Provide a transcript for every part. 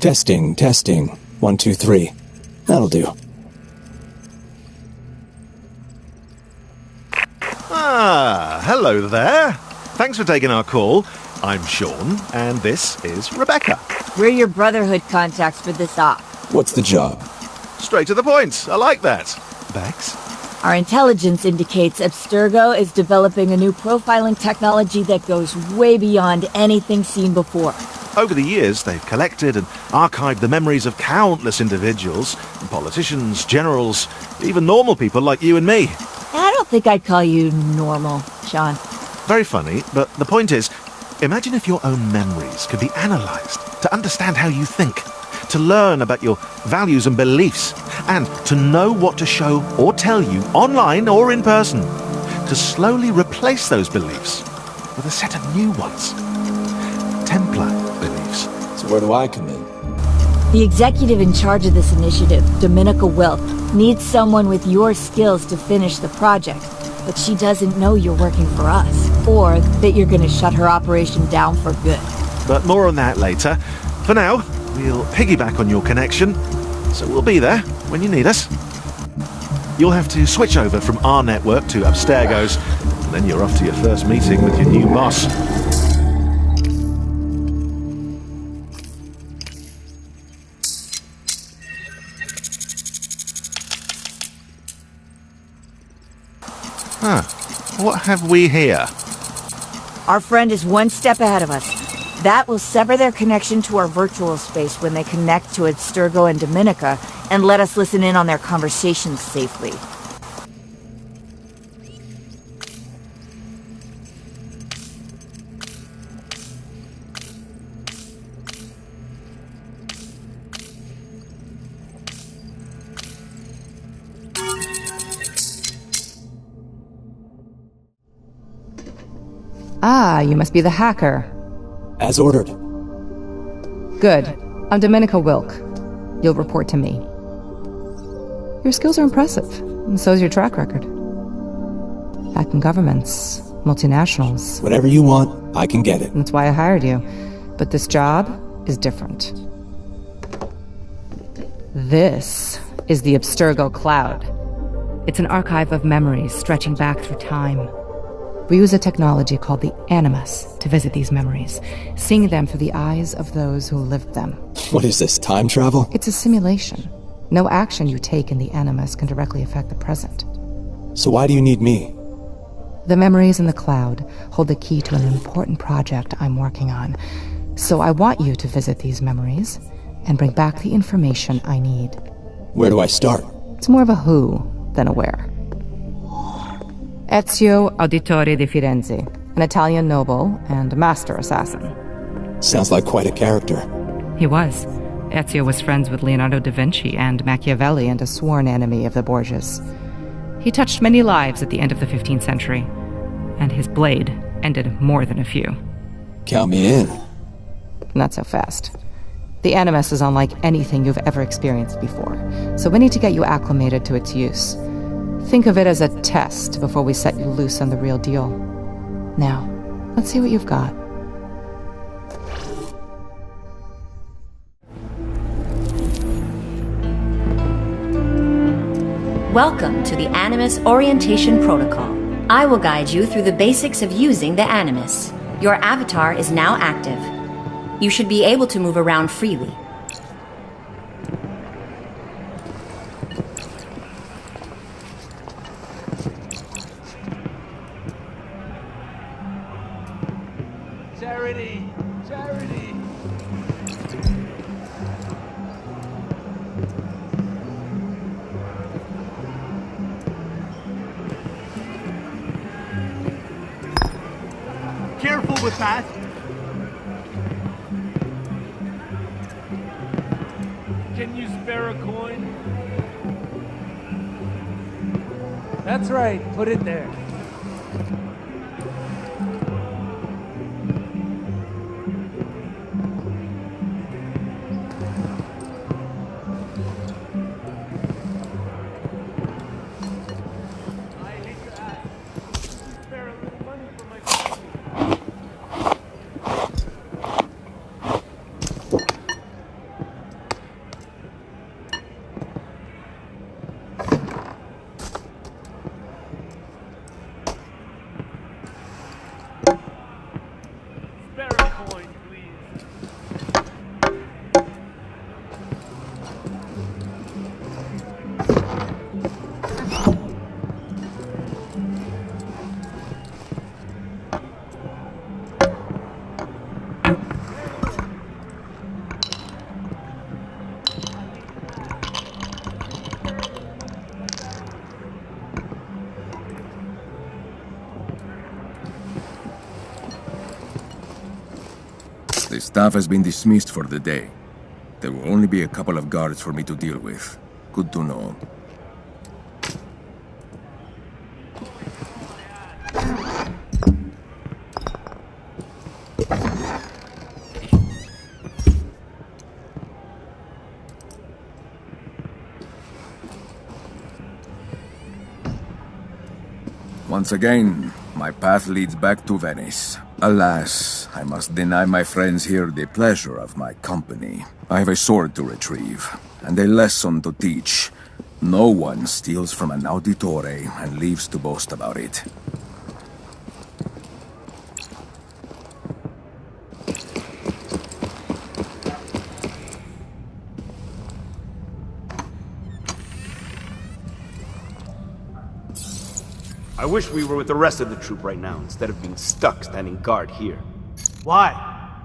Testing, testing. 1, 2, 3. That'll do. Ah, hello there. Thanks for taking our call. I'm Sean, and this is Rebecca. We're your Brotherhood contacts for this op. What's the job? Straight to the point. I like that. Bex? Our intelligence indicates Abstergo is developing a new profiling technology that goes way beyond anything seen before. Over the years, they've collected and archived the memories of countless individuals, politicians, generals, even normal people like you and me. I don't think I'd call you normal, Sean. Very funny, but the point is, imagine if your own memories could be analysed to understand how you think, to learn about your values and beliefs, and to know what to show or tell you online or in person, to slowly replace those beliefs with a set of new ones. Templar beliefs. So where do I come in? The executive in charge of this initiative, Dominica Wilk, needs someone with your skills to finish the project, but she doesn't know you're working for us, or that you're going to shut her operation down for good. But more on that later. For now, we'll piggyback on your connection, so we'll be there when you need us. You'll have to switch over from our network to Abstergo's, and then you're off to your first meeting with your new boss. Huh. What have we here? Our friend is one step ahead of us. That will sever their connection to our virtual space when they connect to Abstergo and Dominica, and let us listen in on their conversations safely. Ah, you must be the hacker. As ordered. Good. I'm Dominica Wilk. You'll report to me. Your skills are impressive, and so is your track record. Hacking governments, multinationals. Whatever you want, I can get it. That's why I hired you. But this job is different. This is the Abstergo Cloud. It's an archive of memories stretching back through time. We use a technology called the Animus to visit these memories, seeing them through the eyes of those who lived them. What is this, time travel? It's a simulation. No action you take in the Animus can directly affect the present. So why do you need me? The memories in the cloud hold the key to an important project I'm working on. So I want you to visit these memories and bring back the information I need. Where do I start? It's more of a who than a where. Ezio Auditore di Firenze, an Italian noble and master assassin. Sounds like quite a character. He was. Ezio was friends with Leonardo da Vinci and Machiavelli and a sworn enemy of the Borgias. He touched many lives at the end of the 15th century, and his blade ended more than a few. Count me in. Not so fast. The Animus is unlike anything you've ever experienced before, so we need to get you acclimated to its use. Think of it as a test before we set you loose on the real deal. Now, let's see what you've got. Welcome to the Animus Orientation Protocol. I will guide you through the basics of using the Animus. Your avatar is now active. You should be able to move around freely. Charity! Charity! Careful with that! Can you spare a coin? That's right, put it there. The staff has been dismissed for the day. There will only be a couple of guards for me to deal with. Good to know. Once again, my path leads back to Venice. Alas, I must deny my friends here the pleasure of my company. I have a sword to retrieve, and a lesson to teach. No one steals from an Auditore and leaves to boast about it. I wish we were with the rest of the troop right now, instead of being stuck standing guard here. Why?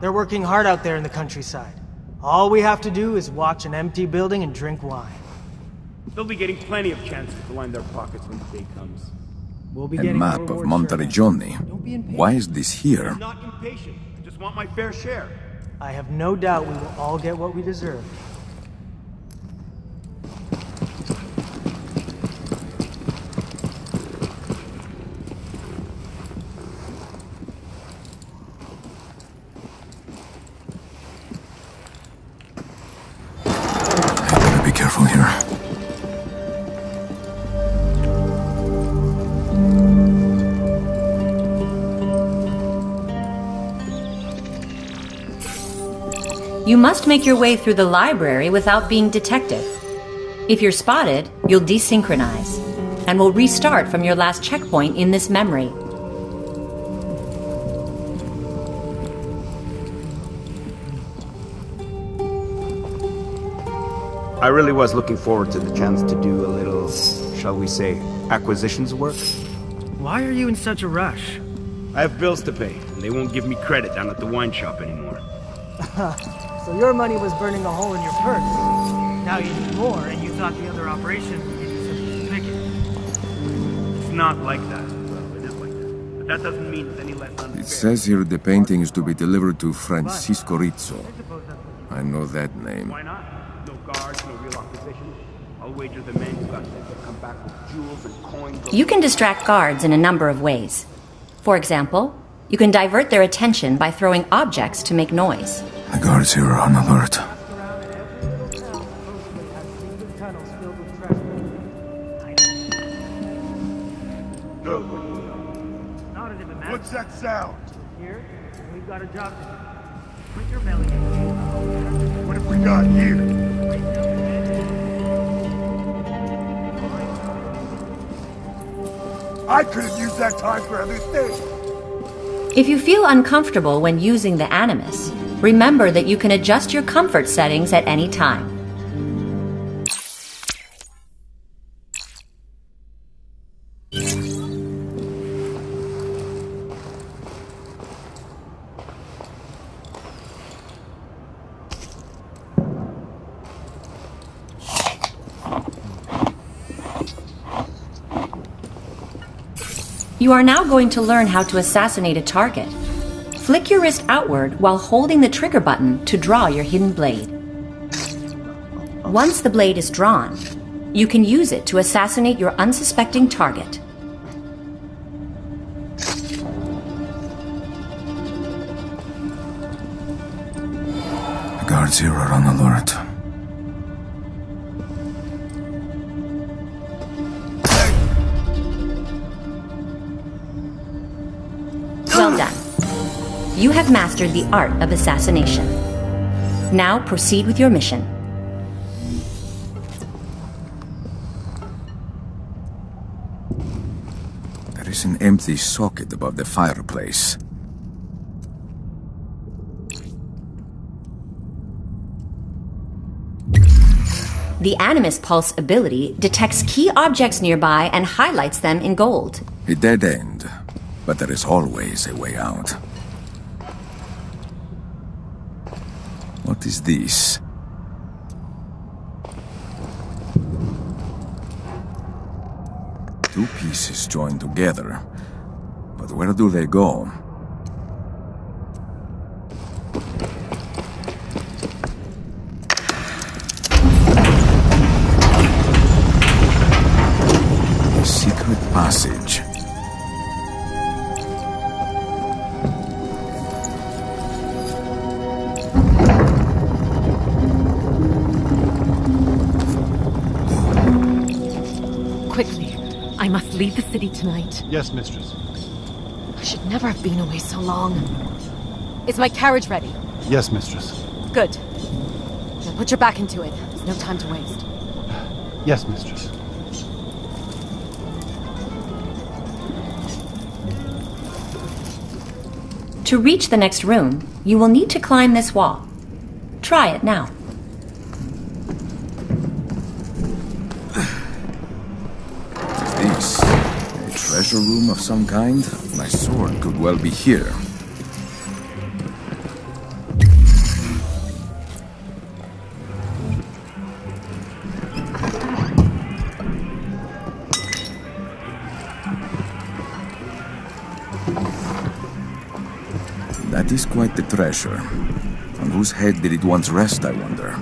They're working hard out there in the countryside. All we have to do is watch an empty building and drink wine. They'll be getting plenty of chances to line their pockets when the day comes. We'll be A getting map of Monteriggioni. Why is this here? I'm not impatient. I just want my fair share. I have no doubt we will all get what we deserve. Be careful here. You must make your way through the library without being detected. If you're spotted, you'll desynchronize, and will restart from your last checkpoint in this memory. I really was looking forward to the chance to do a little, shall we say, acquisitions work. Why are you in such a rush? I have bills to pay, and they won't give me credit down at the wine shop anymore. So your money was burning a hole in your purse. Now you need more, and you thought the other operation would give you something to pick it. It's not like that. Well, it is like that. But that doesn't mean it's any less unfair. It says here the painting is to be delivered to Francisco Rizzo. I know that name. Why not? No guards, no real opposition. I'll wager the men who got sent will come back with jewels and coins. You can distract guards in a number of ways. For example, you can divert their attention by throwing objects to make noise. The guards here are on alert. What's that sound? Here, we've got a job to do. Put your belly in. What have we got here? I could have used that time for other things. If you feel uncomfortable when using the Animus, remember that you can adjust your comfort settings at any time. You are now going to learn how to assassinate a target. Flick your wrist outward while holding the trigger button to draw your hidden blade. Once the blade is drawn, you can use it to assassinate your unsuspecting target. The guards here are on alert. Well done. You have mastered the art of assassination. Now proceed with your mission. There is an empty socket above the fireplace. The Animus Pulse ability detects key objects nearby and highlights them in gold. A dead end, but there is always a way out. What is this? Two pieces joined together. But where do they go? message. Quickly. I must leave the city tonight. Yes, mistress. I should never have been away so long. Is my carriage ready? Yes, mistress. Good. Now put your back into it. There's no time to waste. Yes, mistress. To reach the next room, you will need to climb this wall. Try it now. This? A treasure room of some kind? My sword could well be here. That is quite the treasure. On whose head did it once rest, I wonder?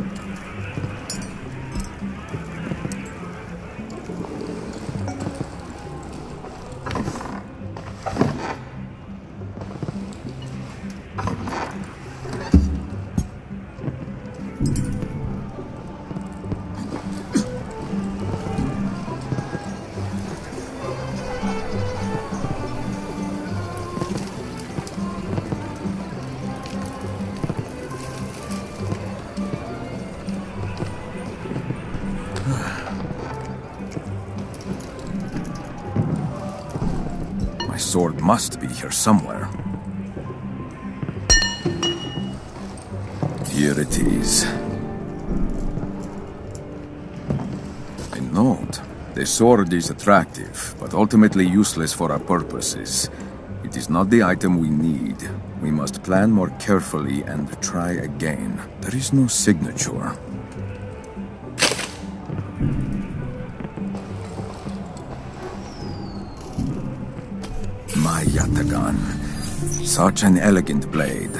My sword must be here somewhere. Here it is. A note. The sword is attractive, but ultimately useless for our purposes. It is not the item we need. We must plan more carefully and try again. There is no signature. My Yatagan. Such an elegant blade.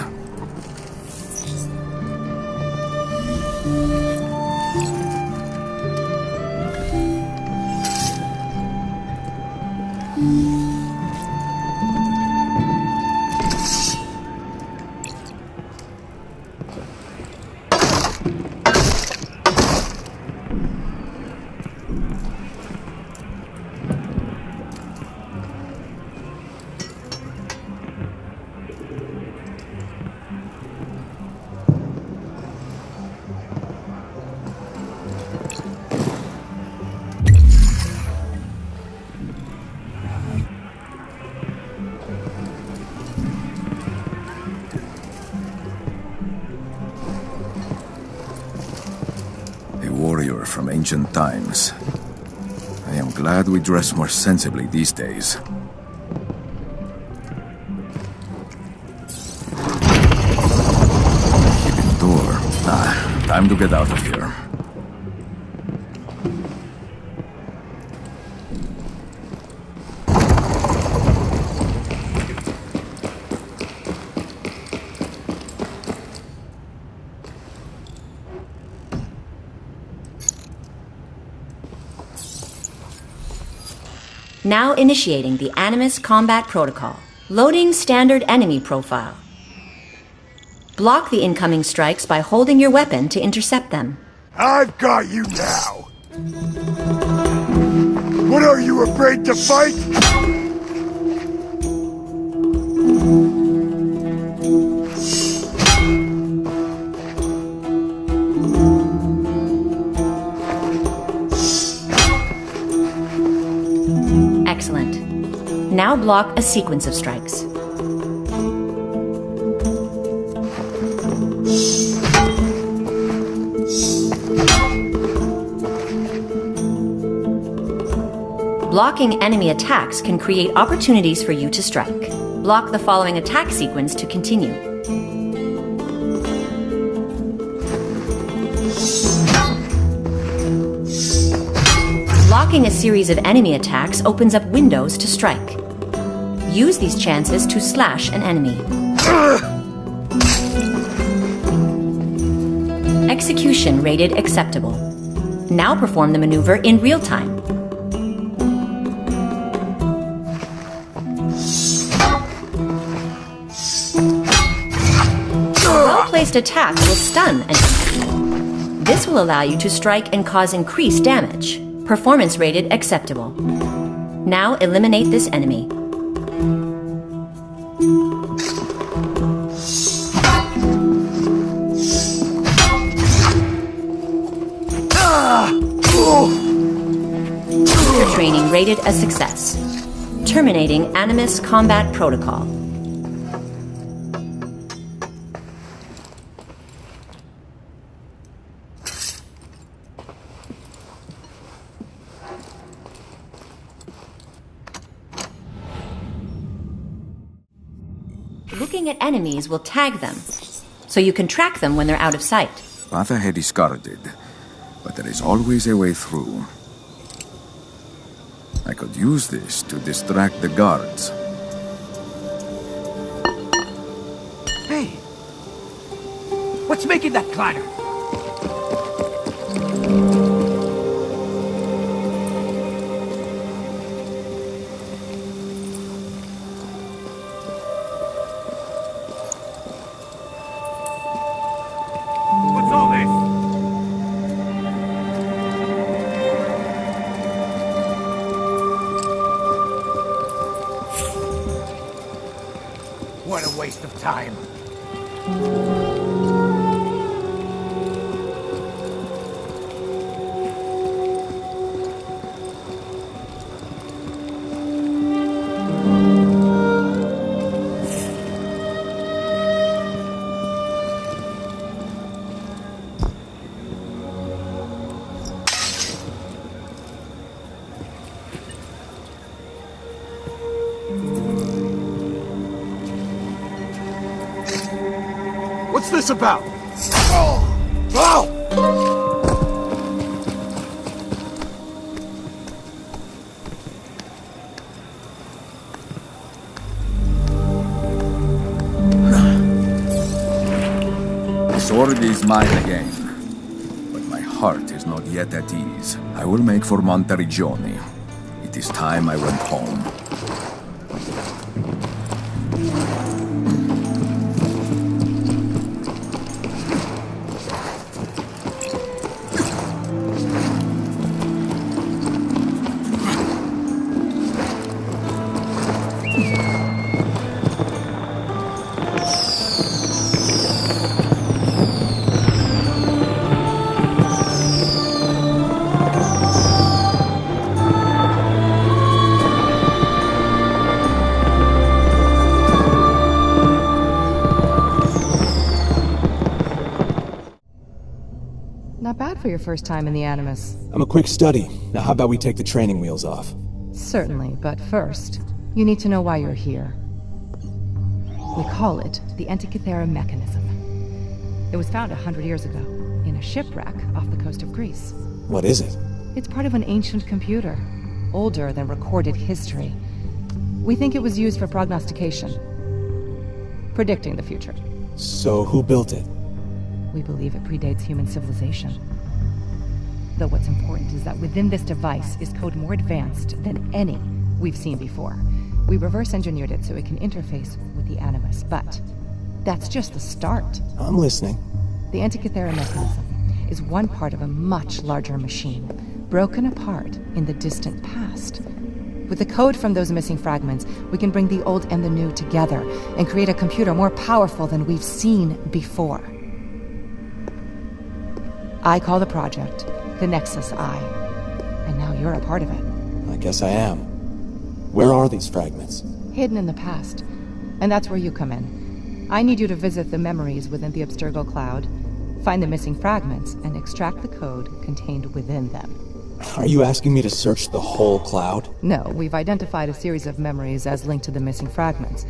From ancient times. I am glad we dress more sensibly these days. Hidden door. Time to get out of here. Now initiating the Animus Combat Protocol. Loading standard enemy profile. Block the incoming strikes by holding your weapon to intercept them. I've got you now! What are you, afraid to fight? Excellent. Now block a sequence of strikes. Blocking enemy attacks can create opportunities for you to strike. Block the following attack sequence to continue. Blocking a series of enemy attacks opens up windows to strike. Use these chances to slash an enemy. Execution rated acceptable. Now perform the maneuver in real time. next attack will stun an enemy. This will allow you to strike and cause increased damage. Performance rated acceptable. Now eliminate this enemy. Your training rated a success. Terminating Animus Combat Protocol. Looking at enemies will tag them, so you can track them when they're out of sight. Path ahead is guarded, but there is always a way through. I could use this to distract the guards. Hey! What's making that clatter? What's all this? What a waste of time. What's this about? Oh! Oh! The sword is mine again, but my heart is not yet at ease. I will make for Monteriggioni. It is time I went home. Not bad for your first time in the Animus. I'm a quick study. Now how about we take the training wheels off? Certainly, but first, you need to know why you're here. We call it the Antikythera mechanism. It was found 100 years ago, in a shipwreck off the coast of Greece. What is it? It's part of an ancient computer, older than recorded history. We think it was used for prognostication, predicting the future. So who built it? We believe it predates human civilization. Though what's important is that within this device is code more advanced than any we've seen before. We reverse engineered it so it can interface with the Animus, but that's just the start. I'm listening. The Antikythera mechanism is one part of a much larger machine, broken apart in the distant past. With the code from those missing fragments, we can bring the old and the new together and create a computer more powerful than we've seen before. I call the project the Nexus Eye, and now you're a part of it. I guess I am. Where are these fragments? Hidden in the past, and that's where you come in. I need you to visit the memories within the Abstergo cloud, find the missing fragments, and extract the code contained within them. Are you asking me to search the whole cloud? No, we've identified a series of memories as linked to the missing fragments.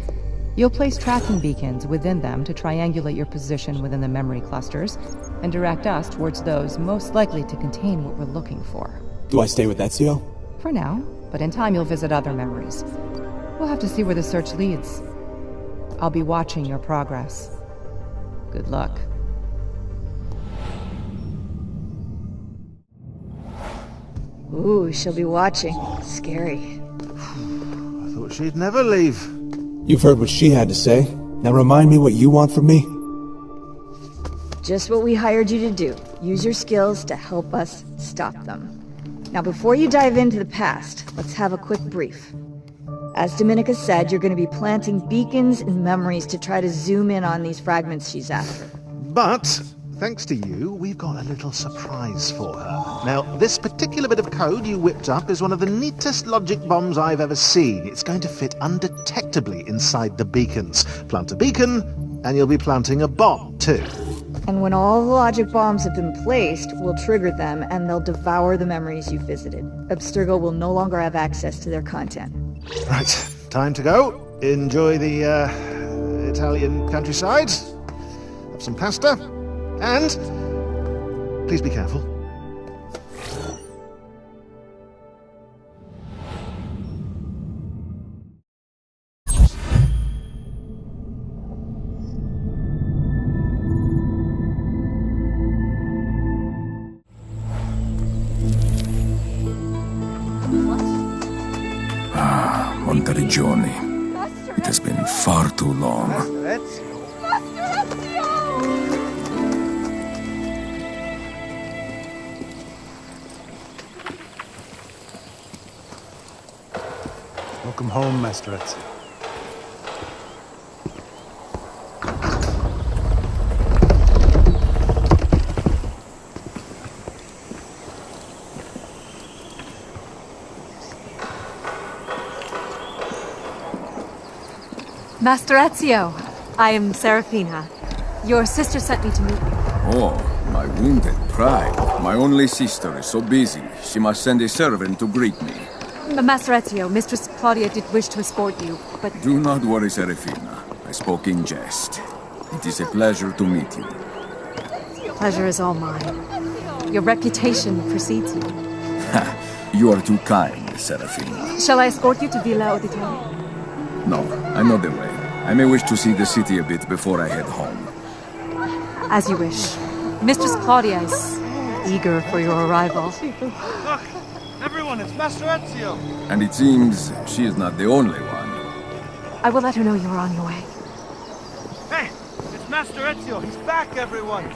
You'll place tracking beacons within them to triangulate your position within the memory clusters, and direct us towards those most likely to contain what we're looking for. Do I stay with Ezio? For now, but in time you'll visit other memories. We'll have to see where the search leads. I'll be watching your progress. Good luck. Ooh, she'll be watching. Scary. I thought she'd never leave. You've heard what she had to say. Now remind me what you want from me. Just what we hired you to do. Use your skills to help us stop them. Now, before you dive into the past, let's have a quick brief. As Dominica said, you're going to be planting beacons and memories to try to zoom in on these fragments she's after. But, thanks to you, we've got a little surprise for her. Now, this particular bit of code you whipped up is one of the neatest logic bombs I've ever seen. It's going to fit undetectably inside the beacons. Plant a beacon, and you'll be planting a bomb, too. And when all the logic bombs have been placed, we'll trigger them, and they'll devour the memories you visited. Abstergo will no longer have access to their content. Right, time to go. Enjoy the, Italian countryside. Have some pasta. And please be careful. Regioni. It has been far too long. Welcome home, Master Ezio. Master Ezio, I am Serafina. Your sister sent me to meet you. Oh, my wounded pride. My only sister is so busy, she must send a servant to greet me. Master Ezio, Mistress Claudia did wish to escort you, but... Do not worry, Serafina. I spoke in jest. It is a pleasure to meet you. Pleasure is all mine. Your reputation precedes you. You are too kind, Serafina. Shall I escort you to Villa Auditore? No, I know the way. I may wish to see the city a bit before I head home. As you wish. Mistress Claudia is eager for your arrival. Look! Everyone, it's Master Ezio! And it seems she is not the only one. I will let her know you are on your way. Hey! It's Master Ezio! He's back, everyone!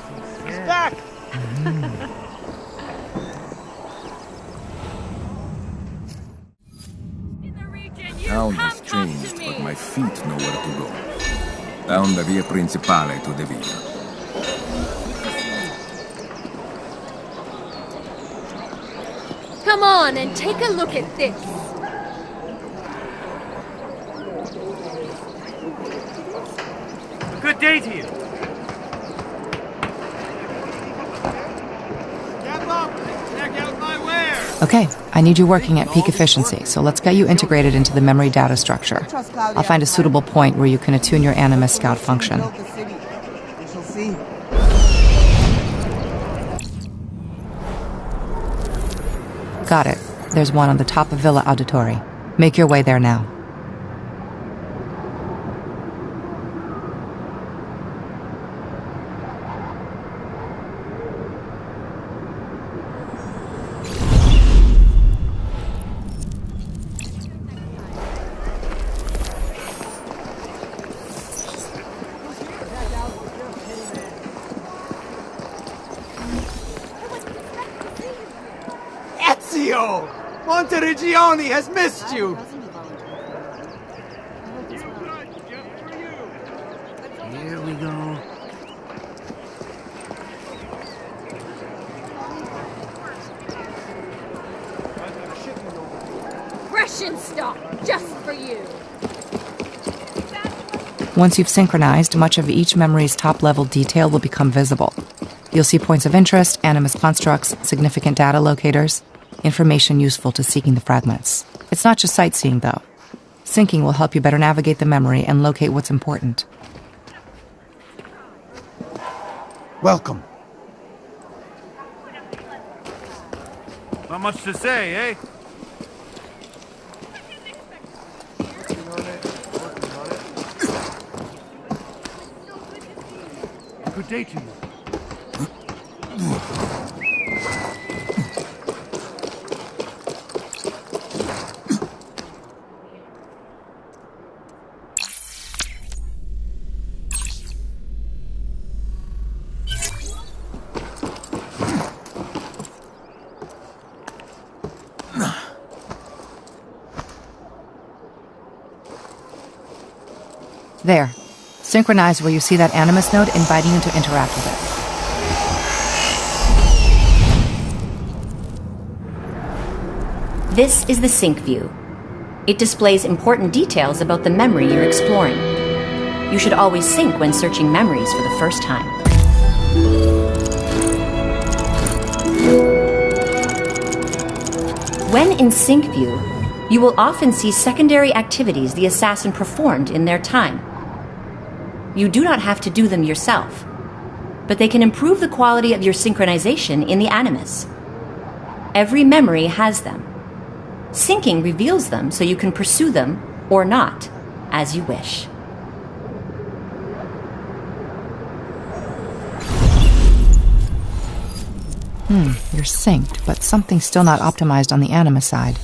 He's back! Town has changed, but my feet know where to go. Down the Via Principale to the Villa. Come on and take a look at this. Good day to you! Step up and check out my wares! Okay, I need you working at peak efficiency, so let's get you integrated into the memory data structure. I'll find a suitable point where you can attune your Animus Scout function. Got it. There's one on the top of Villa Auditore. Make your way there now. Ezio! Monteregioni has missed you! Here we go. Russian stock, just for you. Once you've synchronized, much of each memory's top-level detail will become visible. You'll see points of interest, Animus constructs, significant data locators, information useful to seeking the fragments. It's not just sightseeing, though. Syncing will help you better navigate the memory and locate what's important. Welcome. Not much to say, eh? Good day to you. There. Synchronize where you see that Animus node inviting you to interact with it. This is the sync view. It displays important details about the memory you're exploring. You should always sync when searching memories for the first time. When in sync view, you will often see secondary activities the assassin performed in their time. You do not have to do them yourself, but they can improve the quality of your synchronization in the Animus. Every memory has them. Syncing reveals them so you can pursue them, or not, as you wish. You're synced, but something's still not optimized on the Animus side.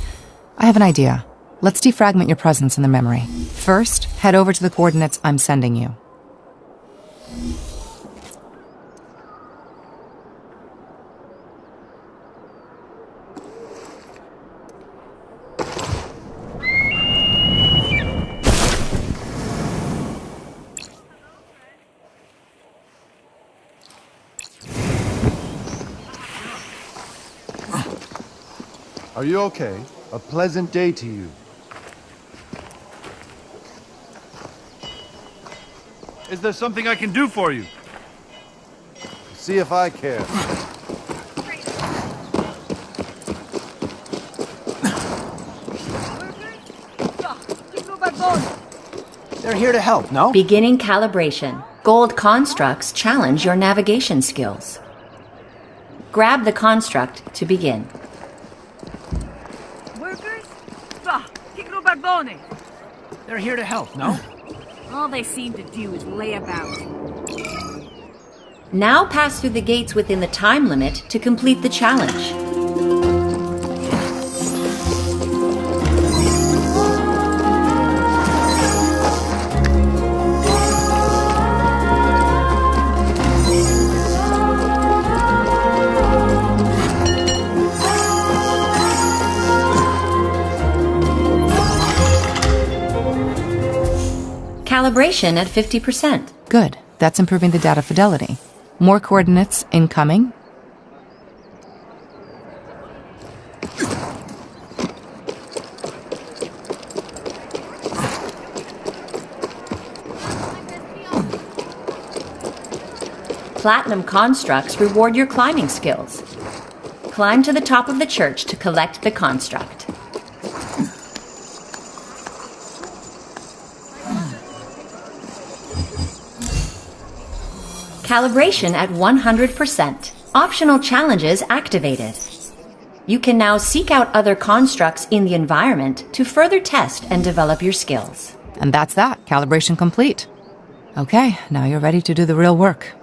I have an idea. Let's defragment your presence in the memory. First, head over to the coordinates I'm sending you. Are you okay? A pleasant day to you. Is there something I can do for you? See if I care. They're here to help, no? Beginning calibration. Gold constructs challenge your navigation skills. Grab the construct to begin. They're here to help, no? All they seem to do is lay about. Now pass through the gates within the time limit to complete the challenge. Calibration at 50%. Good. That's improving the data fidelity. More coordinates incoming. Platinum constructs reward your climbing skills. Climb to the top of the church to collect the construct. Calibration at 100%. Optional challenges activated. You can now seek out other constructs in the environment to further test and develop your skills. And that's that. Calibration complete. Okay, now you're ready to do the real work.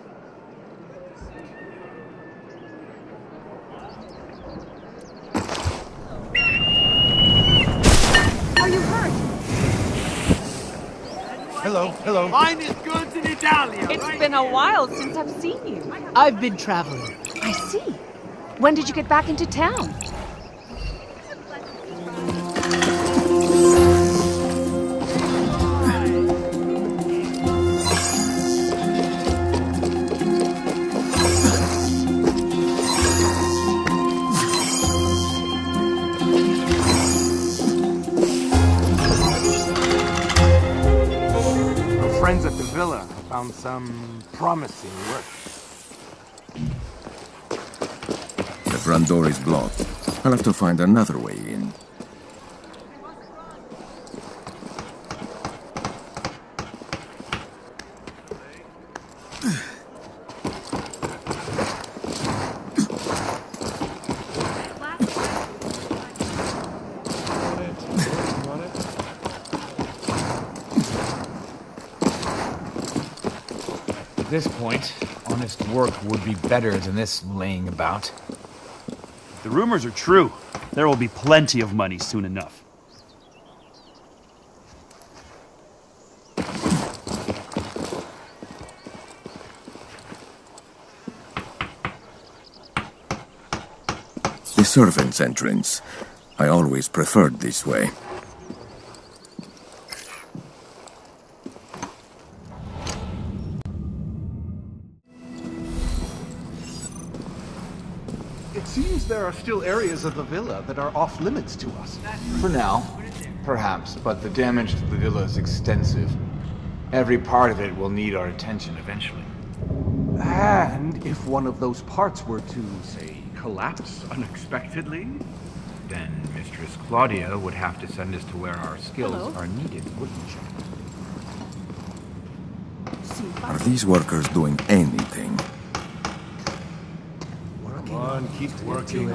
Hello. Finest goods in Italia. It's been a while since I've seen you. I've been traveling. I see. When did you get back into town? Friends at the villa found some promising work. The front door is blocked. I'll have to find another way in. At this point, honest work would be better than this laying about. If the rumors are true, there will be plenty of money soon enough. The servants' entrance. I always preferred this way. seems there are still areas of the villa that are off limits to us. For now, perhaps, but the damage to the villa is extensive. Every part of it will need our attention eventually. And if one of those parts were to, say, collapse unexpectedly, Then Mistress Claudia would have to send us to where our skills are needed, wouldn't she? Are these workers doing anything? Come on, keep working.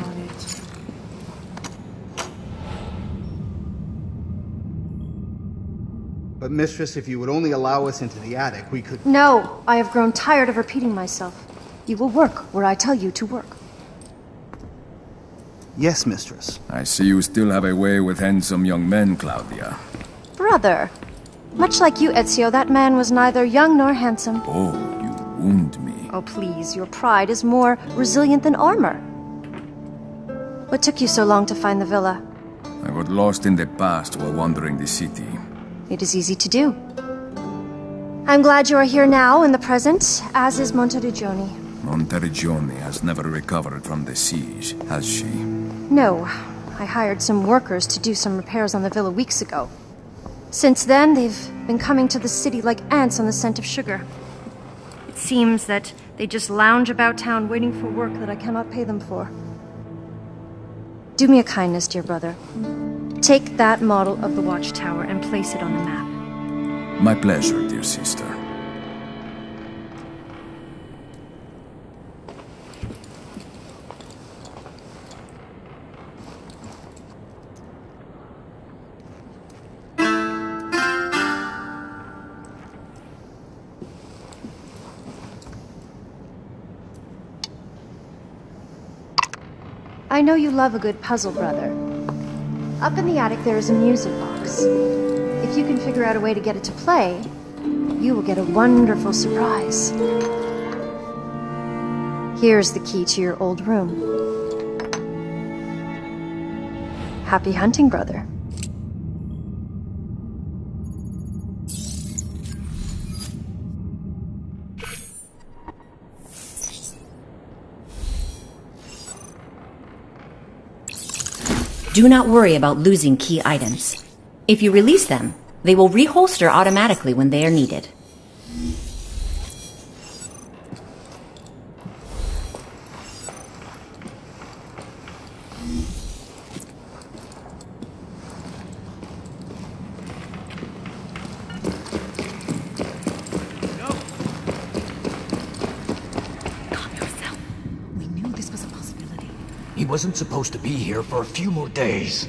But Mistress, if you would only allow us into the attic, we could... No, I have grown tired of repeating myself. You will work where I tell you to work. Yes, Mistress. I see you still have a way with handsome young men, Claudia. Brother, much like you, Ezio, that man was neither young nor handsome. Oh, you wound me. Oh, please, your pride is more resilient than armor. What took you so long to find the villa? I got lost in the past while wandering the city. It is easy to do. I'm glad you are here now in the present, as is Monteriggioni. Monteriggioni has never recovered from the siege, has she? No. I hired some workers to do some repairs on the villa weeks ago. Since then, they've been coming to the city like ants on the scent of sugar. It seems that they just lounge about town waiting for work that I cannot pay them for. Do me a kindness, dear brother. Take that model of the watchtower and place it on the map. My pleasure, dear sister. I know you love a good puzzle, brother. Up in the attic there is a music box. If you can figure out a way to get it to play, you will get a wonderful surprise. Here's the key to your old room. Happy hunting, brother. Do not worry about losing key items. If you release them, they will reholster automatically when they are needed. He wasn't supposed to be here for a few more days.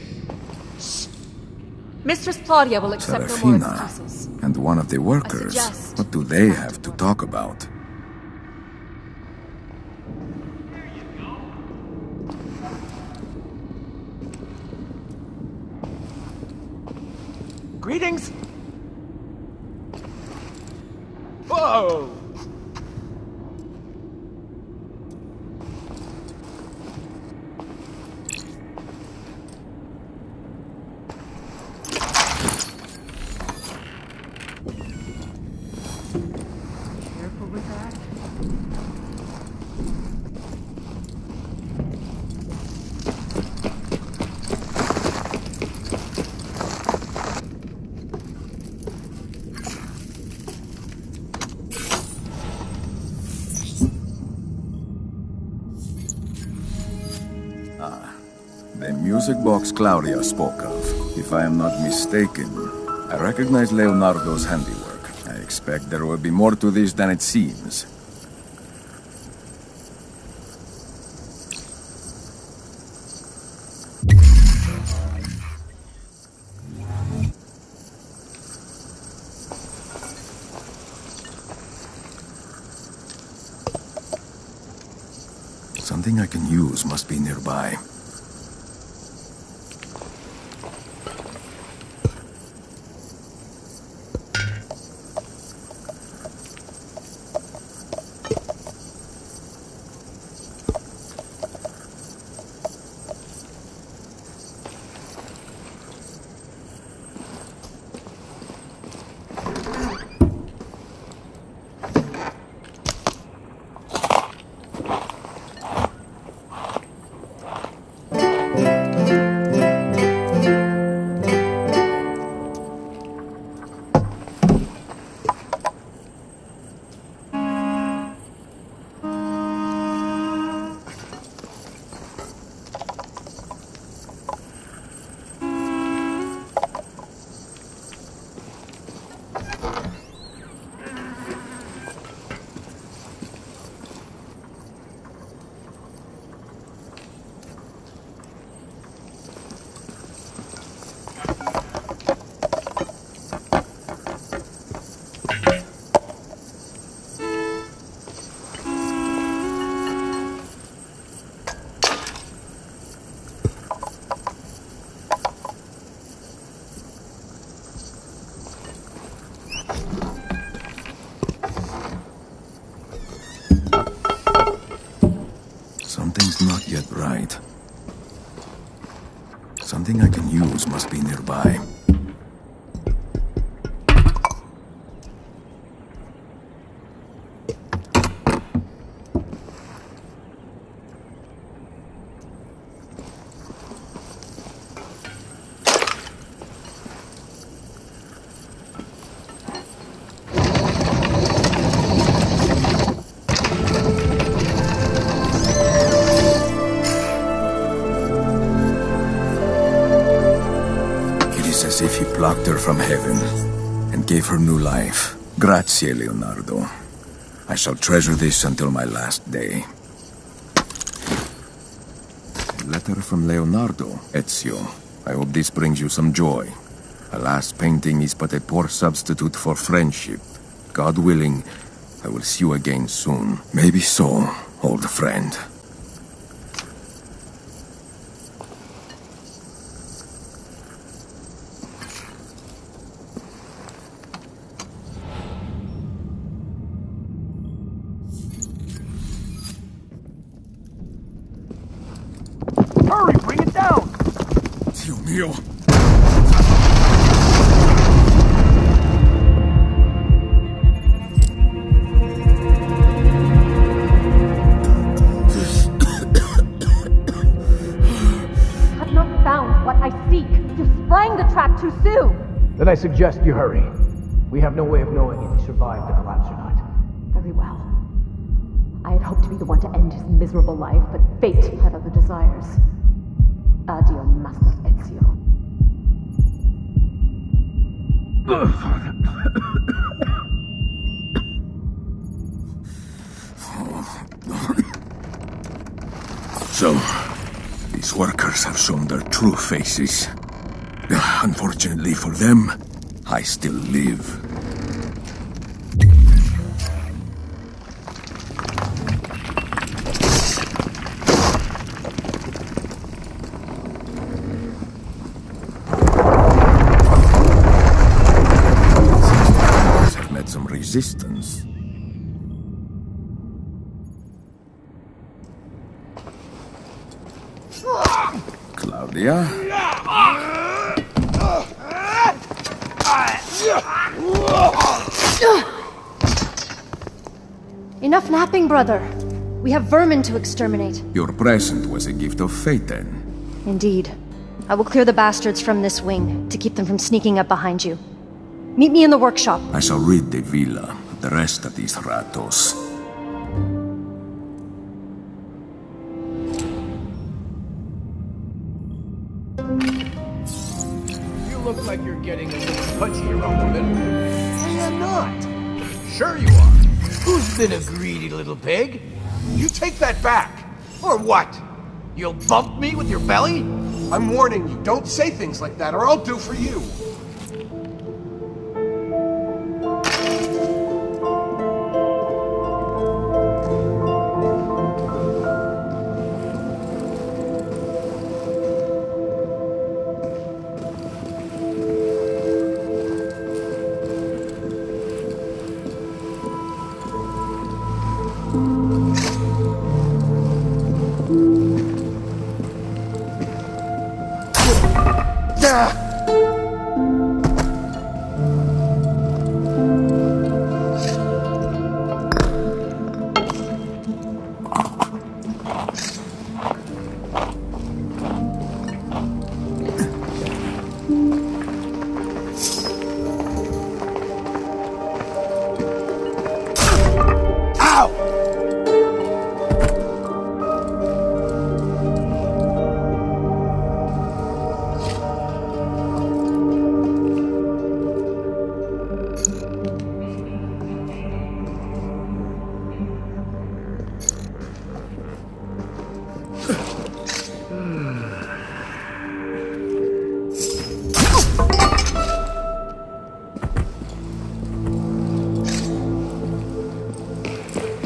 Mistress Claudia will accept no more excuses. And one of the workers. What do they have to talk about? Greetings! Whoa! The music box Claudia spoke of. If I am not mistaken, I recognize Leonardo's handiwork. I expect there will be more to this than it seems. Something I can use must be nearby. yet bright. Something I can use must be nearby. Plucked her from heaven and gave her new life. Grazie, Leonardo. I shall treasure this until my last day. A letter from Leonardo, Ezio. I hope this brings you some joy. Alas, painting is but a poor substitute for friendship. God willing, I will see you again soon. Maybe so, old friend. Hurry, bring it down! Dio mio! Have not found what I seek. You sprang the trap too soon. Then I suggest you hurry. We have no way of knowing if he survived the collapse or not. Very well. I had hoped to be the one to end his miserable life, but fate had other desires. Addio, Master Ezio. So, these workers have shown their true faces. Unfortunately for them, I still live. Resistance. Claudia? Enough napping, brother. We have vermin to exterminate. Your present was a gift of fate, then. Indeed. I will clear the bastards from this wing to keep them from sneaking up behind you. Meet me in the workshop. I shall rid the villa of the rest of these ratos. You look like you're getting a little pudgy around the middle. I am not. Sure you are. Who's been a greedy little pig? You take that back. Or what? You'll bump me with your belly? I'm warning you, don't say things like that or I'll do for you.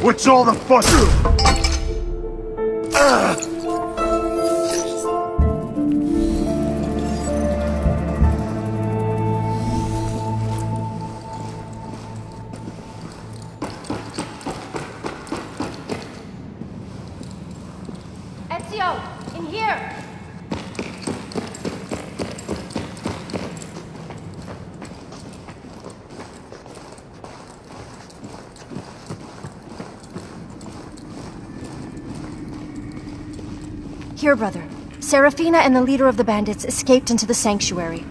What's all the fuss? Ezio! Here, brother. Serafina and the leader of the bandits escaped into the sanctuary.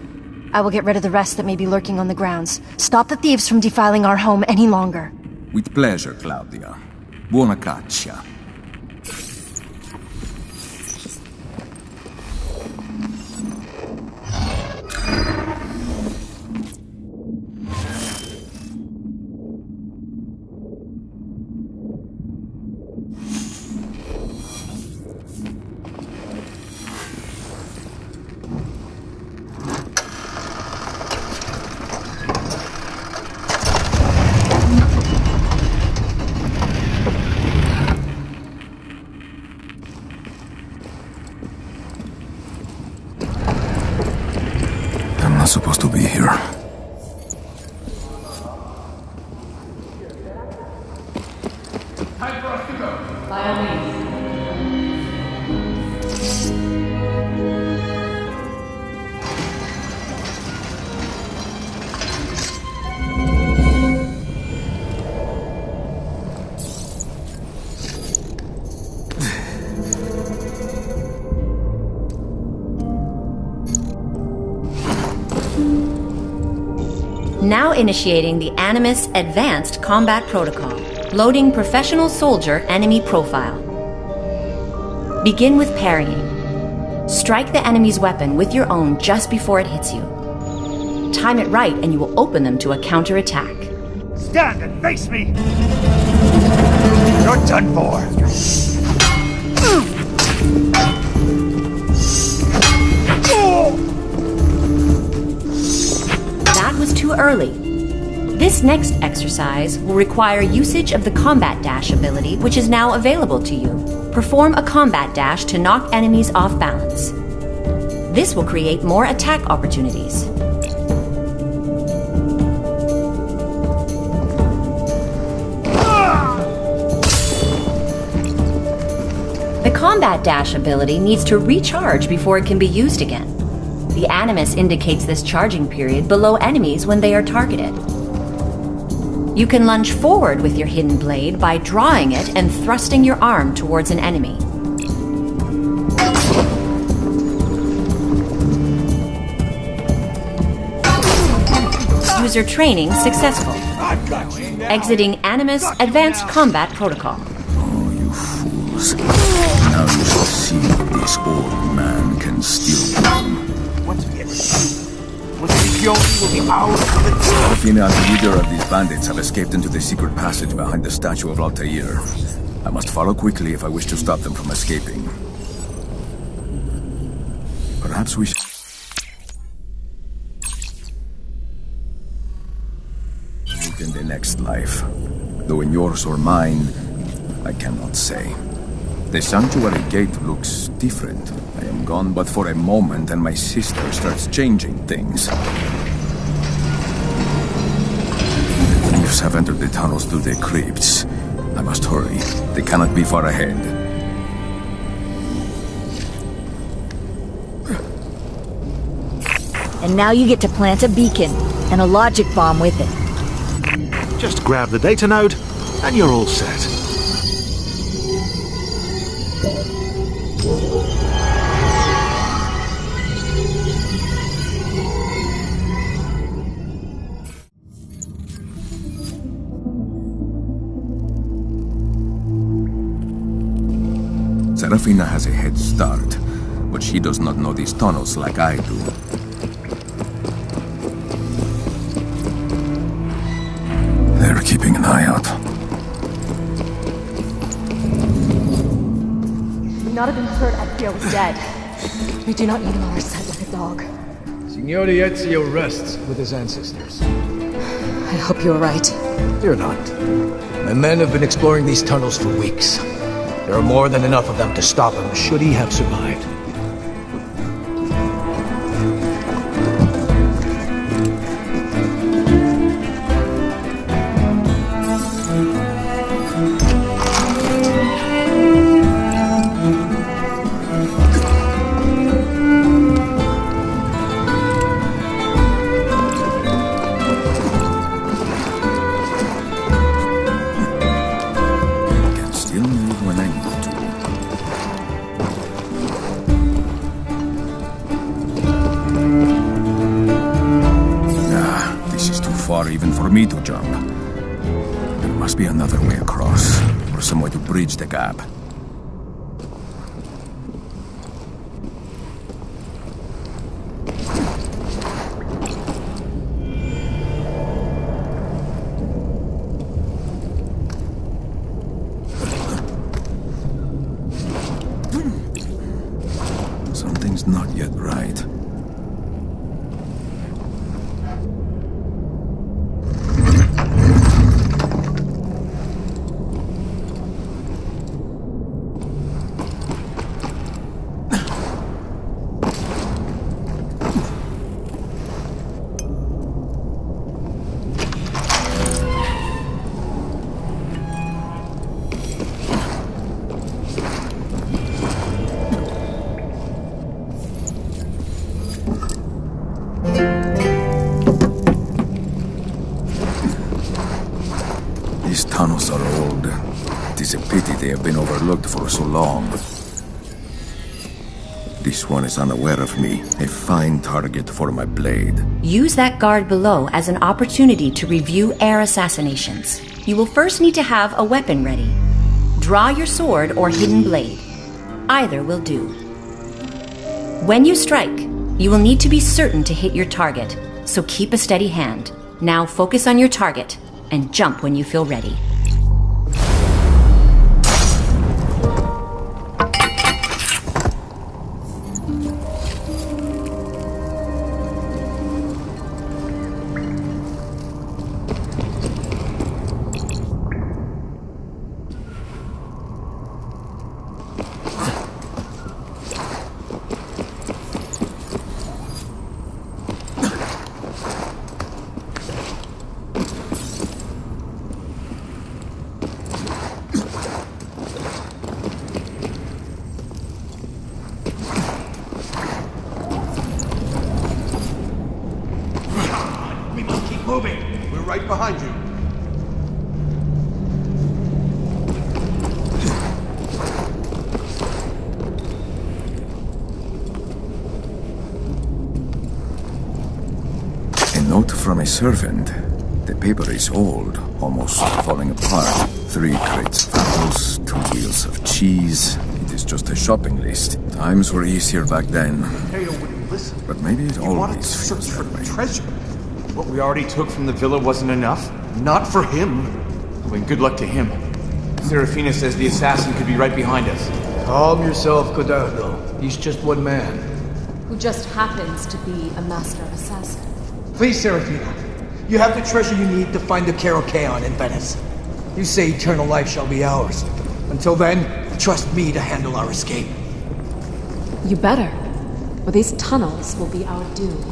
I will get rid of the rest that may be lurking on the grounds. Stop the thieves from defiling our home any longer. With pleasure, Claudia. Buona caccia. Supposed to be here. Time for us to go. By all means. Now initiating the Animus Advanced Combat Protocol. Loading Professional Soldier Enemy Profile. Begin with parrying. Strike the enemy's weapon with your own just before it hits you. Time it right and you will open them to a counterattack. Stand and face me! You're done for! That was too early. This next exercise will require usage of the Combat Dash ability, which is now available to you. Perform a Combat Dash to knock enemies off balance. This will create more attack opportunities. The Combat Dash ability needs to recharge before it can be used again. The Animus indicates this charging period below enemies when they are targeted. You can lunge forward with your hidden blade by drawing it and thrusting your arm towards an enemy. User training successful. Exiting Animus Advanced Combat Protocol. Oh, you fools. Now you shall see what this old man can still do. Once we get Gioni will be ours for the Serafina and the leader of these bandits have escaped into the secret passage behind the statue of Altair. I must follow quickly if I wish to stop them from escaping. Perhaps we should... in the next life. Though in yours or mine, I cannot say. The sanctuary gate looks different. I am gone but for a moment and my sister starts changing things. The thieves have entered the tunnels through the crypts. I must hurry. They cannot be far ahead. And now you get to plant a beacon and a logic bomb with it. Just grab the data node and you're all set. Serafina has a head start, but she does not know these tunnels like I do. They're keeping an eye out. We would not have been hurt Ezio was dead. We do not need him on our side like a dog. Signore Ezio rests with his ancestors. I hope you're right. Fear not. My men have been exploring these tunnels for weeks. There are more than enough of them to stop him, should he have survived. too far even for me to jump. There must be another way across, or some way to bridge the gap. Something's not yet right. These tunnels are old. It is a pity they have been overlooked for so long. This one is unaware of me. A fine target for my blade. Use that guard below as an opportunity to review air assassinations. You will first need to have a weapon ready. Draw your sword or hidden blade. Either will do. When you strike, you will need to be certain to hit your target, so keep a steady hand. Now focus on your target and jump when you feel ready. Moving! We're right behind you. A note from a servant. The paper is old, almost falling apart. 3 crates of apples, 2 wheels of cheese. It is just a shopping list. Times were easier back then. Hey, wouldn't listen. But maybe it always search for that way. treasure. What we already took from the villa wasn't enough? Not for him. Well, good luck to him. Serafina says the assassin could be right behind us. Calm yourself, Codardo. He's just one man. Who just happens to be a master assassin. Please, Serafina. You have the treasure you need to find the Karokeon in Venice. You say eternal life shall be ours. Until then, trust me to handle our escape. You better, or these tunnels will be our doom.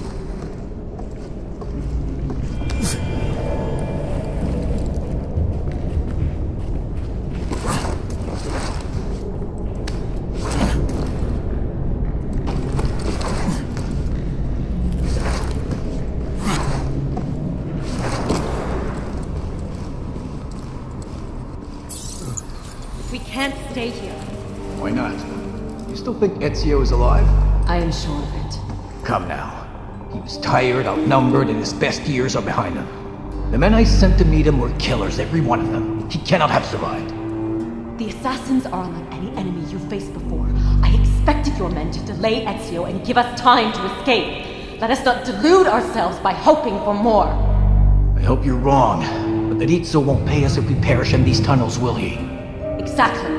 We can't stay here. Why not? You still think Ezio is alive? I am sure of it. Come now. He was tired, outnumbered, and his best years are behind him. The men I sent to meet him were killers, every one of them. He cannot have survived. The assassins are unlike any enemy you've faced before. I expected your men to delay Ezio and give us time to escape. Let us not delude ourselves by hoping for more. I hope you're wrong, but Ezio won't pay us if we perish in these tunnels, will he? Exactly.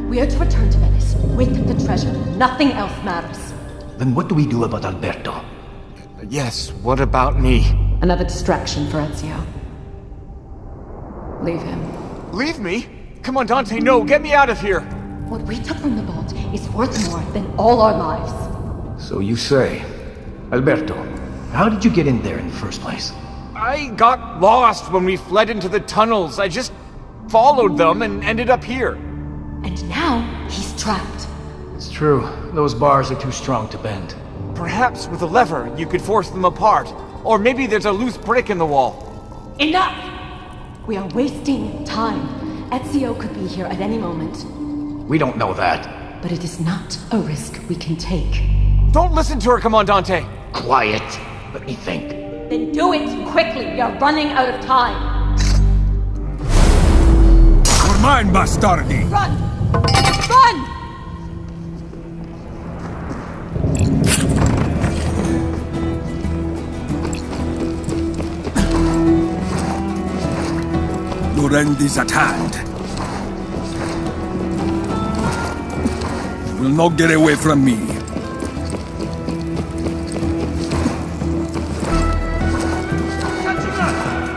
We are to return to Venice with the treasure. Nothing else matters. Then what do we do about Alberto? Yes, what about me? Another distraction for Ezio. Leave him. Leave me? Commandante, no, get me out of here! What we took from the vault is worth more than all our lives. So you say. Alberto, how did you get in there in the first place? I got lost when we fled into the tunnels. I just followed them and ended up here. And now, he's trapped. It's true. Those bars are too strong to bend. Perhaps with a lever, you could force them apart. Or maybe there's a loose brick in the wall. Enough! We are wasting time. Ezio could be here at any moment. We don't know that. But it is not a risk we can take. Don't listen to her, Commandante! Quiet. Let me think. Then do it quickly. We are running out of time. You're mine, bastardi! Run! Run! Your end is at hand. You will not get away from me.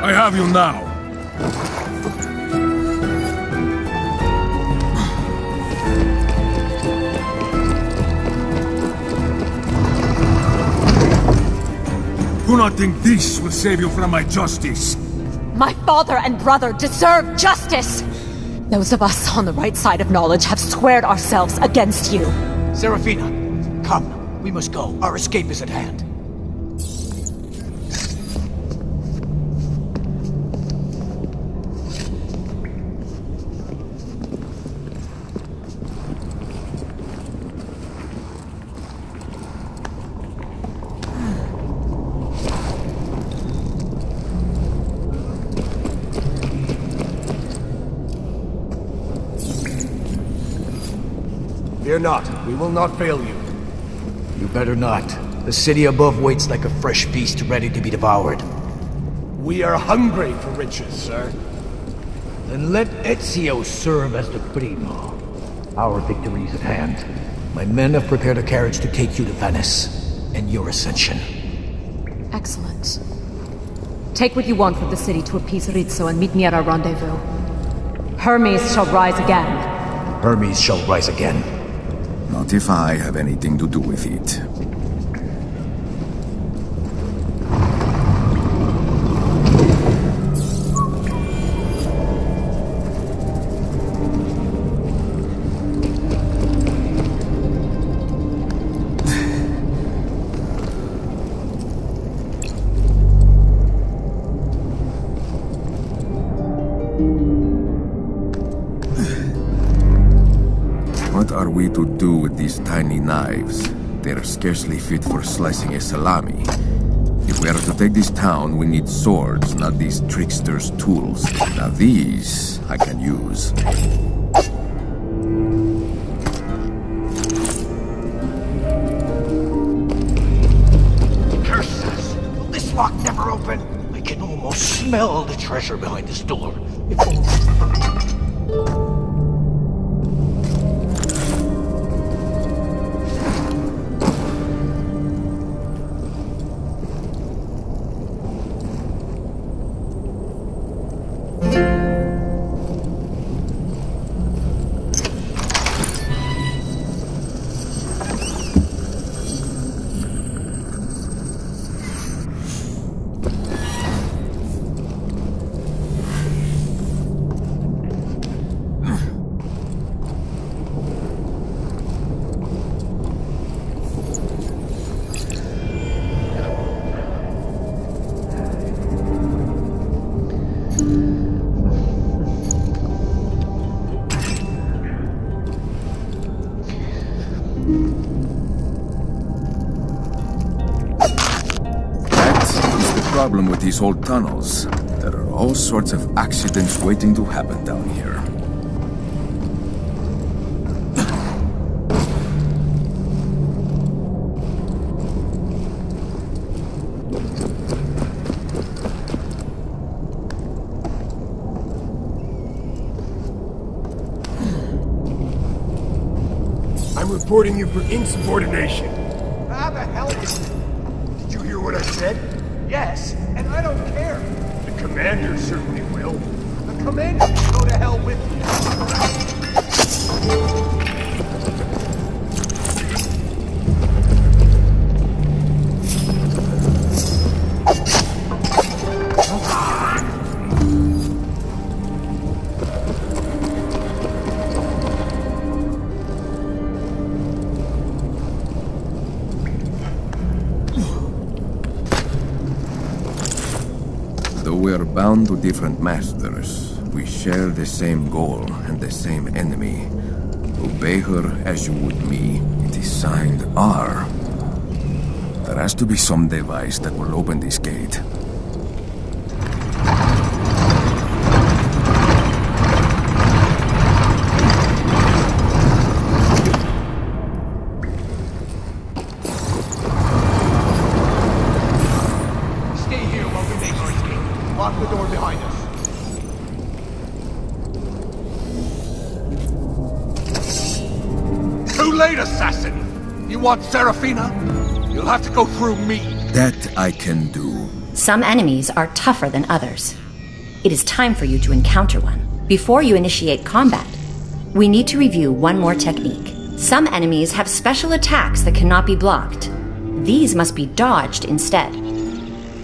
I have you now. Do not think this will save you from my justice. My father and brother deserve justice! Those of us on the right side of knowledge have squared ourselves against you. Serafina, come. We must go. Our escape is at hand. Fear not, we will not fail you. You better not. The city above waits like a fresh beast ready to be devoured. We are hungry for riches, sir. Then let Ezio serve as the primo. Our victory is at hand. My men have prepared a carriage to take you to Venice, and your ascension. Excellent. Take what you want from the city to appease Rizzo and meet me at our rendezvous. Hermes shall rise again. Hermes shall rise again. Not if I have anything to do with it. What are we to do with these tiny knives? They're scarcely fit for slicing a salami. If we are to take this town, we need swords, not these tricksters' tools. Now these, I can use. Curses! Will this lock never open? I can almost smell the treasure behind this door. If only... Problem with these old tunnels. There are all sorts of accidents waiting to happen down here. I'm reporting you for insubordination. How the hell is it? Did you hear what I said? Yes, and I don't care. The commander certainly will. The commander can go to hell with you. We are bound to different masters. We share the same goal and the same enemy. Obey her as you would me. It is signed R. The There has to be some device that will open this gate. Stay here while we make our escape. Lock the door behind us. Too late, assassin! You want Serafina? You'll have to go through me. That I can do. Some enemies are tougher than others. It is time for you to encounter one. Before you initiate combat, we need to review one more technique. Some enemies have special attacks that cannot be blocked. These must be dodged instead.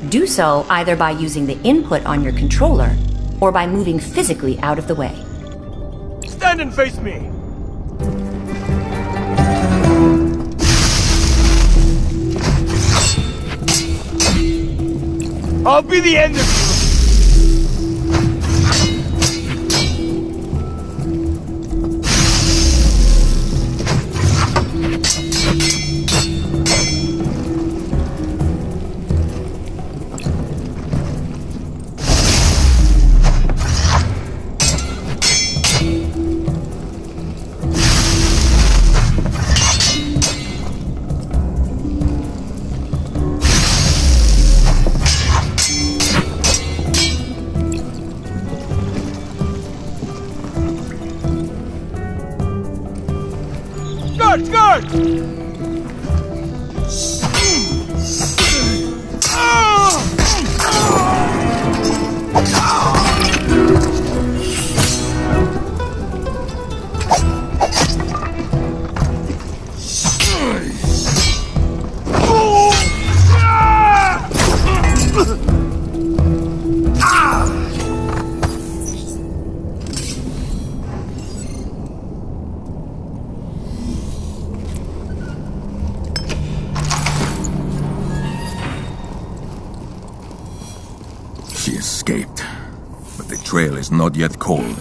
Do so either by using the input on your controller or by moving physically out of the way. Stand and face me! I'll be the end of you! Guard! She escaped, but the trail is not yet cold.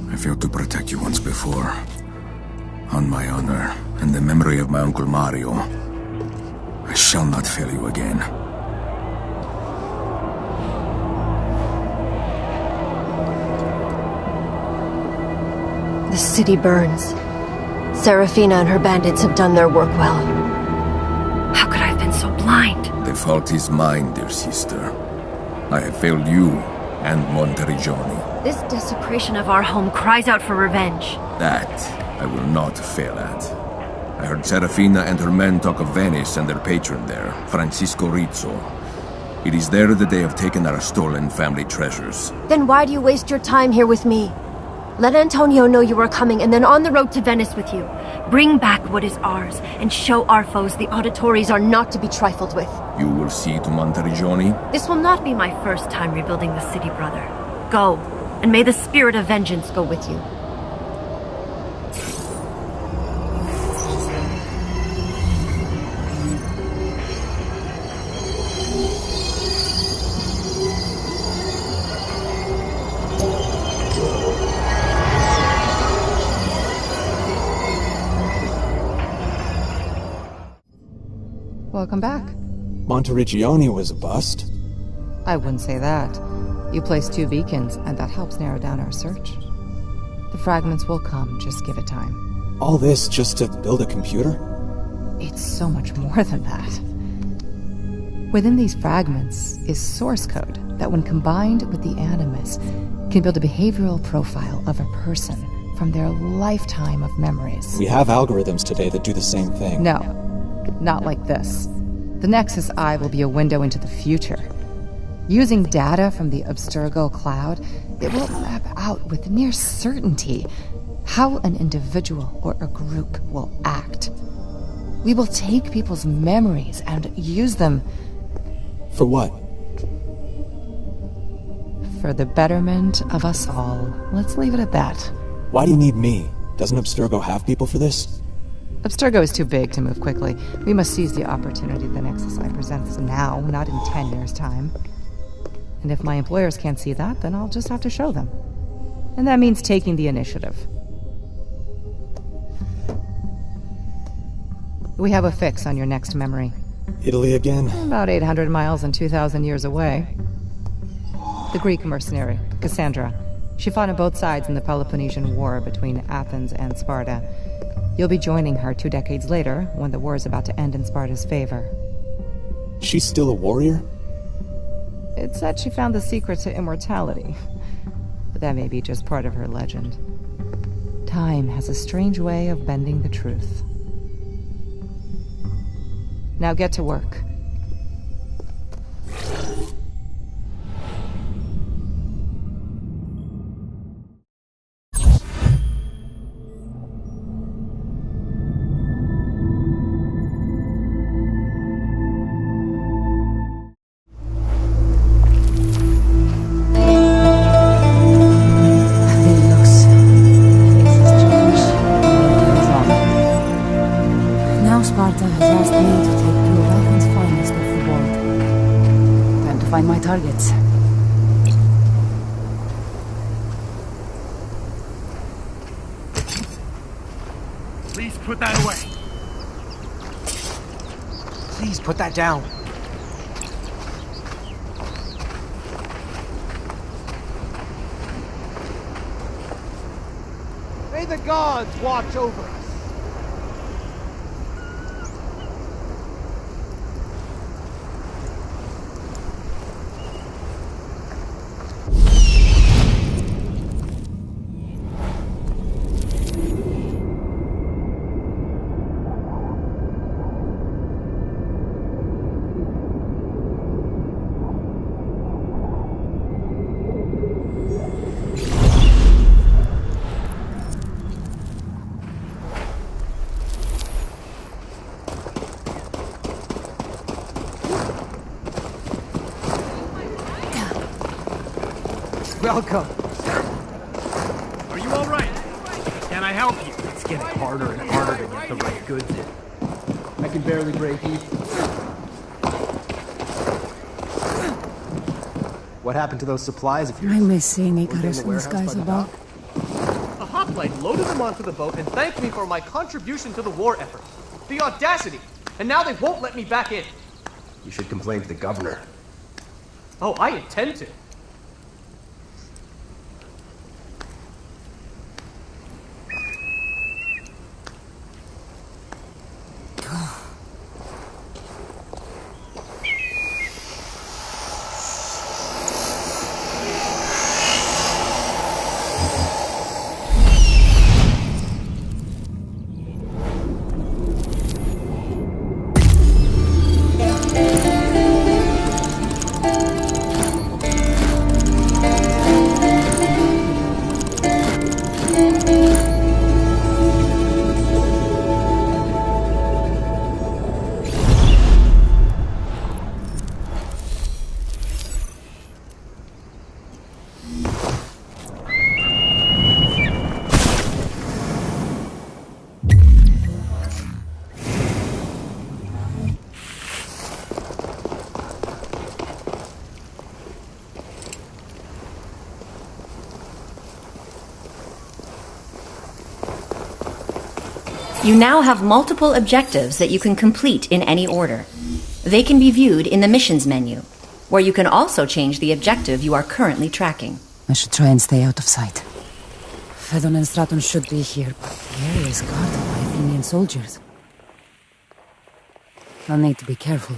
I failed to protect you once before. On my honor, and the memory of my Uncle Mario, I shall not fail you again. The city burns. Serafina and her bandits have done their work well. How could I have been so blind? The fault is mine, dear sister. I have failed you and Monteriggioni. This desecration of our home cries out for revenge. That I will not fail at. I heard Serafina and her men talk of Venice and their patron there, Francisco Rizzo. It is there that they have taken our stolen family treasures. Then why do you waste your time here with me? Let Antonio know you are coming, and then on the road to Venice with you. Bring back what is ours, and show our foes the Auditores are not to be trifled with. You will see to Monteriggioni? This will not be my first time rebuilding the city, brother. Go, and may the spirit of vengeance go with you. Welcome back. Monteriggioni was a bust. I wouldn't say that. You placed 2 beacons, and that helps narrow down our search. The fragments will come, just give it time. All this just to build a computer? It's so much more than that. Within these fragments is source code that, when combined with the Animus, can build a behavioral profile of a person from their lifetime of memories. We have algorithms today that do the same thing. No, not like this. The Nexus Eye will be a window into the future. Using data from the Abstergo cloud, it will map out with near certainty how an individual or a group will act. We will take people's memories and use them... For what? For the betterment of us all. Let's leave it at that. Why do you need me? Doesn't Abstergo have people for this? Abstergo is too big to move quickly. We must seize the opportunity the Nexus Eye presents now, not in 10 years' time. And if my employers can't see that, then I'll just have to show them. And that means taking the initiative. We have a fix on your next memory. Italy again? About 800 miles and 2,000 years away. The Greek mercenary, Kassandra. She fought on both sides in the Peloponnesian War between Athens and Sparta. You'll be joining her 2 decades later, when the war is about to end in Sparta's favor. She's still a warrior? It said she found the secret to immortality. But that may be just part of her legend. Time has a strange way of bending the truth. Now get to work. Targets. Please put that away. Please put that down. May the gods watch over us. Welcome. Are you all right? Can I help you? It's getting harder and harder to get the right goods in. I can barely break even. What happened to those supplies of yours? I'm missing Were they in Icarus the and this warehouse guy's by the about. dock? A hoplite loaded them onto the boat and thanked me for my contribution to the war effort. The audacity! And now they won't let me back in. You should complain to the governor. Oh, I intend to. You now have multiple objectives that you can complete in any order. They can be viewed in the missions menu, where you can also change the objective you are currently tracking. I should try and stay out of sight. Fedon and Straton should be here, but the area is guarded by Athenian soldiers. I'll need to be careful.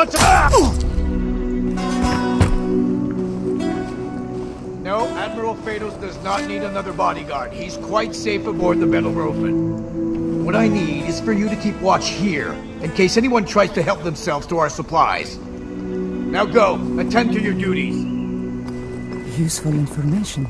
bunch of... No, Admiral Phaedos does not need another bodyguard. He's quite safe aboard the Bellerophon. What I need is for you to keep watch here, in case anyone tries to help themselves to our supplies. Now go, attend to your duties. Useful information.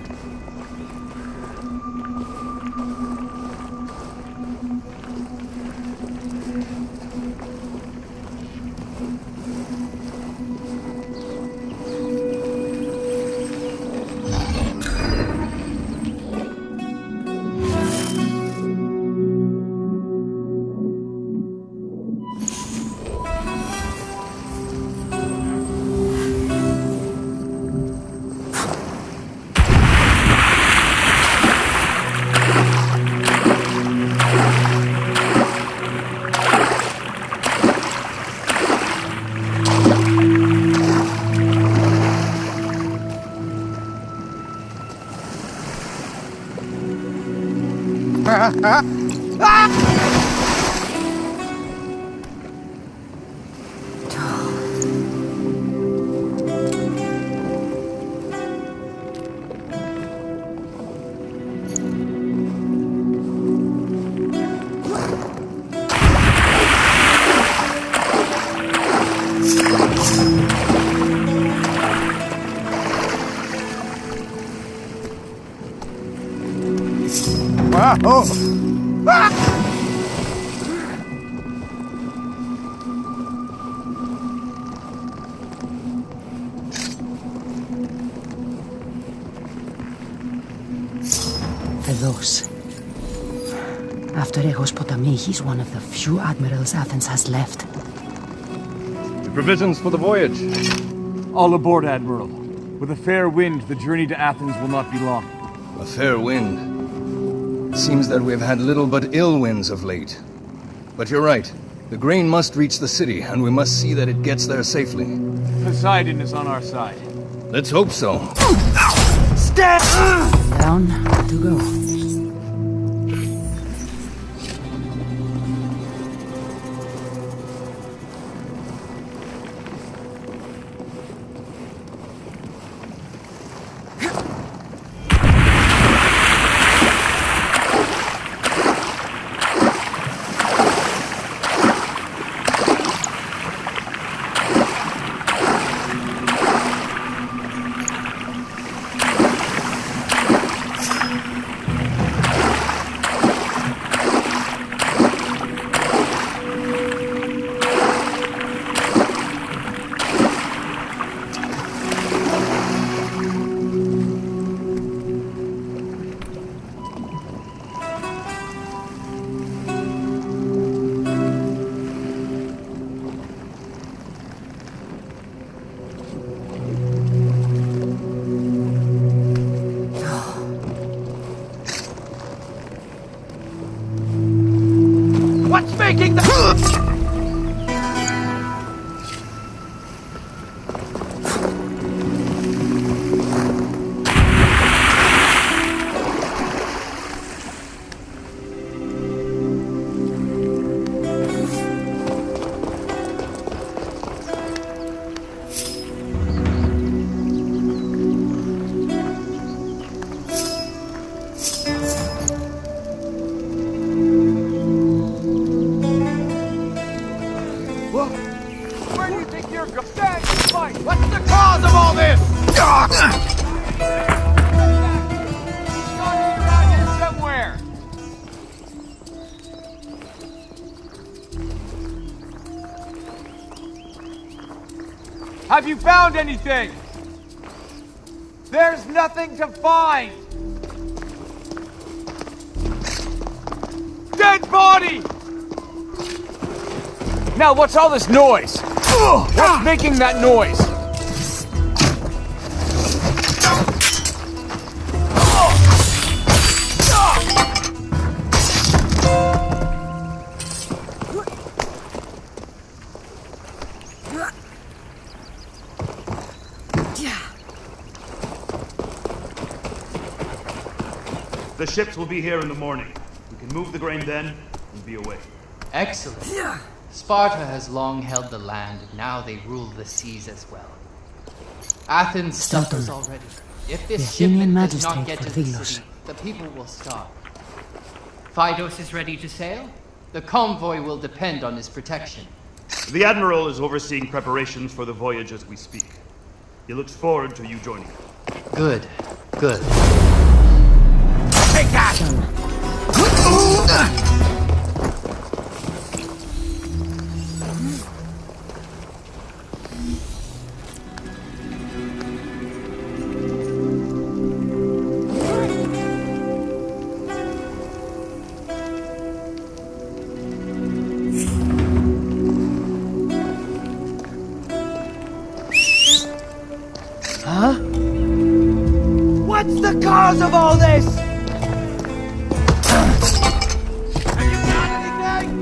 Velos. Abstergo Potami, he's one of the few admirals Athens has left. The provisions for the voyage. All aboard, Admiral. With a fair wind, the journey to Athens will not be long. A fair wind. It seems that we've had little but ill winds of late. But you're right. The grain must reach the city, and we must see that it gets there safely. Poseidon is on our side. Let's hope so. Stand! Down to go. Making the... What's the cause of all this? Around here somewhere. Have you found anything? There's nothing to find. Dead body! Now what's all this noise? What's making that noise? The ships will be here in the morning. We can move the grain then and be away. Excellent. Sparta has long held the land, and now they rule the seas as well. Athens suffers already. If this shipment does not get to the city, the people will starve. Phydos is ready to sail. The convoy will depend on his protection. The Admiral is overseeing preparations for the voyage as we speak. He looks forward to you joining him. Good. Good. Take that! Huh? What's the cause of all this? Have you got anything?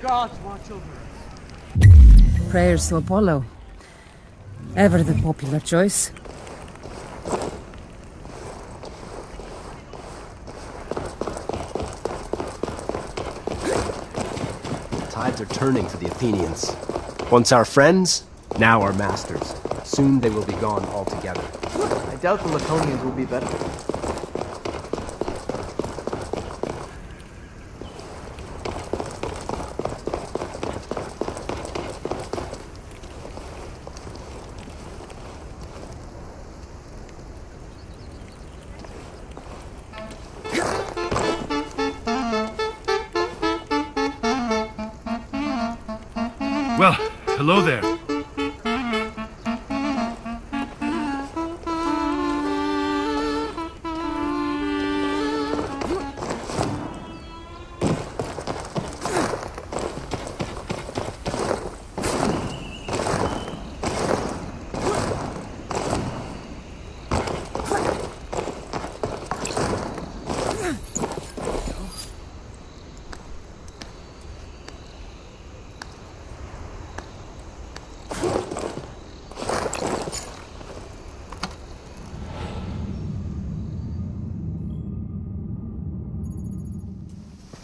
Gods watch over us. Prayers to Apollo. Ever the popular choice. Tides are turning for the Athenians. Once our friends, now our masters. Soon they will be gone altogether. I doubt the Laconians will be better. Well, hello there.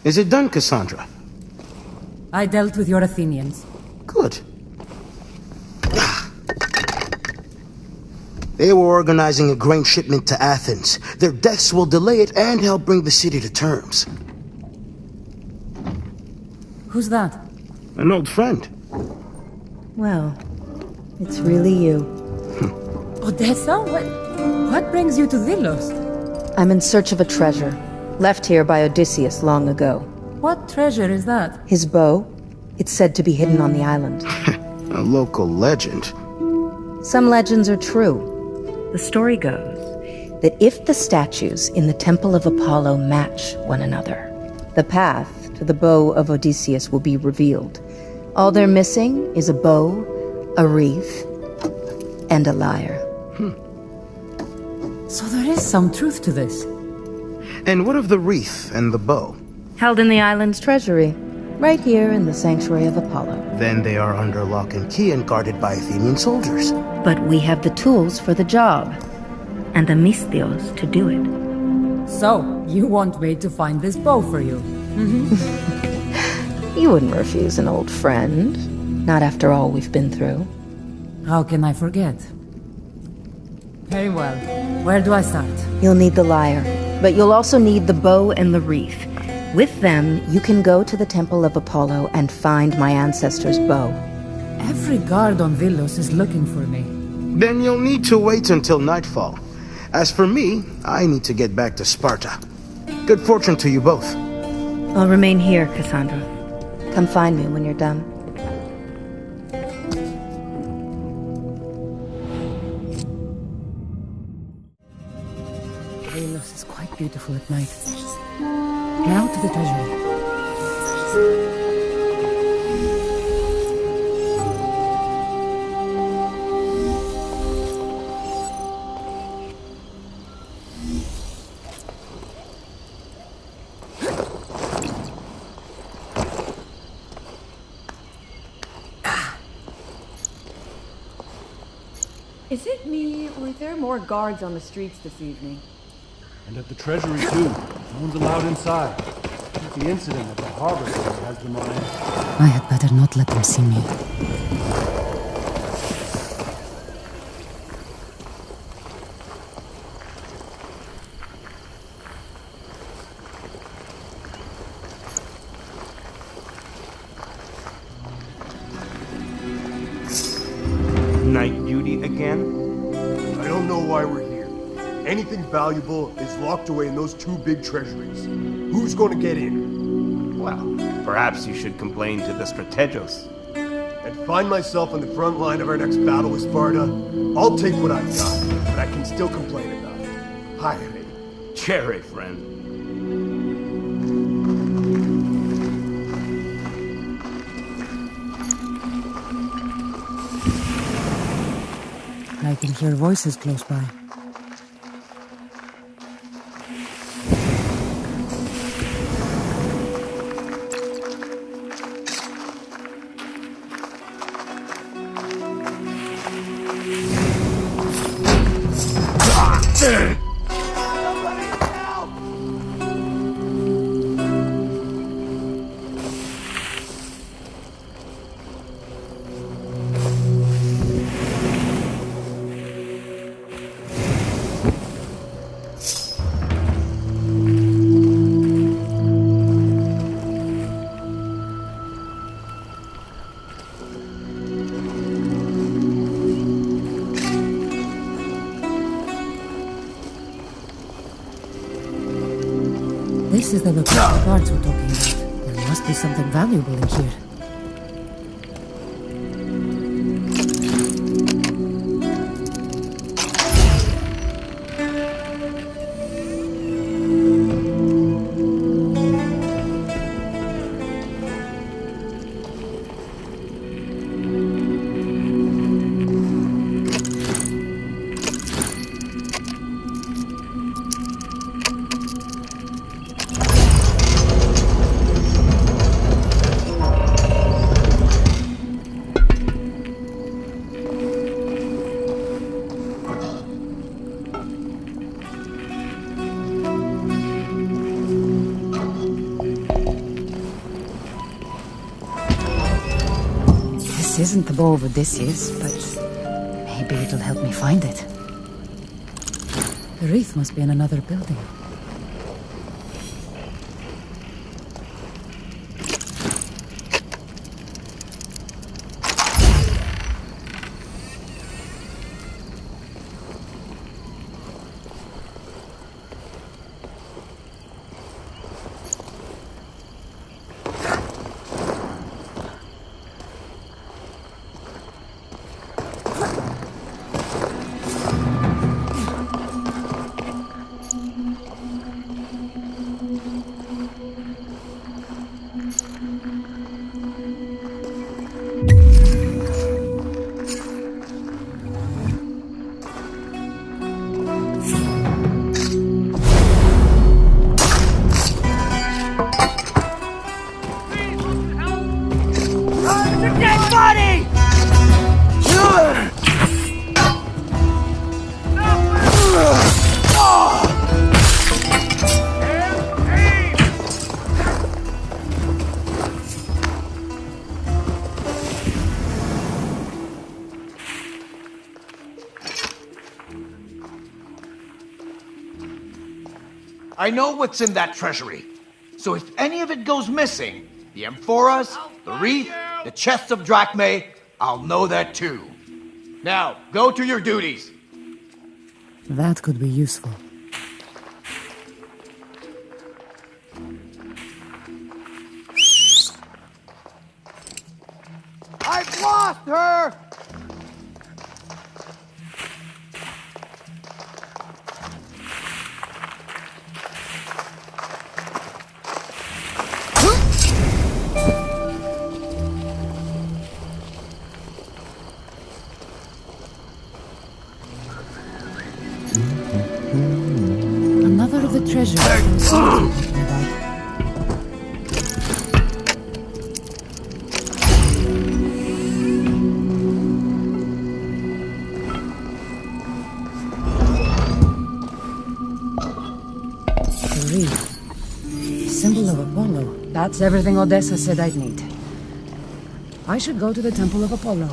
Is it done, Kassandra? I dealt with your Athenians. Good. They were organizing a grain shipment to Athens. Their deaths will delay it and help bring the city to terms. Who's that? An old friend. Well, it's really you. Odessa? What brings you to Delos? I'm in search of a treasure, left here by Odysseus long ago. What treasure is that? His bow. It's said to be hidden on the island. A local legend. Some legends are true. The story goes that if the statues in the Temple of Apollo match one another, the path to the bow of Odysseus will be revealed. All they're missing is a bow, a wreath, and a lyre. So there is some truth to this. And what of the wreath and the bow? Held in the island's treasury, right here in the sanctuary of Apollo. Then they are under lock and key and guarded by Athenian soldiers. But we have the tools for the job, and the Misthios to do it. So, you want me to find this bow for you? You wouldn't refuse an old friend, not after all we've been through. How can I forget? Very well. Where do I start? You'll need the lyre, but you'll also need the bow and the wreath. With them, you can go to the Temple of Apollo and find my ancestor's bow. Every guard on Delos is looking for me. Then you'll need to wait until nightfall. As for me, I need to get back to Sparta. Good fortune to you both. I'll remain here, Kassandra. Come find me when you're done. Delos is quite beautiful at night. Now to the treasury. Is it me, or are there more guards on the streets this evening? And at the treasury, too. No one's allowed inside. The incident at the harbor has them on edge. I had better not let them see me. Night duty again? I don't know why we're here. Anything valuable is locked away in those two big treasuries. Who's going to get in? Well, perhaps you should complain to the Strategos. And find myself on the front line of our next battle with Sparta. I'll take what I've got, but I can still complain about it. Hi, Cherry, friend. I can hear voices close by. This is the location the guards were talking about. There must be something valuable in here. This isn't the bow of Odysseus, but maybe it'll help me find it. The wreath must be in another building. I know what's in that treasury. So if any of it goes missing, the amphoras, the wreath, the chests of drachmae, I'll know that too. Now, go to your duties. That could be useful. I've lost her! treasure. Symbol of Apollo. That's everything Odessa said I'd need. I should go to the Temple of Apollo.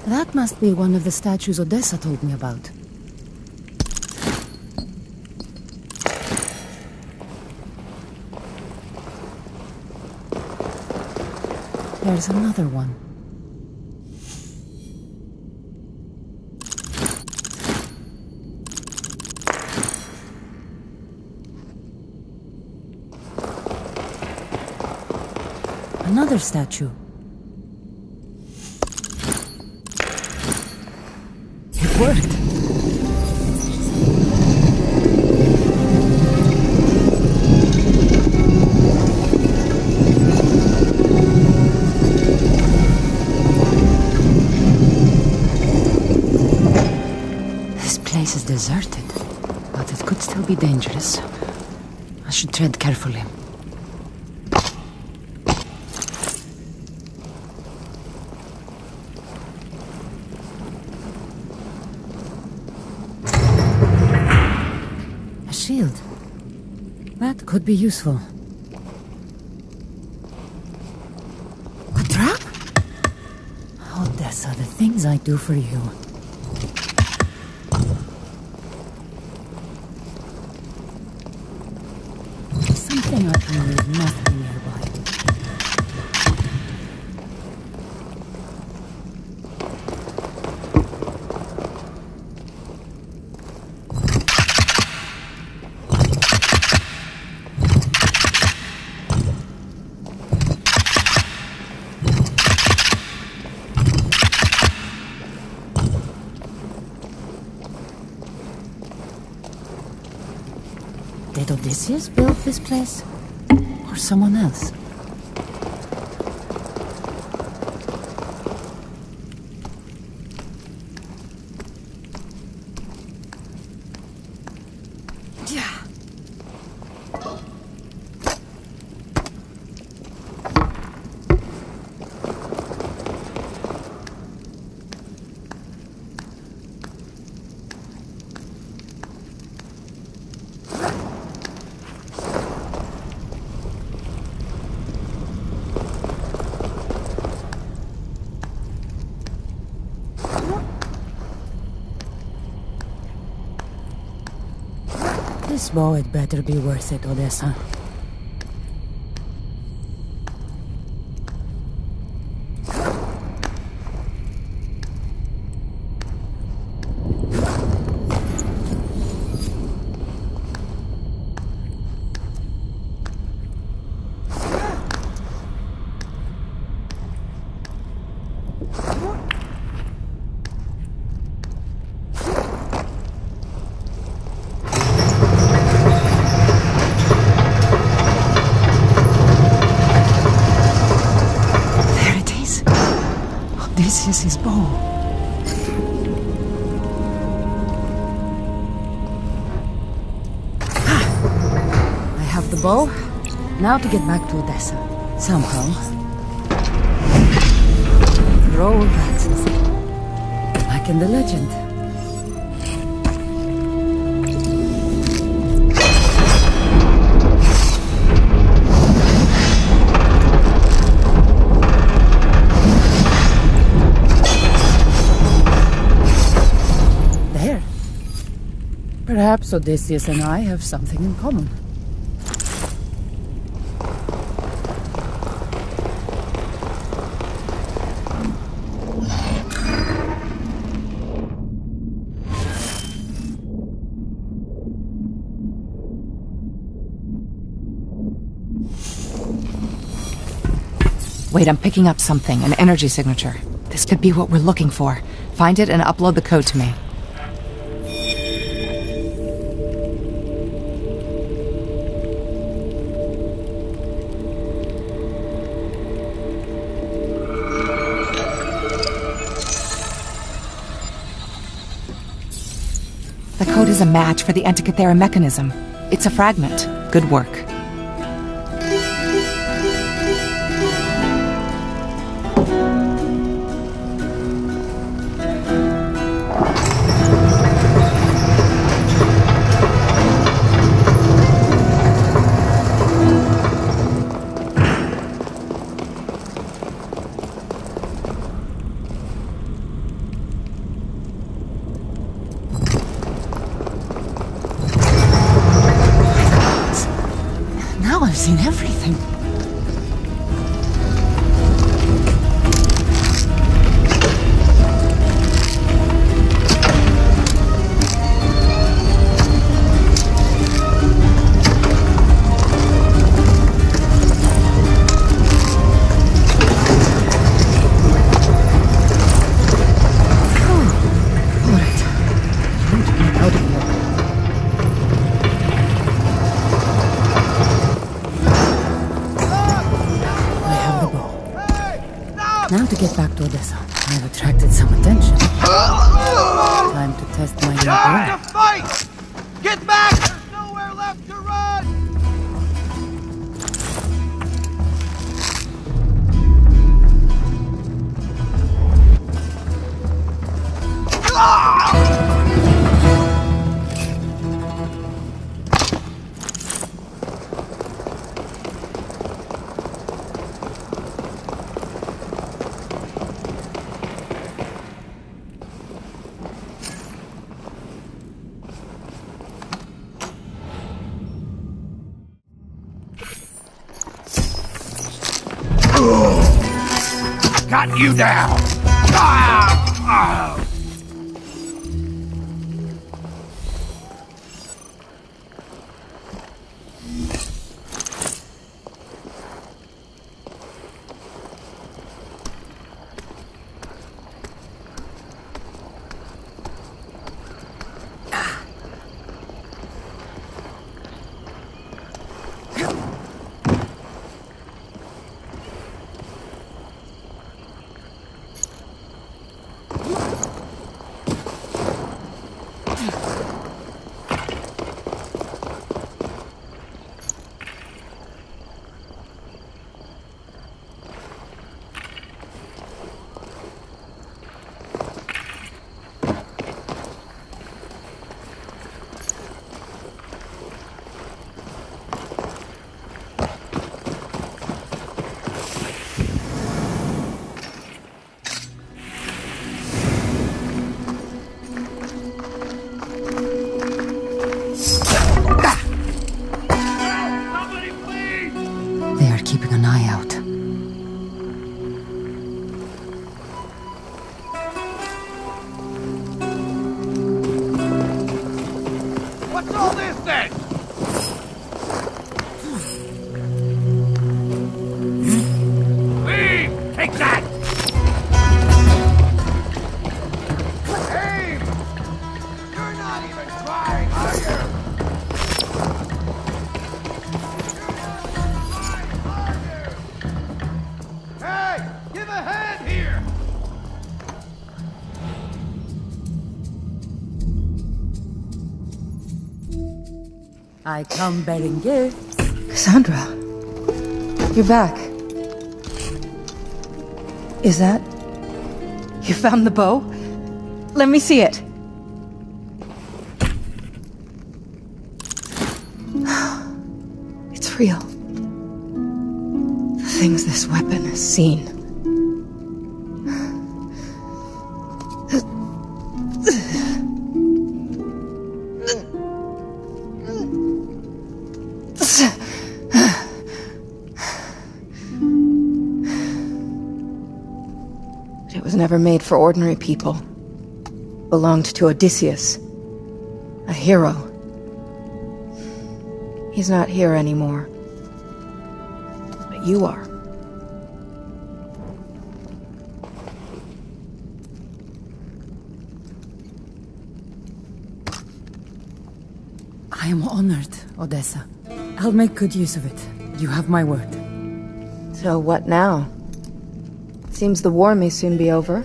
That must be one of the statues Odessa told me about. There's another one. Another statue. It worked. This place is deserted, but it could still be dangerous. I should tread carefully. Shield. That could be useful. A trap? Odessa, the things I do for you. Something I can read must be nearby. Did Odysseus build this place? Or someone else? This bow had better be worth it, Odessa. This is his bow. I have the bow. Now to get back to Odessa. Somehow. Roll axes. Like in the legend. There. Perhaps Odysseus and I have something in common. Wait, I'm picking up something, an energy signature. This could be what we're looking for. Find it and upload the code to me. The code is a match for the Antikythera mechanism. It's a fragment. Good work. I've seen everything. Now to get back to Odessa. I've attracted some attention. Time to test my new Time to fight! Get back! There's nowhere left to run! Got you down! Keeping an eye out. What's all this then? Leave! Take that! Aim! You're not even trying, are you? I come bearing gifts. Kassandra, you're back. Is that... You found the bow? Let me see it. It's real. The things this weapon has seen. It was never made for ordinary people. Belonged to Odysseus. A hero. He's not here anymore. But you are. I am honored, Odessa. I'll make good use of it. You have my word. So what now? Seems the war may soon be over.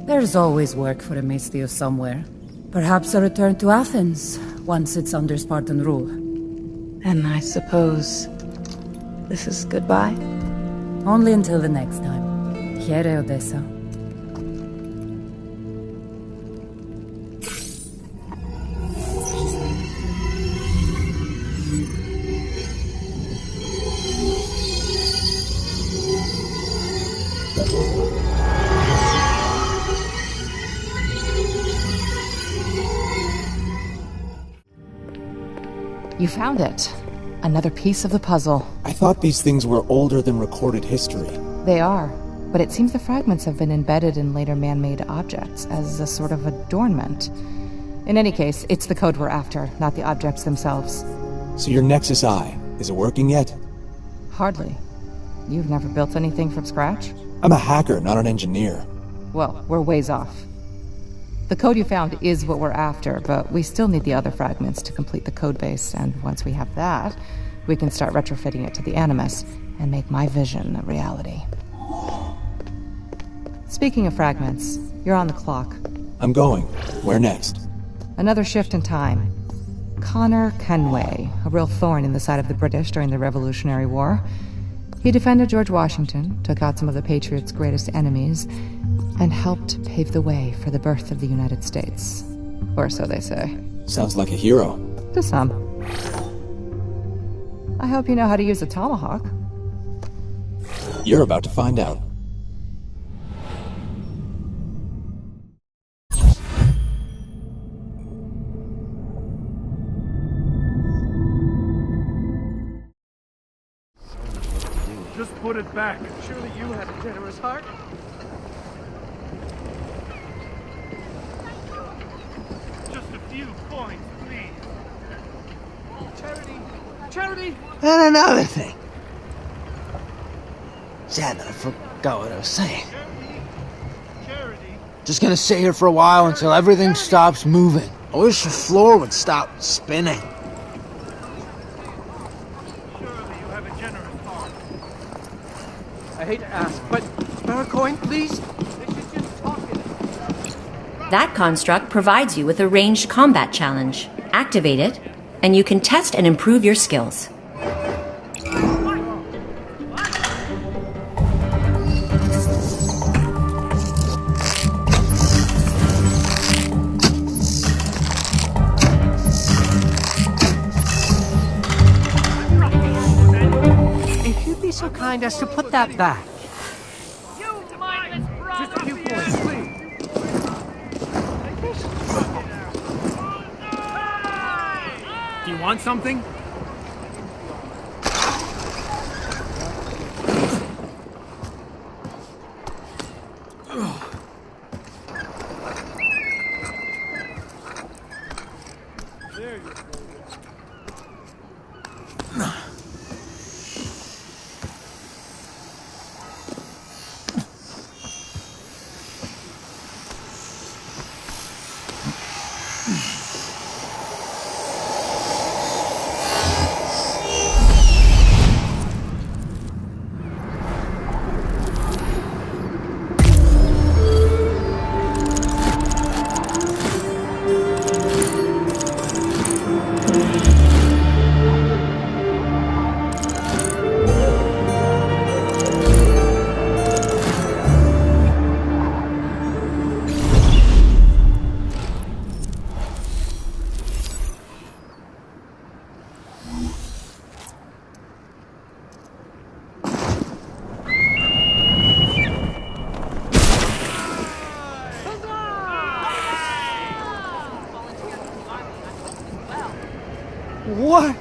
There's always work for Ezio somewhere. Perhaps a return to Athens, once it's under Spartan rule. And I suppose... this is goodbye? Only until the next time. Here, Odessa. You found it. Another piece of the puzzle. I thought these things were older than recorded history. They are, but it seems the fragments have been embedded in later man-made objects as a sort of adornment. In any case, it's the code we're after, not the objects themselves. So your Nexus Eye, is it working yet? Hardly. You've never built anything from scratch? I'm a hacker, not an engineer. Well, we're ways off. The code you found is what we're after, but we still need the other fragments to complete the codebase, and once we have that, we can start retrofitting it to the Animus and make my vision a reality. Speaking of fragments, you're on the clock. I'm going. Where next? Another shift in time. Connor Kenway, a real thorn in the side of the British during the Revolutionary War. He defended George Washington, took out some of the Patriots' greatest enemies, and helped pave the way for the birth of the United States. Or so they say. Sounds like a hero. To some. I hope you know how to use a tomahawk. You're about to find out. Just put it back. Surely you have a generous heart. Just a few coins, please. Charity! Charity! And another thing. Sad that I forgot what I was saying. Just gonna sit here for a while until everything stops moving. I wish the floor would stop spinning. I hate to ask, but spare a coin, please? That construct provides you with a ranged combat challenge. Activate it, and you can test and improve your skills. If you'd be so kind as to put that back. Just a few points, please. Do you want something? What?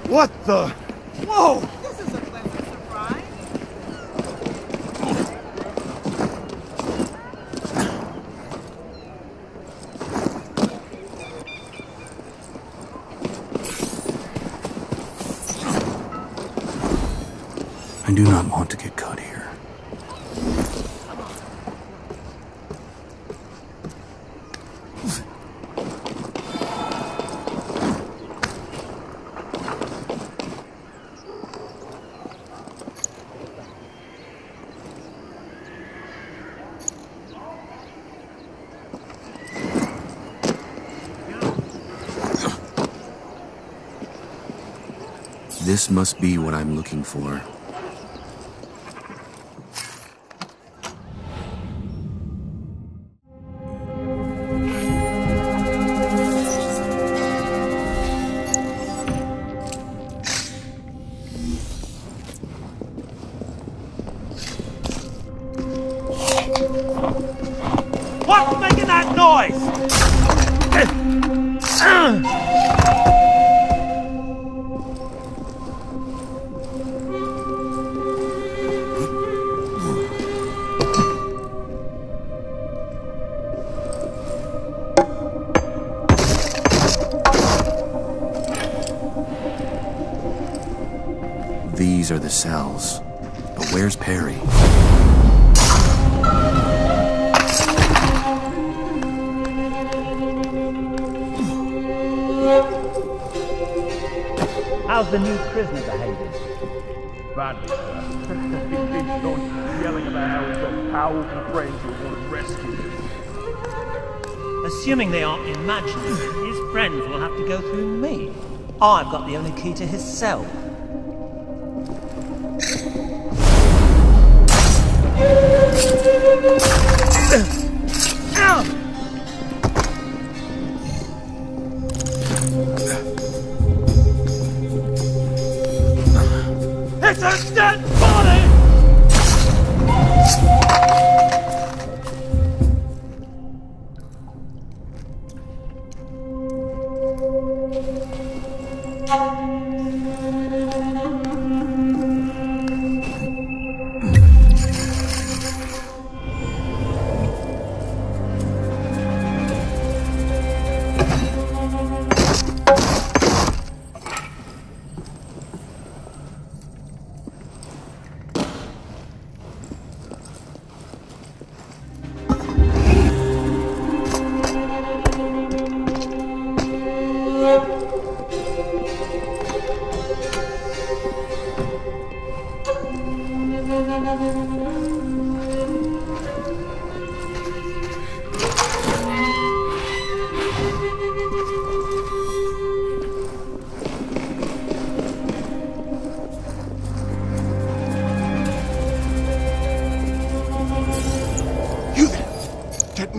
What the? Whoa! This is a pleasant surprise. I do not want to get caught here. This must be what I'm looking for. What's making that noise? These are the cells. But where's Perry? How's the new prisoner behaving? Badly, sir. He keeps on yelling about how he's got powerful friends who want to rescue him. Assuming they aren't imaginary, his friends will have to go through me. I've got the only key to his cell. It's a dead body!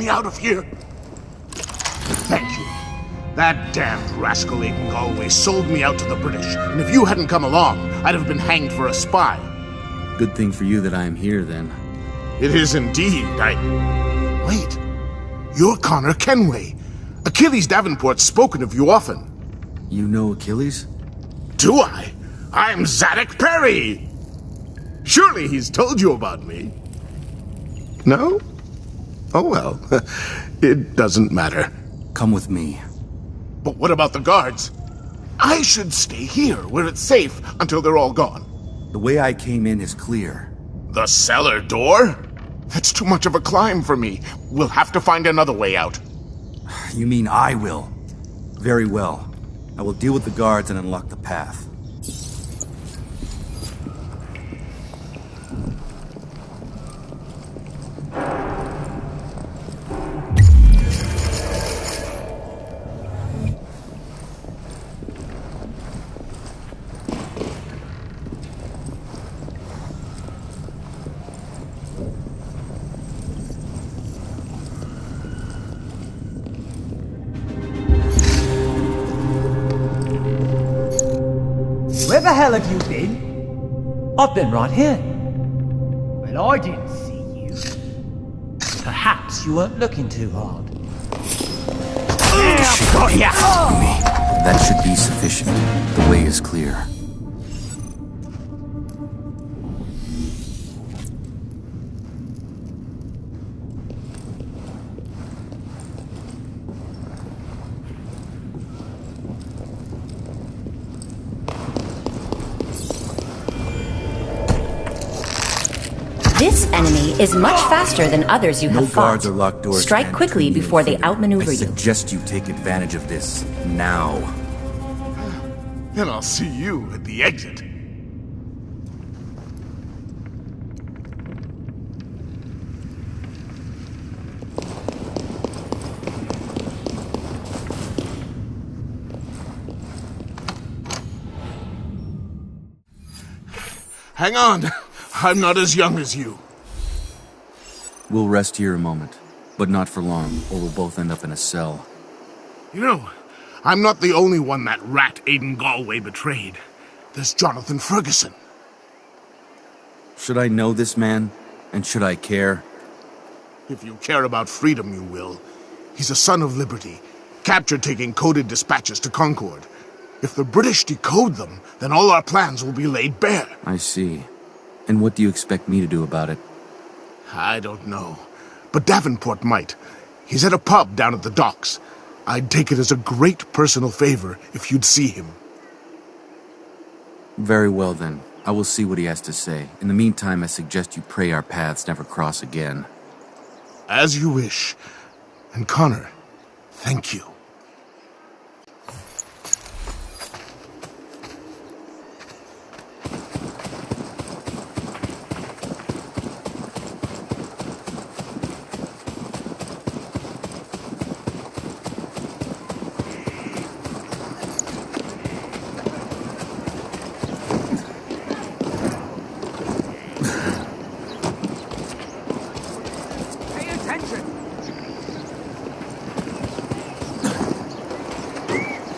Out of here. Thank you. That damned rascal Aiden Galway sold me out to the British, and if you hadn't come along, I'd have been hanged for a spy. Good thing for you that I am here, then. It is indeed. Wait. You're Connor Kenway. Achilles Davenport's spoken of you often. You know Achilles? Do I? I'm Zadok Perry! Surely he's told you about me. No? Oh well, it doesn't matter. Come with me. But what about the guards? I should stay here, where it's safe, until they're all gone. The way I came in is clear. The cellar door? That's too much of a climb for me. We'll have to find another way out. You mean I will? Very well. I will deal with the guards and unlock the path. Where the hell have you been? I've been right here. Well, I didn't see you. Perhaps you weren't looking too hard. That should be sufficient. The way is clear. This enemy is much faster than others you have No fought. guards or locked doors. Strike stand quickly between you before and they freedom. outmaneuver I you. suggest you take advantage of this now. Then I'll see you at the exit. Hang on. I'm not as young as you. We'll rest here a moment, but not for long, or we'll both end up in a cell. You know, I'm not the only one that rat Aiden Galway betrayed. There's Jonathan Ferguson. Should I know this man? And should I care? If you care about freedom, you will. He's a son of liberty, captured taking coded dispatches to Concord. If the British decode them, then all our plans will be laid bare. I see. And what do you expect me to do about it? I don't know. But Davenport might. He's at a pub down at the docks. I'd take it as a great personal favor if you'd see him. Very well then. I will see what he has to say. In the meantime, I suggest you pray our paths never cross again. As you wish. And Connor, thank you.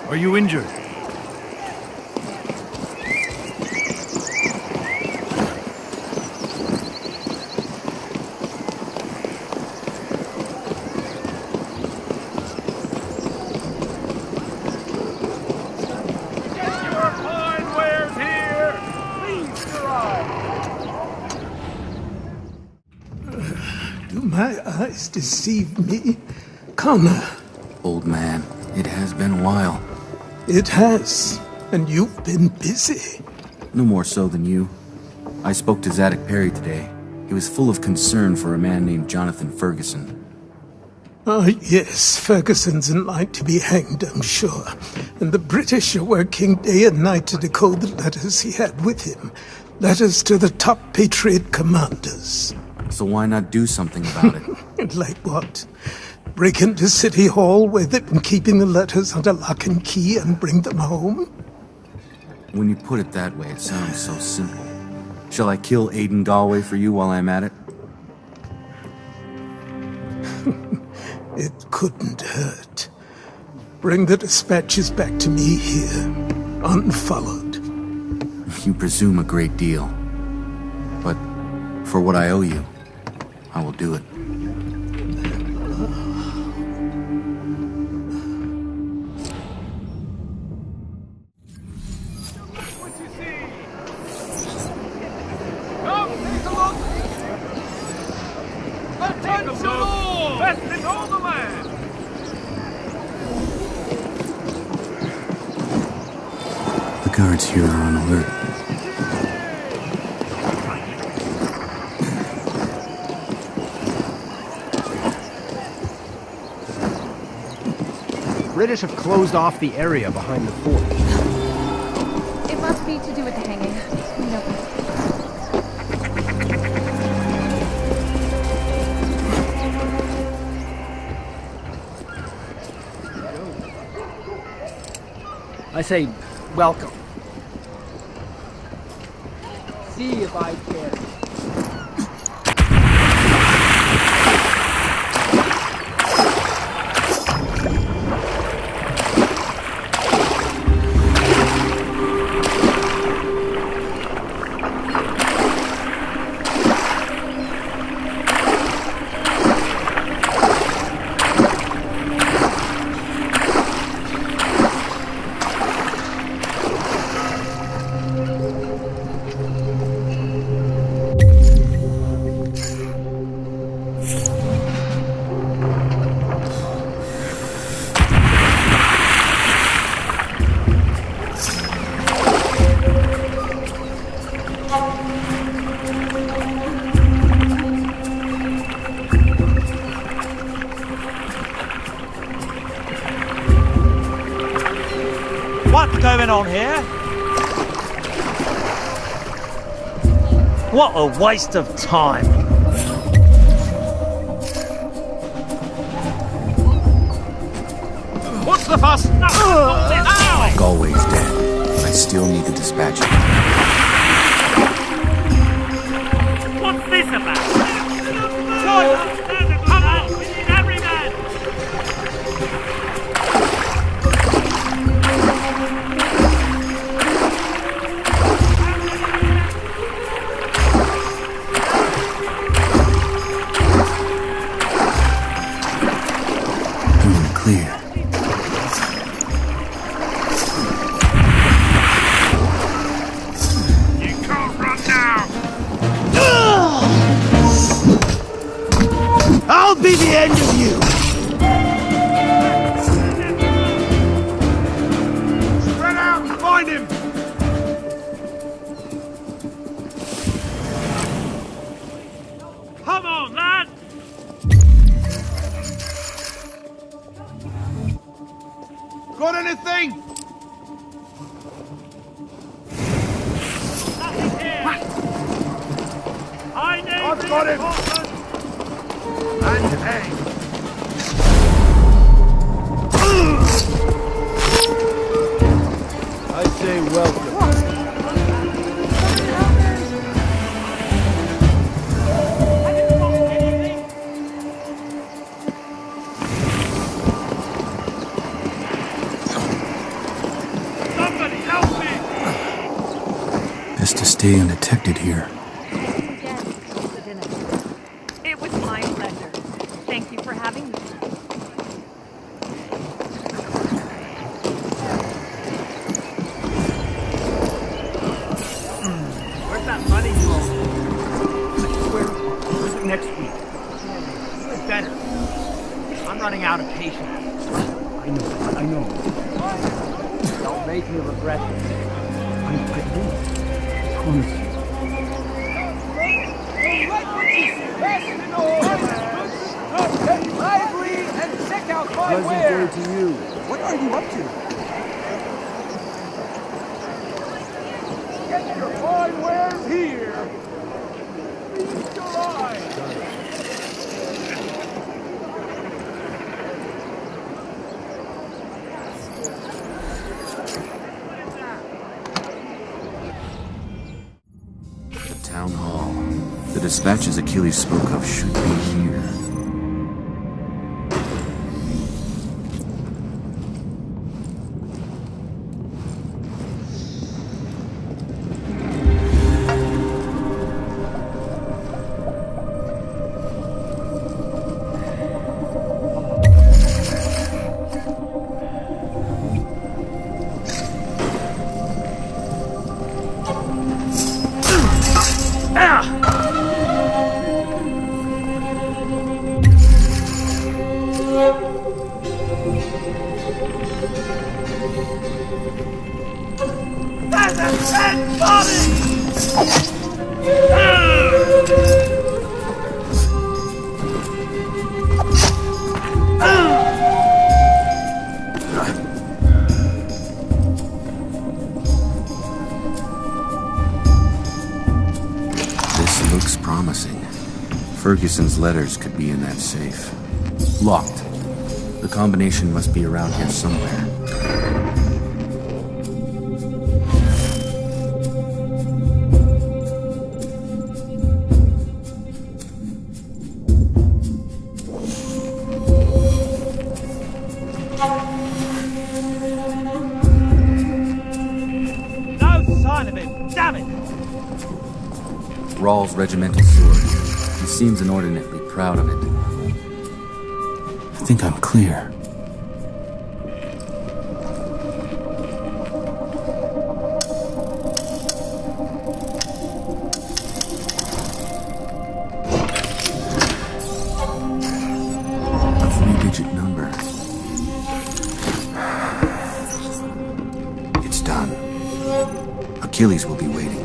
Are you injured? Do my eyes deceive me? Connor. Old man, it has been a while. It has. And you've been busy. No more so than you. I spoke to Zadok Perry today. He was full of concern for a man named Jonathan Ferguson. Ah, yes, Ferguson's in line to be hanged, I'm sure. And the British are working day and night to decode the letters he had with him. Letters to the top Patriot commanders. So why not do something about it? Like what? Break into City Hall where they've been keeping the letters under lock and key and bring them home? When you put it that way, it sounds so simple. Shall I kill Aiden Galway for you while I'm at it? It couldn't hurt. Bring the dispatches back to me here, unfollowed. You presume a great deal. But for what I owe you, I will do it. The guards here are on alert. British have closed off the area behind the fort. It must be to do with the hanging. I say, welcome. See if I care. What's going on here? What a waste of time. What's the fuss? Galway's dead. I still need to dispatch it. What's this about? Come on! We need every man! Clear. I'll be the end of you! Spread out and find him! Come on, lad! Got anything? Nothing here! I need I've got him! And hey! I say welcome. Somebody help me! Best to stay undetected here. It was my pleasure. Thank you for having me. Where's that money from? Next week. It's better. I'm running out of patience. I know. Don't make me regret it. I will. Promise you. Lively and check out my Pleasant wares. day to you. What are you up to? Get your fine wares here. Feast your eyes. The town hall. The dispatches Achilles spoke of should be here. There's a dead body! This looks promising. Ferguson's letters could be in that safe. Locked. The combination must be around here somewhere. No sign of him! Damn it! Rawls' regimental sword. He seems inordinately proud of it. I think I'm clear. A 3-digit number. It's done. Achilles will be waiting.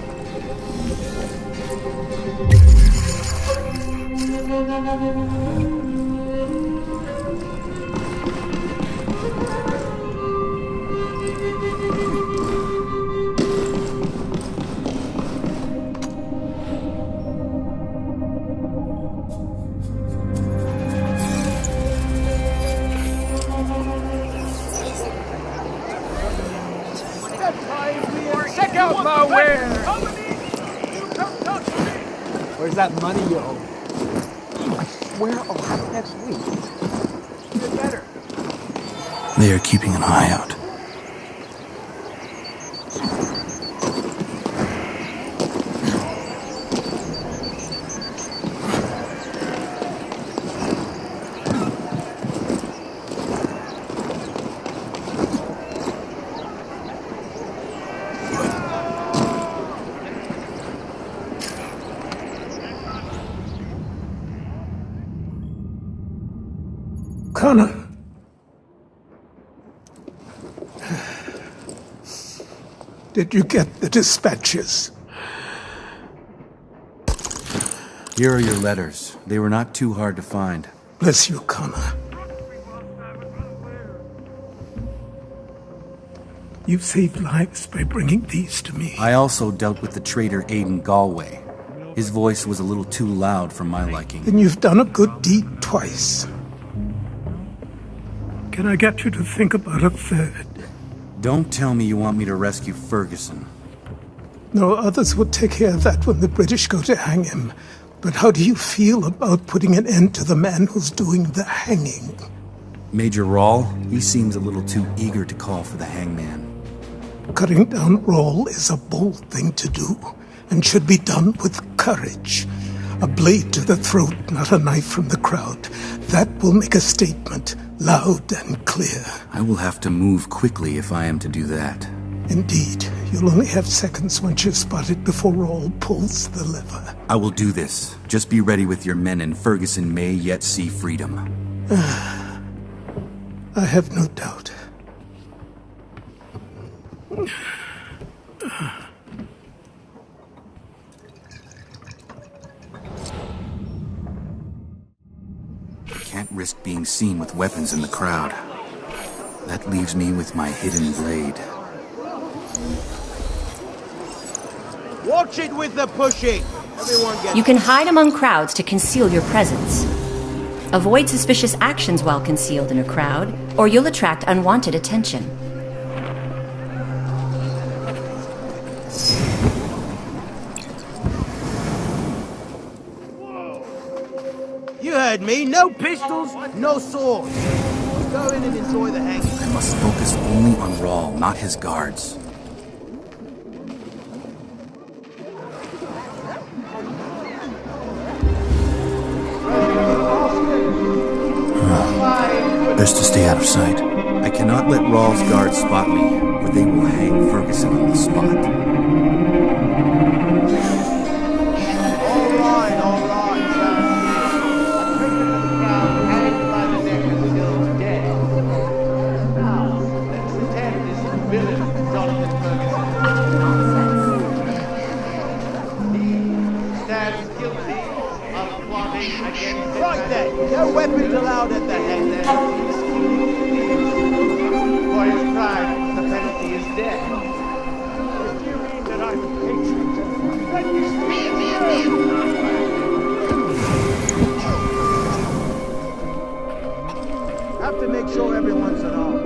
that money you owe. I swear I'll have it next week. Get better. They are keeping an eye out. Connor. Did you get the dispatches? Here are your letters. They were not too hard to find. Bless you, Connor. You saved lives by bringing these to me. I also dealt with the traitor Aidan Galway. His voice was a little too loud for my liking. Then you've done a good deed twice. Can I get you to think about a third? Don't tell me you want me to rescue Ferguson. No, others will take care of that when the British go to hang him. But how do you feel about putting an end to the man who's doing the hanging? Major Rawl, he seems a little too eager to call for the hangman. Cutting down Rawl is a bold thing to do, and should be done with courage. A blade to the throat, not a knife from the crowd. That will make a statement, loud and clear. I will have to move quickly if I am to do that. Indeed. You'll only have seconds once you're spotted before Rawl pulls the lever. I will do this. Just be ready with your men and Ferguson may yet see freedom. I have no doubt. Can't risk being seen with weapons in the crowd. That leaves me with my hidden blade. Watch it with the pushing! Everyone gets... You can hide among crowds to conceal your presence. Avoid suspicious actions while concealed in a crowd, or you'll attract unwanted attention. You heard me. No pistols, no swords. Go in and enjoy the hanging. I must focus only on Rawl, not his guards. Best to stay out of sight. I cannot let Rawl's guards spot me, or they will hang Ferguson on the spot. All right, a traitor to the crowd hanged by the neck until dead. Now, let's pretend this villain, Jonathan Ferguson. He stands guilty of plotting against his... Right then, no weapons allowed at the head there. For his crime, the penalty is death. If you mean that I'm a patriot, then you speak have to make sure everyone's unarmed.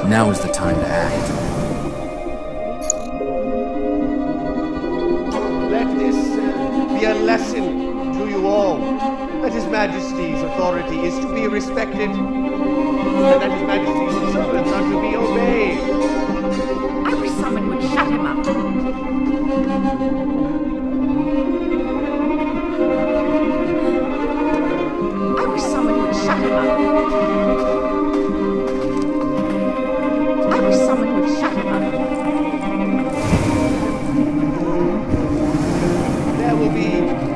Now is the time to act. Let this be a lesson to you all. That His Majesty's authority is to be respected, and that His Majesty's servants are to be obeyed. I wish someone would shut him up. I wish someone would shut him up. I wish someone would shut him up. There will be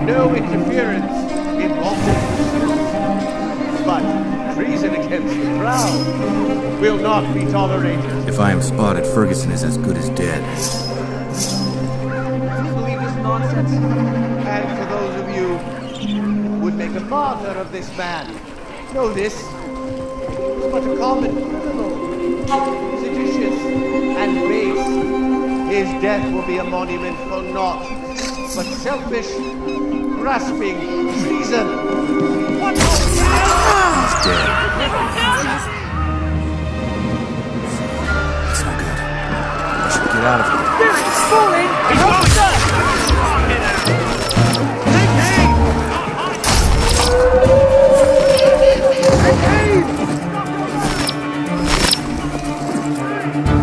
no interference in lawful pursuits, but treason against the crown will not be tolerated. If I am spotted, Ferguson is as good as dead. Do you believe this nonsense? And for those of you who would make a martyr of this man, know this. He's but a common criminal, seditious and base. His death will be a monument for naught but selfish, grasping treason. What He's dead. It's no good. I should get out of here. spirit's falling!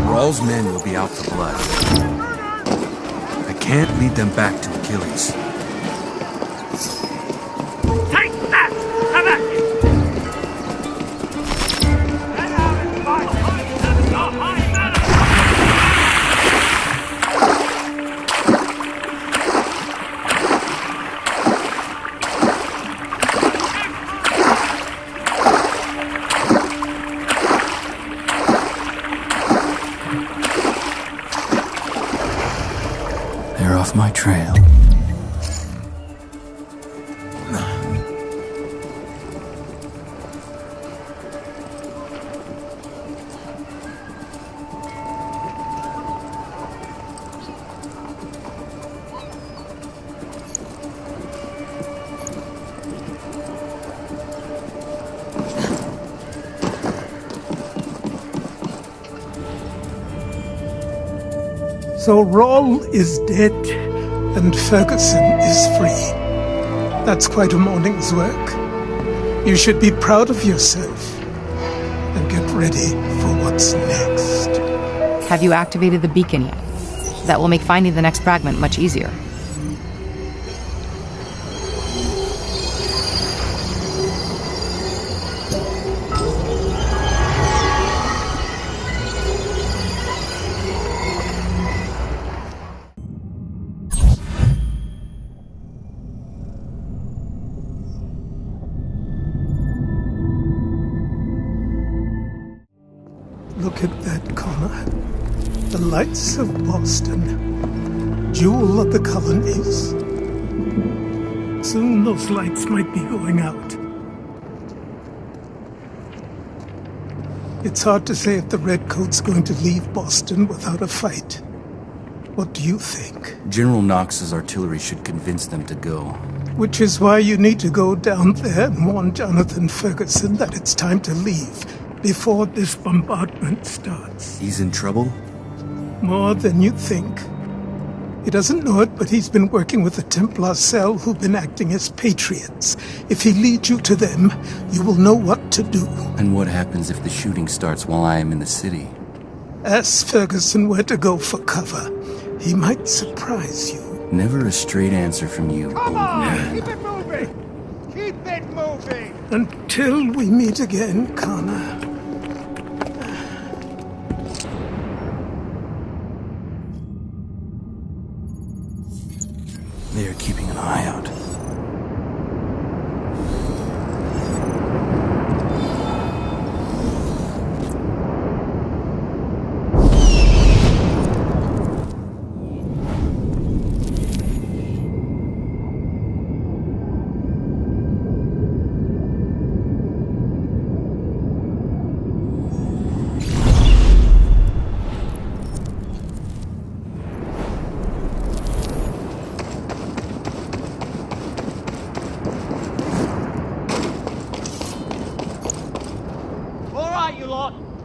Rawl's men will be out for blood. I can't lead them back to Achilles. Take that! Have at it! They're off my trail. So Rawl is dead, and Ferguson is free. That's quite a morning's work. You should be proud of yourself, and get ready for what's next. Have you activated the beacon yet? That will make finding the next fragment much easier. Look at that, Connor. The lights of Boston. Jewel of the colonies. Soon those lights might be going out. It's hard to say if the Redcoat's going to leave Boston without a fight. What do you think? General Knox's artillery should convince them to go. Which is why you need to go down there and warn Jonathan Ferguson that it's time to leave before this bombardment starts. He's in trouble? More than you think. He doesn't know it, but he's been working with the Templar cell who've been acting as patriots. If he leads you to them, you will know what to do. And what happens if the shooting starts while I am in the city? Ask Ferguson where to go for cover. He might surprise you. Never a straight answer from you, Come old on! man. Keep it moving! Keep it moving! Until we meet again, Connor. They are keeping an eye out.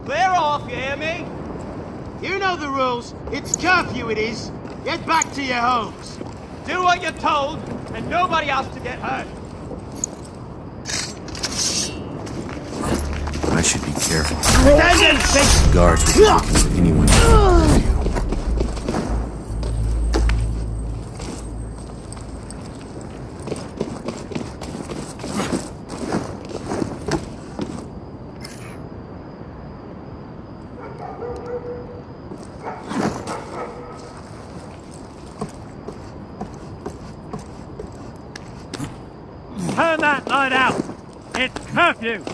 Clear off, you hear me? You know the rules. It's curfew, it is. Get back to your homes. Do what you're told, and nobody else to get hurt. I should be careful. Attention! Guards will be looking for anyone who can you. Turn that light out! It's curfew!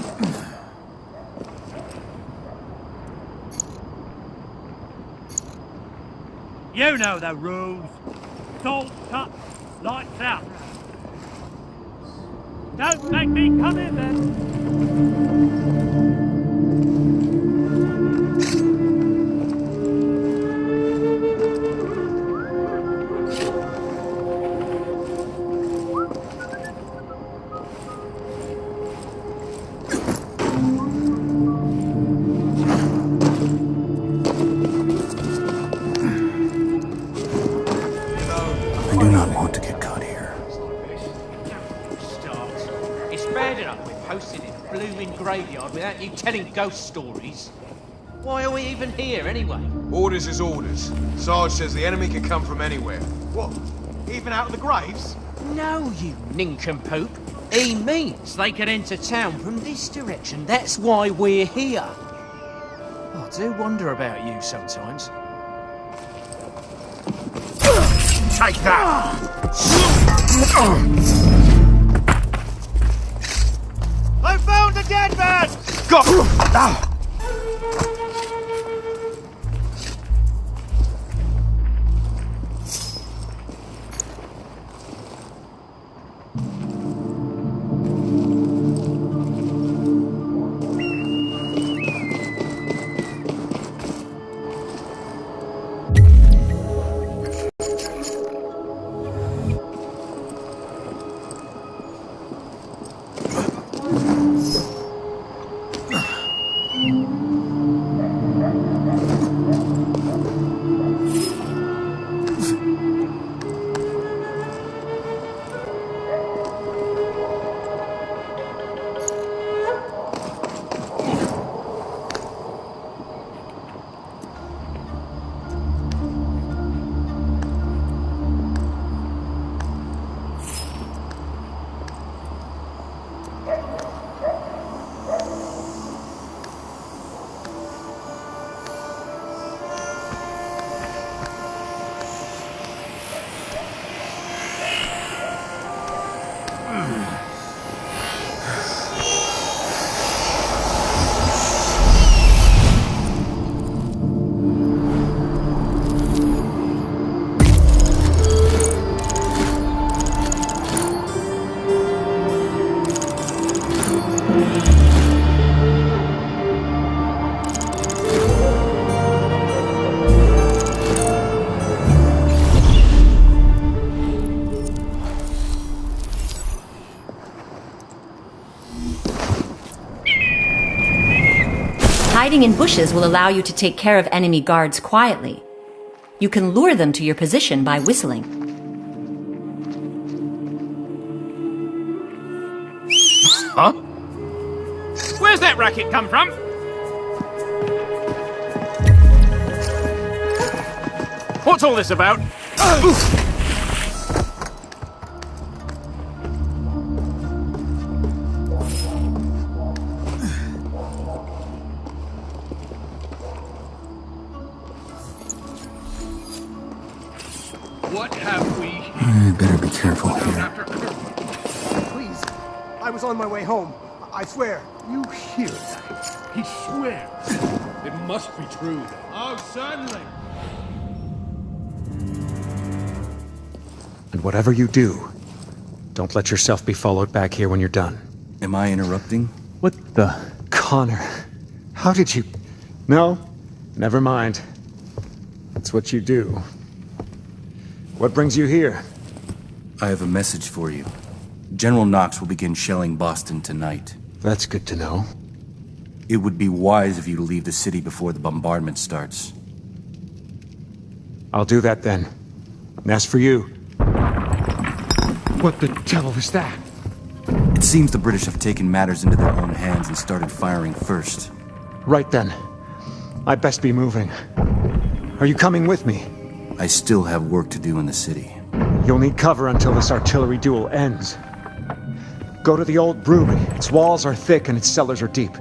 You know the rules. Salt cut, lights out. Don't make me come in then. it up with hosting in a blooming graveyard without you telling ghost stories. Why are we even here, anyway? Orders is orders. Sarge says the enemy can come from anywhere. What? Even out of the graves? No, you nincompoop. He means they can enter town from this direction. That's why we're here. I do wonder about you sometimes. Take that! I found a dead man! Go! Hiding in bushes will allow you to take care of enemy guards quietly. You can lure them to your position by whistling. Huh? Where's that racket come from? What's all this about? What have we? I better be careful here. Please, I was on my way home. I swear. You hear that? He swears. It must be true, then. Oh, certainly. And whatever you do, don't let yourself be followed back here when you're done. Am I interrupting? What the? Connor, how did you... No, never mind. That's what you do. What brings you here? I have a message for you. General Knox will begin shelling Boston tonight. That's good to know. It would be wise of you to leave the city before the bombardment starts. I'll do that then. And as for you... What the devil is that? It seems the British have taken matters into their own hands and started firing first. Right then. I best be moving. Are you coming with me? I still have work to do in the city. You'll need cover until this artillery duel ends. Go to the old brewery. Its walls are thick and its cellars are deep.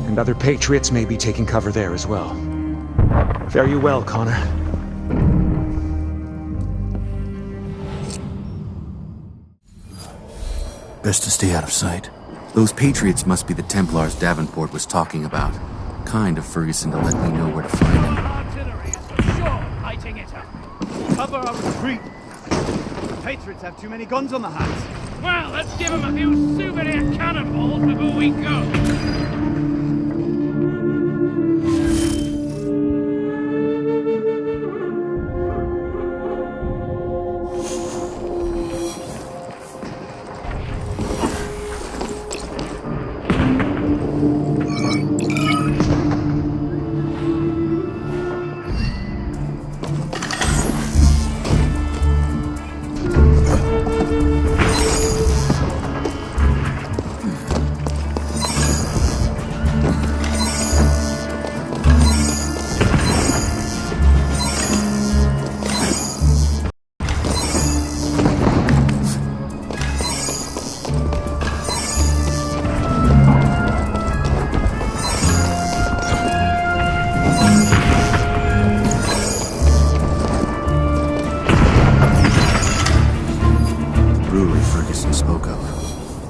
And other patriots may be taking cover there as well. Fare you well, Connor. Best to stay out of sight. Those patriots must be the Templars Davenport was talking about. Kind of Ferguson to let me know where to find them. Artillery is sure lighting it up. Cover our retreat. The Patriots have too many guns on the hands. Well, let's give them a few souvenir cannonballs before we go.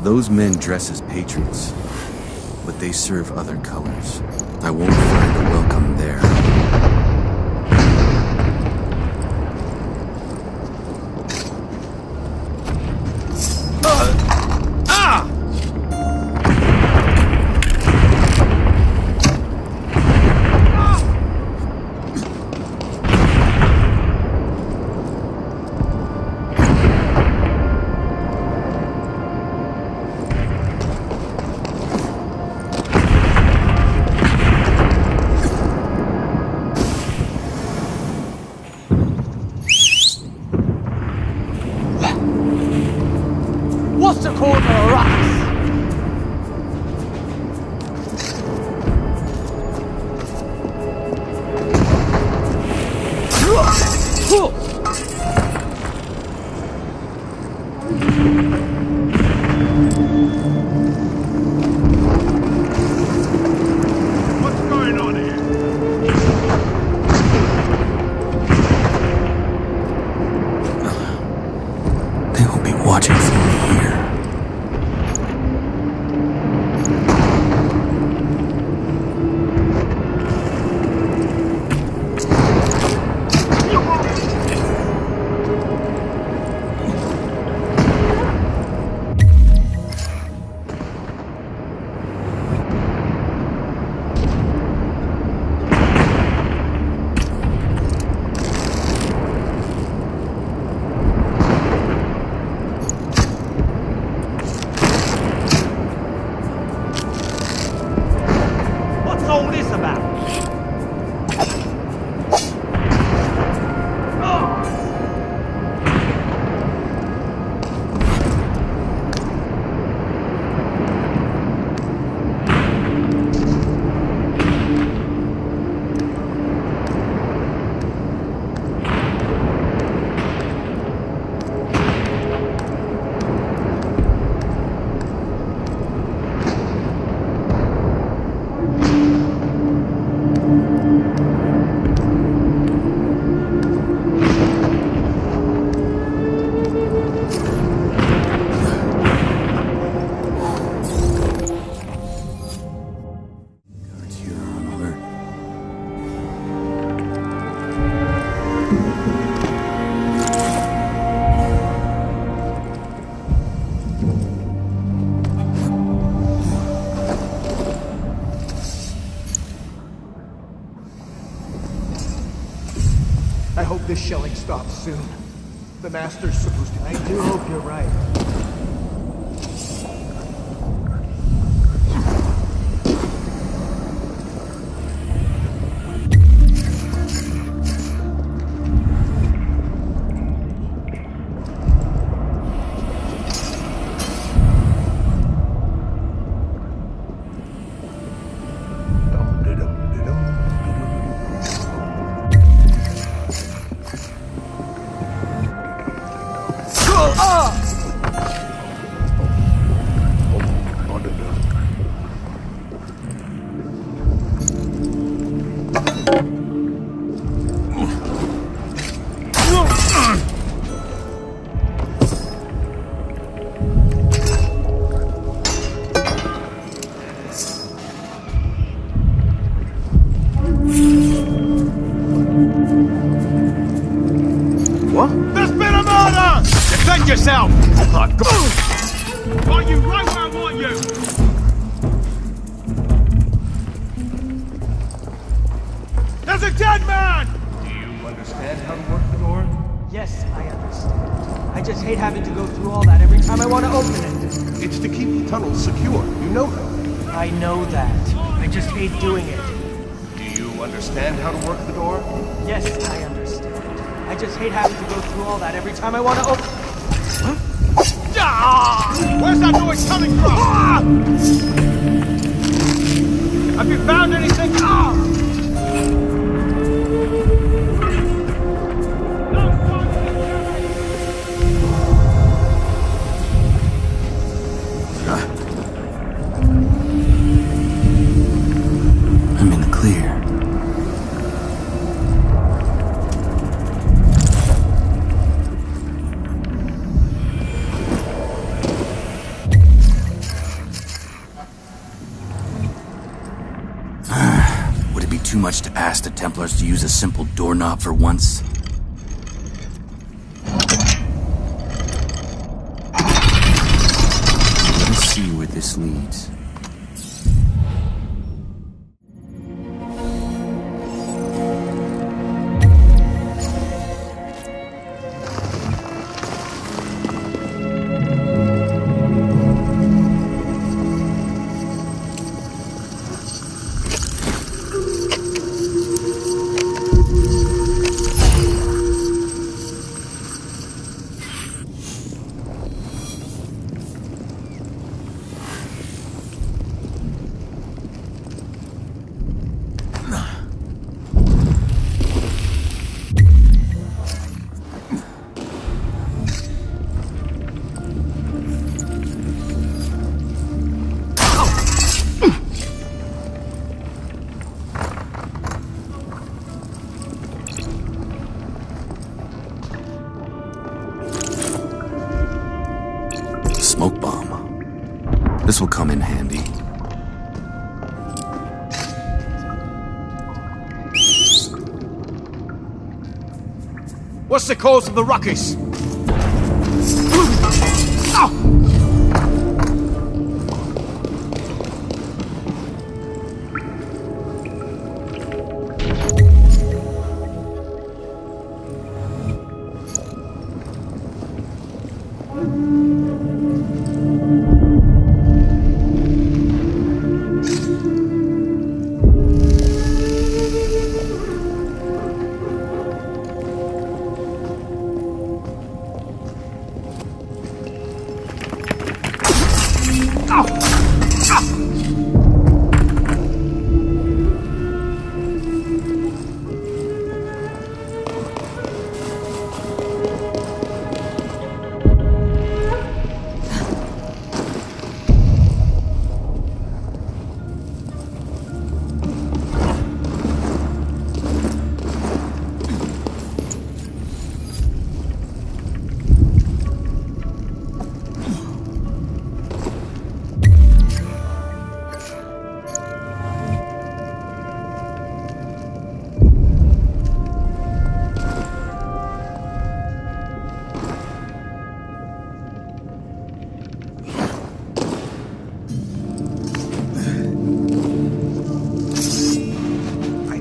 Those men dress as patriots, but they serve other colors. I won't find a welcome there. What's the corner of rocks? What's going on here? They will be watching for me here. What's all this about? I hope this shelling stops soon. The Master's supposed to... I do hope you're right. Defend yourself! Got you right where I want you! There's a dead man! Do you understand how to work the door? Yes, I understand. I just hate having to go through all that every time I want to open it. It's to keep the tunnel secure. You know that. I know that. I just hate doing it. Do you understand how to work the door? Yes, I understand. I just hate having to go through all that every time I want to open... Huh? Ah! Where's that noise coming from? Ah! Have you found anything? Ah! I'm in the clear. too much to ask the Templars to use a simple doorknob for once? Let's see where this leads. Smoke bomb. This will come in handy. What's the cause of the ruckus?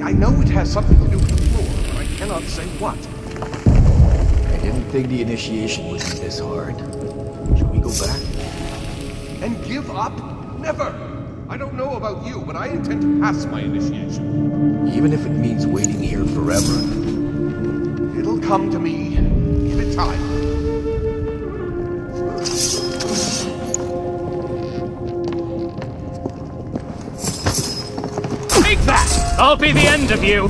I know it has something to do with the floor, but I cannot say what. I didn't think the initiation would be this hard. Should we go back? And give up? Never! I don't know about you, but I intend to pass my initiation. Even if it means waiting here forever? It'll come to me. Give it time. Take that! I'll be the end of you!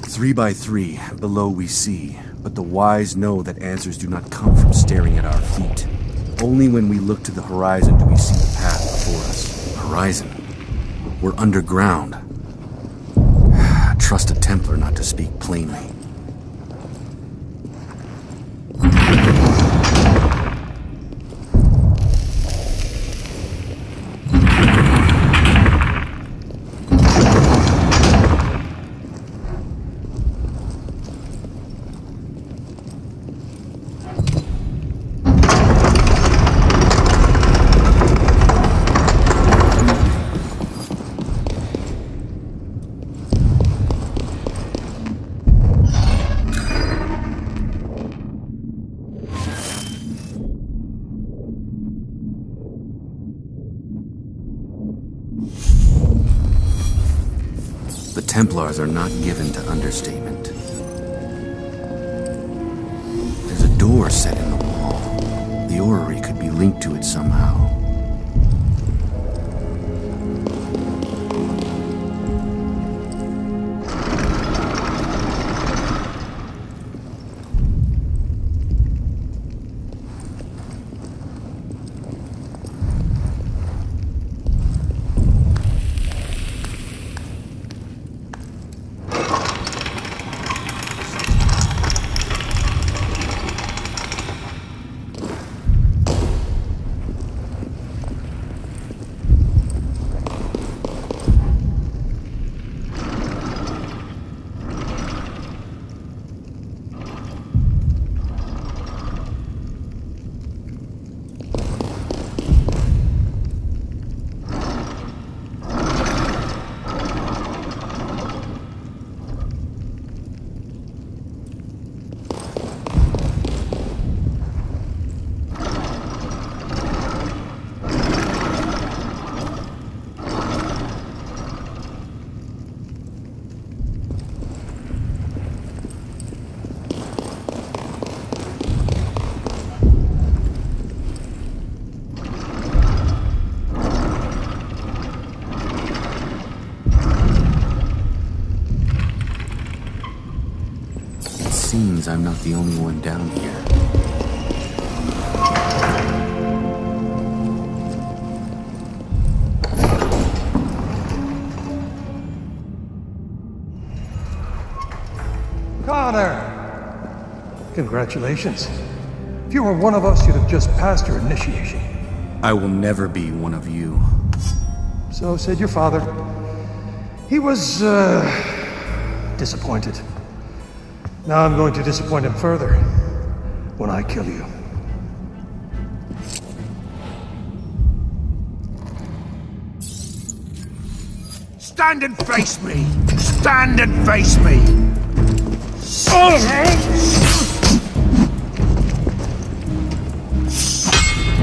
Three by three, below we see, but the wise know that answers do not come from staring at our feet. Only when we look to the horizon do we see the path before us. Horizon? We're underground. Trust a Templar not to speak plainly. Templars are not given to understatement. There's a door set in the wall. The orrery could be linked to it somehow. Seems I'm not the only one down here. Connor! Congratulations. If you were one of us, you'd have just passed your initiation. I will never be one of you. So said your father. He was, disappointed. Now I'm going to disappoint him further when I kill you. Stand and face me! Stand and face me!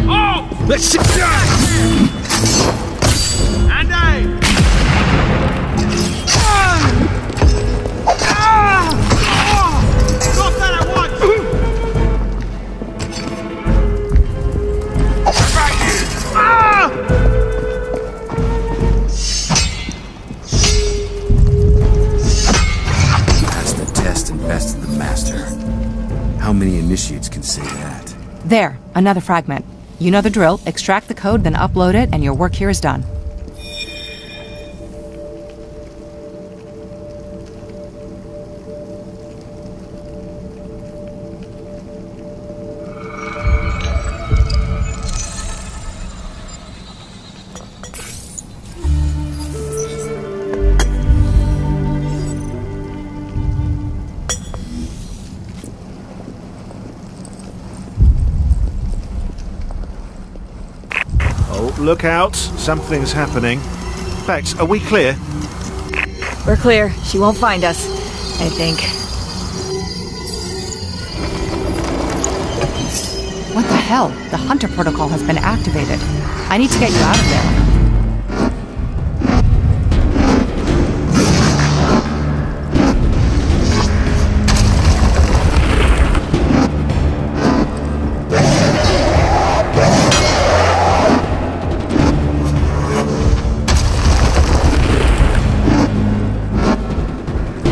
Oh! Let's sit down! And aim! Not that I want! Right here! Ah! Passed the test and bested the master. How many initiates can say that? There, another fragment. You know the drill. Extract the code, then upload it, and your work here is done. Look out, something's happening. Bex, are we clear? We're clear. She won't find us, I think. What the hell? The Hunter Protocol has been activated. I need to get you out of there.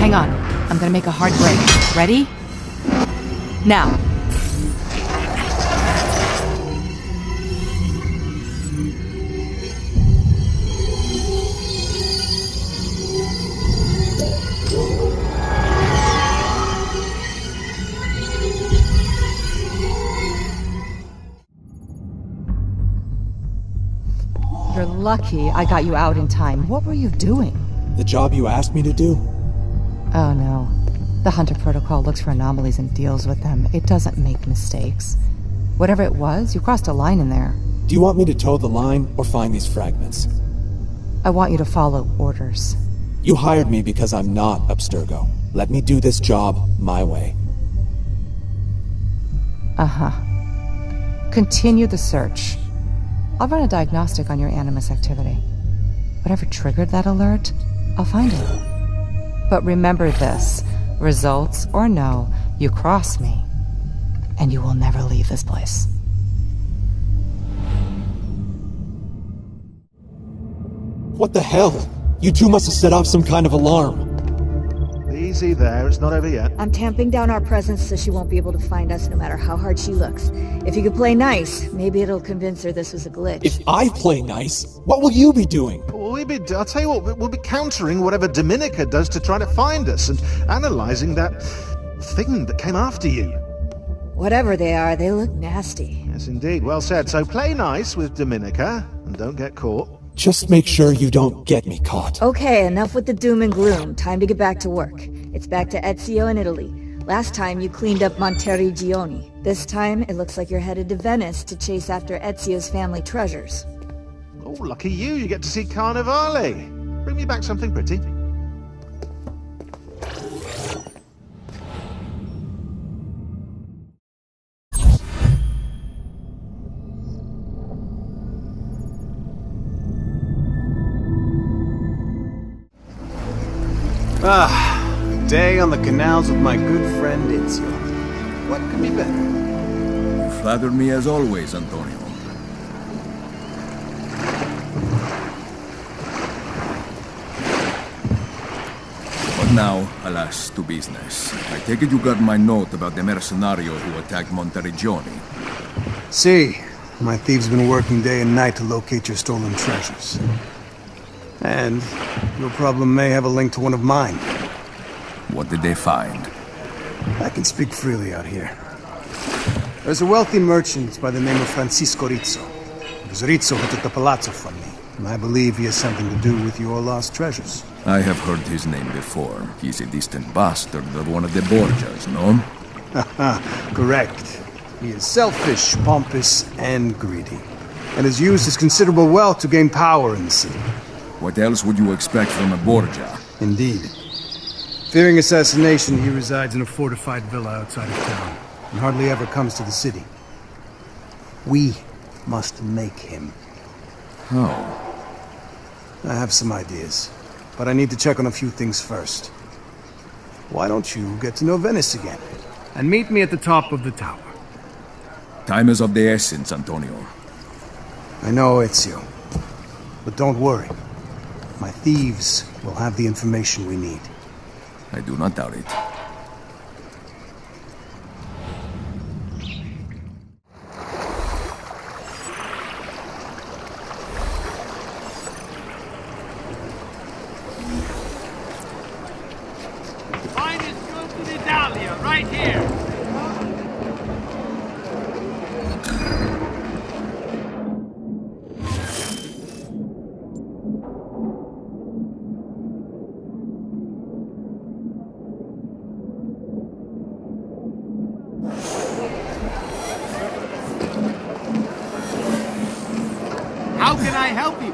Hang on. I'm gonna make a hard break. Ready? Now. You're lucky I got you out in time. What were you doing? The job you asked me to do? Oh no. The Hunter Protocol looks for anomalies and deals with them. It doesn't make mistakes. Whatever it was, you crossed a line in there. Do you want me to toe the line or find these fragments? I want you to follow orders. You hired me because I'm not Abstergo. Let me do this job my way. Uh-huh. Continue the search. I'll run a diagnostic on your Animus activity. Whatever triggered that alert, I'll find it. But remember this, results or no, you cross me, and you will never leave this place. What the hell? You two must have set off some kind of alarm. Easy there, it's not over yet. I'm tamping down our presence so she won't be able to find us no matter how hard she looks. If you could play nice, maybe it'll convince her this was a glitch. If I play nice, what will you be doing? Well, I'll tell you what, we'll be countering whatever Dominica does to try to find us and analyzing that thing that came after you. Whatever they are, they look nasty. Yes, indeed. Well said. So play nice with Dominica and don't get caught. Just make sure you don't get me caught. Okay, enough with the doom and gloom. Time to get back to work. It's back to Ezio in Italy. Last time you cleaned up Monteriggioni. This time, it looks like you're headed to Venice to chase after Ezio's family treasures. Oh, lucky you. You get to see Carnivale. Bring me back something pretty. Ah, day on the canals with my good friend Ezio. What could be better? You flatter me as always, Antonio. But now, alas, to business. I take it you got my note about the mercenario who attacked Monteriggioni. See, my thieves have been working day and night to locate your stolen treasures. And your problem may have a link to one of mine. What did they find? I can speak freely out here. There's a wealthy merchant by the name of Francisco Rizzo. It was Rizzo who took the palazzo from me, and I believe he has something to do with your lost treasures. I have heard his name before. He's a distant bastard of one of the Borgias, no? Haha, correct. He is selfish, pompous, and greedy, and has used his considerable wealth to gain power in the city. What else would you expect from a Borgia? Indeed. Fearing assassination, he resides in a fortified villa outside of town, and hardly ever comes to the city. We must make him. How? I have some ideas, but I need to check on a few things first. Why don't you get to know Venice again? And meet me at the top of the tower. Time is of the essence, Antonio. I know, Ezio. But don't worry. My thieves will have the information we need. I do not doubt it. Finest goods in Italia, right here. How can I help you?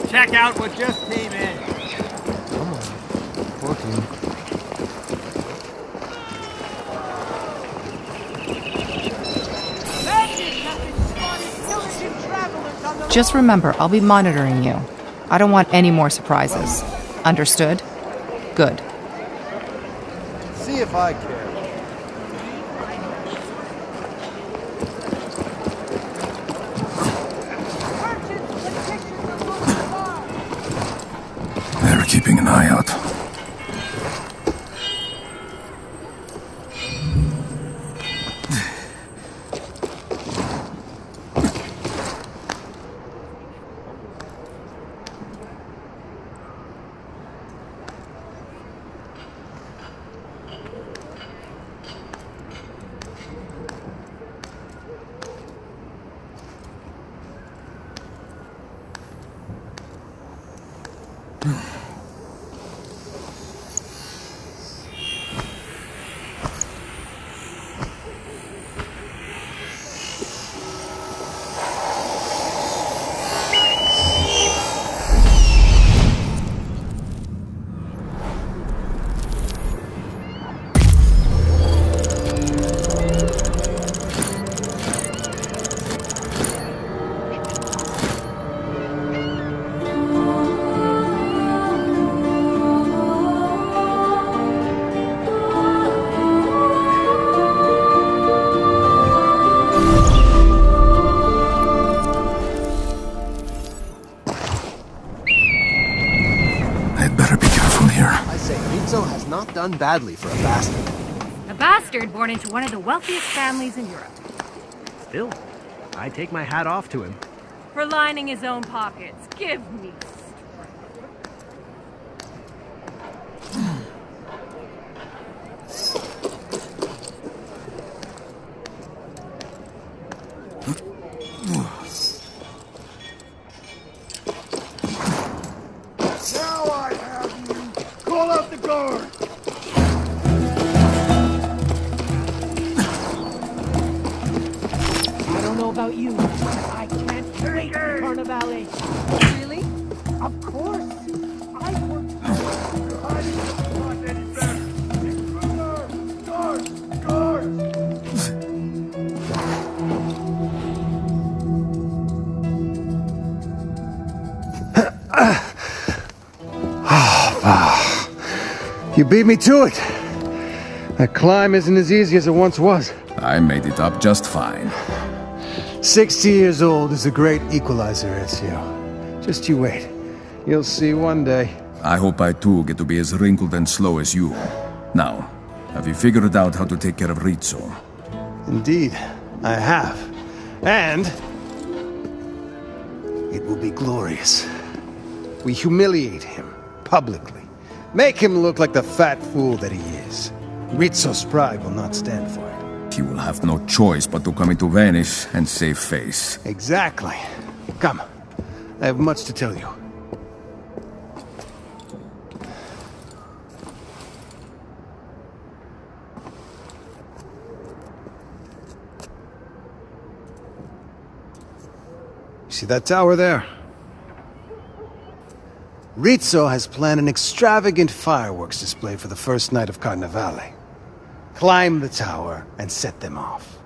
Check out what just came in. Come on. 14. Just remember, I'll be monitoring you. I don't want any more surprises. Understood? Good. See if I care. They're keeping an eye out. done badly for a bastard. A bastard born into one of the wealthiest families in Europe. Still, I take my hat off to him. For lining his own pockets. Give me Now I have you! Call out the guard! I don't know about you, but I can't wait for Carnivale. Really? Of course! I worked I didn't want any better! Guard! Guard! You beat me to it. That climb isn't as easy as it once was. I made it up just fine. 60 years old is a great equalizer, Ezio. Just you wait. You'll see one day. I hope I too get to be as wrinkled and slow as you. Now, have you figured out how to take care of Rizzo? Indeed, I have. And it will be glorious. We humiliate him publicly. Make him look like the fat fool that he is. Rizzo's pride will not stand for it. He will have no choice but to come into Venice and save face. Exactly. Come. I have much to tell you. See that tower there? Rizzo has planned an extravagant fireworks display for the first night of Carnivale. Climb the tower and set them off.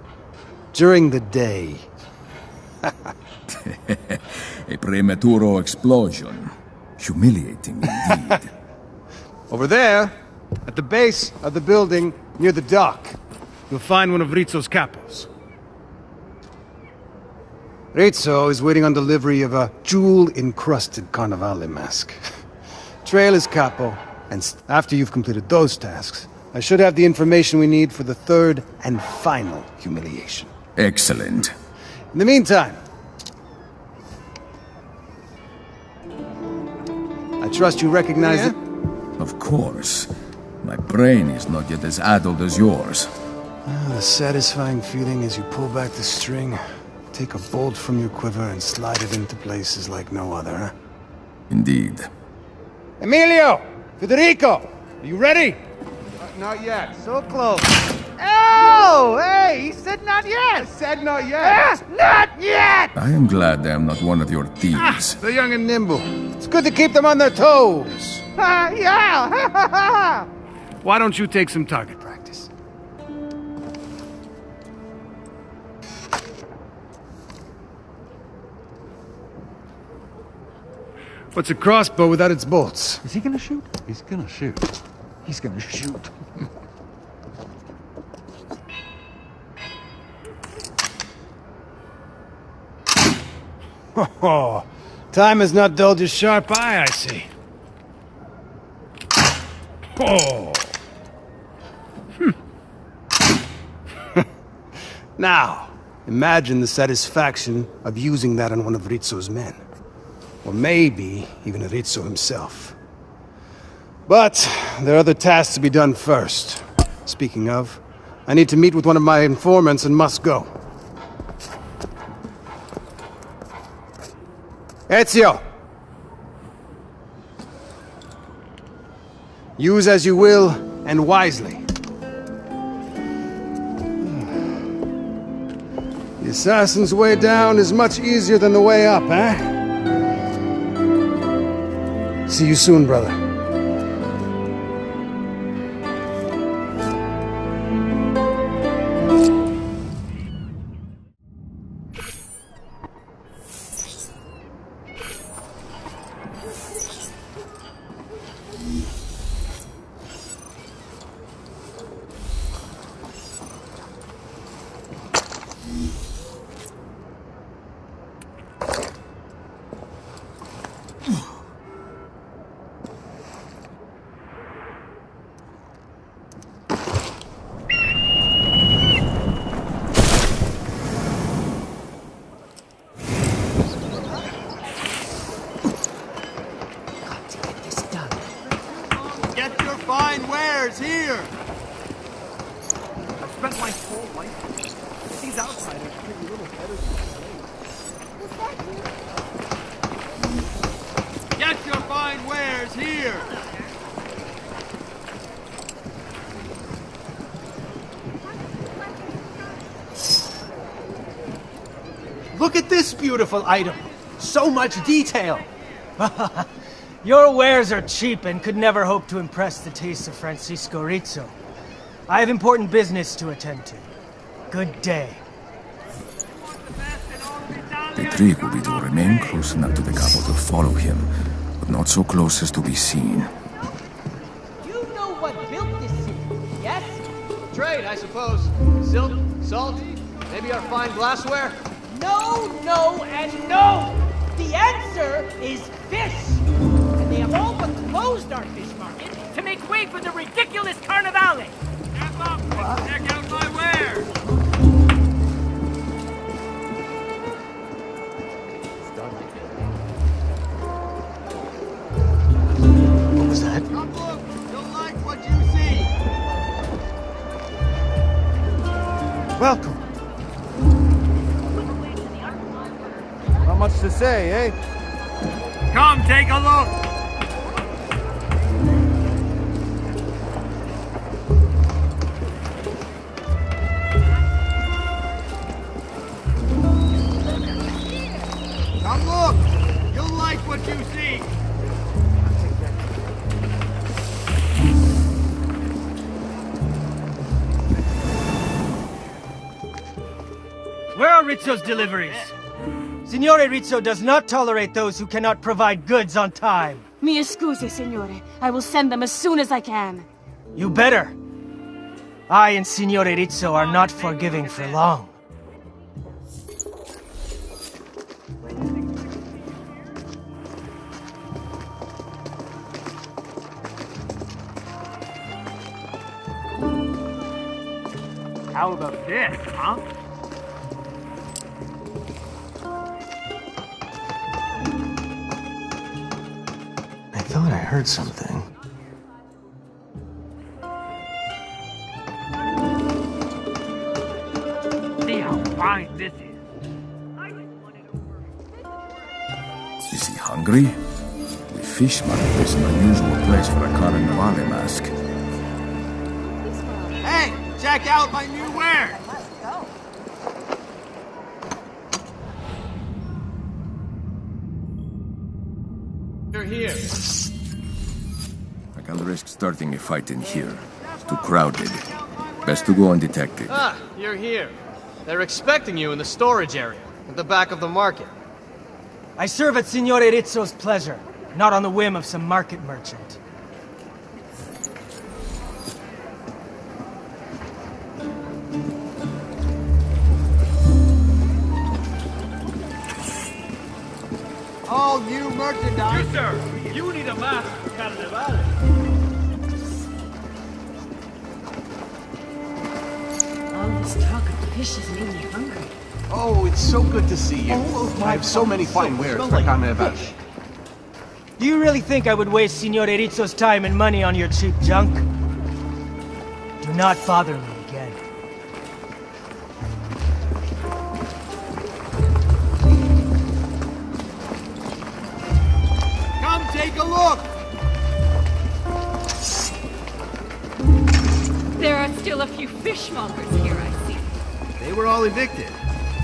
During the day. A prematuro explosion. Humiliating indeed. Over there, at the base of the building near the dock, you'll find one of Rizzo's capos. Rizzo is waiting on delivery of a jewel-encrusted Carnivale mask. Trail his capo, and after you've completed those tasks, I should have the information we need for the third and final humiliation. Excellent. In the meantime, I trust you recognize it? Of course. My brain is not yet as addled as yours. The satisfying feeling as you pull back the string, take a bolt from your quiver and slide it into places like no other, huh? Indeed. Emilio! Federico! Are you ready? Not yet. So close. Oh! Hey! He said not yet! I said not yet! Not yet! I am glad I am not one of your thieves. They're young and nimble. It's good to keep them on their toes. Yeah! Why don't you take some target practice? What's a crossbow without its bolts? Is he gonna shoot? He's gonna shoot. He's gonna shoot. Oh, time has not dulled your sharp eye, I see. Oh. Now, imagine the satisfaction of using that on one of Rizzo's men. Or maybe even Rizzo himself. But there are other tasks to be done first. Speaking of, I need to meet with one of my informants and must go. Ezio! Use as you will, and wisely. The assassin's way down is much easier than the way up, eh? See you soon, brother. fine wares here! I spent my whole life here. These outsiders treat me a little better than slaves. Get your fine wares here! Look at this beautiful item. So much detail. Your wares are cheap and could never hope to impress the taste of Francisco Rizzo. I have important business to attend to. Good day. The trick will be to remain close enough to the capo to follow him, but not so close as to be seen. You know what built this city, yes? Trade, I suppose. Silk, salt, maybe our fine glassware? No, no, and no! The answer is fish! And they have all but closed our fish market To make way for the ridiculous carnivale! Step up and check out my wares! What was that? Come look! You'll like what you see! Welcome. Not much to say, eh? Come take a look! Come look! You'll like what you see! Where are Rizzo's deliveries? Signore Rizzo does not tolerate those who cannot provide goods on time. Mi scusi, signore. I will send them as soon as I can. You better. I and Signore Rizzo are not forgiving for long. How about this, huh? I thought I heard something. See how fine this is. Is he hungry? The fish market is an unusual place for a carnivale mask. Hey! Check out my new wares! You're here. I can't risk starting a fight in here. It's too crowded. Best to go undetected. Ah, you're here. They're expecting you in the storage area, at the back of the market. I serve at Signore Rizzo's pleasure, not on the whim of some market merchant. All new merchandise! You, sir! You need a mask for Carnivale! All this talk of fish has made me hungry. Oh, it's so good to see you. Oh, I have so many fine wares for Carnival. Do you really think I would waste Signore Rizzo's time and money on your cheap junk? Do not bother me again. Come take a look! There are still a few fishmongers here, I see. They were all evicted.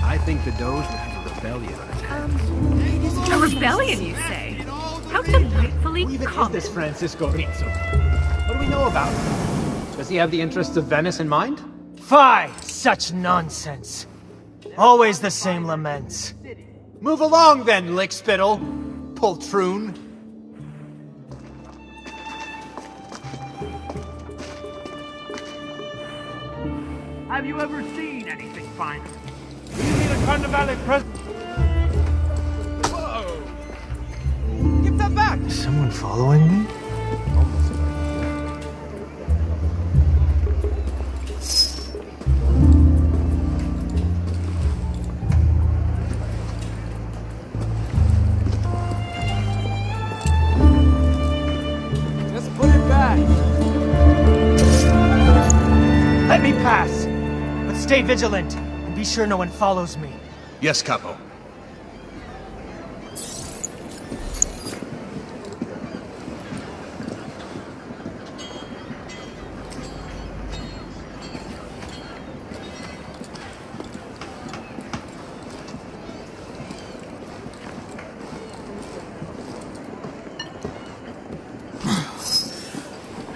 I think the Doge will have a rebellion on its hands. A rebellion, you say? How delightfully Who even is common. this Francisco Rizzo? What do we know about him? Does he have the interests of Venice in mind? Fie! Such nonsense. Always the same laments. Move along then, lickspittle. Poltroon. Have you ever seen anything finer? Do you need a Carnivale present? Whoa! Give that back! Is someone following me? Just put it back! Let me pass! But stay vigilant, and be sure no one follows me. Yes, Capo.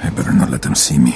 I better not let them see me.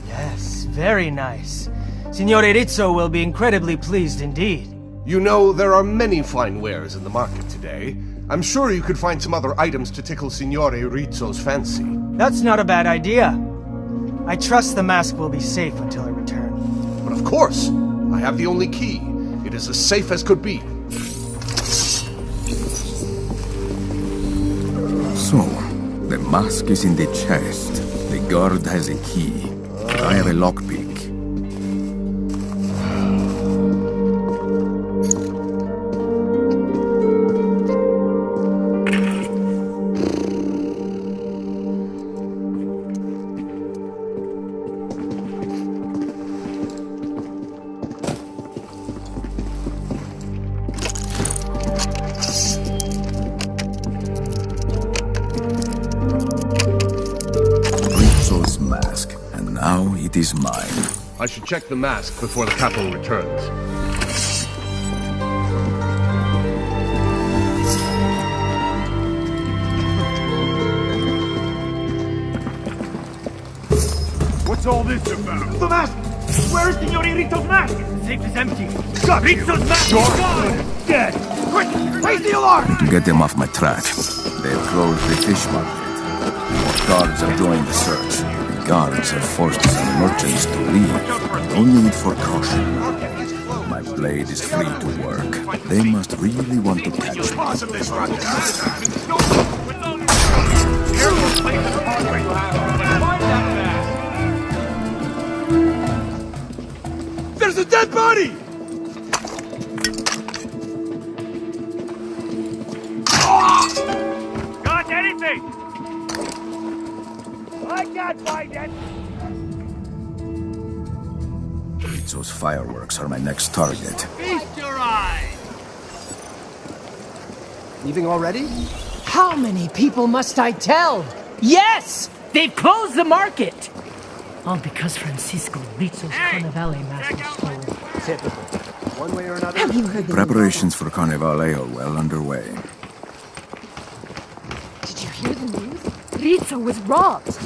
Yes, very nice. Signore Rizzo will be incredibly pleased indeed. You know, there are many fine wares in the market today. I'm sure you could find some other items to tickle Signore Rizzo's fancy. That's not a bad idea. I trust the mask will be safe until I return. But of course! I have the only key. It is as safe as could be. So, the mask is in the chest. The guard has a key. I have a lockpick. It is mine. I should check the mask before the capo returns. What's all this about? The mask! Where is Signore Rizzo's mask? The safe is empty. God, Rizzo's mask is gone! Dead! Quick! Raise the alarm! Get them off my track. They've closed the fish market. More guards have joined the search. Guards have forced some merchants to leave. No need for caution. My blade is free to work. They must really want to catch me. There's a dead body! Got anything? I can't find it! Rizzo's fireworks are my next target. Feast your eyes! Leaving already? How many people must I tell? Yes! They've closed the market! All because Francisco Rizzo's Carnevale master stole. Typical. One way or another. Have you heard the Preparations for Carnevale are well underway. Did you hear the news? Rizzo was robbed!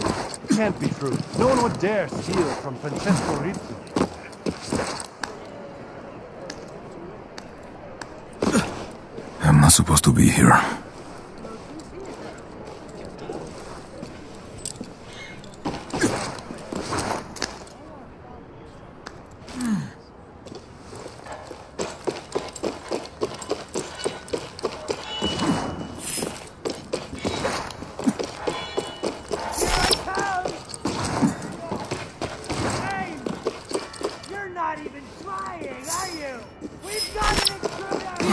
Can't be true. No one would dare steal from Francesco Rizzo. I'm not supposed to be here.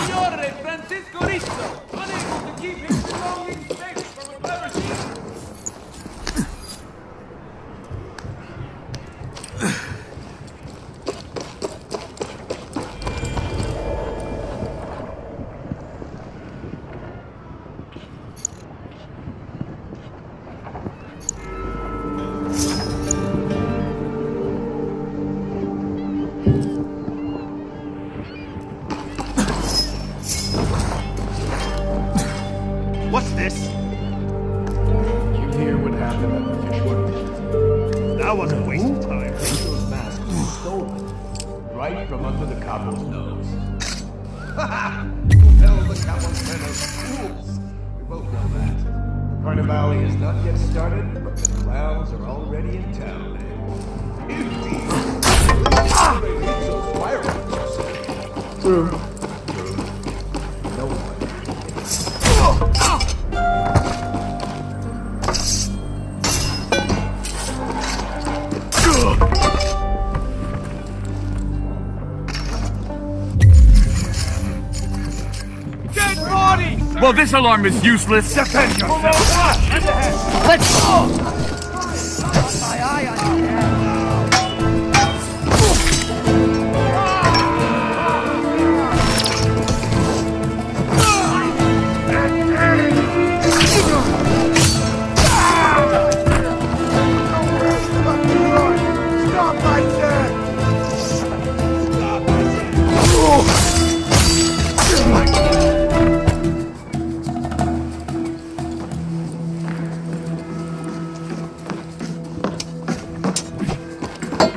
Signore Francisco Rizzo, unable to I wasn't wasting time. Rizzo's mask was stolen. Right from under the capo's nose. Ha! Tell the capo's men are fools. We both know that. Carnival is not yet started, but the clowns are already in town. Indeed. Rizzo's fireworks, you say? True. No one. Dead body! Well, this alarm is useless. Defend yourself! Let's go! My eye on your head. Stop right there!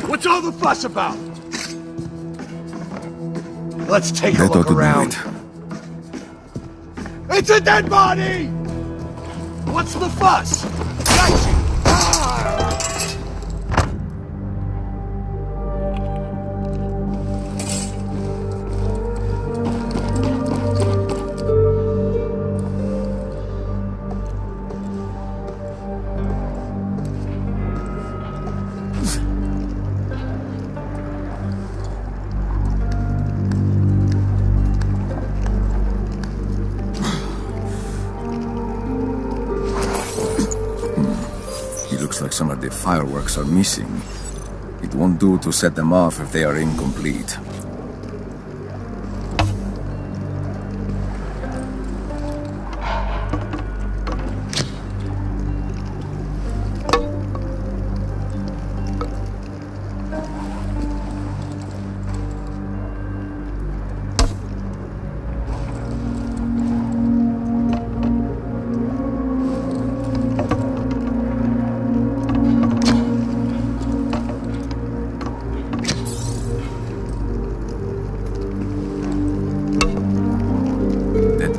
What's all the fuss about? Let's take a look around. It's a dead body! What's the fuss? Gotcha! Like some of the fireworks are missing. It won't do to set them off if they are incomplete.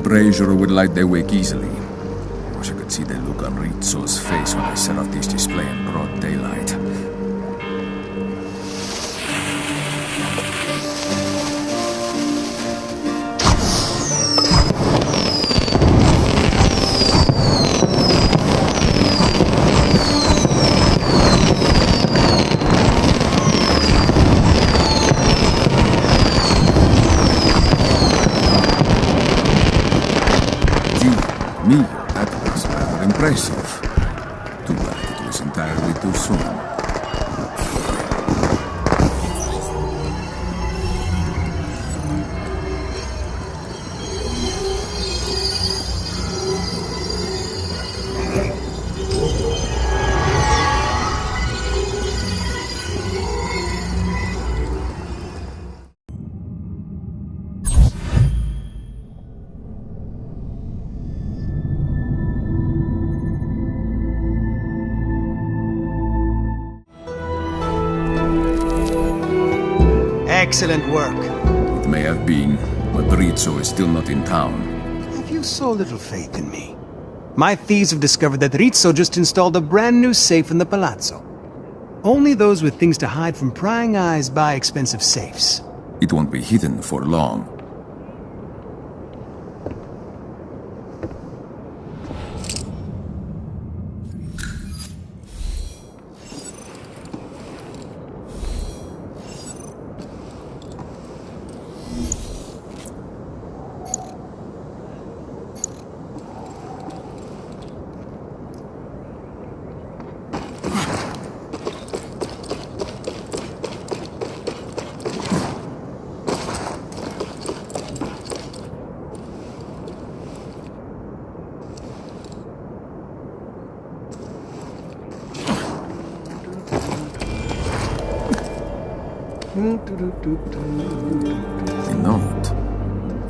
Brazier would light their wake easily. Wish I could see the look on Rizzo's face when I set off this display in broad daylight. That was rather impressive. Too bad it was entirely too soon. Excellent work. It may have been, but Rizzo is still not in town. Have you so little faith in me? My thieves have discovered that Rizzo just installed a brand new safe in the palazzo. Only those with things to hide from prying eyes buy expensive safes. It won't be hidden for long. The note.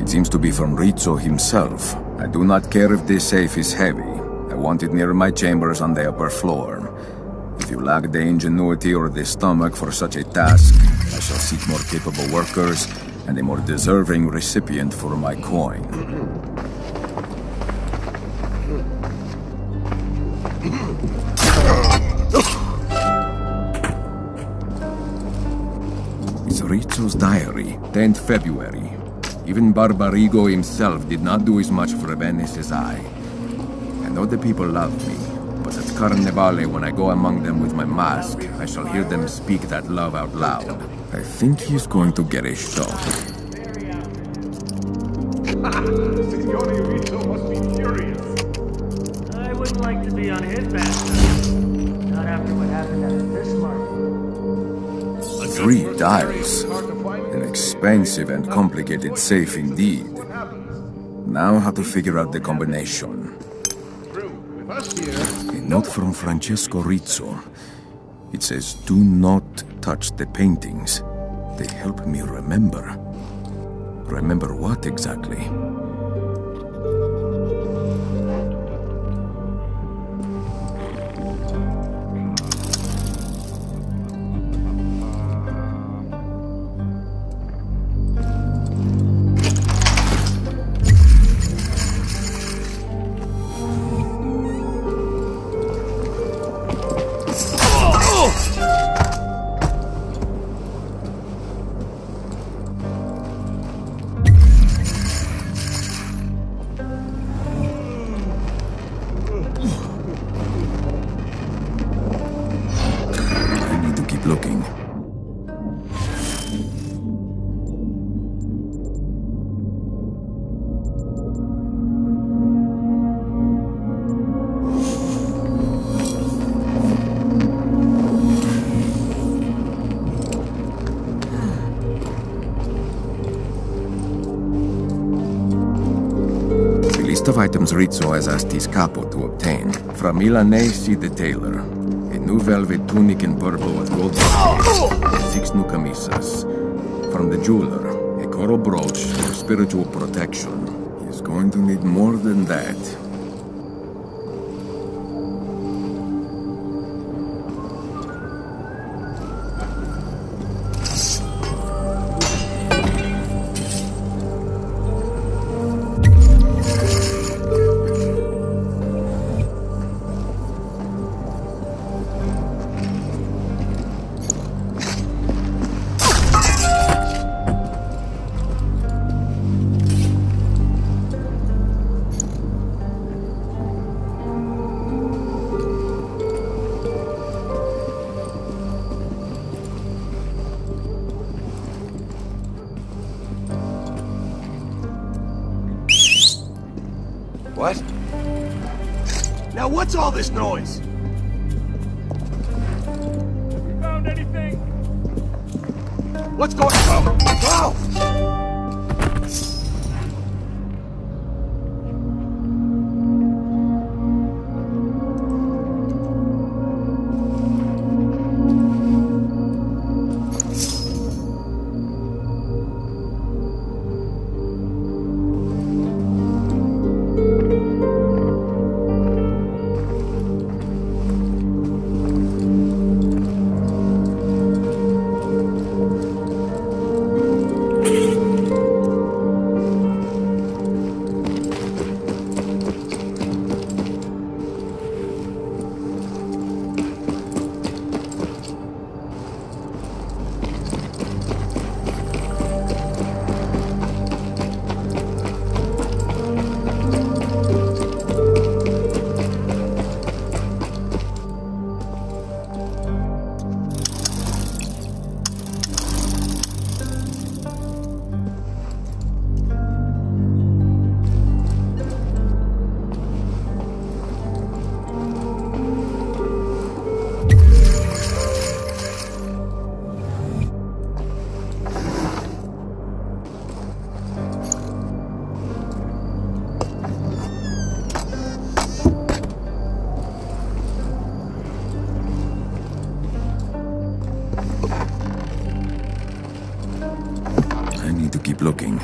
It seems to be from Rizzo himself. I do not care if this safe is heavy. I want it near my chambers on the upper floor. If If you lack the ingenuity or the stomach for such a task, I shall seek more capable workers and a more deserving recipient for my coin. It's Rizzo's diary, 10th February. Even Barbarigo himself did not do as much for Venice as I. I know the people love me, but at Carnevale, when I go among them with my mask, I shall hear them speak that love out loud. I think he's going to get a shock. Signore Rizzo must be furious. I wouldn't like to be on his back. Not after what happened at the fish market. 3 dials. An expensive and complicated safe indeed. Now how to figure out the combination. A note from Francesco Rizzo. It says, do not touch the paintings. They help me remember. Remember what exactly? Looking. The list of items Rizzo has asked his capo to obtain. From Milanese the tailor. A new velvet tunic in purple with gold buttons, 6 new camisas. From the jeweler, a coral brooch for spiritual protection. He's going to need more than that. What? Now what's all this noise? Found anything? What's going on? Oh! To keep looking.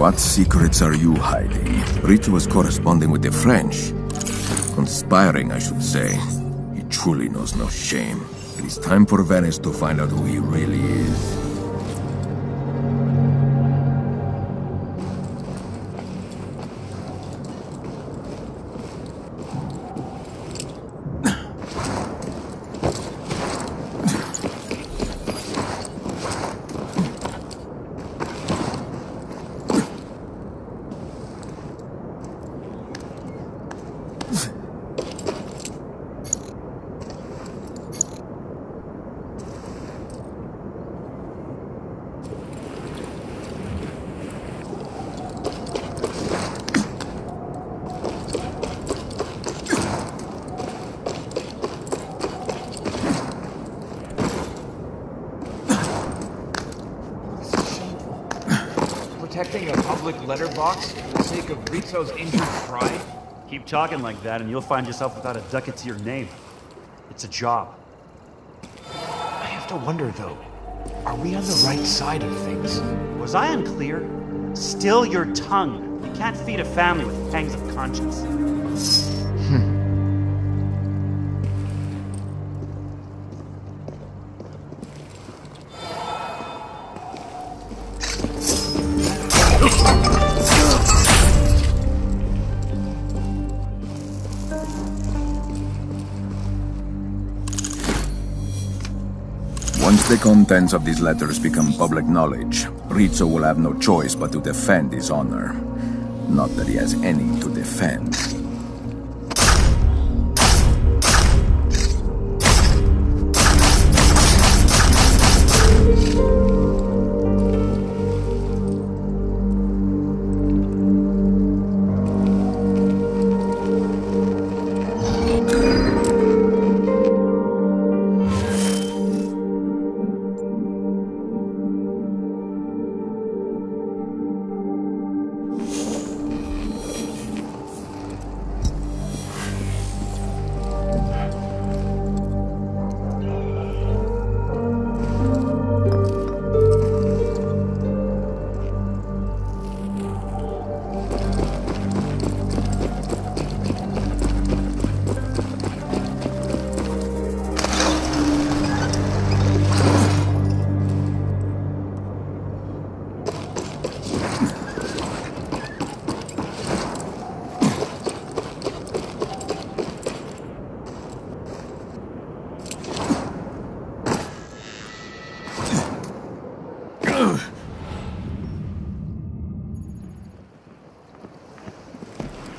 What secrets are you hiding? Rizzo was corresponding with the French. Conspiring, I should say. He truly knows no shame. It is time for Venice to find out who he really is. Protecting a public letterbox for the sake of Rizzo's injured pride? Keep talking like that and you'll find yourself without a ducat to your name. It's a job. I have to wonder, though, are we on the right side of things? Was I unclear? Still your tongue. You can't feed a family with pangs of conscience. Once the contents of these letters become public knowledge, Rizzo will have no choice but to defend his honor. Not that he has any to defend.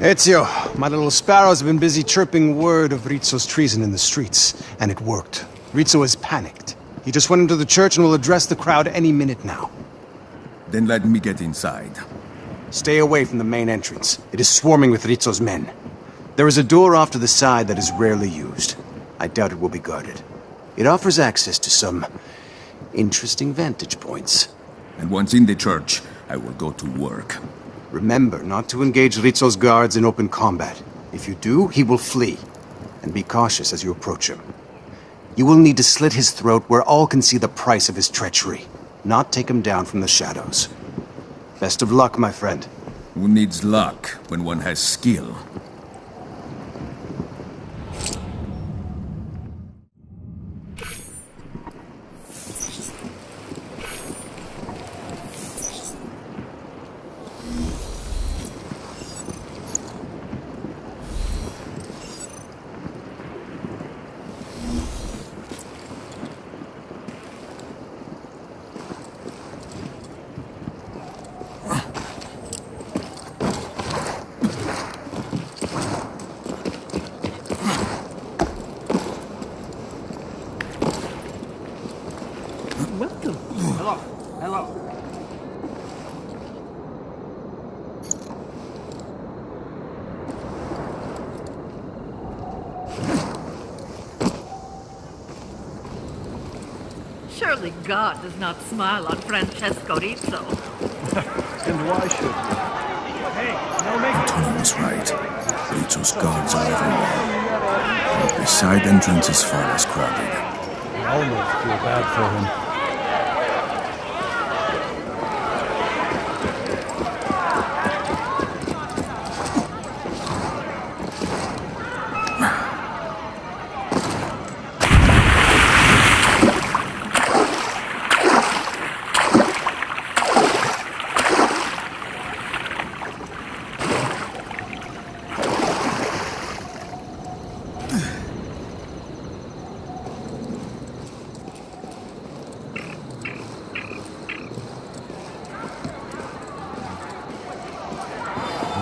Ezio, my little sparrows have been busy chirping word of Rizzo's treason in the streets, and it worked. Rizzo is panicked. He just went into the church and will address the crowd any minute now. Then let me get inside. Stay away from the main entrance. It is swarming with Rizzo's men. There is a door off to the side that is rarely used. I doubt it will be guarded. It offers access to some interesting vantage points. And once in the church, I will go to work. Remember not to engage Rizzo's guards in open combat. If you do, he will flee. And be cautious as you approach him. You will need to slit his throat where all can see the price of his treachery, not take him down from the shadows. Best of luck, my friend. Who needs luck when one has skill? Surely God does not smile on Francesco Rizzo. And why should we? Hey, no making... Antonio was right. Rizzo's guards are everywhere. The side entrance is far less crowded. I almost feel bad for him.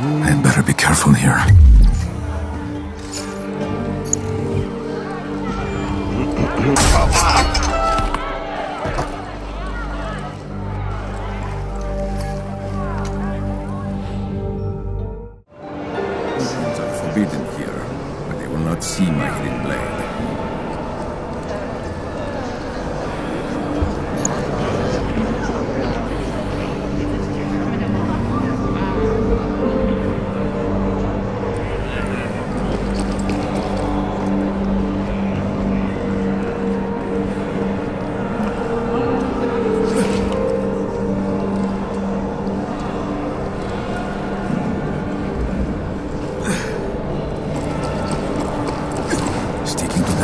I'd better be careful here. Weapons are forbidden here, but they will not see my hidden blade.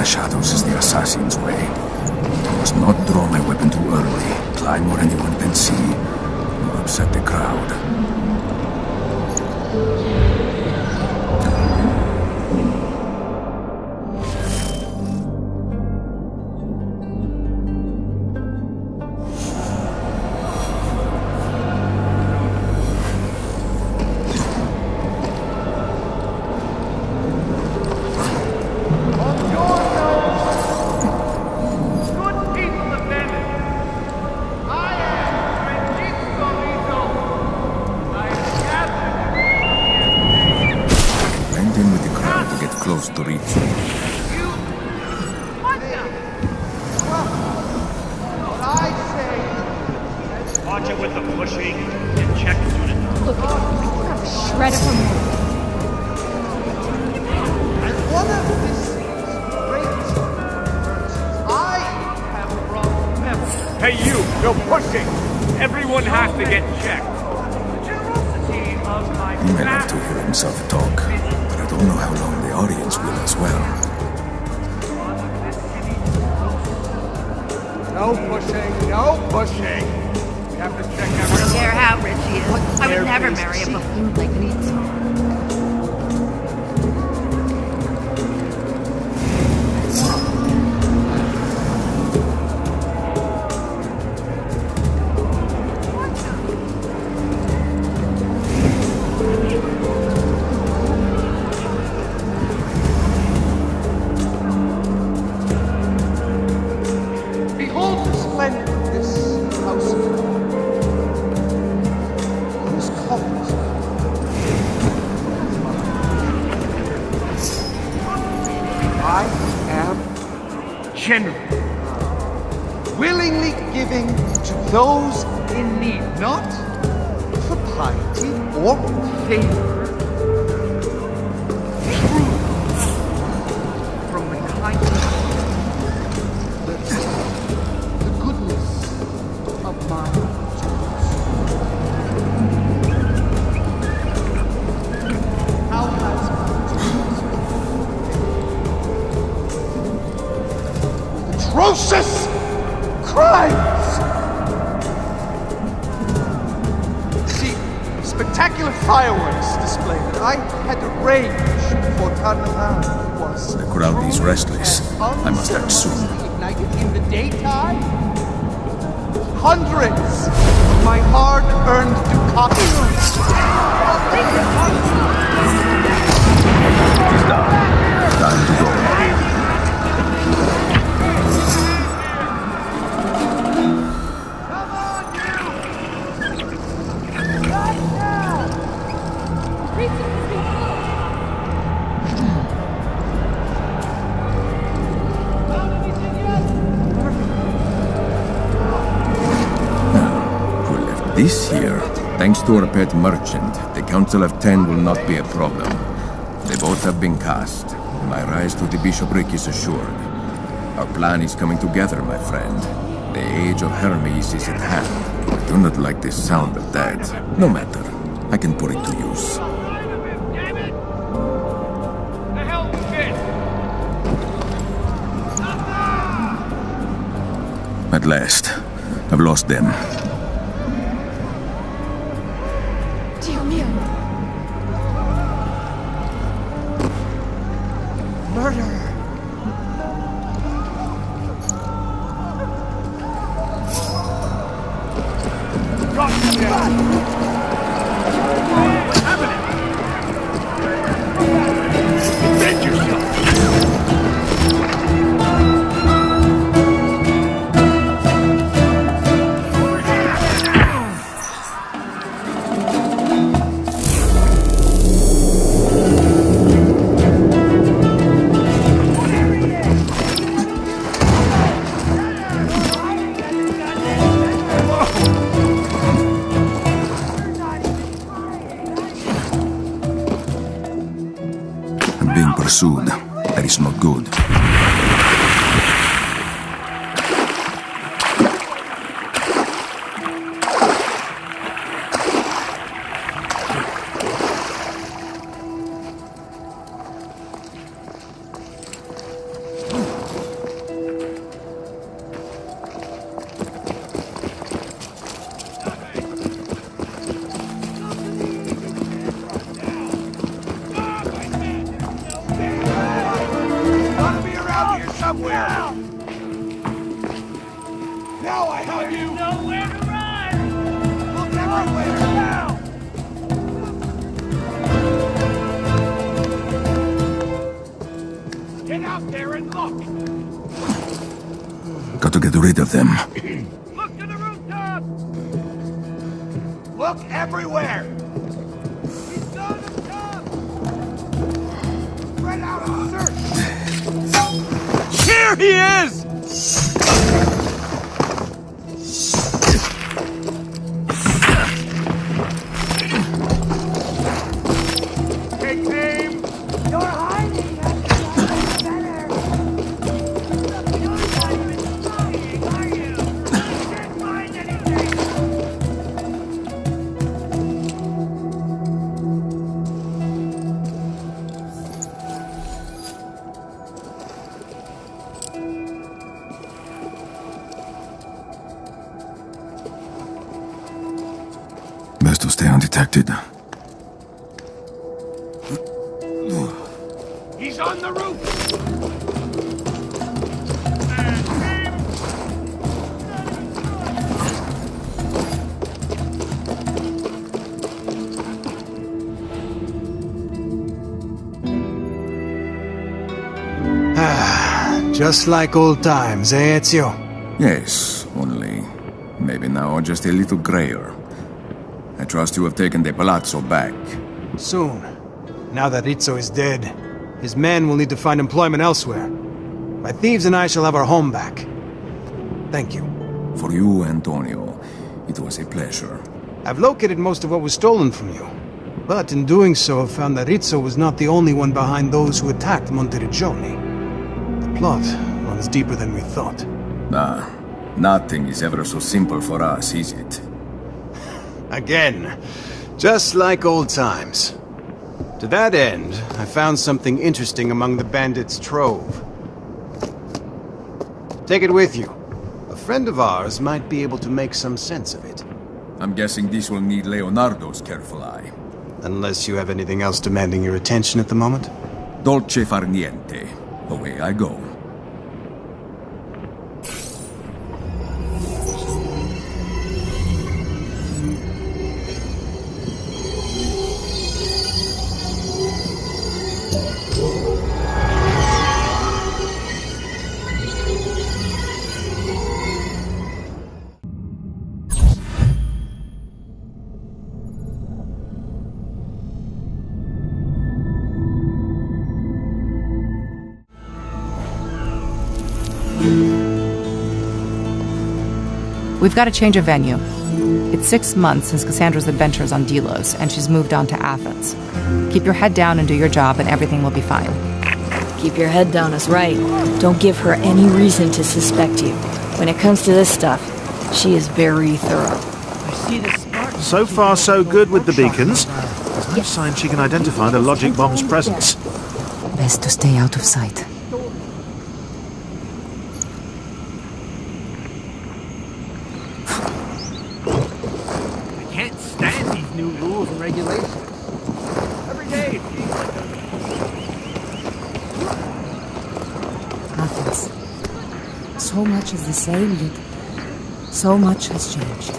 Shadows is the assassin's way. I must not draw my weapon too early, climb where anyone can see, or upset the crowd. Close to reach you. Watch it with the pushing and check soon enough. Look, I'm shred it from you. And one of this great I have brought memory. Hey you, no pushing! Everyone has to get checked. He may love to hear himself talk, but I don't know how long the audience will as well. No pushing, no pushing. We have to check I don't care how rich he is. I would never marry a buffoon like Rizzo. Willingly giving to those in need, not for piety or favor. Truly, from the kindness, the goodness of my heart. How has atrocious crimes! See, spectacular fireworks display that I had arranged for Carnival was... The crowd is restless. I must act soon. Ignited in the daytime? Hundreds of my hard-earned ducats. Time to go. This here, thanks to our pet merchant, the Council of 10 will not be a problem. They both have been cast. My rise to the bishopric is assured. Our plan is coming together, my friend. The age of Hermes is at hand. I do not like the sound of that. No matter. I can put it to use. At last, I've lost them. Dio mio! Murder! What's happening? pursued. That is not good. Got to get rid of them. Look to the rooftop! Look everywhere! He's on the top! Spread out and search! Here he is! Take aim! You're hiding! Best to stay undetected. He's on the roof! Just like old times, eh, Ezio? Yes, only maybe now just a little grayer. I trust you have taken the palazzo back. Soon. Now that Rizzo is dead, his men will need to find employment elsewhere. My thieves and I shall have our home back. Thank you. For you, Antonio, it was a pleasure. I've located most of what was stolen from you. But in doing so, I've found that Rizzo was not the only one behind those who attacked Monteriggioni. The plot runs deeper than we thought. Ah, nothing is ever so simple for us, is it? Again, just like old times. To that end, I found something interesting among the bandits' trove. Take it with you. A friend of ours might be able to make some sense of it. I'm guessing this will need Leonardo's careful eye. Unless you have anything else demanding your attention at the moment? Dolce far niente. Away I go. We've got to change a venue. It's 6 months since Kassandra's adventures on Delos, and she's moved on to Athens. Keep your head down and do your job, and everything will be fine. Keep your head down is right. Don't give her any reason to suspect you. When it comes to this stuff, she is very thorough. So far, so good with the beacons. There's no sign she can identify the logic bomb's presence. Best to stay out of sight. Rules and regulations. Every day it seems like Athens. So much is the same, yet so much has changed.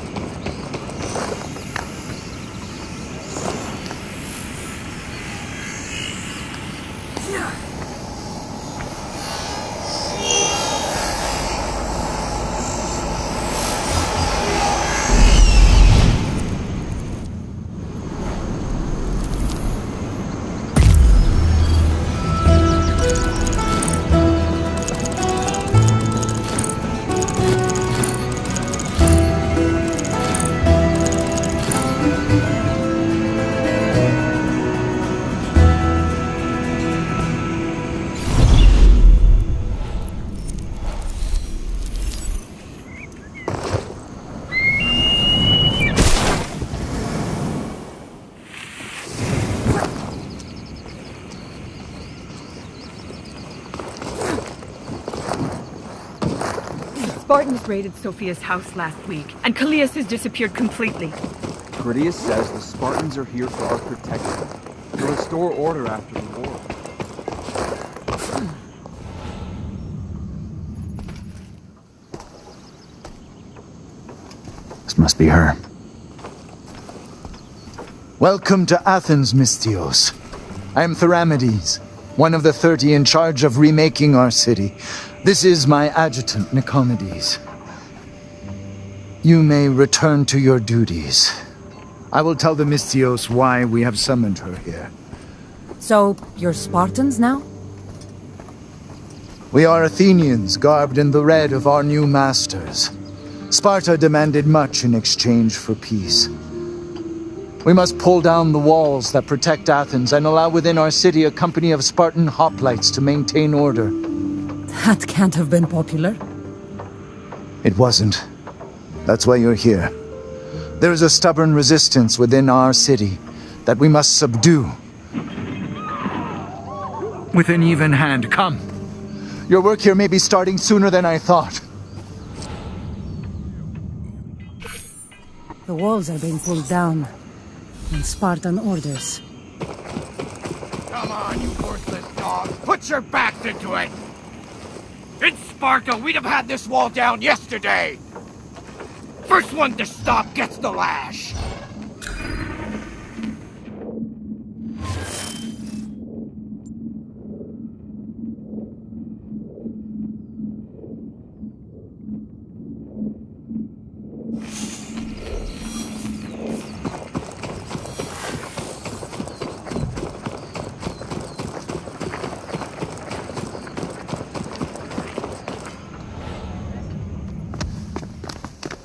Spartans raided Sophia's house last week, and Callias has disappeared completely. Critias says the Spartans are here for our protection, to restore order after the war. This must be her. Welcome to Athens, Mystios. I am Theramides, one of the 30 in charge of remaking our city. This is my adjutant, Nicomedes. You may return to your duties. I will tell the Mystios why we have summoned her here. So, you're Spartans now? We are Athenians, garbed in the red of our new masters. Sparta demanded much in exchange for peace. We must pull down the walls that protect Athens and allow within our city a company of Spartan hoplites to maintain order. That can't have been popular. It wasn't. That's why you're here. There is a stubborn resistance within our city that we must subdue. With an even hand, come. Your work here may be starting sooner than I thought. The walls are being pulled down. On Spartan orders. Come on, you worthless dogs! Put your backs into it! In Sparta, we'd have had this wall down yesterday! First one to stop gets the lash!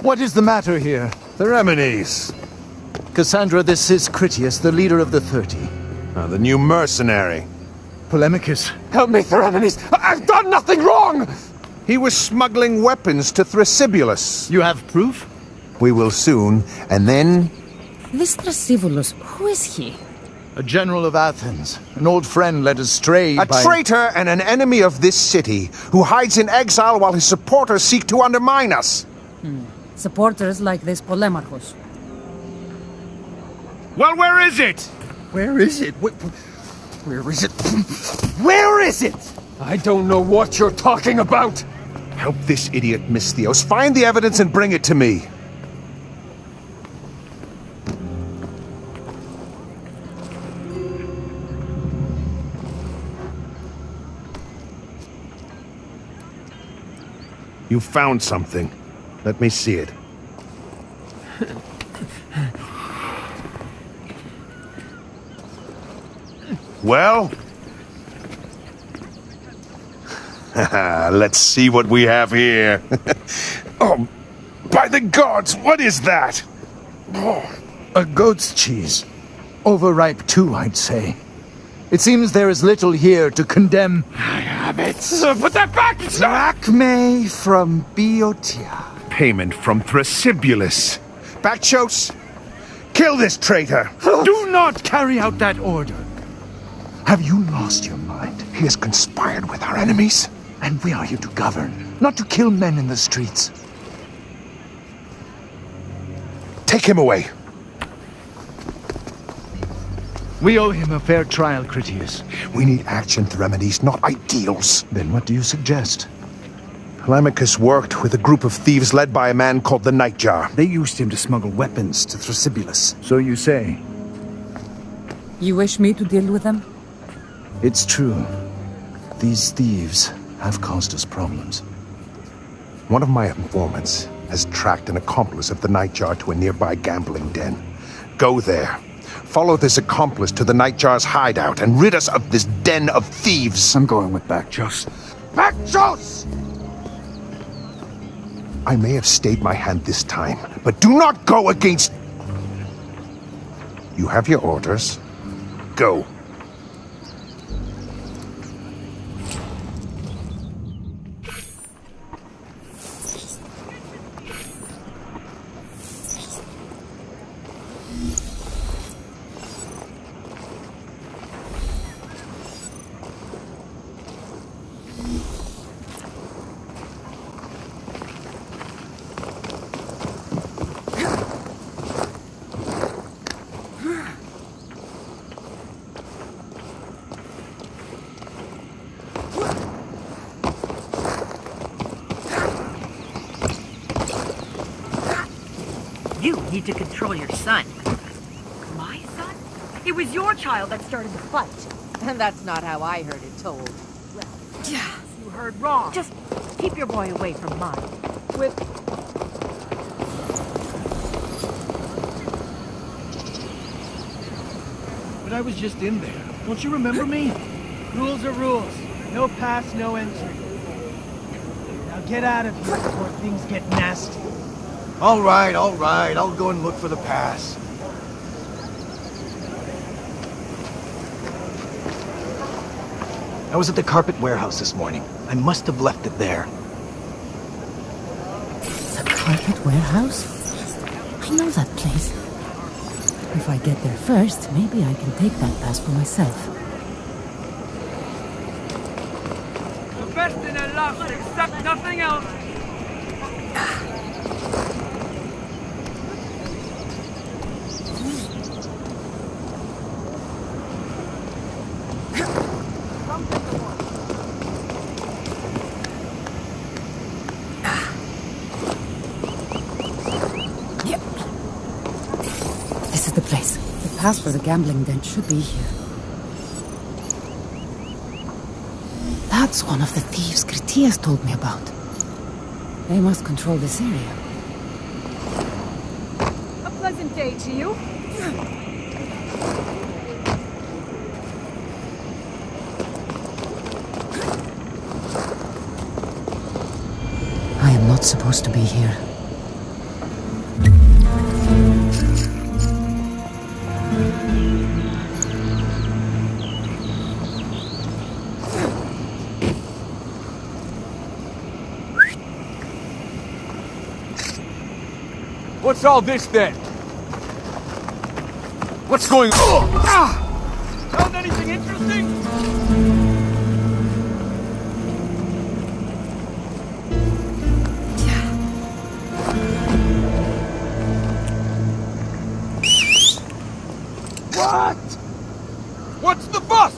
What is the matter here? Theramides. Kassandra, this is Critias, the leader of the 30. The new mercenary. Polemachus. Help me, Theramides! I've done nothing wrong! He was smuggling weapons to Thrasybulus. You have proof? We will soon, and then... This Thrasybulus, who is he? A general of Athens. An old friend led astray by... A traitor and an enemy of this city, who hides in exile while his supporters seek to undermine us. Supporters like this Polemachus. Well, where is it? Where is it? Where is it? Where is it? I don't know what you're talking about! Help this idiot, Mystios. Find the evidence and bring it to me. You found something. Let me see it. Well? Let's see what we have here. Oh, by the gods, what is that? Oh, a goat's cheese. Overripe too, I'd say. It seems there is little here to condemn. I have it. Put that back! Drachmae from Boeotia. Payment from Thrasybulus. Bacchos, kill this traitor! Do not carry out that order. Have you lost your mind? He has conspired with our enemies. And we are here to govern, not to kill men in the streets. Take him away. We owe him a fair trial, Critias. We need action, Theramides, not ideals. Then what do you suggest? Polemachus worked with a group of thieves led by a man called the Nightjar. They used him to smuggle weapons to Thrasybulus. So you say? You wish me to deal with them? It's true. These thieves have caused us problems. One of my informants has tracked an accomplice of the Nightjar to a nearby gambling den. Go there. Follow this accomplice to the Nightjar's hideout and rid us of this den of thieves. I'm going with Bacchos. Bacchos! I may have stayed my hand this time, but do not go against... You have your orders. Go. to control your son. My son? It was your child that started the fight. And that's not how I heard it told. Well, yeah, you heard wrong. Just keep your boy away from mine. But I was just in there. Don't you remember me? Rules are rules. No pass, no entry. Now get out of here before things get nasty. All right. I'll go and look for the pass. I was at the carpet warehouse this morning. I must have left it there. The carpet warehouse? I know that place. If I get there first, maybe I can take that pass for myself. The best in a lot, except nothing else. This is the place. The pass for the gambling den should be here. That's one of the thieves Critias told me about. They must control this area. A pleasant day to you. I am not supposed to be here. What's all this then? What's going on? Found anything interesting? What? What's the fuss?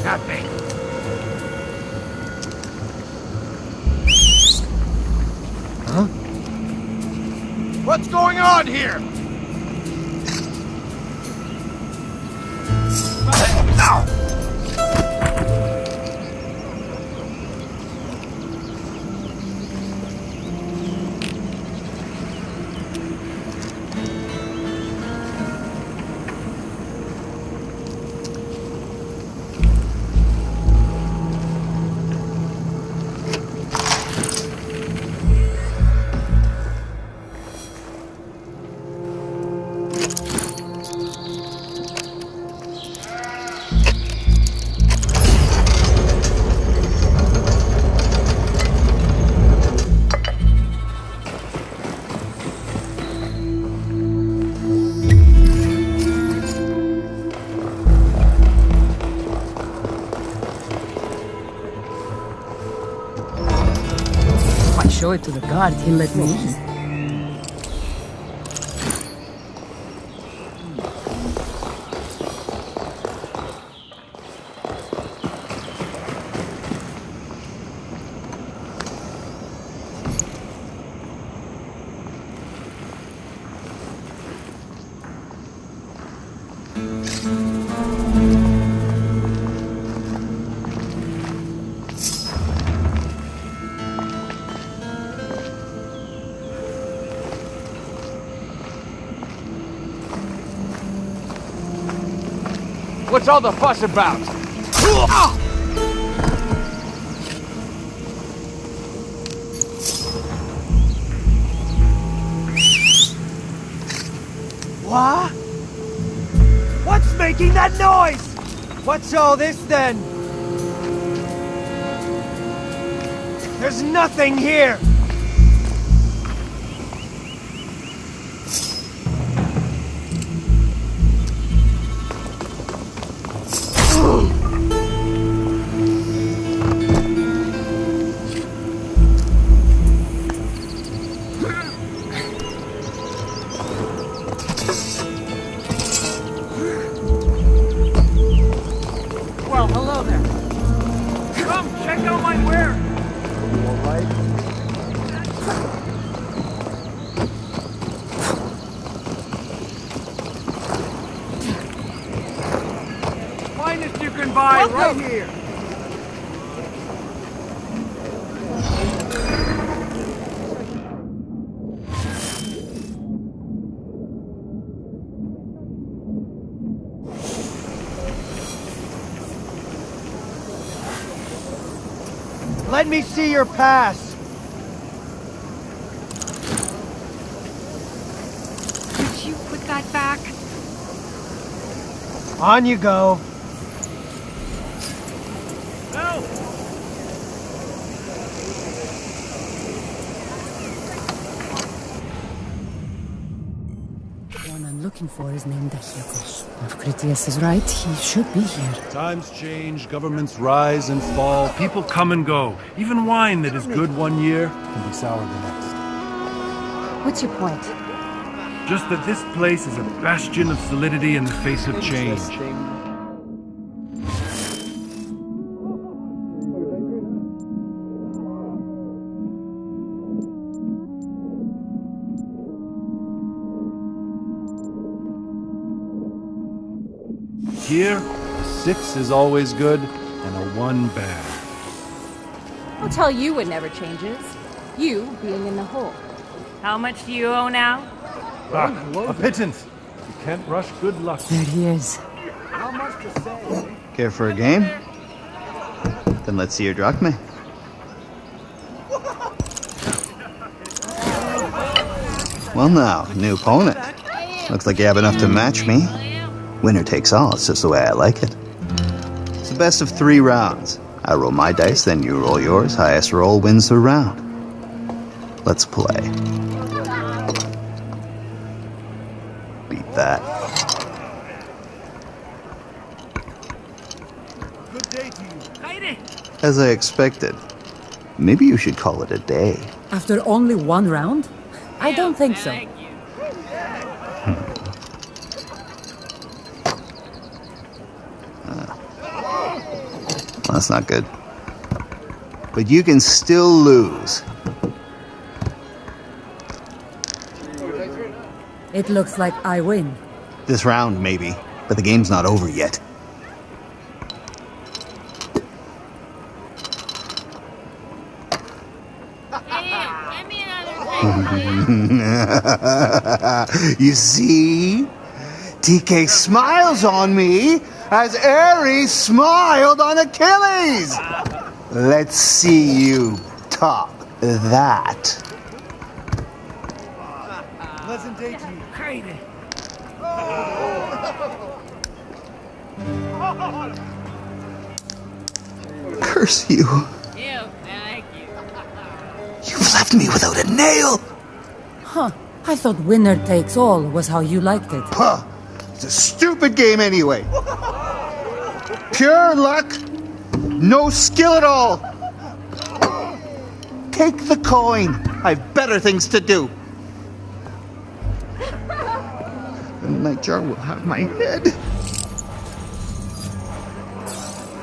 Nothing. Huh? What's going on here? Ow! Show it to the guard, he'll let me in. What's all the fuss about? What? What's making that noise? What's all this then? There's nothing here! walking by right here. Let me see your pass. Could you put that back? On you go. The one I'm looking for is named Achiakos. If Critias is right, he should be here. Times change, governments rise and fall, people come and go. Even wine that is good one year can be sour the next. What's your point? Just that this place is a bastion of solidity in the face of change. Here, a 6 is always good, and a 1 bad. I'll tell you it never changes. You being in the hole. How much do you owe now? A pittance! You can't rush good luck. There he is. How much to say? Care for a game? Then let's see your drachma. Well now, new opponent. Looks like you have enough to match me. Winner takes all, it's just the way I like it. It's the best of 3 rounds. I roll my dice, then you roll yours. Highest roll wins the round. Let's play. Beat that. Good day to you. As I expected. Maybe you should call it a day. After only 1 round? I don't think so. That's not good. But you can still lose. It looks like I win. This round, maybe. But the game's not over yet. You see? TK smiles on me as Ares smiled on Achilles. Let's see you top that. Pleasant day to you. Curse you. You've left me without a nail. Huh. I thought winner takes all was how you liked it. Huh. It's a stupid game anyway. Pure luck. No skill at all. Take the coin. I've better things to do. The nightjar will have my head.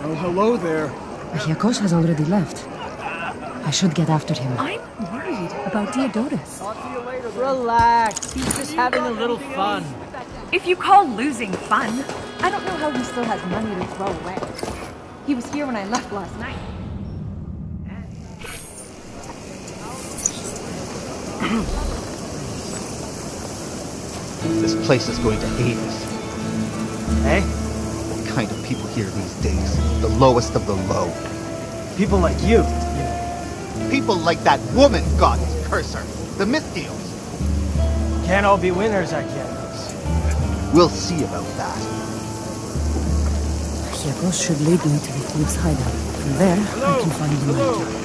Oh, hello there. Achiakos has already left. I should get after him. I'm worried about Diodorus. Relax. He's just having a little fun. If you call losing fun, I don't know how he still has money to throw away. He was here when I left last night. This place is going to hate us. Eh? What kind of people here these days? The lowest of the low. People like you. People like that woman, God curse her. The Mythios. Can't all be winners, I guess. We'll see about that. Achiakos should lead me to the thieves' hideout. From there, I can find the nightjar.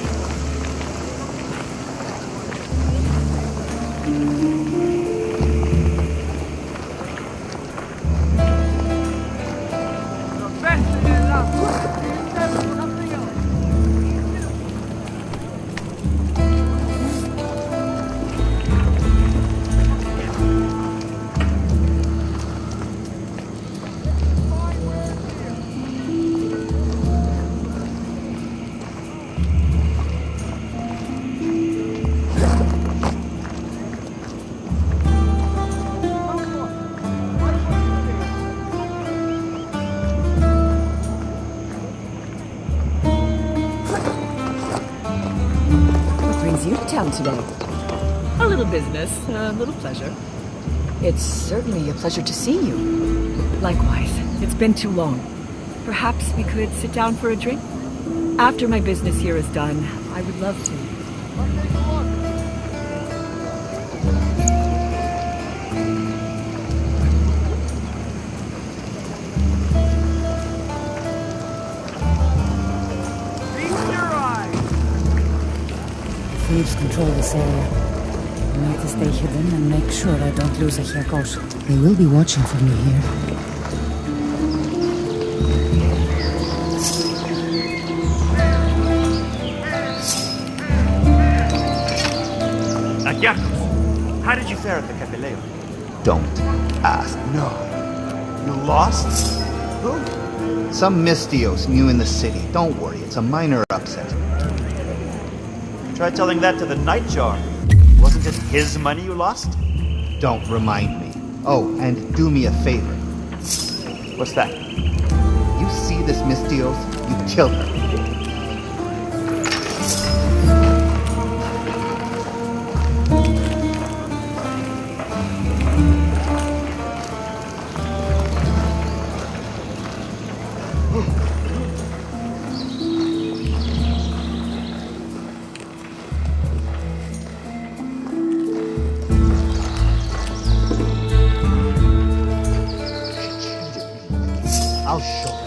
brings you to town today? A little business, a little pleasure. It's certainly a pleasure to see you. Likewise. It's been too long. Perhaps we could sit down for a drink? After my business here is done, I would love to. Thieves control this area. I need to stay hidden and make sure I don't lose a Hirkosh. They will be watching for me here. Agyarkos, how did you fare at the Capileo? Don't ask. No. You lost? Who? Some Mystios new in the city. Don't worry, it's a minor upset. Try telling that to the Nightjar. Wasn't it his money you lost? Don't remind me. Oh, and do me a favor. What's that? You see this Mystios, you kill her. I'll show them.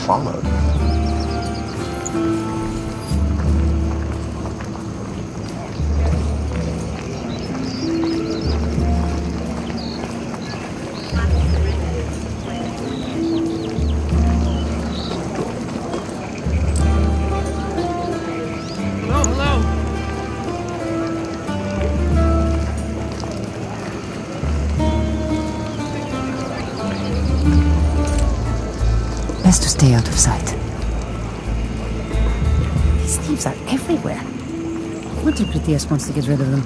Followed. Hello. Best to stay out of sight. These thieves are everywhere. I wonder if Critias wants to get rid of them.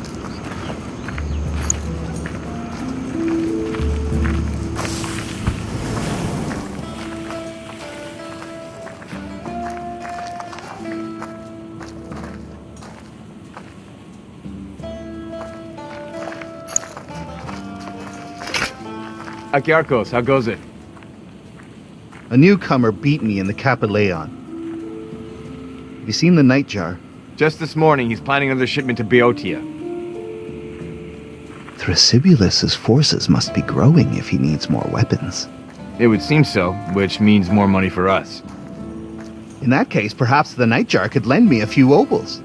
Agyarkos, how goes it? A newcomer beat me in the Capileo. Have you seen the Nightjar? Just this morning, he's planning another shipment to Boeotia. Thrasybulus' forces must be growing if he needs more weapons. It would seem so, which means more money for us. In that case, perhaps the Nightjar could lend me a few obols.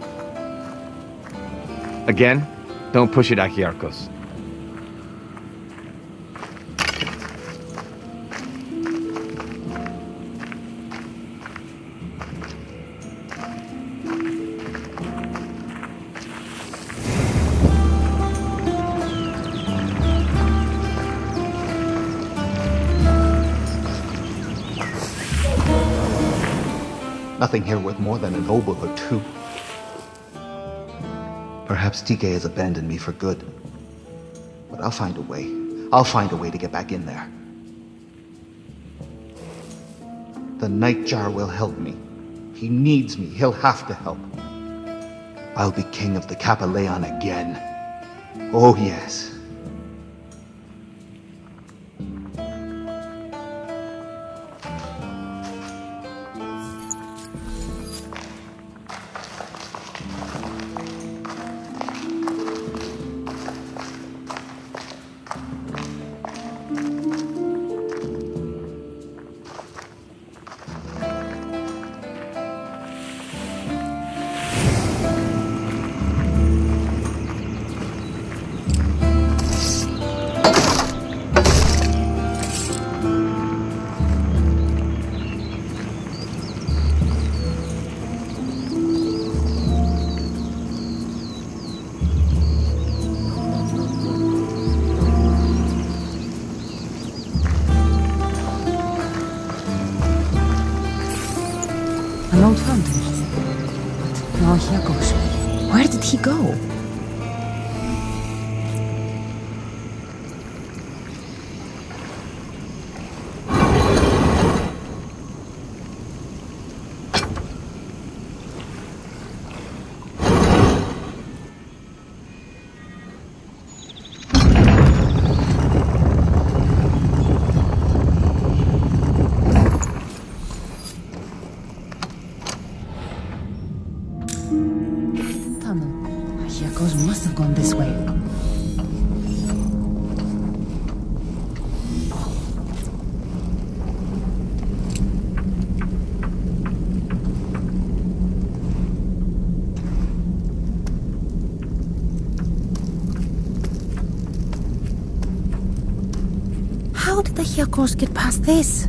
Again, don't push it, Agyarkos. Nothing here worth more than an obol or two. Perhaps TK has abandoned me for good. But I'll find a way. I'll find a way to get back in there. The Nightjar will help me. He needs me. He'll have to help. I'll be king of the Capileo again. Oh, yes. An old fountain. But now here goes. Where did he go? Must have gone this way. How did the Hyakos get past this?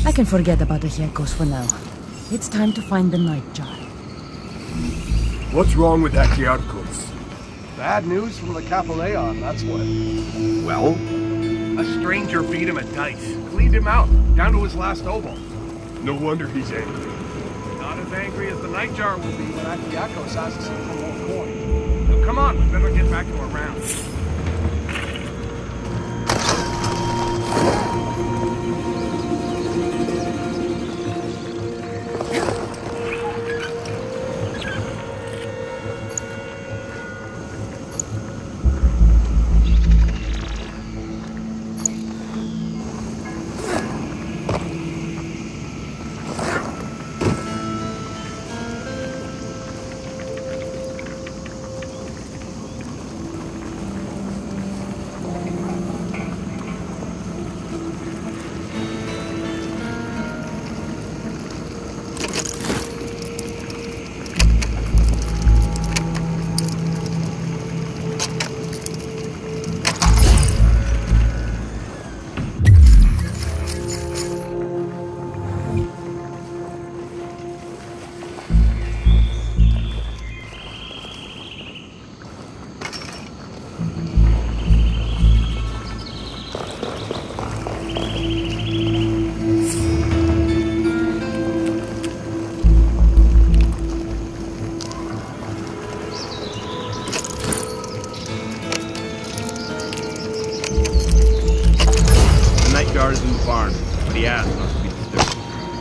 I can forget about the Hyakos for now. It's time to find the Nightjar. What's wrong with that Hyakos? Bad news from the Capoleon, that's what. Well? A stranger beat him at dice, cleaned him out, down to his last oboe. No wonder he's angry. Not as angry as the Nightjar will be when that Hyakos asks him for more coin. Now come on, we better get back to our round.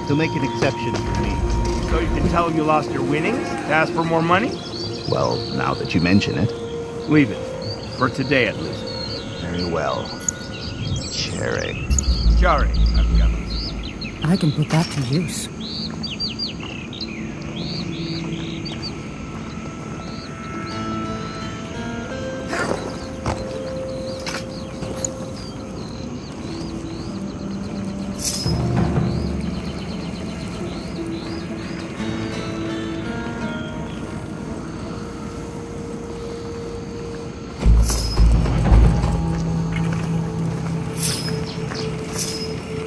He'll make an exception for me. So you can tell him you lost your winnings? To ask for more money? Well, now that you mention it. Leave it. For today, at least. Very well. Cherry. Cherry. I can put that to use.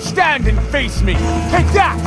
Stand and face me! Take that!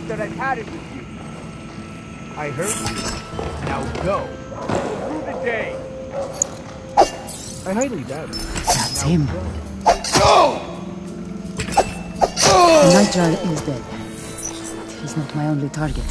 That I've had it with you. I heard you. Now go. Through the day. I highly doubt it. That's him. Go! The Nightjar is dead. He's not my only target.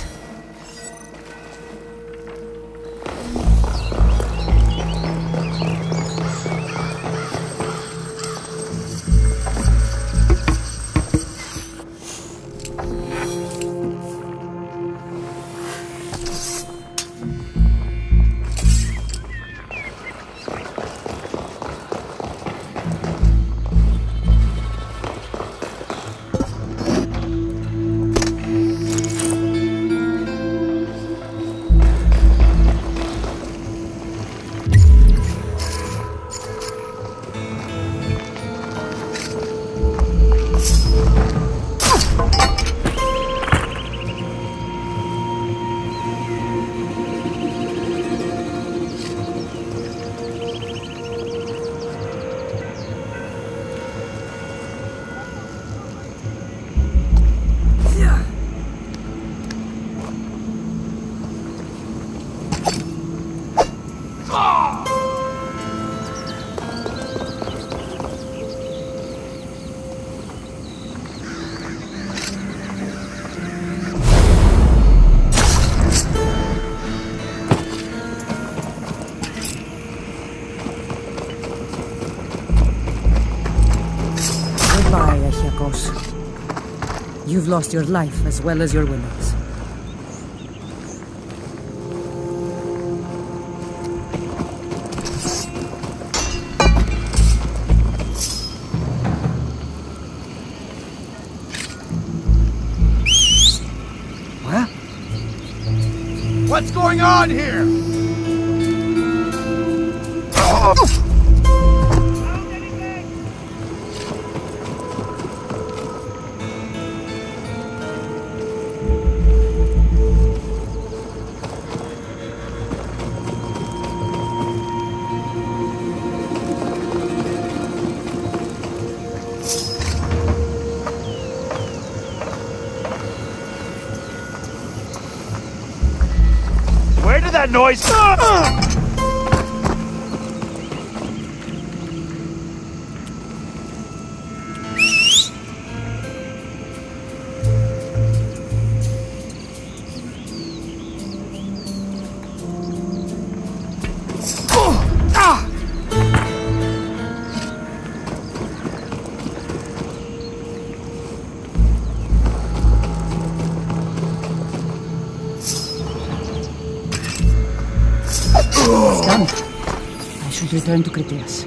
You've lost your life as well as your winnings. What? What's going on here? Where did that noise It's done. I should return to Critias.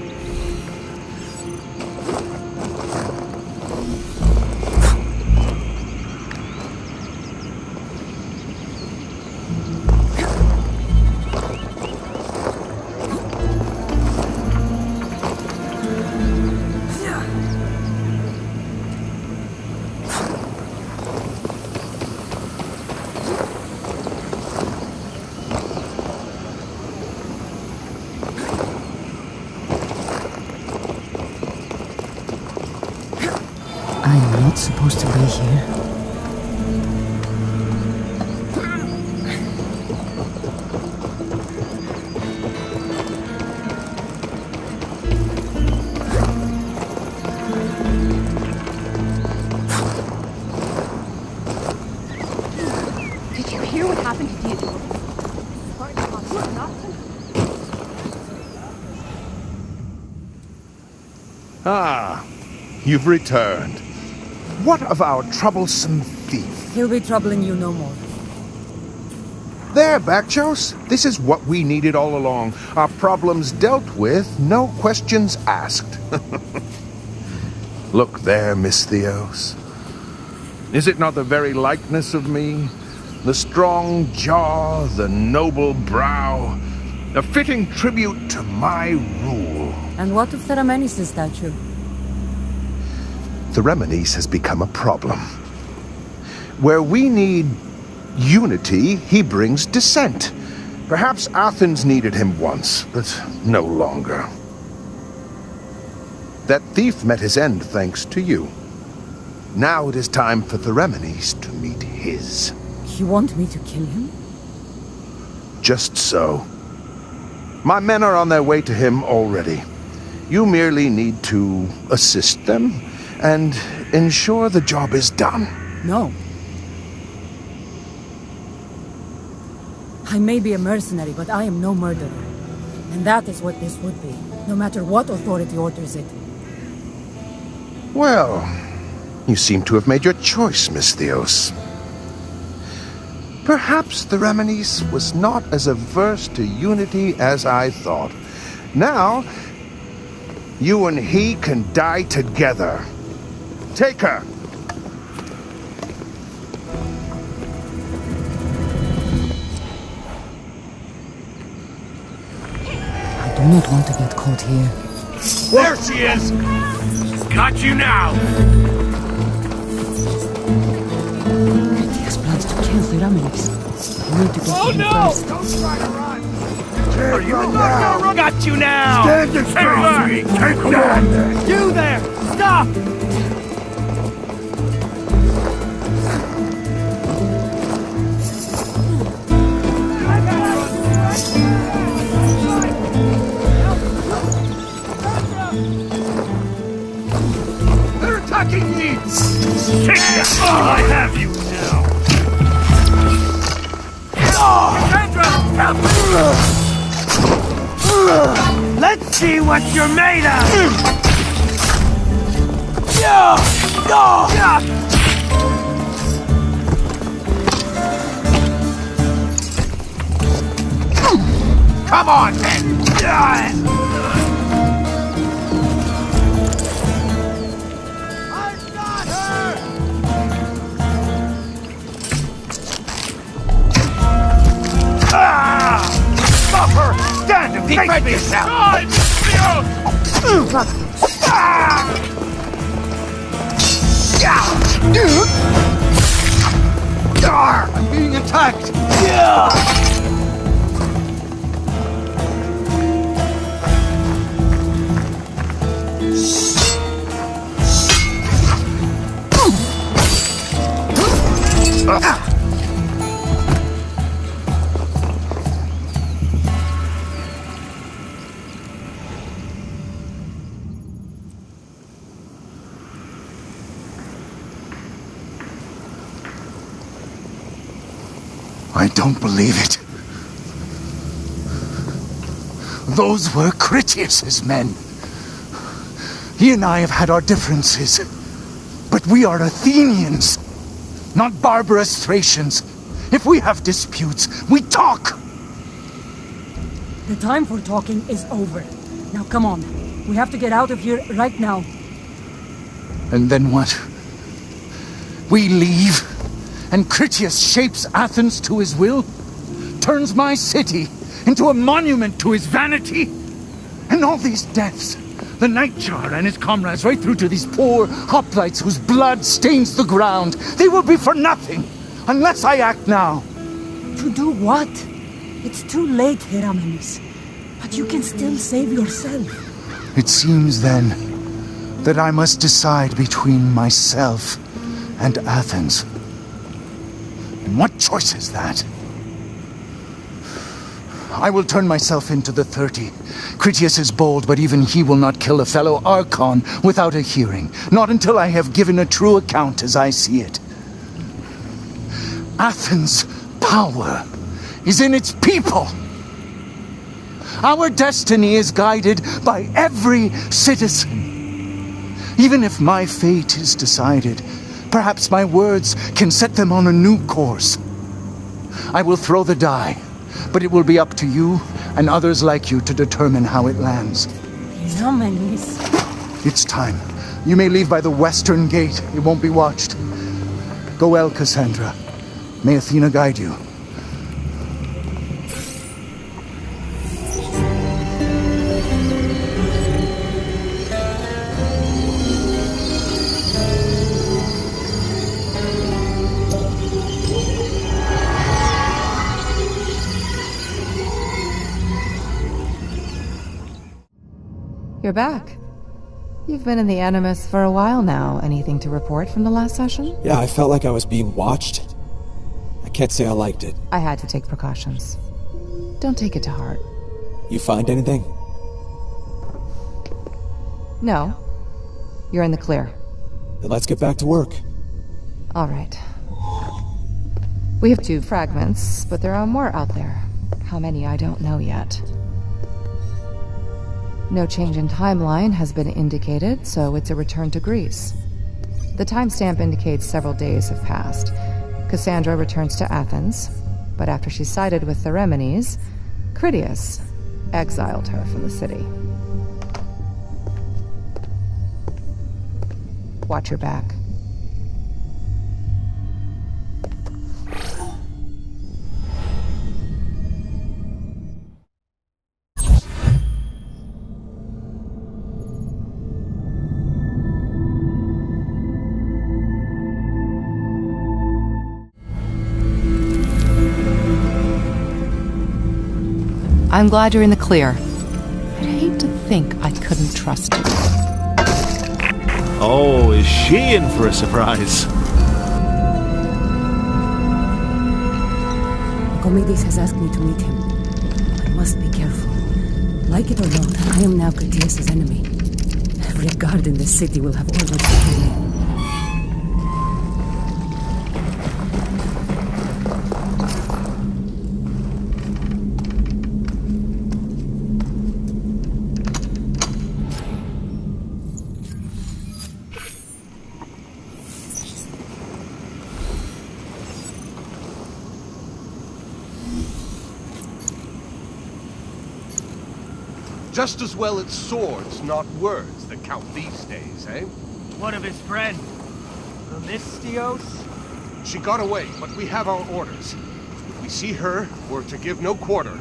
I'm not supposed to be here. Did you hear what happened to Diego? Ah, you've returned. What of our troublesome thief? He'll be troubling you no more. There, Bakchos. This is what we needed all along. Our problems dealt with, no questions asked. Look there, Miss Theos. Is it not the very likeness of me? The strong jaw, the noble brow, a fitting tribute to my rule. And what of Theramenes' statue? Theramenes has become a problem. Where we need unity, he brings dissent. Perhaps Athens needed him once, but no longer. That thief met his end thanks to you. Now it is time for Theramenes to meet his. You want me to kill him? Just so. My men are on their way to him already. You merely need to assist them, and ensure the job is done. No. I may be a mercenary, but I am no murderer. And that is what this would be, no matter what authority orders it. Well, you seem to have made your choice, Miss Theos. Perhaps the Remenes was not as averse to unity as I thought. Now, you and he can die together. Take her! I do not want to get caught here. There she is! Got you now! Critias plans to kill the Remenes. I need to get to him first. Don't try to run! Are you now? Got you now! Stand and face me! Take him on! You there! Stop! They're attacking me! Take that! Oh, I have you now! Kassandra! Let's see what you're made of! Come on, then! I've got her! Stop her! Stand and defend yourself! I'm being attacked! I don't believe it. Those were Critias's men. He and I have had our differences, but we are Athenians, not barbarous Thracians. If we have disputes, we talk. The time for talking is over. Now come on. We have to get out of here right now. And then what? We leave, and Critias shapes Athens to his will? Turns my city into a monument to his vanity? And all these deaths, the Nightjar and his comrades, right through to these poor hoplites whose blood stains the ground, they will be for nothing, unless I act now. To do what? It's too late, Heramenes. But you can still save yourself. It seems, then, that I must decide between myself and Athens. And what choice is that? I will turn myself into the 30. Critias is bold, but even he will not kill a fellow Archon without a hearing. Not until I have given a true account as I see it. Athens' power is in its people. Our destiny is guided by every citizen. Even if my fate is decided, perhaps my words can set them on a new course. I will throw the die, but it will be up to you and others like you to determine how it lands. Heramenes. It's time. You may leave by the western gate. It won't be watched. Go well, Kassandra. May Athena guide you. You're back. You've been in the Animus for a while now. Anything to report from the last session? Yeah, I felt like I was being watched. I can't say I liked it. I had to take precautions. Don't take it to heart. You find anything? No. You're in the clear. Then let's get back to work. All right. We have 2 fragments, but there are more out there. How many, I don't know yet. No change in timeline has been indicated, so it's a return to Greece. The timestamp indicates several days have passed. Kassandra returns to Athens, but after she sided with Theramenes, Critias exiled her from the city. Watch your back. I'm glad you're in the clear. I'd hate to think I couldn't trust you. Oh, is she in for a surprise? Nicomedes has asked me to meet him. I must be careful. Like it or not, I am now Critias' enemy. Every guard in the city will have orders to kill me. Just as well it's swords, not words, that count these days, eh? What of his friend? Themistios? She got away, but we have our orders. If we see her, we're to give no quarter.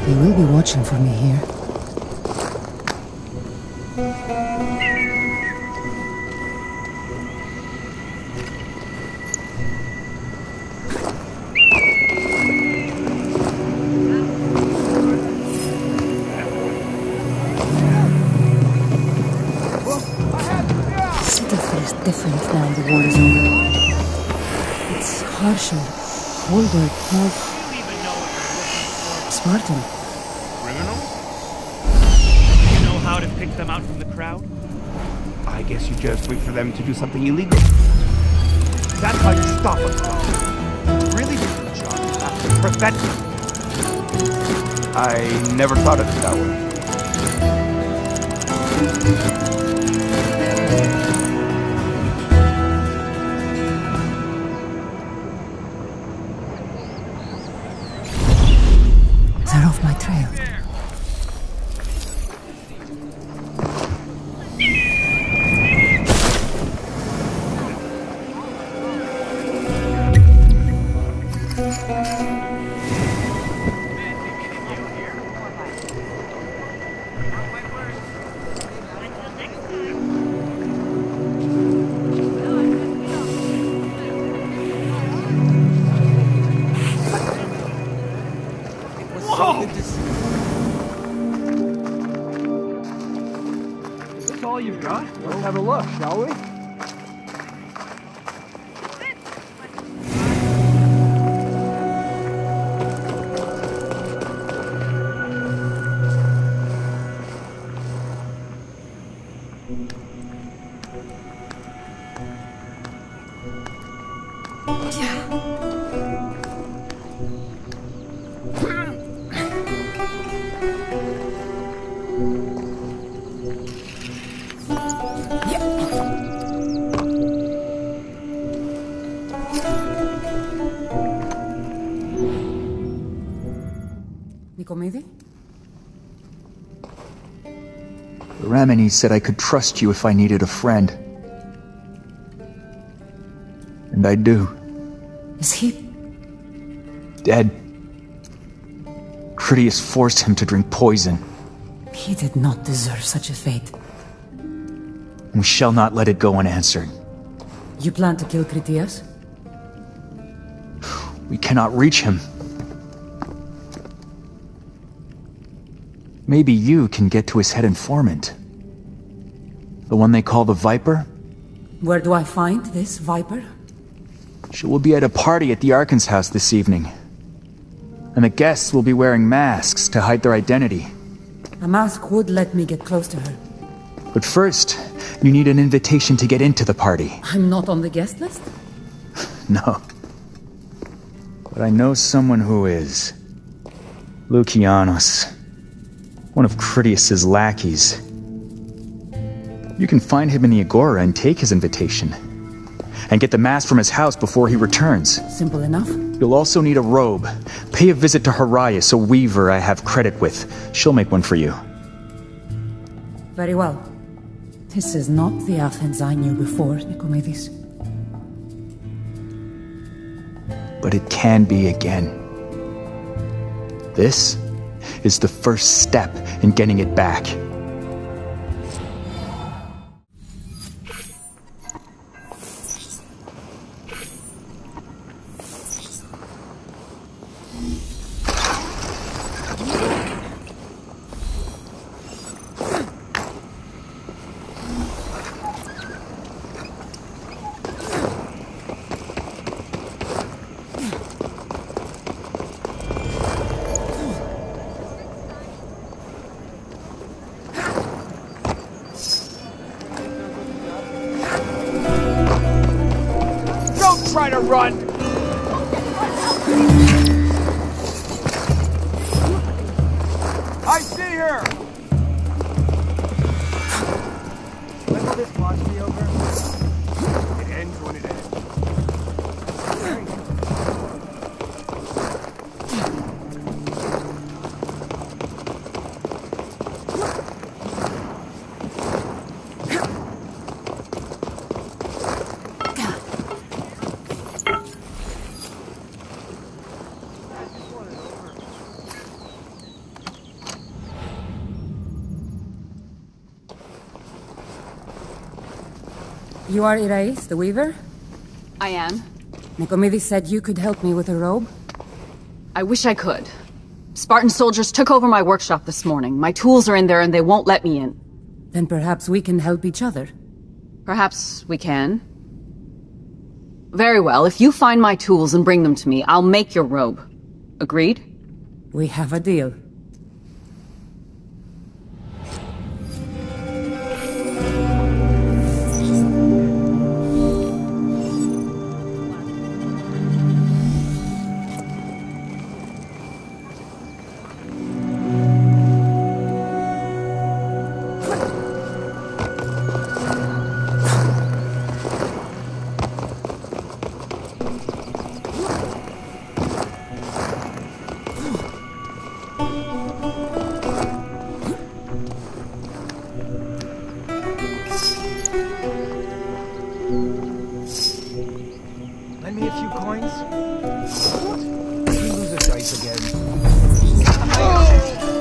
They will be watching for me here. City feels different now the war is over. It's harsher, colder, more Spartan. Criminals? You know how to pick them out from the crowd? I guess you just wait for them to do something illegal. That's how you stop a crowd. Really do your job. You have to prevent it. I never thought of it that way. They're off my trail. Is this all you've got? Let's have a look, shall we? Nicomede? Ramini said I could trust you if I needed a friend. And I do. Is he... dead? Critias forced him to drink poison. He did not deserve such a fate. We shall not let it go unanswered. You plan to kill Critias? We cannot reach him. Maybe you can get to his head informant. The one they call the Viper? Where do I find this Viper? She will be at a party at the Arkan's house this evening. And the guests will be wearing masks to hide their identity. A mask would let me get close to her. But first, you need an invitation to get into the party. I'm not on the guest list? No. But I know someone who is. Lucianos. One of Critias's lackeys. You can find him in the Agora and take his invitation. And get the mask from his house before he returns. Simple enough. You'll also need a robe. Pay a visit to Harias, a weaver I have credit with. She'll make one for you. Very well. This is not the Athens I knew before, Nicomedes. But it can be again. This is the first step in getting it back. Try to run! I see her! When will this watch be over? It ends when it ends. You are Irais, the Weaver? I am. Nicomedes said you could help me with a robe? I wish I could. Spartan soldiers took over my workshop this morning. My tools are in there and they won't let me in. Then perhaps we can help each other. Perhaps we can. Very well, if you find my tools and bring them to me, I'll make your robe. Agreed? We have a deal. Lend me a few coins? What? You lose a dice again.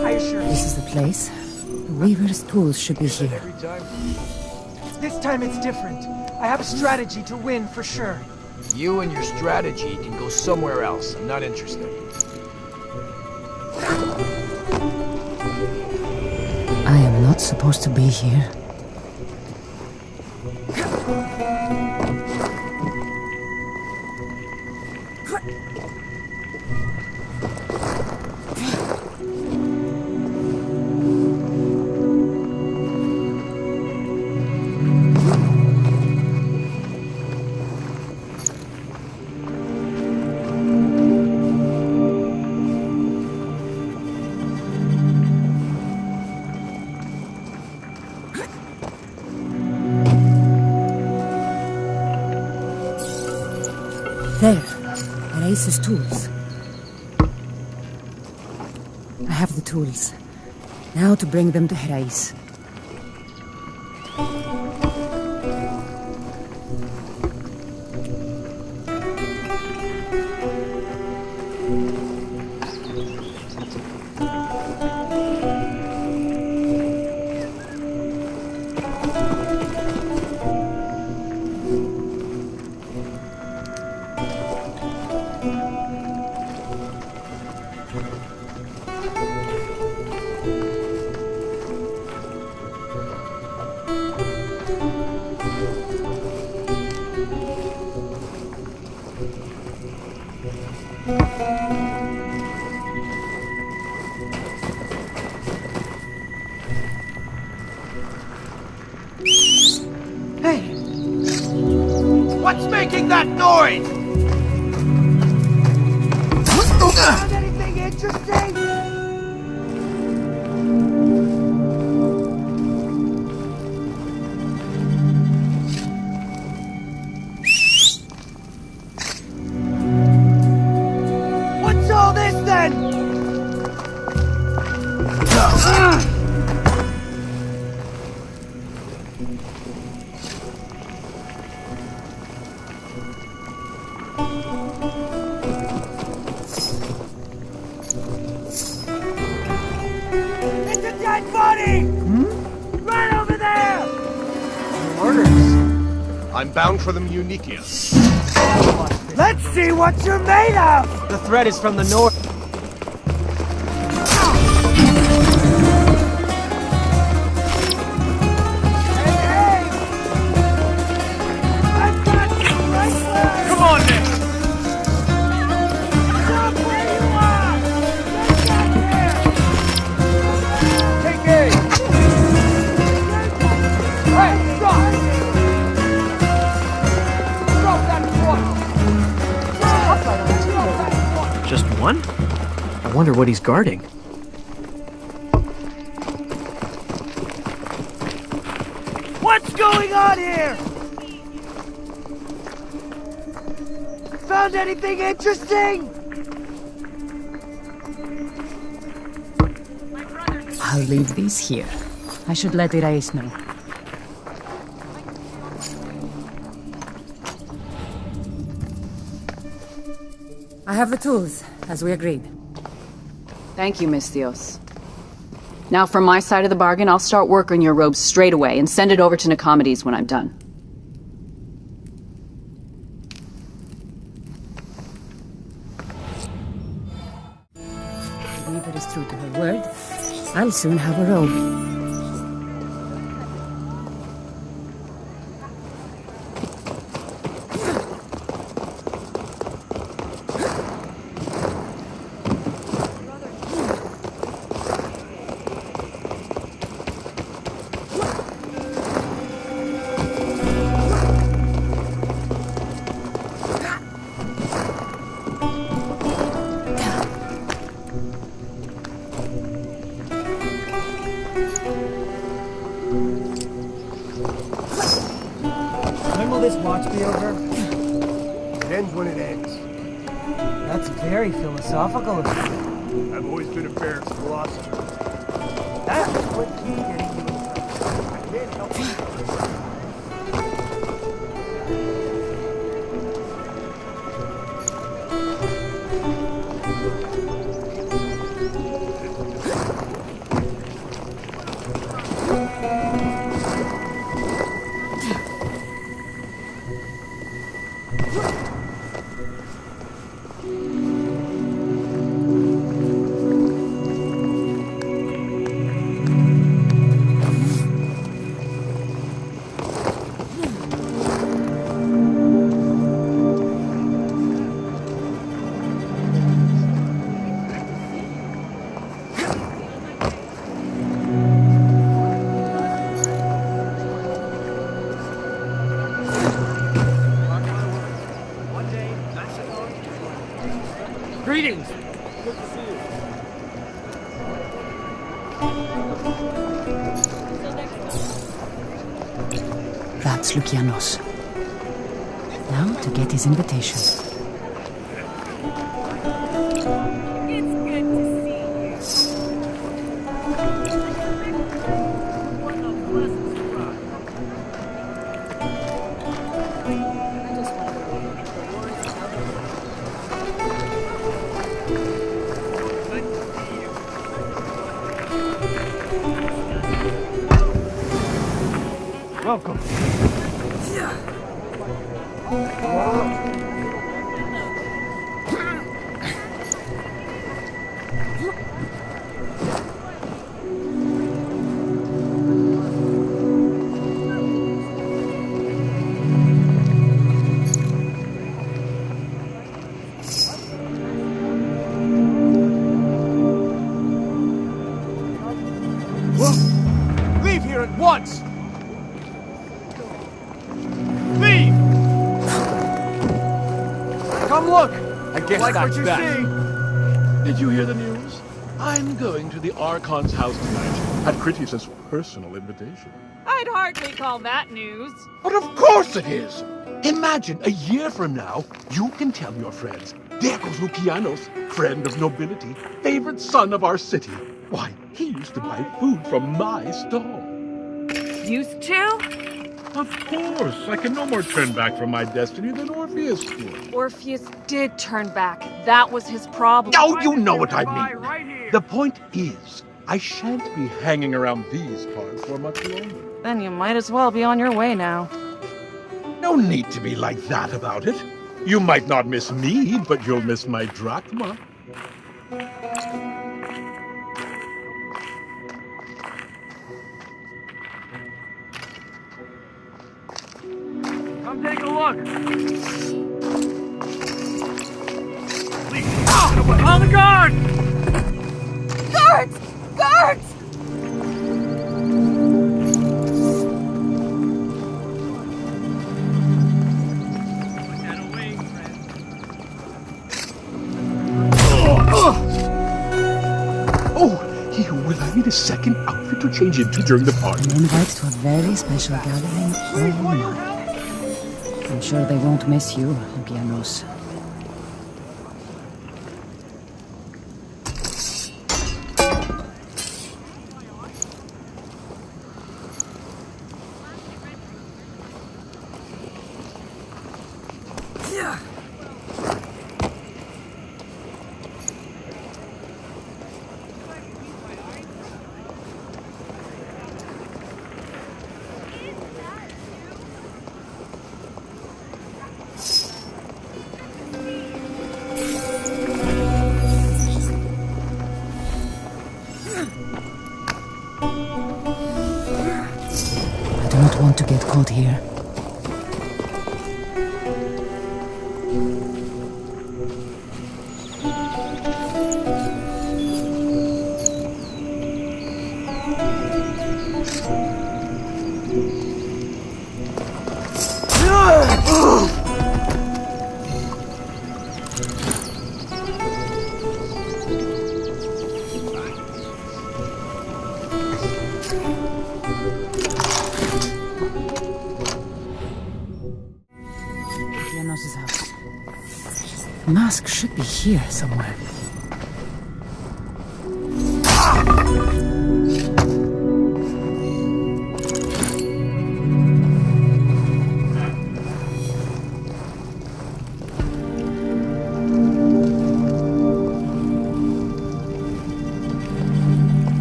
I assure you. This is the place. The Weaver's tools should be here. This time it's different. I have a strategy to win for sure. You and your strategy can go somewhere else. I'm not interested. I am not supposed to be here. There, Erase's tools. I have the tools. Now to bring them to Herais. Hey! What's making that noise? Found anything interesting? What's all this then? It's a dead body! Right over there! Orders. I'm bound for the Munichia. Let's see what you're made of! The threat is from the north. Come on, Nick! Stop where you are! Get back here! Take aim! Hey, stop! Drop that one! Just one? I wonder what he's guarding. What's going on here? Found anything interesting? I'll leave these here. I should let Irais know. I have the tools, as we agreed. Thank you, Misthios. Now, from my side of the bargain, I'll start work on your robes straight away and send it over to Nicomedes when I'm done. If Weaver is true to her word, I'll soon have a robe. When will this watch be over? It ends when it ends. That's very philosophical of you. I've always been a Barrett's philosopher. That's what keeps getting you in trouble. I can't help it. Greetings! Good to see you. That's Lukianos. Now to get his invitation. Welcome. Leave here at once! Come look! I guess like that's what you that. see. Did you hear the news? I'm going to the Archon's house tonight, at Critias's personal invitation. I'd hardly call that news. But of course it is! Imagine, a year from now, you can tell your friends, there goes Luciano's, friend of nobility, favorite son of our city. Why, he used to buy food from my stall. Used to? Of course, I can no more turn back from my destiny than Orpheus could. Orpheus did turn back. That was his problem. Oh, you know what I mean. The point is, I shan't be hanging around these parts for much longer. Then you might as well be on your way now. No need to be like that about it. You might not miss me, but you'll miss my drachma. Come take a look. On the guard! Guards! Guards! Will I need a second outfit to change into during the party? An invite to a very special gathering. Oh my. I'm sure they won't miss you, Lucianos. To get caught here. Mask should be here somewhere.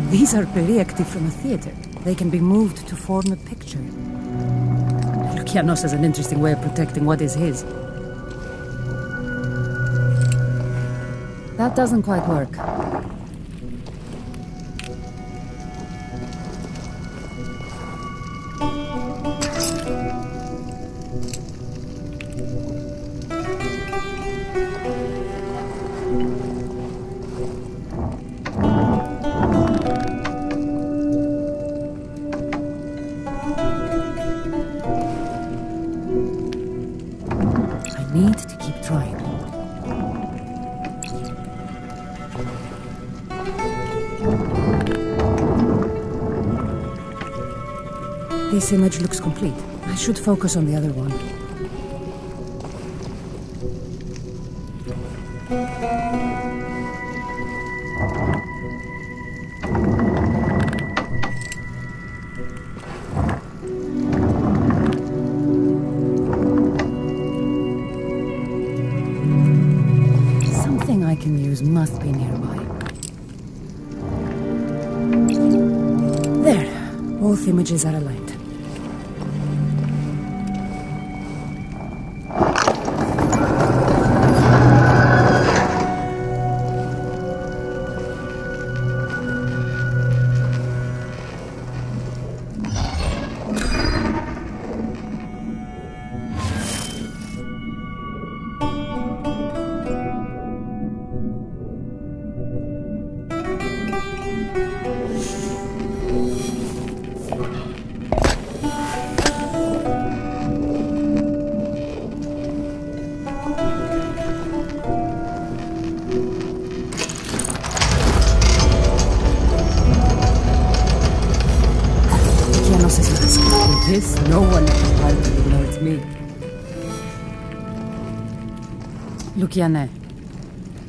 These are periecti from a theater. They can be moved to form a picture. Lucianos has an interesting way of protecting what is his. That doesn't quite work. I need to keep trying. This image looks complete. I should focus on the other one. Something I can use must be nearby. There. Both images are aligned. Critias's mask. With this, no one can hardly know it's me. Luciane,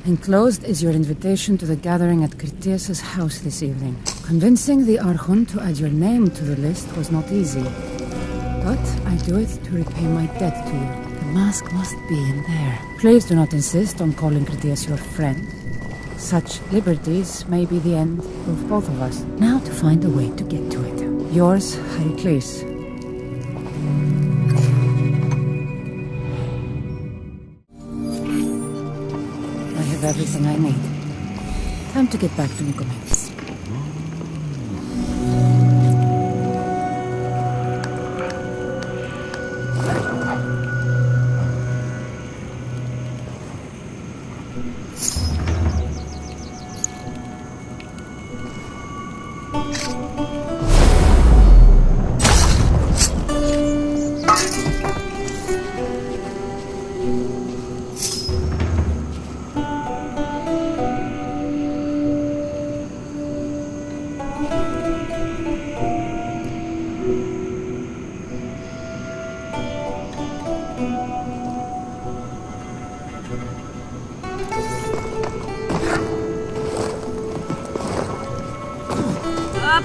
enclosed is your invitation to the gathering at Critias's house this evening. Convincing the Archon to add your name to the list was not easy. But I do it to repay my debt to you. The mask must be in there. Please do not insist on calling Critias your friend. Such liberties may be the end of both of us. Now to find a way to get to it. Yours, Heracles. I have everything I need. Time to get back to Nicomedes.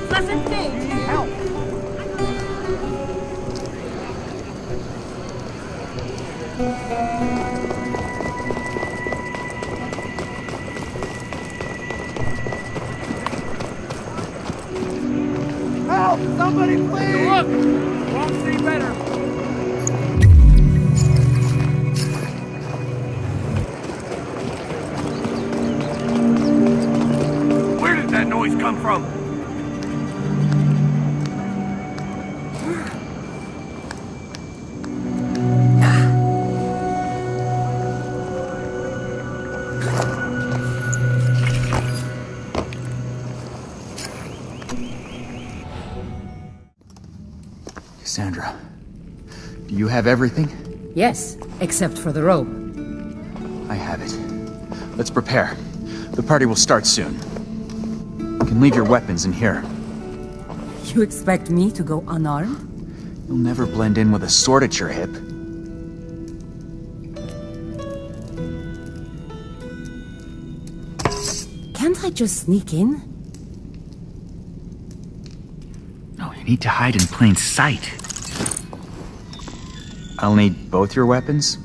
Pleasant thing. Help. Help! Somebody please! Look! Won't see better. Where did that noise come from? Kassandra, do you have everything? Yes, except for the robe. I have it. Let's prepare. The party will start soon. You can leave your weapons in here. You expect me to go unarmed? You'll never blend in with a sword at your hip. Can't I just sneak in? No, you need to hide in plain sight. I'll need both your weapons.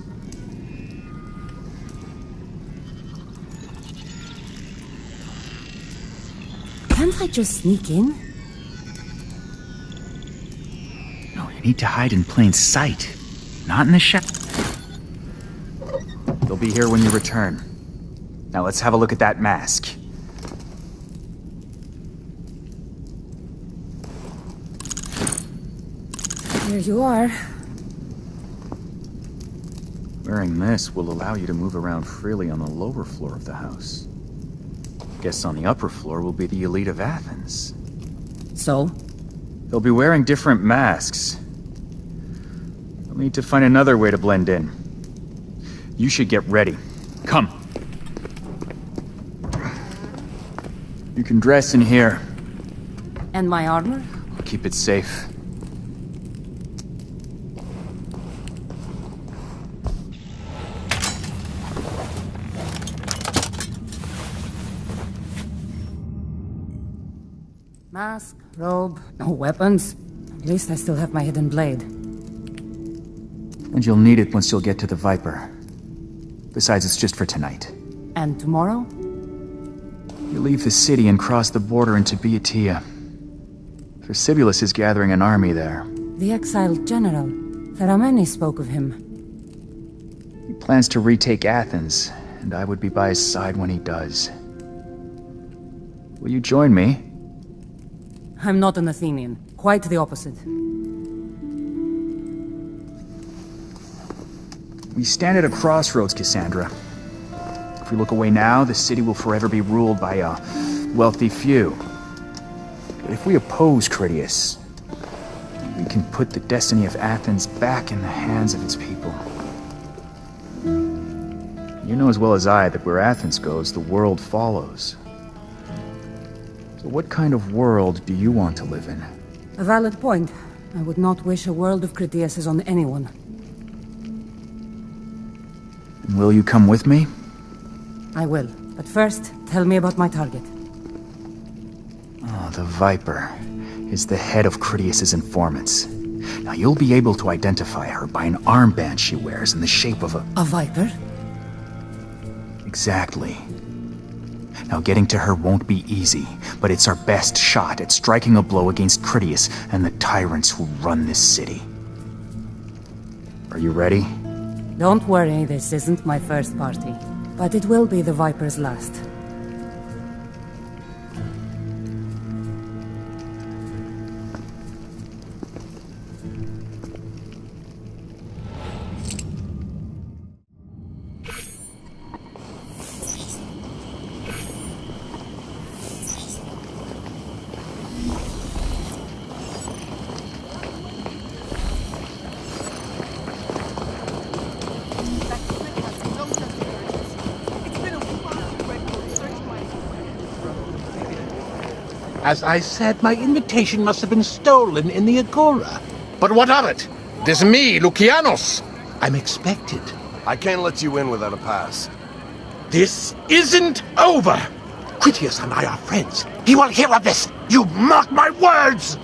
Can't I just sneak in? No, you need to hide in plain sight. Not in the shadow. They'll be here when you return. Now let's have a look at that mask. Here you are. Wearing this will allow you to move around freely on the lower floor of the house. Guests on the upper floor will be the elite of Athens. So? They'll be wearing different masks. We'll need to find another way to blend in. You should get ready. Come. You can dress in here. And my armor? I'll keep it safe. Mask, robe, no weapons. At least I still have my hidden blade. And you'll need it once you'll get to the Viper. Besides, it's just for tonight. And tomorrow? You leave the city and cross the border into Boeotia. Thrasybulus is gathering an army there. The exiled general. Theramene spoke of him. He plans to retake Athens, and I would be by his side when he does. Will you join me? I'm not an Athenian. Quite the opposite. We stand at a crossroads, Kassandra. If we look away now, the city will forever be ruled by a wealthy few. But if we oppose Critias, we can put the destiny of Athens back in the hands of its people. You know as well as I that where Athens goes, the world follows. So what kind of world do you want to live in? A valid point. I would not wish a world of Critias's on anyone. Will you come with me? I will. But first, tell me about my target. Oh, the Viper is the head of Critias's informants. Now you'll be able to identify her by an armband she wears in the shape of a... A Viper? Exactly. Now getting to her won't be easy, but it's our best shot at striking a blow against Critias and the tyrants who run this city. Are you ready? Don't worry, this isn't my first party. But it will be the Viper's last. As I said, my invitation must have been stolen in the Agora. But what of it? It is me, Lucianos. I'm expected. I can't let you in without a pass. This isn't over. Critias and I are friends. He will hear of this. You mark my words!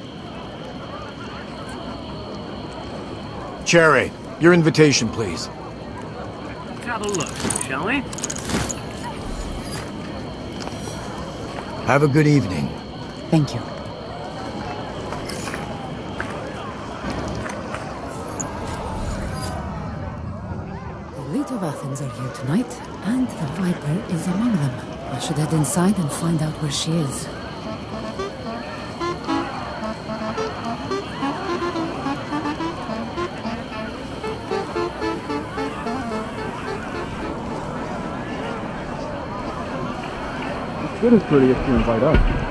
Cherry, your invitation, please. Let's have a look, shall we? Have a good evening. Thank you. The elite of Athens are here tonight, and the Viper is among them. I should head inside and find out where she is. It's good as pretty as to invite us.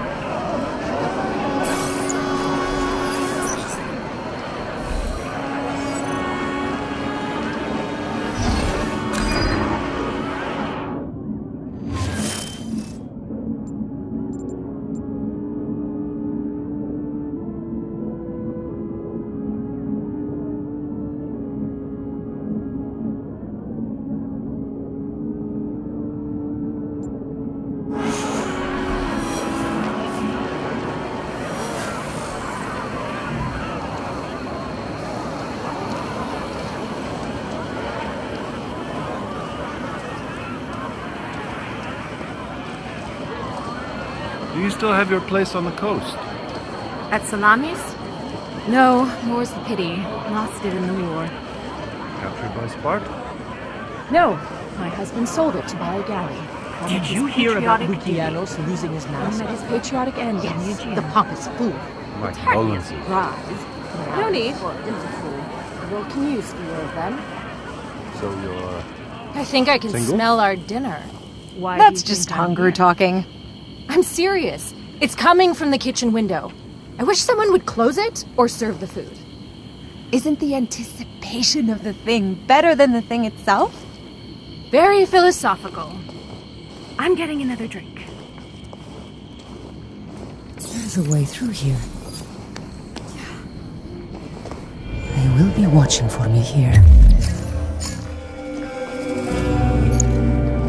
Do you still have your place on the coast? At Salamis? No, more's the pity. Lost it in the war. Captured by Sparta? No, my husband sold it to buy a galley. Did you hear about Lucianos losing his mask? At his patriotic end, Yes, the pompous fool. My It's hardly a condolences. surprise. No need for a fool. What can use fewer of them? So you're... I think I can Single? smell our dinner. Why That's do you just think I'm hunger here? talking. I'm serious. It's coming from the kitchen window. I wish someone would close it or serve the food. Isn't the anticipation of the thing better than the thing itself? Very philosophical. I'm getting another drink. There's a way through here. They will be watching for me here.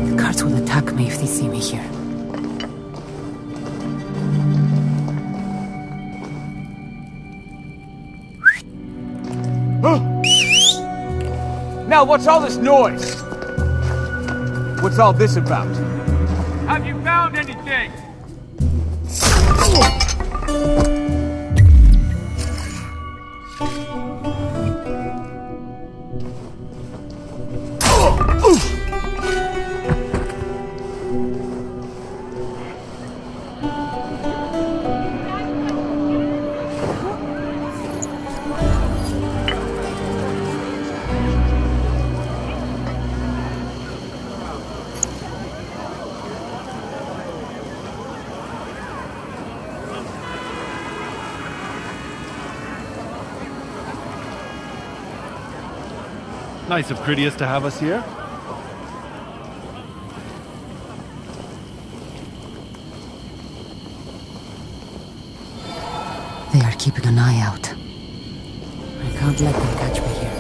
The guards will attack me if they see me here. Now, what's all this noise? What's all this about? Have you found anything? Nice of Critias to have us here. They are keeping an eye out. I can't let them catch me here.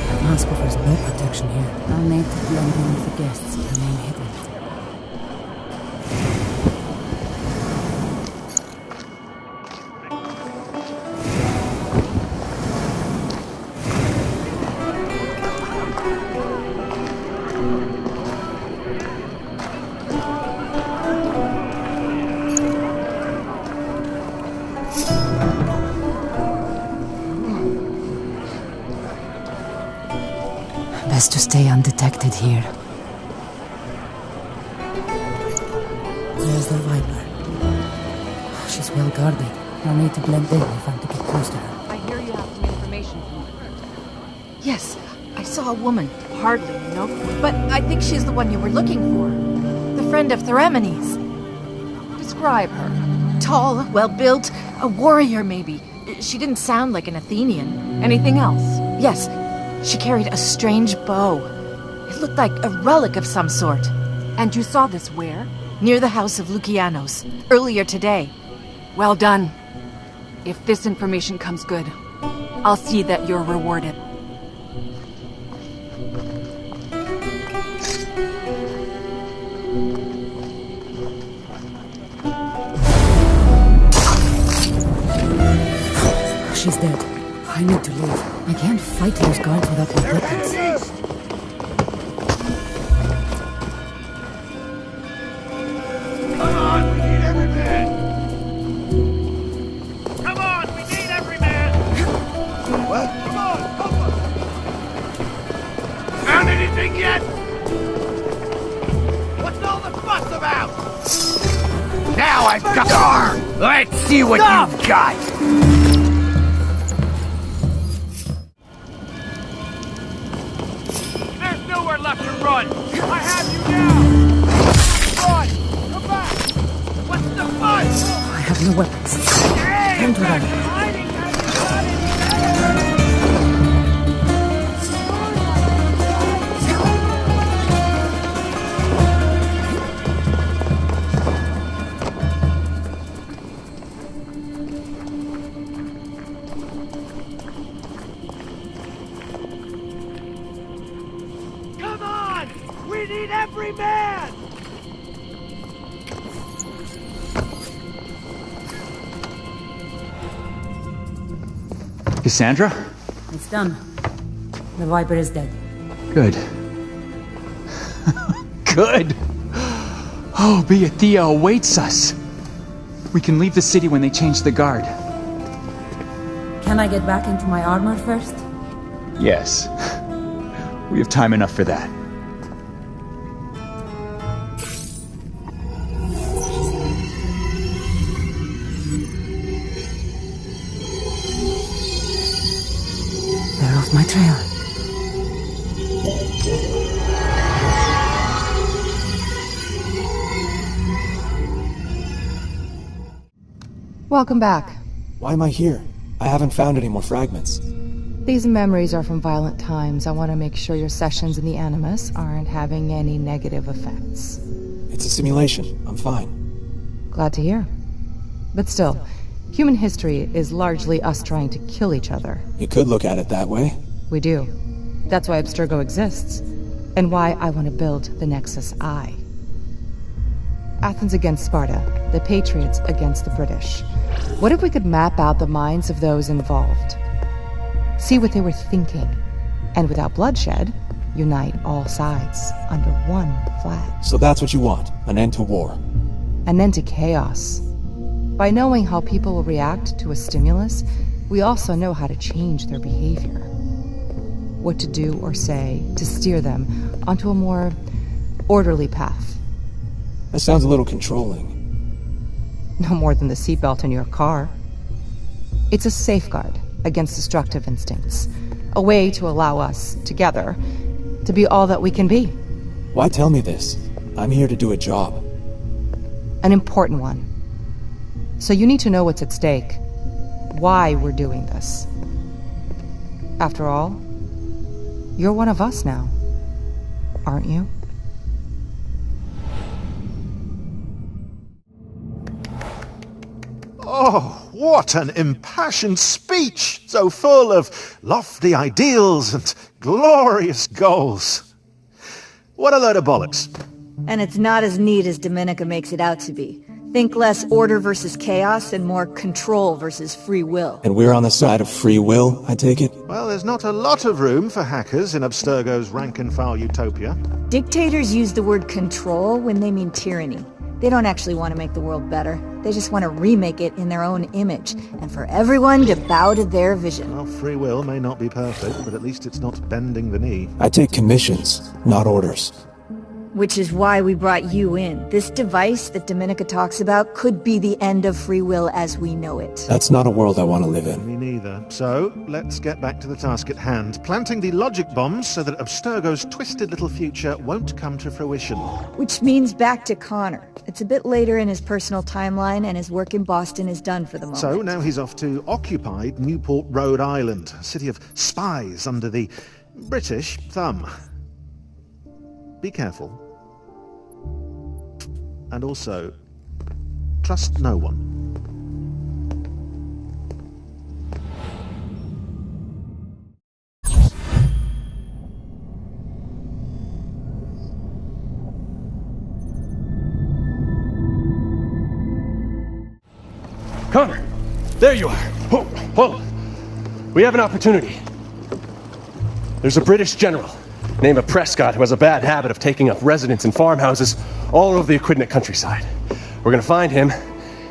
The mask offers no protection here. I'll need to blend in with the guests and remain hidden. Best to stay undetected here. There's the Viper. She's well guarded. I'll need to blend in if I'm to get close to her. I hear you have some information from her. Yes, I saw a woman. Hardly, but I think she's the one you were looking for. The friend of Theramenes. Describe her. Tall, well-built, a warrior maybe. She didn't sound like an Athenian. Anything else? Yes. She carried a strange bow. It looked like a relic of some sort. And you saw this where? Near the house of Lucianos, earlier today. Well done. If this information comes good, I'll see that you're rewarded. She's dead. I need to leave. I can't fight those guards without my weapons. Come on, we need every man! Come on, we need every man! What? Come on, help us! Found anything yet? What's all the fuss about? Now I've got... Darn! Let's see what you've got! Left to run! I have you now! Run! Come back! What's the fuss? I have no weapons. Don't run. We need every man! Kassandra? It's done. The Viper is dead. Good. Good! Oh, Beathea awaits us! We can leave the city when they change the guard. Can I get back into my armor first? Yes. We have time enough for that. They're off my trail. Welcome back. Why am I here? I haven't found any more fragments. These memories are from violent times. I want to make sure your sessions in the Animus aren't having any negative effects. It's a simulation. I'm fine. Glad to hear. But still, human history is largely us trying to kill each other. You could look at it that way. We do. That's why Abstergo exists, and why I want to build the Nexus Eye. Athens against Sparta, the Patriots against the British. What if we could map out the minds of those involved? See what they were thinking, and without bloodshed, unite all sides under one flag. So that's what you want, an end to war. An end to chaos. By knowing how people will react to a stimulus, we also know how to change their behavior. What to do or say to steer them onto a more orderly path. That sounds a little controlling. No more than the seatbelt in your car. It's a safeguard against destructive instincts. A way to allow us, together, to be all that we can be. Why tell me this? I'm here to do a job. An important one. So you need to know what's at stake. why we're doing this. After all, you're one of us now, aren't you? Oh, what an impassioned speech! So full of lofty ideals and glorious goals. What a load of bollocks. And it's not as neat as Dominica makes it out to be. Think less order versus chaos and more control versus free will. And we're on the side of free will, I take it? Well, there's not a lot of room for hackers in Abstergo's rank-and-file utopia. Dictators use the word control when they mean tyranny. They don't actually want to make the world better. They just want to remake it in their own image, and for everyone to bow to their vision. Well, free will may not be perfect, but at least it's not bending the knee. I take commissions, not orders. Which is why we brought you in. This device that Dominica talks about could be the end of free will as we know it. That's not a world I want to live in. Me neither. So, let's get back to the task at hand. Planting the logic bombs so that Abstergo's twisted little future won't come to fruition. Which means back to Connor. It's a bit later in his personal timeline, and his work in Boston is done for the moment. So, now he's off to occupied Newport, Rhode Island, a city of spies under the British thumb. Be careful. And also, trust no one. Connor! There you are! Hold! We have an opportunity. There's a British general named Prescott who has a bad habit of taking up residence in farmhouses all over the Aquidneck countryside. We're gonna find him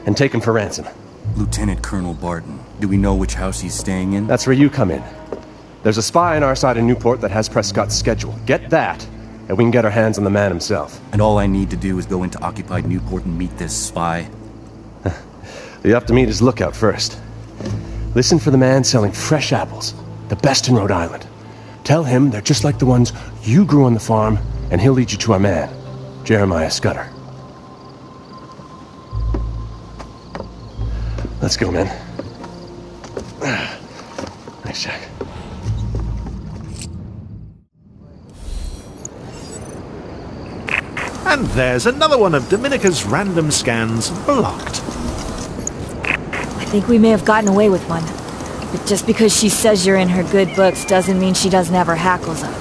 and take him for ransom. Lieutenant Colonel Barton, do we know which house he's staying in? That's where you come in. There's a spy on our side of Newport that has Prescott's schedule. Get that, and we can get our hands on the man himself. And all I need to do is go into occupied Newport and meet this spy? You have to meet his lookout first. Listen for the man selling fresh apples, the best in Rhode Island. Tell him they're just like the ones you grew on the farm, and he'll lead you to our man, Jeremiah Scudder. Let's go, man. Thanks, Jack. And there's another one of Dominica's random scans blocked. I think we may have gotten away with one. But just because she says you're in her good books doesn't mean she doesn't have her hackles up.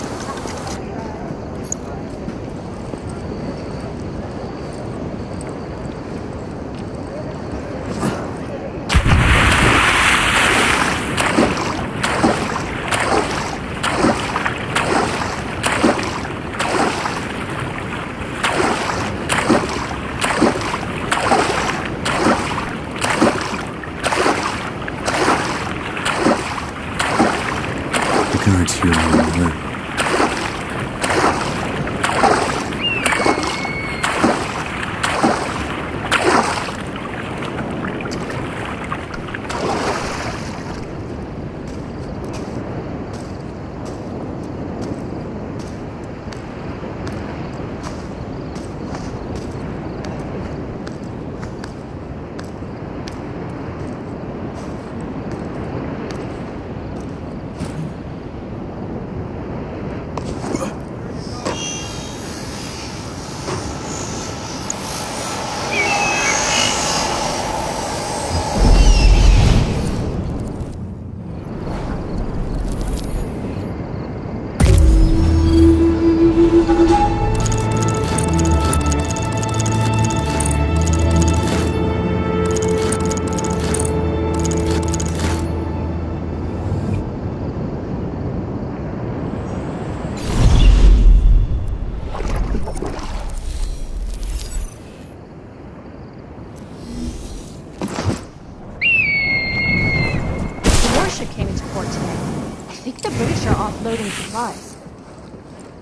Loading supplies.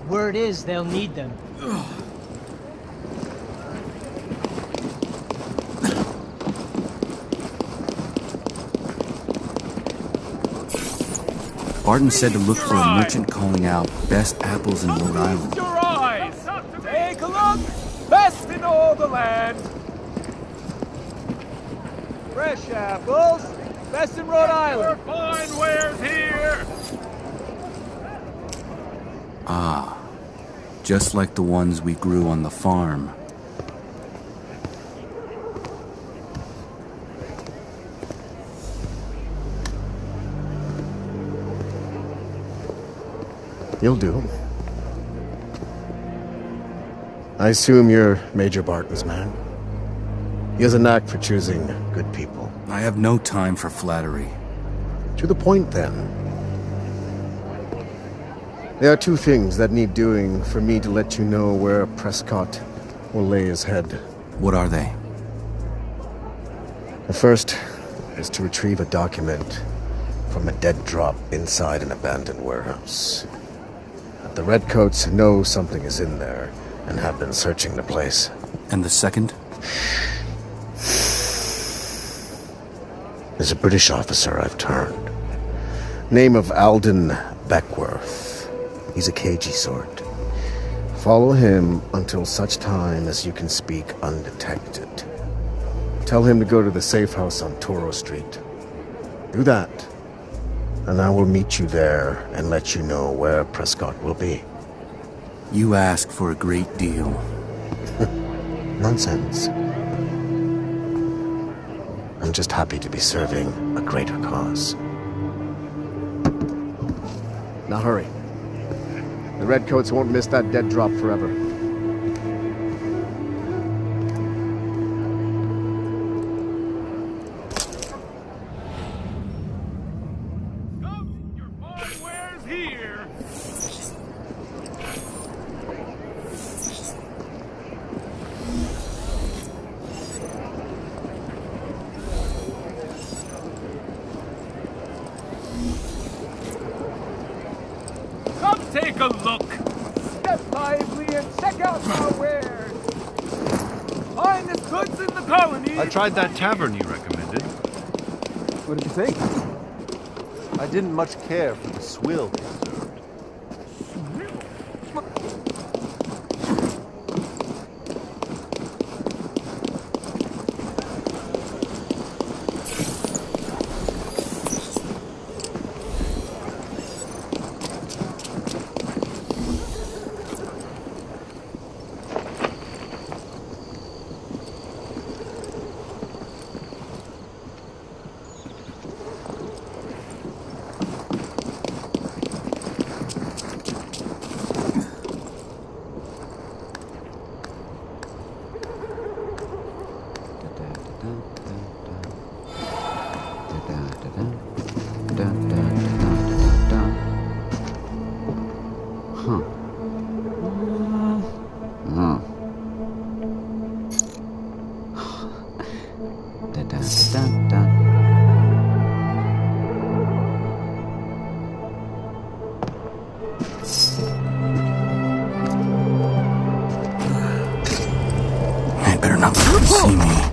Word is they'll need them. Barton said to look for a merchant calling out best apples in Rhode Island. Your eyes! Take a look! Best in all the land! Fresh apples, Best in Rhode Island. Fine wares here. Ah, just like the ones we grew on the farm. You'll do. I assume you're Major Barton's man. He has a knack for choosing good people. I have no time for flattery. To the point, then. There are two things that need doing for me to let you know where Prescott will lay his head. What are they? The first is to retrieve a document from a dead drop inside an abandoned warehouse. The Redcoats know something is in there and have been searching the place. And the second? There's a British officer I've turned. Name of Alden Beckworth. He's a cagey sort. Follow him until such time as you can speak undetected. Tell him to go to the safe house on Toro Street. Do that, and I will meet you there and let you know where Prescott will be. You ask for a great deal. Nonsense. I'm just happy to be serving a greater cause. Now hurry. The Redcoats won't miss that dead drop forever. Take a look. Step lively and check out our wares. Finest goods in the colony. I tried that tavern you recommended. What did you think? I didn't much care for the swill they served. I better not let them see me.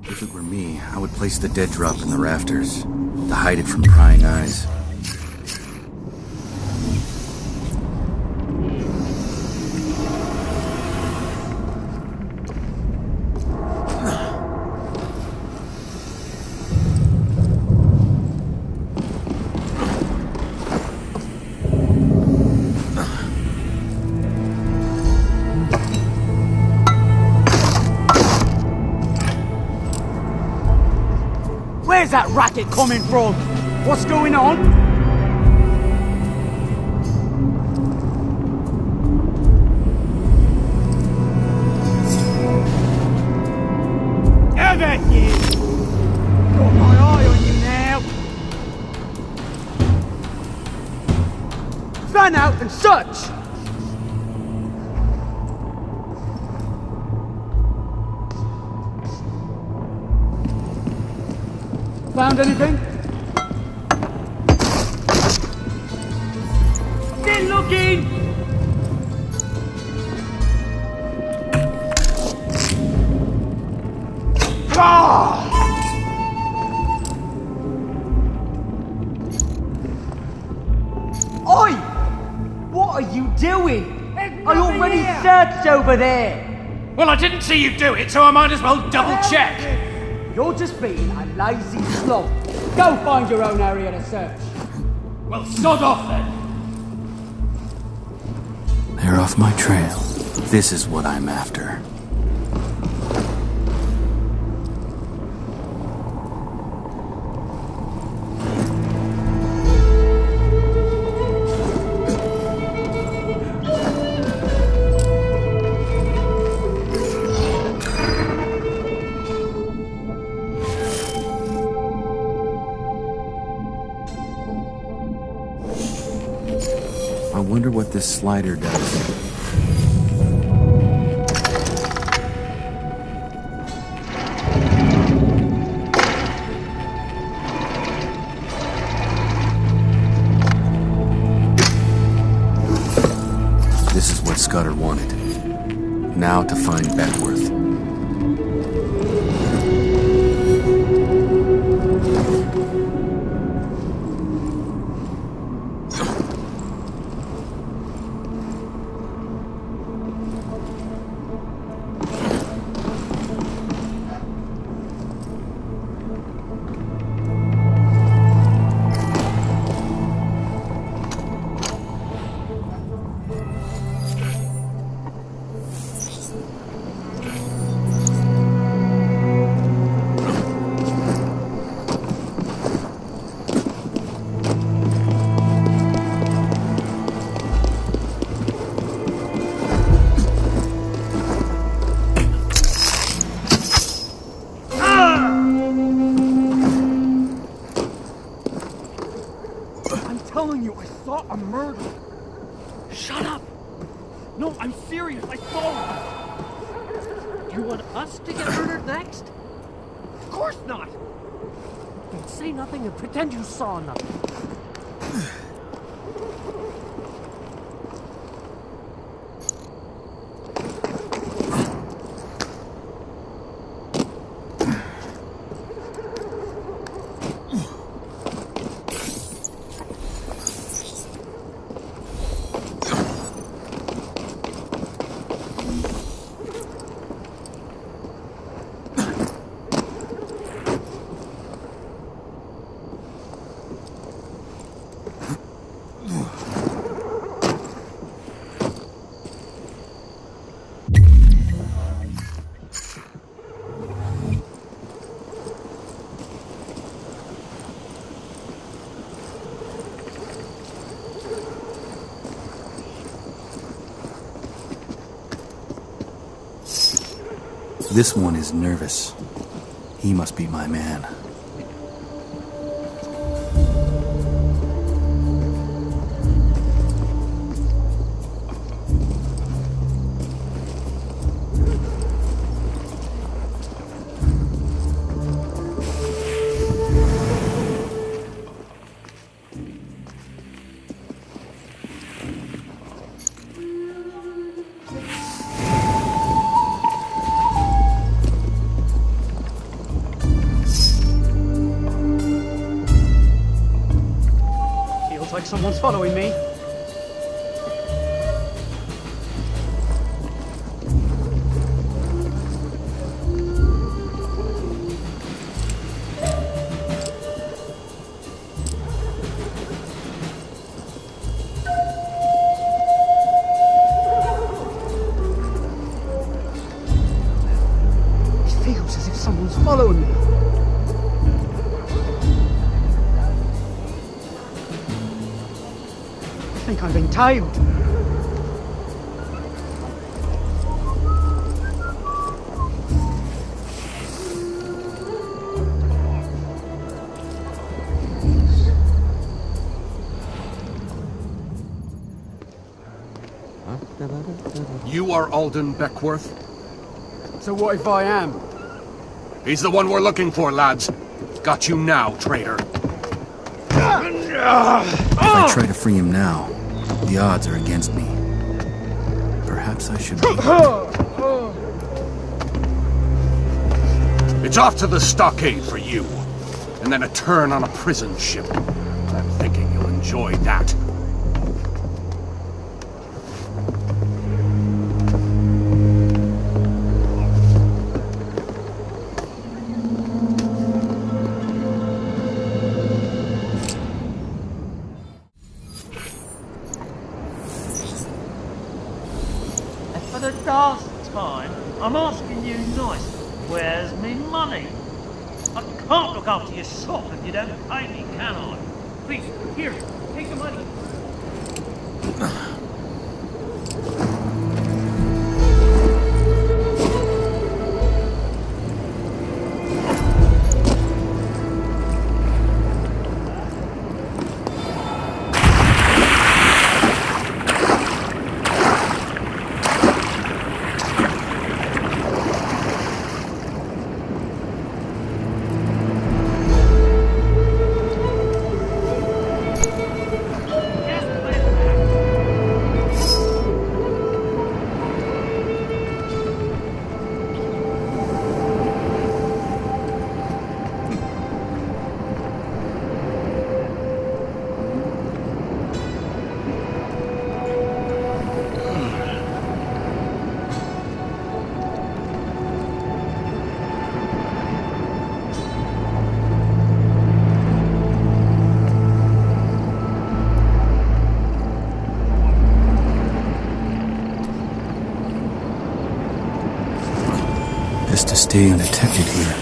If it were me, I would place the dead drop in the rafters. to hide it from prying eyes. Where's that racket coming from? What's going on? Evan, you! Got my eye on you now! Fan out and search! Found anything? Still looking! Ah! Oi! What are you doing? I already searched over there! Well, I didn't see you do it, so I might as well double check. You're just being a lazy slob. Go find your own area to search. Well, sod off then. They're off my trail. This is what I'm after. I wonder what this slider does. This is what Scudder wanted. Now to find Beckworth. A murder. Shut up. No, I'm serious. I saw it. You want us to get murdered next? Of course not. Then say nothing and pretend you saw nothing. This one is nervous. He must be my man. Feels like someone's following me. Following me. I think I've been timed. You are Alden Beckworth? So what if I am? He's the one we're looking for, lads. Got you now, traitor. If I try to free him now, the odds are against me. Perhaps I should wait. It's off to the stockade for you. And then a turn on a prison ship. I'm thinking you'll enjoy that. I'm asking you nice. Where's me money? I can't look after your shop if you don't pay me, can I? Please, here, take the money. To stay undetected here.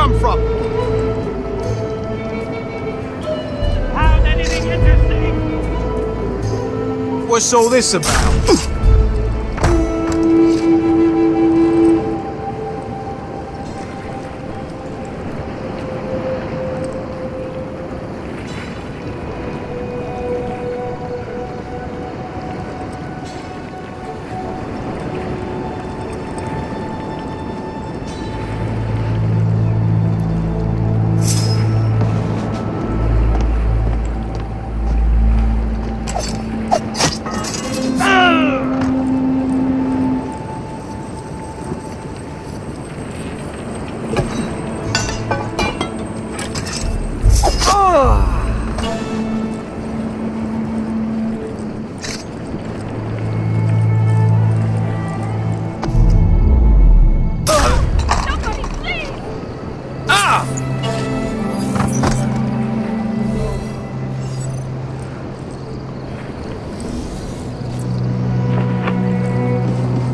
come from? Found anything interesting? What's all this about?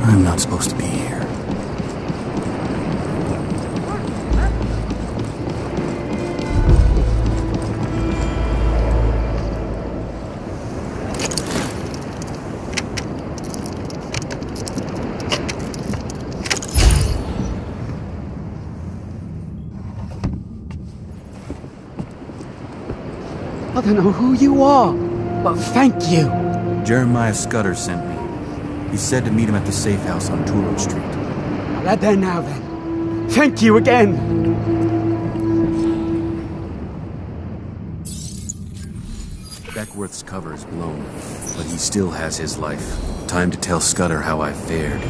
I'm not supposed to be here. I don't know who you are, but thank you. Jeremiah Scudder sent me. He said to meet him at the safe house on Turo Street. I'm right there now then. Thank you again. Beckworth's cover is blown, but he still has his life. Time to tell Scudder how I fared.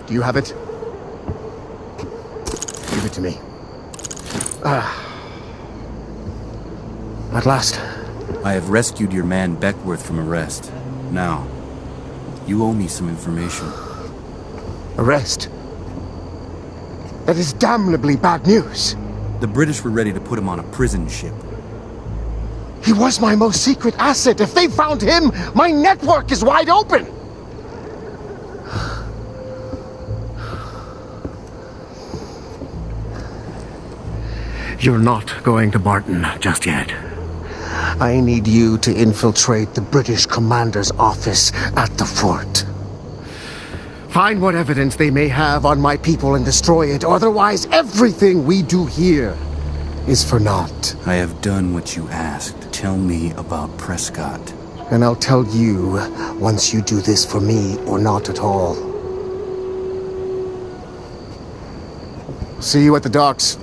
Do you have it? Give it to me. At last. I have rescued your man Beckworth from arrest. Now, you owe me some information. Arrest? That is damnably bad news. The British were ready to put him on a prison ship. He was my most secret asset. If they found him, my network is wide open. You're not going to Barton just yet. I need you to infiltrate the British commander's office at the fort. Find what evidence they may have on my people and destroy it. Otherwise, everything we do here is for naught. I have done what you asked. Tell me about Prescott. And I'll tell you once you do this for me or not at all. See you at the docks.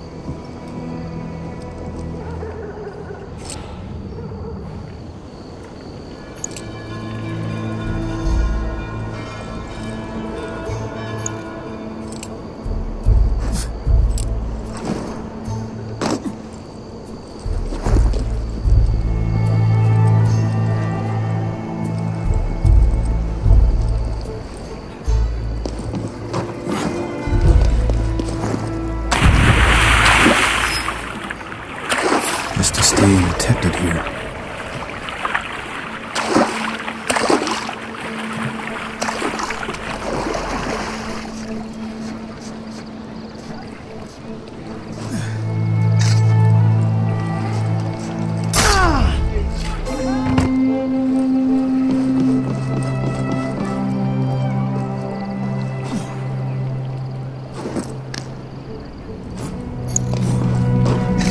Being detected here.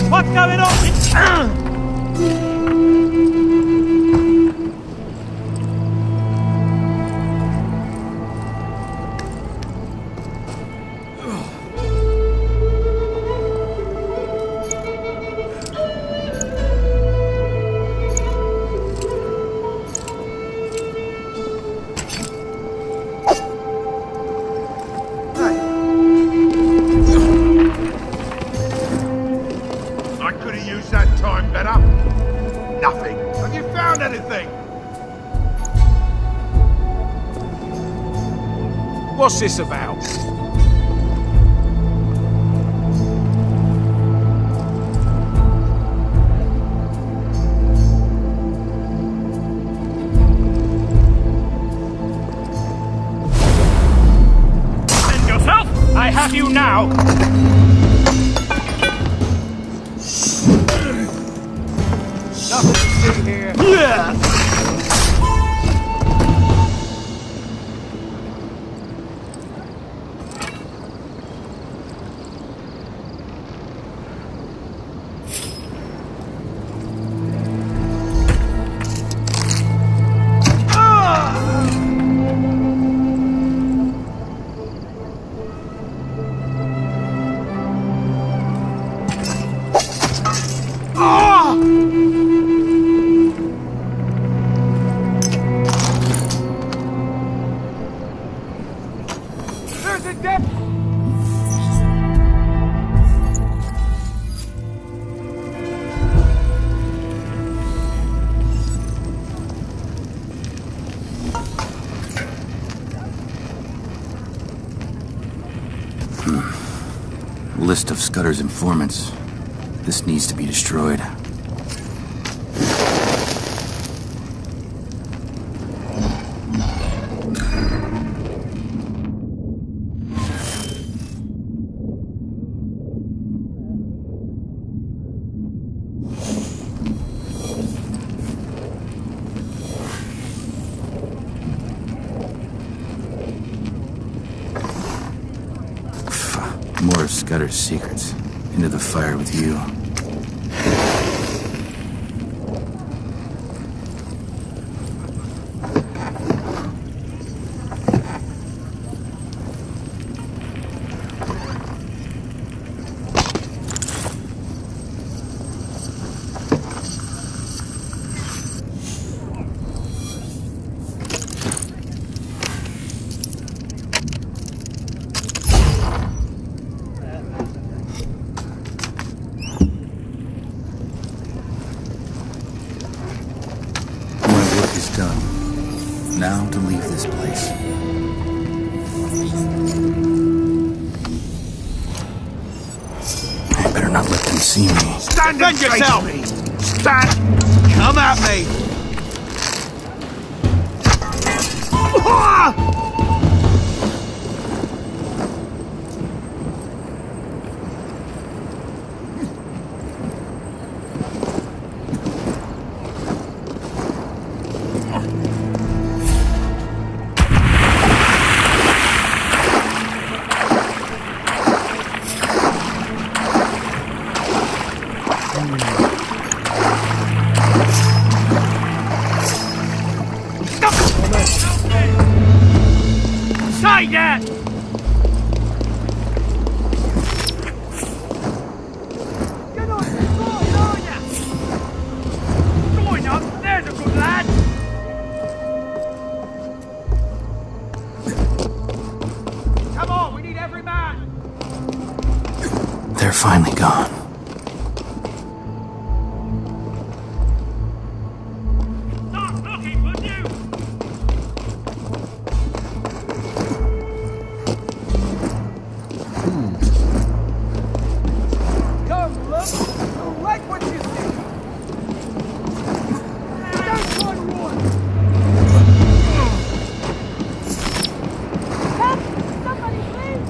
What's going on? What's this about? Send yourself! I have you now! Nothing to see here. Yeah! There's a death! List of Scudder's informants. This needs to be destroyed. More of Scudder's secrets. Into the fire with you. Done. Now to leave this place. I better not let them see me. Stand and yourself! Stand! Come at me! Say that! Join up, there's a good lad! Come on, we need every man! They're finally gone. Stop looking, would you? Come, look! I like what you see! That's one run! Help! Somebody, please!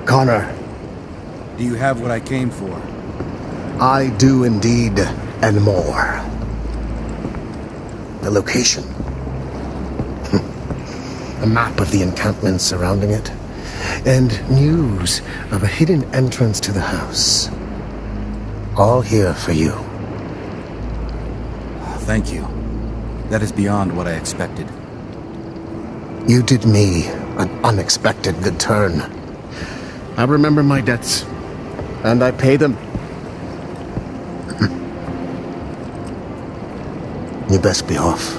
Connor, Do you have what I came for? I do indeed, and more. The location. A map of the encampment surrounding it, and news of a hidden entrance to the house. All here for you. Thank you. That is beyond what I expected. You did me an unexpected good turn. I remember my debts, and I pay them. You best be off.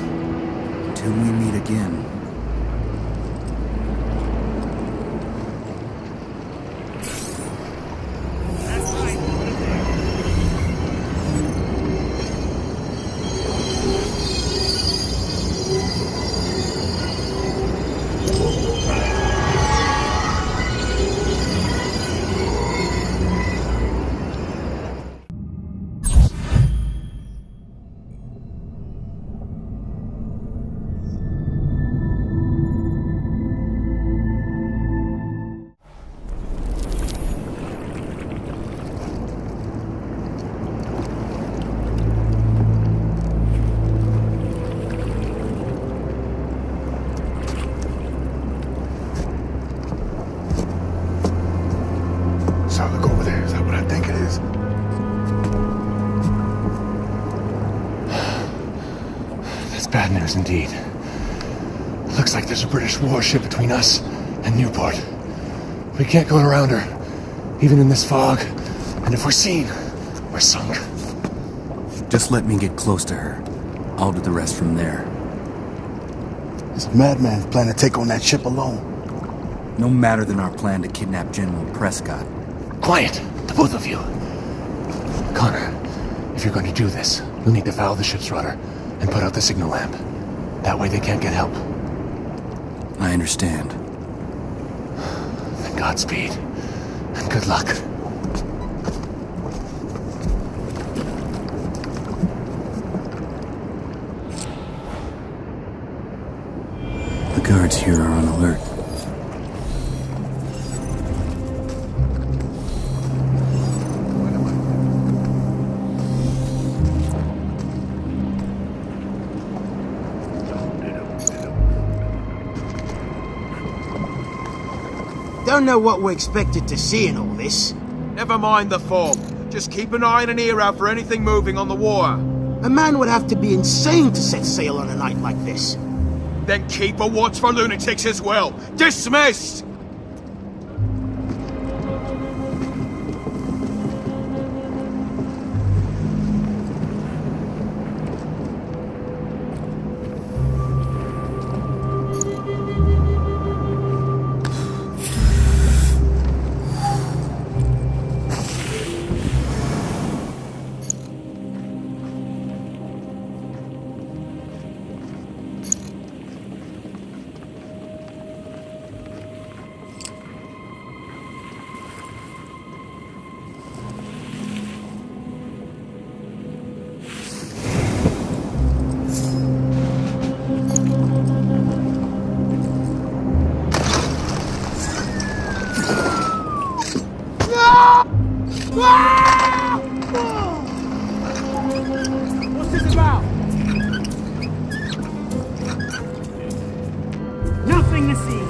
Till we meet again. Bad news indeed. Looks like there's a British warship between us and Newport. We can't go around her, even in this fog. And if we're seen, we're sunk. Just let me get close to her. I'll do the rest from there. There's a madman planning to take on that ship alone. No matter than our plan to kidnap General Prescott. Quiet, the both of you. Connor, if you're going to do this, you'll need to foul the ship's rudder and put out the signal lamp. That way they can't get help. I understand. Then Godspeed, and good luck. The guards here are on alert. Don't know what we're expected to see in all this. Never mind the fog. Just keep an eye and an ear out for anything moving on the water. A man would have to be insane to set sail on a night like this. Then keep a watch for lunatics as well. Dismissed! What's this about? Nothing to see here.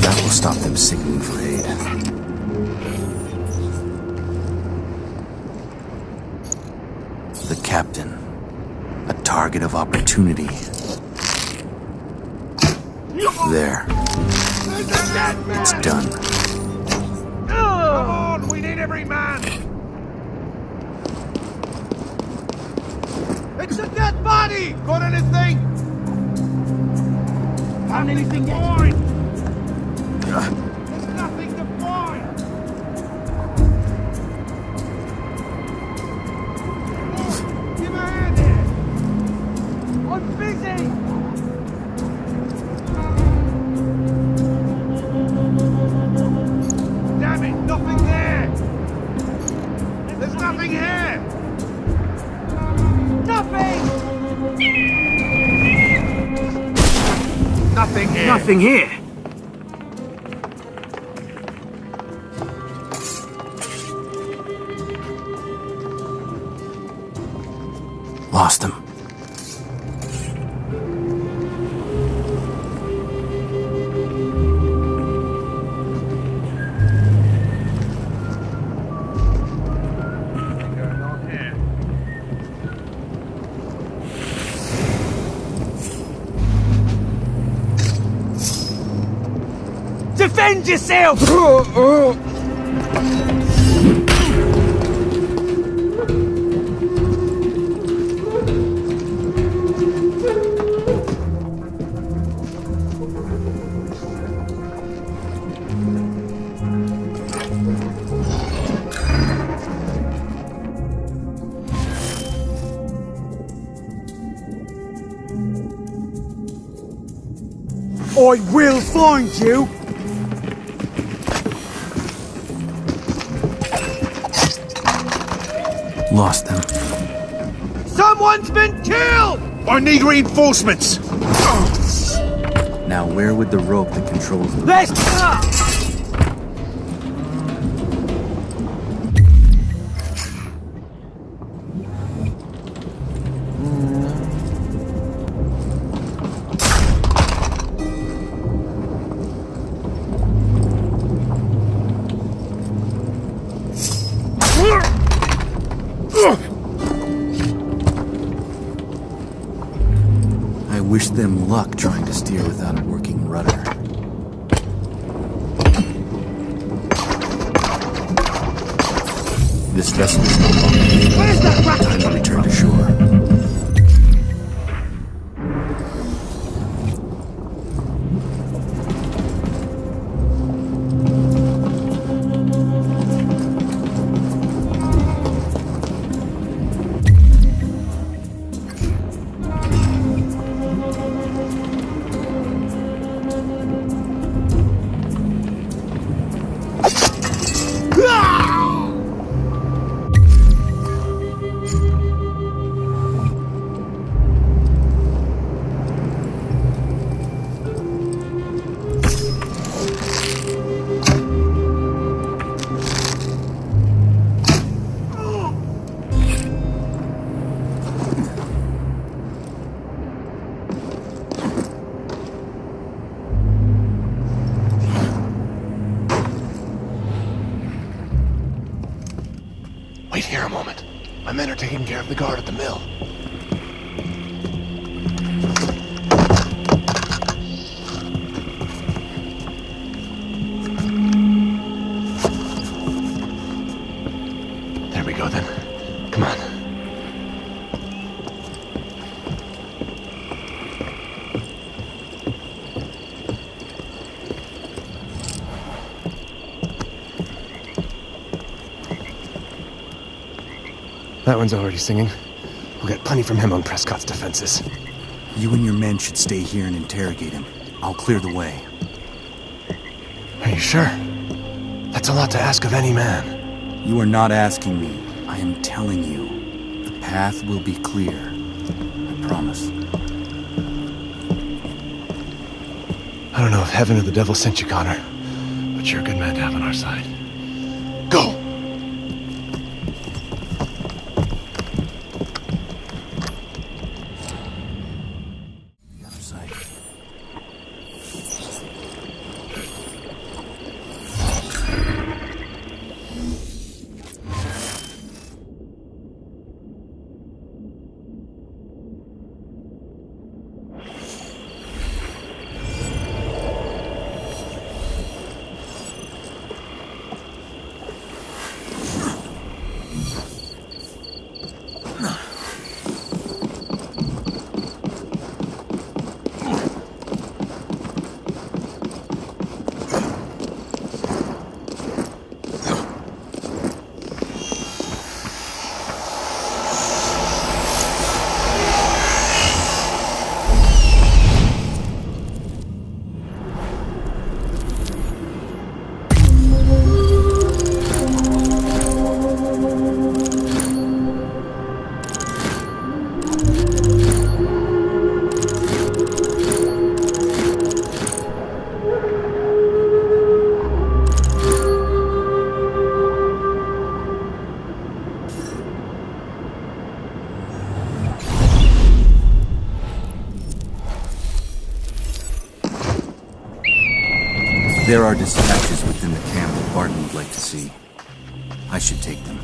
That will stop them signaling for aid. The captain. A target of opportunity. There. It's done. Come on, we need every man! It's a dead body! Got anything? Found anything yet? There's nothing to find! Give a hand here! I'm busy! Damn it, nothing there! There's nothing here! Nothing! Nothing here! Nothing here. Lost him. Defend yourself! I will find you! Lost them. Someone's been killed! I need reinforcements! Now where would the rope that controls them? Let's them luck trying to steer without a working rudder. This vessel is no longer needed. Time to return to shore. Wait here a moment. My men are taking care of the guard at the mill. There we go then. Come on. That one's already singing. We'll get plenty from him on Prescott's defenses. You and your men should stay here and interrogate him. I'll clear the way. Are you sure? That's a lot to ask of any man. You are not asking me. I am telling you. The path will be clear. I promise. I don't know if heaven or the devil sent you, Connor, but you're a good man to have on our side. Go! There are dispatches within the camp that Barton would like to see. I should take them.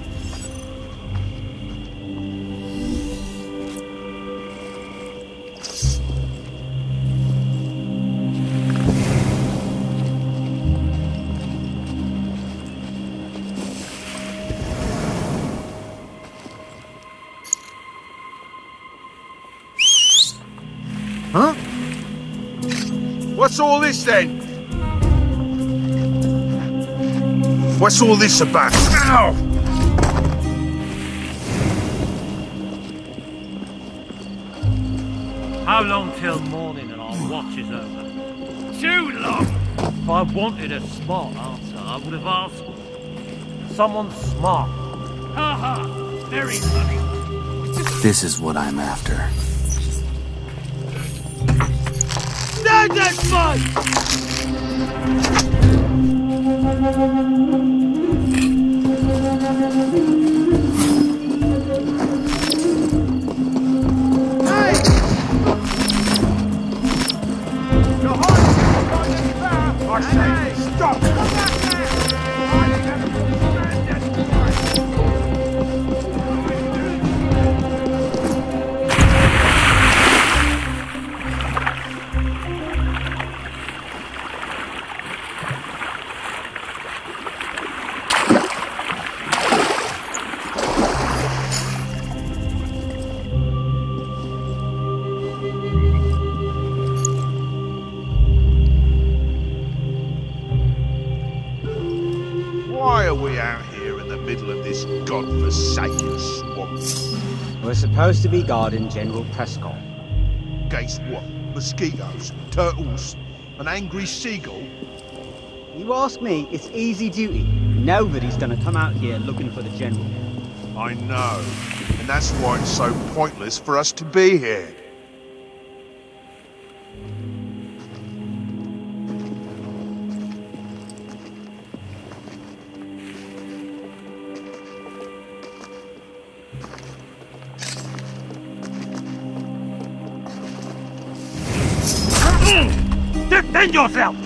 Huh? What's all this then? What's all this about? Ow! How long till morning and our watch is over? Too long! If I wanted a smart answer, I would have asked someone smart. Ha ha! Very funny. This is what I'm after. Stand and fight! I say, stop! godforsaken swamp. We're supposed to be guarding General Prescott. Against what? Mosquitoes, turtles, an angry seagull? You ask me, it's easy duty. Nobody's gonna come out here looking for the General. I know, and that's why it's so pointless for us to be here. Defend yourself!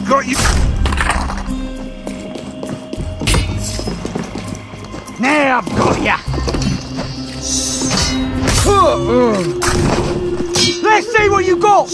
Got you! Now I've got ya! Let's see what you got!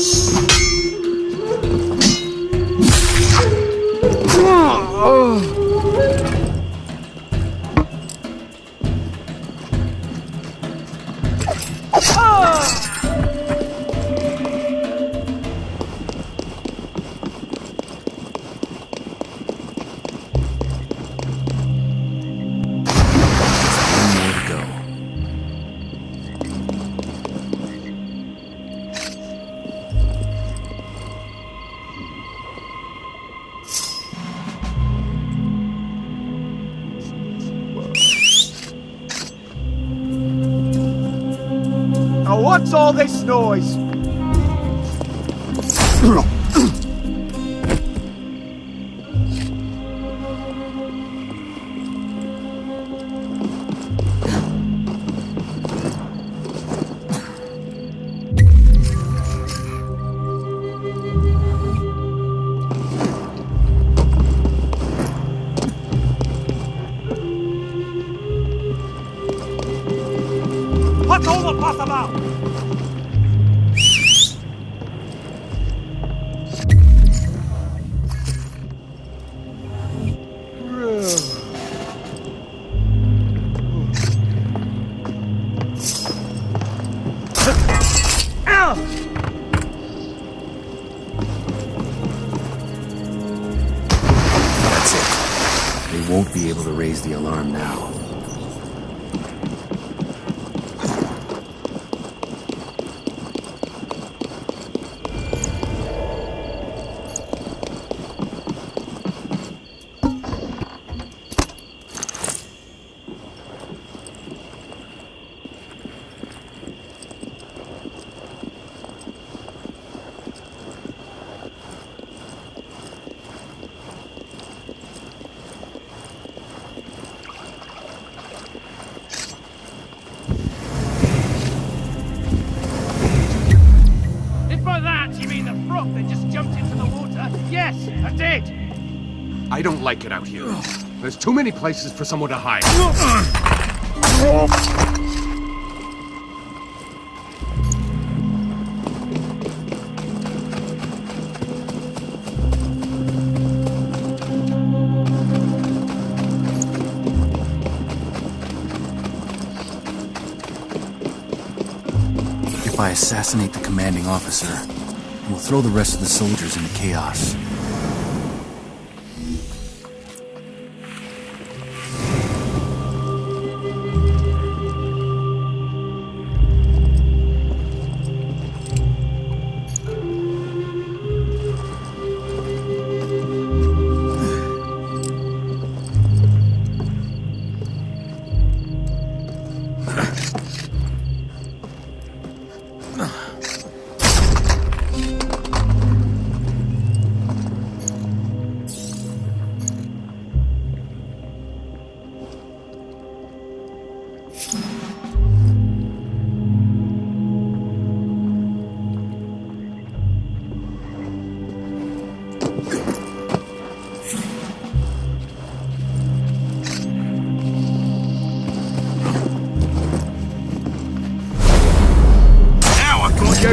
What's all this noise? What's all the fuss about? That's it. They won't be able to raise the alarm now. That just jumped into the water? Yes, I did! I don't like it out here. There's too many places for someone to hide. If I assassinate the commanding officer, we'll throw the rest of the soldiers into chaos.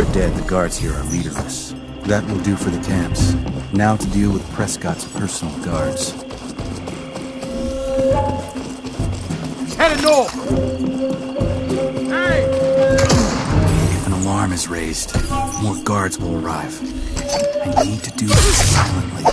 are dead, the guards here are leaderless. That will do for the camps. Now to deal with Prescott's personal guards. He's headed north! Hey! If an alarm is raised, more guards will arrive. I need to do this silently.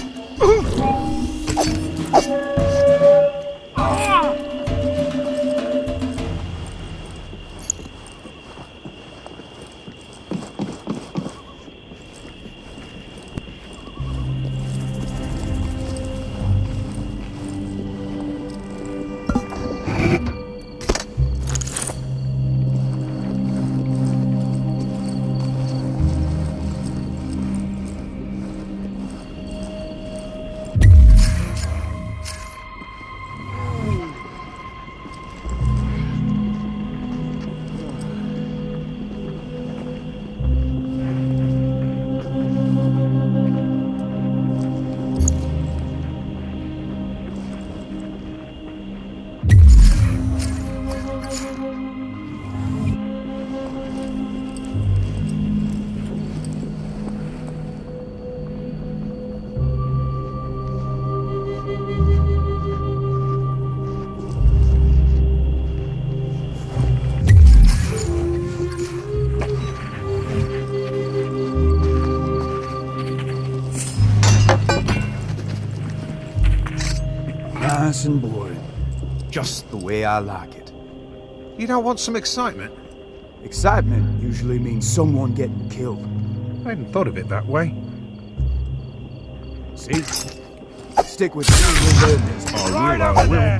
Nice and boring. Just the way I like it. You don't want some excitement? Excitement usually means someone getting killed. I hadn't thought of it that way. See? Stick with me and learn this. Oh, right over there!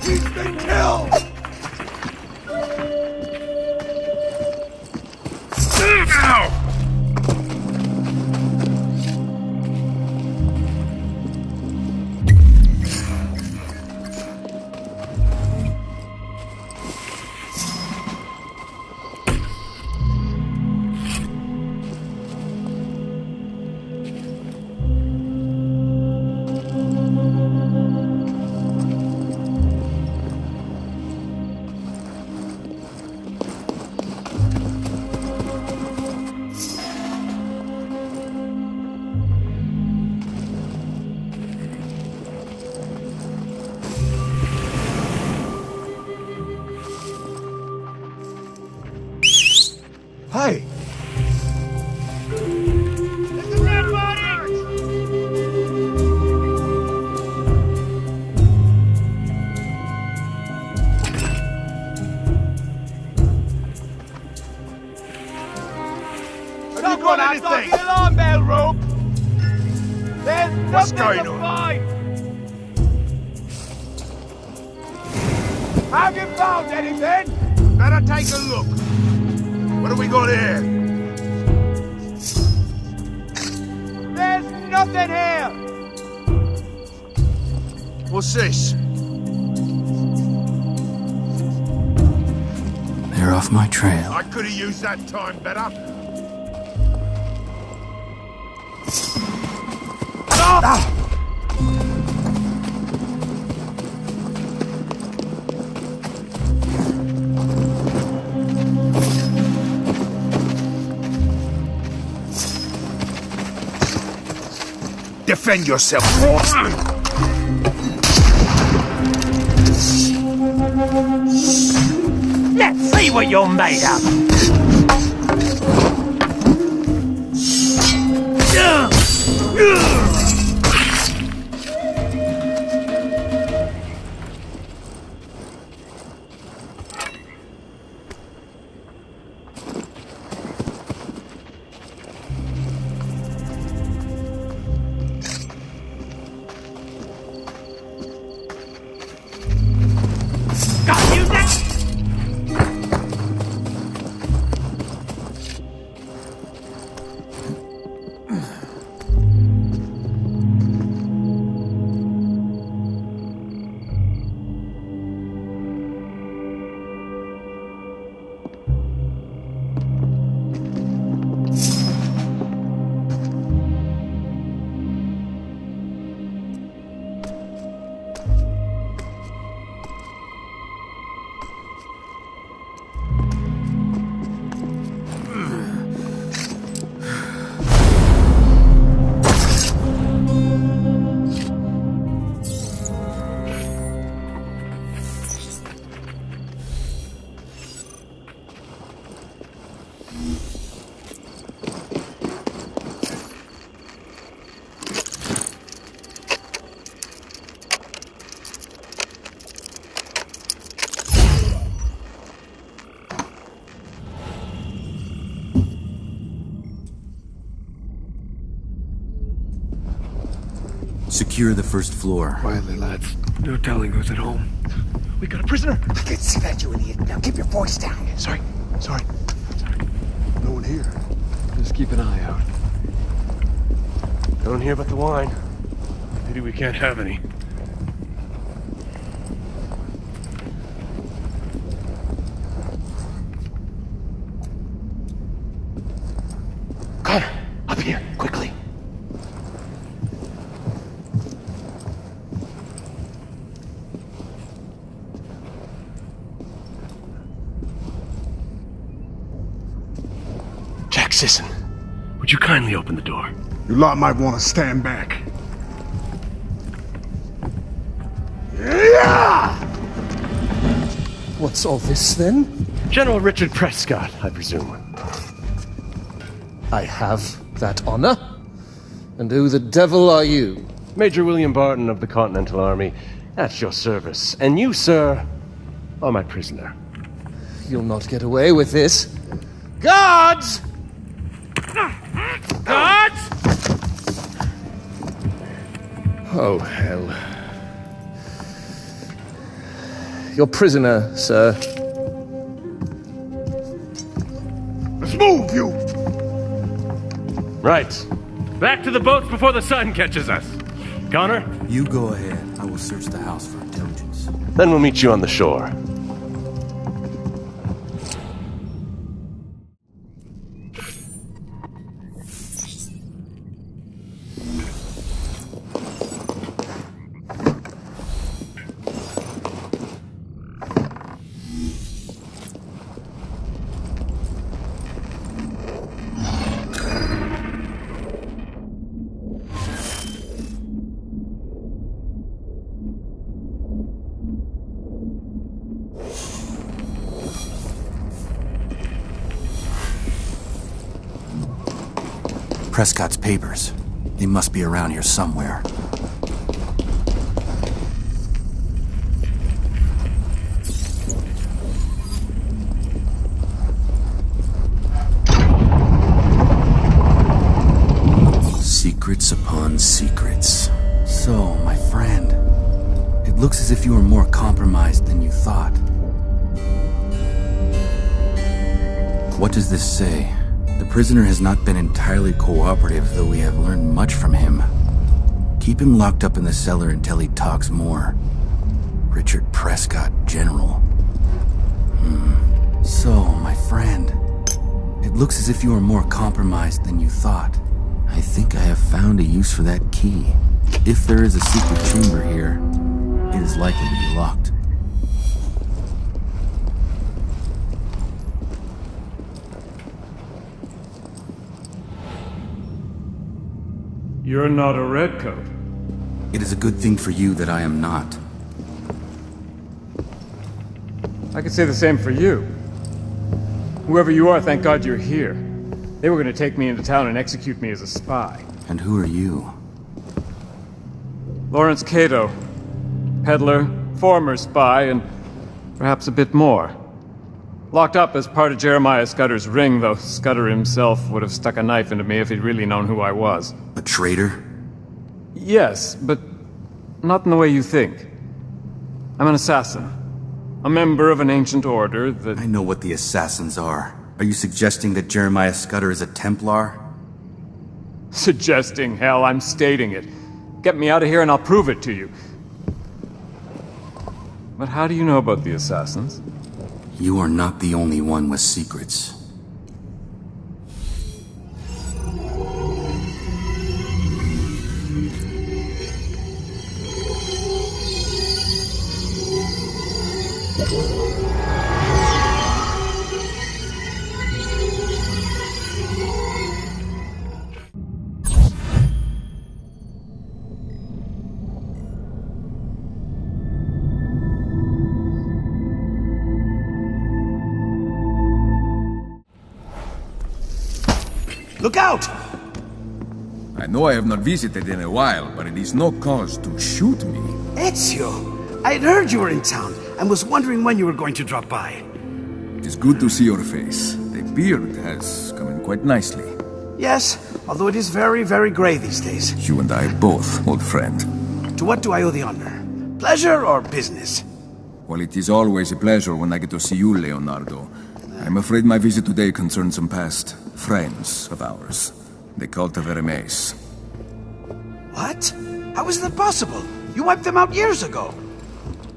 He's been killed! Ow! Hey! There's a red body! Have you got anything? The alarm bell rope! There's What's nothing going to on? find! Have you found anything? Better take a look. What have we got here? There's nothing here! What's this? They're off my trail. I could have used that time better. Defend yourself. Let's see what you're made of. Secure the first floor. Quietly, lads. No telling who's at home. We got a prisoner! I can't see that, you idiot. Now keep your voice down. Sorry. No one here. Just keep an eye out. No one here but the wine. Pity we can't have any. Connor, up here, quickly. Jack Sisson, would you kindly open the door? You lot might want to stand back. Yeah! What's all this, then? General Richard Prescott, I presume. I have that honor. And who the devil are you? Major William Barton of the Continental Army, at your service. And you, sir, are my prisoner. You'll not get away with this. Guards! Guards! Oh, hell. Your prisoner, sir. Let's move, you! Right. Back to the boats before the sun catches us. Connor? You go ahead. I will search the house for intelligence. Then we'll meet you on the shore. Prescott's papers. They must be around here somewhere. Secrets upon secrets. So, my friend, it looks as if you were more compromised than you thought. What does this say? The prisoner has not been entirely cooperative, though we have learned much from him. Keep him locked up in the cellar until he talks more. Richard Prescott, General. So, my friend, it looks as if you are more compromised than you thought. I think I have found a use for that key. If there is a secret chamber here, it is likely to be locked. You're not a redcoat. It is a good thing for you that I am not. I could say the same for you. Whoever you are, thank God you're here. They were going to take me into town and execute me as a spy. And who are you? Lawrence Cato. Peddler, former spy, and perhaps a bit more. Locked up as part of Jeremiah Scudder's ring, though Scudder himself would have stuck a knife into me if he'd really known who I was. A traitor? Yes, but not in the way you think. I'm an assassin. A member of an ancient order that... I know what the assassins are. Are you suggesting that Jeremiah Scudder is a Templar? Suggesting, hell, I'm stating it. Get me out of here and I'll prove it to you. But how do you know about the assassins? You are not the only one with secrets. Look out! I know I have not visited in a while, but it is no cause to shoot me. Ezio, I'd heard you were in town and was wondering when you were going to drop by. It is good to see your face. The beard has come in quite nicely. Yes, although it is very, very gray these days. You and I both, old friend. To what do I owe the honor? Pleasure or business? Well, it is always a pleasure when I get to see you, Leonardo. I'm afraid my visit today concerns some past friends of ours. The cult of Hermes. What? How is that possible? You wiped them out years ago.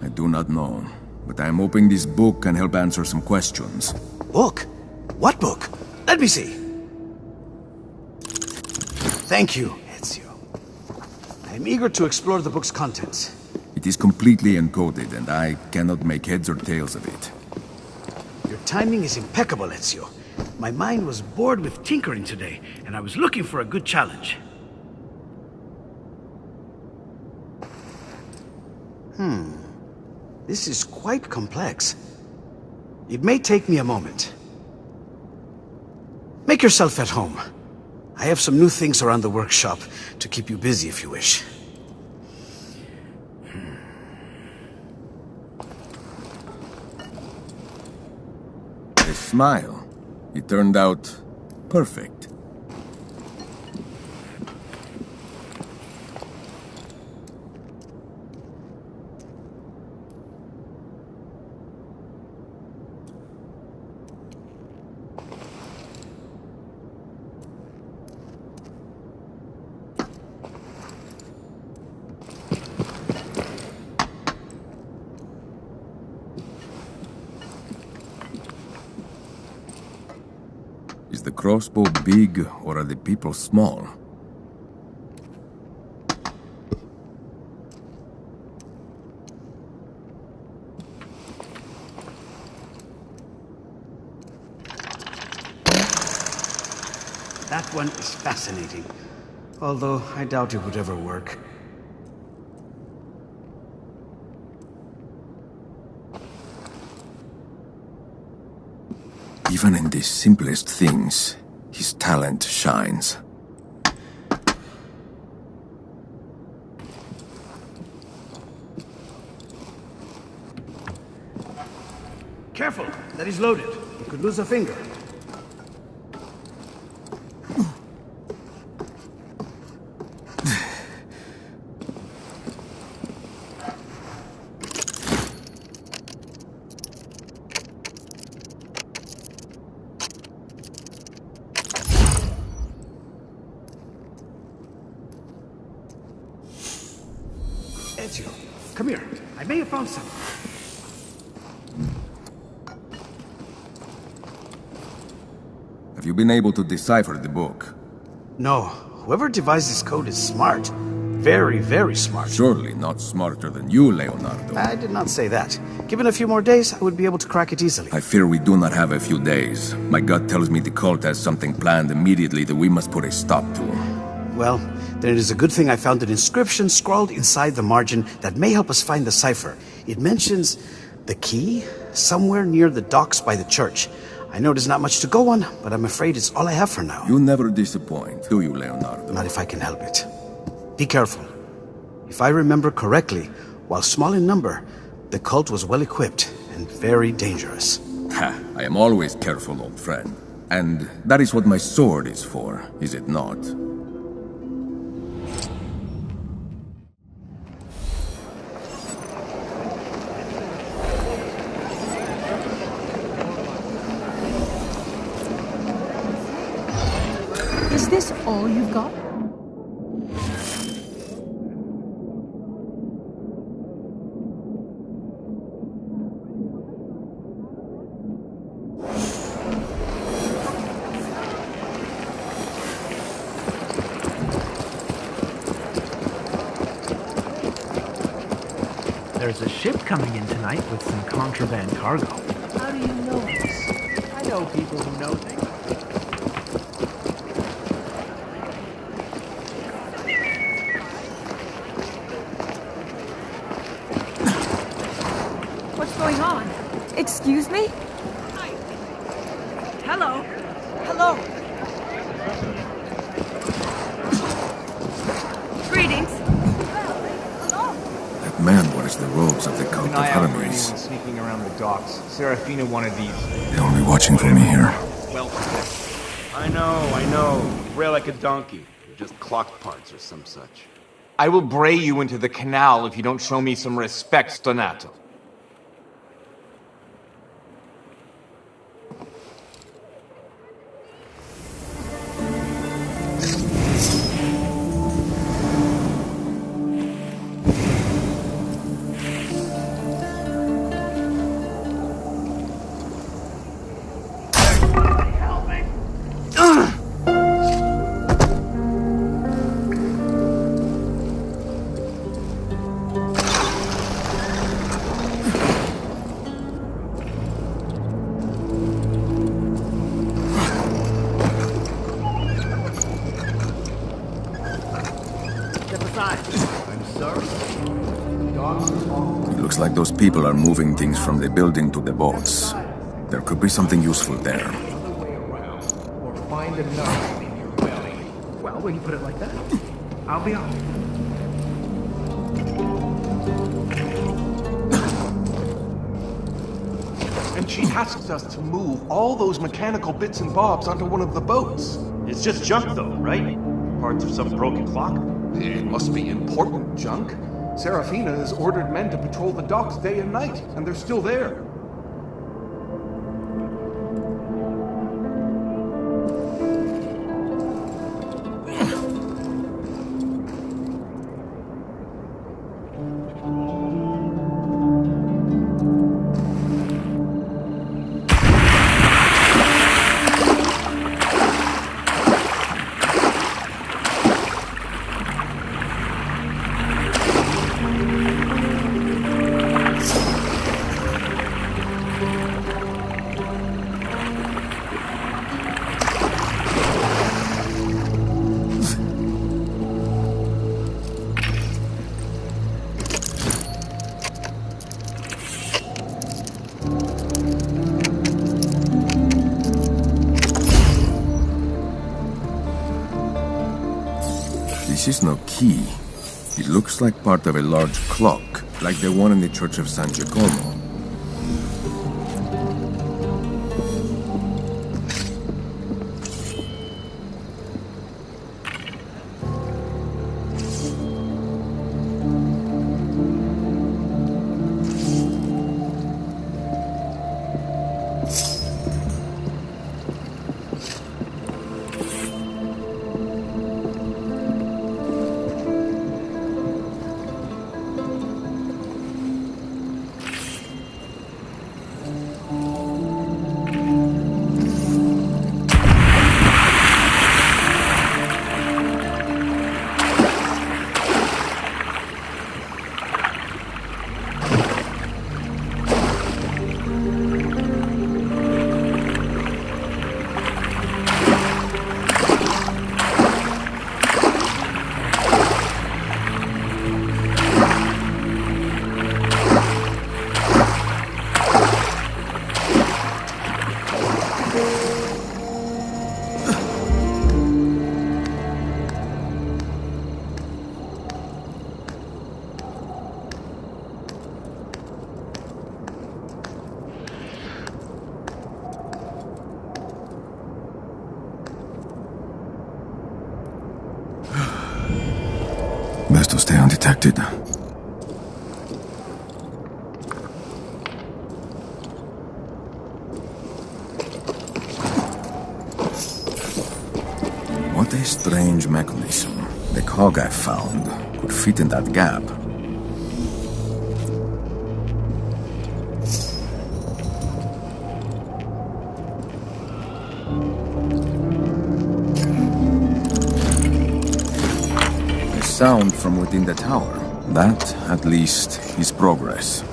I do not know, but I am hoping this book can help answer some questions. Book? What book? Let me see. Thank you, Ezio. I am eager to explore the book's contents. It is completely encoded, and I cannot make heads or tails of it. Your timing is impeccable, Ezio. My mind was bored with tinkering today, and I was looking for a good challenge. This is quite complex. It may take me a moment. Make yourself at home. I have some new things around the workshop to keep you busy if you wish. A smile. It turned out perfect. Is the crossbow big, or are the people small? That one is fascinating. Although, I doubt it would ever work. Even in the simplest things, his talent shines. Careful, that is loaded. You could lose a finger. Ezio, come here. I may have found something. Have you been able to decipher the book? No. Whoever devised this code is smart. Very, very smart. Surely not smarter than you, Leonardo. I did not say that. Given a few more days, I would be able to crack it easily. I fear we do not have a few days. My gut tells me the cult has something planned immediately that we must put a stop to. Well, then it is a good thing I found an inscription scrawled inside the margin that may help us find the cipher. It mentions the key somewhere near the docks by the church. I know there's not much to go on, but I'm afraid it's all I have for now. You never disappoint, do you, Leonardo? Not if I can help it. Be careful. If I remember correctly, while small in number, the cult was well equipped and very dangerous. Ha! I am always careful, old friend. And that is what my sword is for, is it not? Is this all you've got? There's a ship coming in tonight with some contraband cargo. How do you know this? I know people who know things. What's going on? Excuse me? Hi. Hello. Hello. Greetings. That man wears the robes of the cult of Hermes. Sneaking around the docks. Serafina wanted these. They're only watching for me here. Well, I know. Rail like a donkey. Or just clocked parts or some such. I will bray you into the canal if you don't show me some respect, Stonato. Looks like those people are moving things from the building to the boats. There could be something useful there. Or find a knife in your belly. Well, when you put it like that, I'll be on. And she asked us to move all those mechanical bits and bobs onto one of the boats. It's just junk though, right? Parts of some broken clock? It must be important junk. Serafina has ordered men to patrol the docks day and night, and they're still there. This is no key. It looks like part of a large clock, like the one in the Church of San Giacomo. Best to stay undetected. What a strange mechanism. The cog I found could fit in that gap. Sound from within the tower. That, at least, is progress.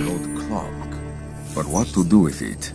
Old clock. But what to do with it?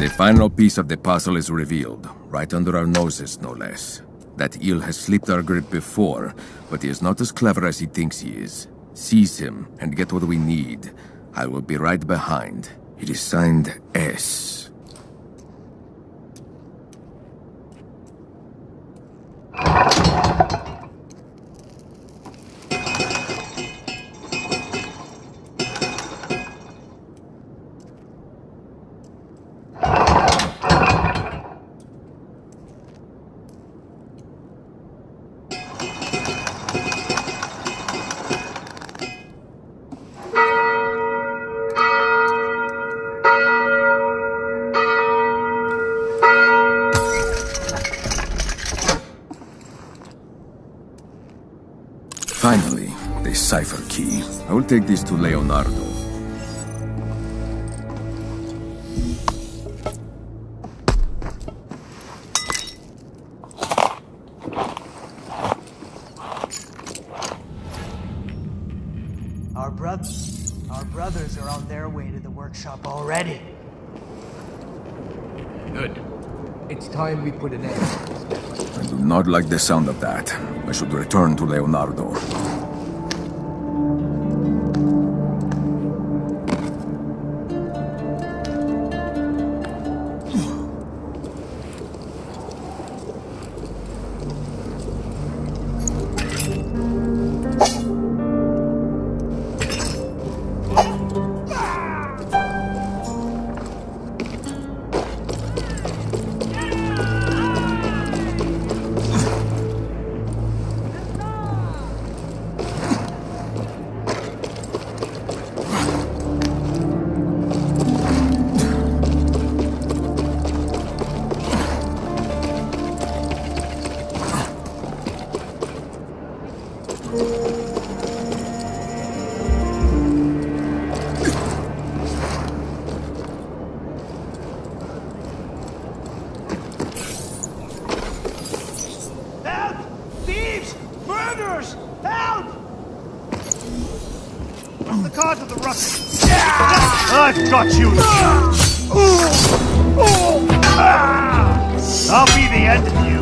The final piece of the puzzle is revealed, right under our noses, no less. That eel has slipped our grip before, but he is not as clever as he thinks he is. Seize him and get what we need. I will be right behind. It is signed S. Finally, the cipher key. I will take this to Leonardo. Our brothers are on their way to the workshop already. Good. It's time we put an end to this. I do not like the sound of that. I should return to Leonardo. I've got you! I'll be the end of you!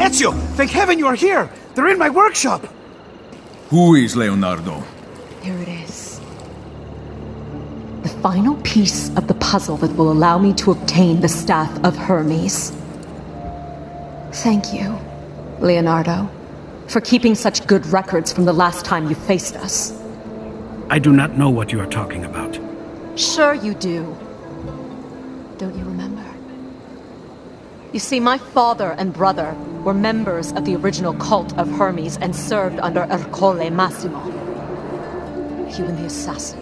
Ezio! Thank heaven you are here! They're in my workshop! Who is Leonardo? Here it is. The final piece of the puzzle that will allow me to obtain the Staff of Hermes. Thank you, Leonardo, for keeping such good records from the last time you faced us. I do not know what you are talking about. Sure you do. Don't you remember? You see, my father and brother were members of the original cult of Hermes and served under Ercole Massimo. You and the assassin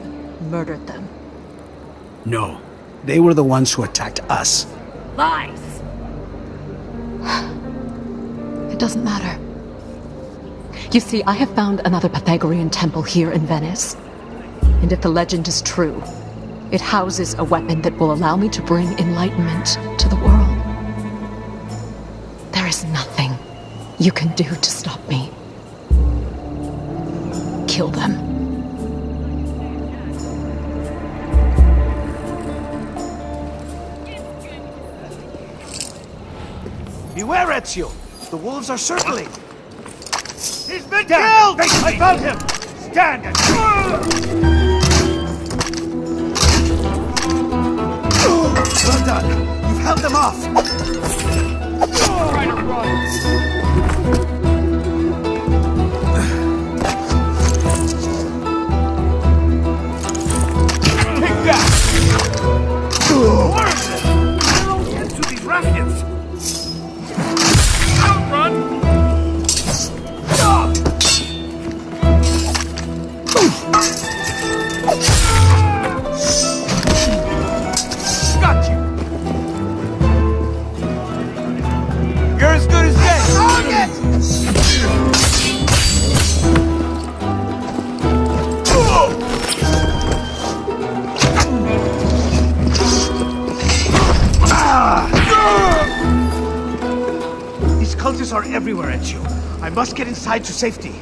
murdered them. No, they were the ones who attacked us. Lies! It doesn't matter. You see, I have found another Pythagorean temple here in Venice. And if the legend is true, it houses a weapon that will allow me to bring enlightenment to the world. There is nothing you can do to stop me. Kill them. Beware, Ezio! The wolves are circling! He's been killed! I found him! Stand and... Well done! You've held them off! Try to run! Take that! What is it? I don't get to these rackets! Don't run! Got you! You're as good as dead! Target! These cultists are everywhere, Ezio. I must get inside to safety.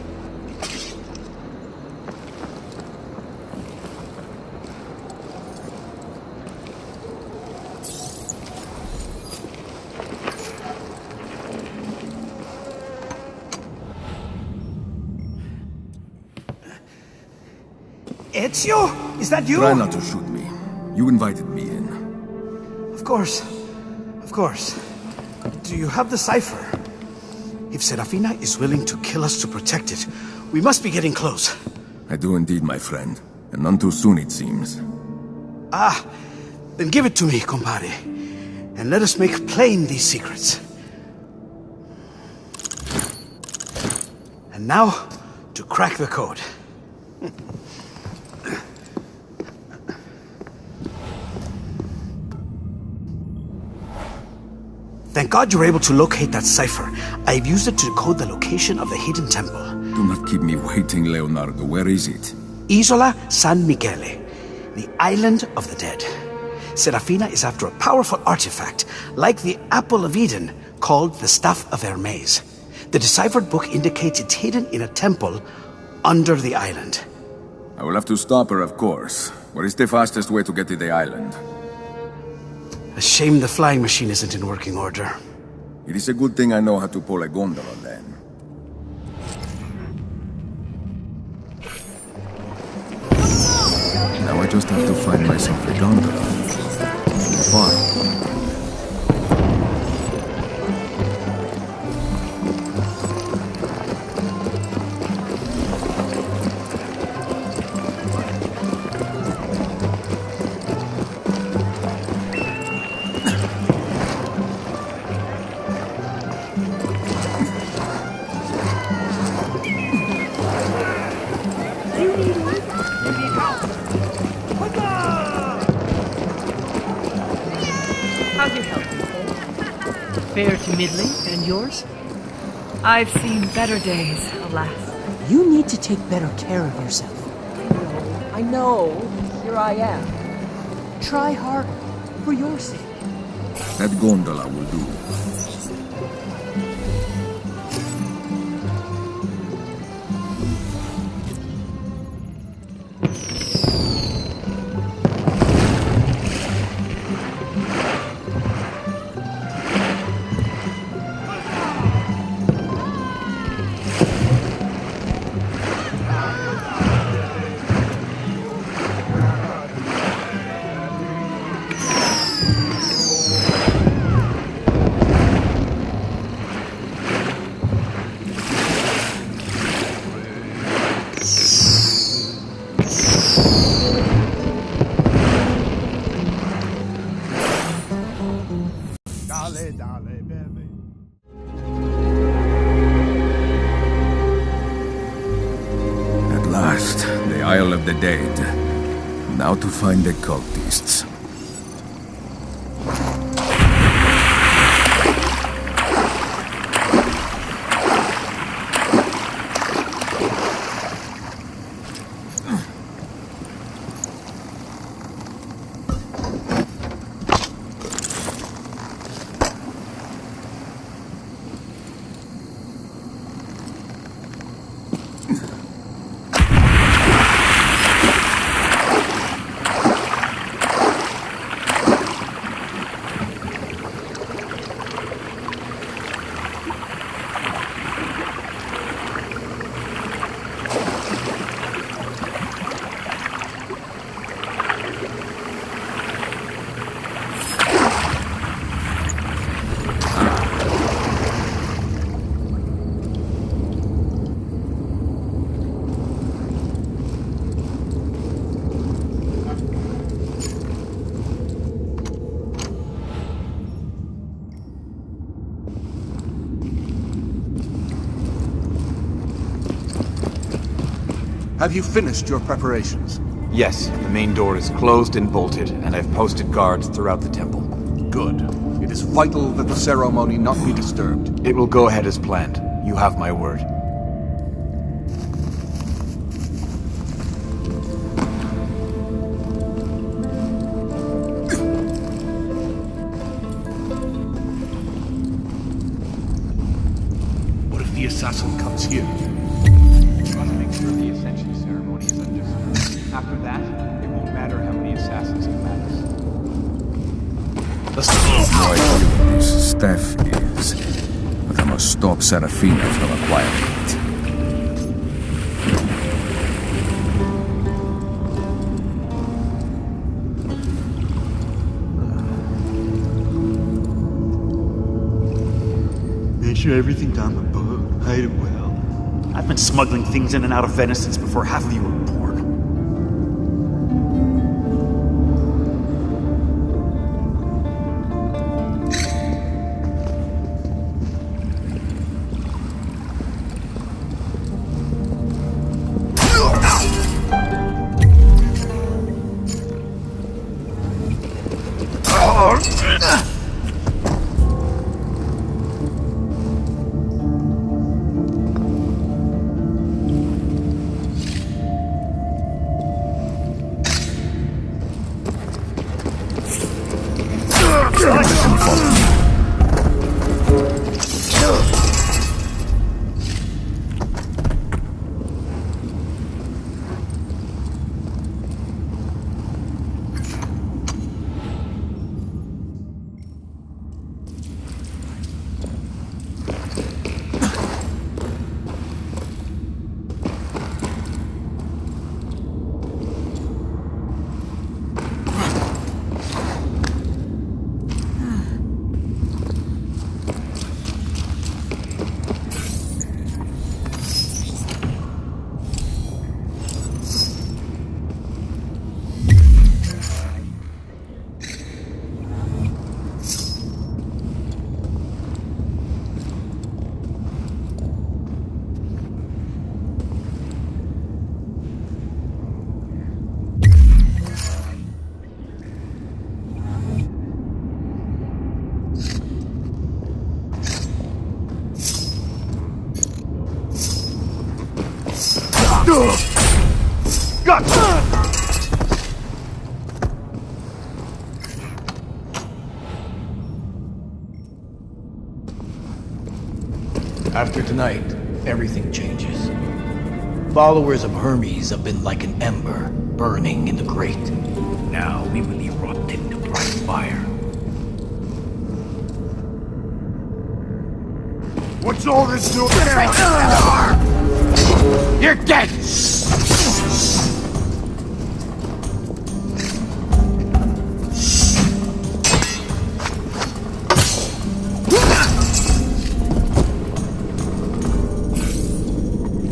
Ezio? Is that you? Try not to shoot me. You invited me in. Of course. Of course. Do you have the cipher? If Serafina is willing to kill us to protect it, we must be getting close. I do indeed, my friend. And none too soon, it seems. Ah, then give it to me, compadre. And let us make plain these secrets. And now, to crack the code. Thank God you were able to locate that cipher. I've used it to decode the location of the hidden temple. Do not keep me waiting, Leonardo. Where is it? Isola San Michele, the island of the dead. Serafina is after a powerful artifact, like the Apple of Eden, called the Staff of Hermes. The deciphered book indicates it's hidden in a temple under the island. I will have to stop her, of course. What is the fastest way to get to the island? A shame the flying machine isn't in working order. It is a good thing I know how to pull a gondola, then. Now I just have to find myself a gondola. Fine. How's your health? Fair to middling, and yours? I've seen better days, alas. You need to take better care of yourself. I know. Here I am. Try harder, for your sake. That gondola will do. At last, the Isle of the Dead. Now to find the cultists. Have you finished your preparations? Yes, the main door is closed and bolted, and I've posted guards throughout the temple. Good. It is vital that the ceremony not be disturbed. It will go ahead as planned. You have my word. What if the assassin comes here? The ascension ceremony is undisturbed. After that, it won't matter how many assassins come at us. I have no idea what this staff is, but I must stop Serafina from acquiring it. make sure everything's on the boat. Hide it well. I've been smuggling things in and out of Venice since before half of you were born. After tonight, everything changes. Followers of Hermes have been like an ember, burning in the grate. Now we will erupt into bright fire. What's all this doing? You're dead!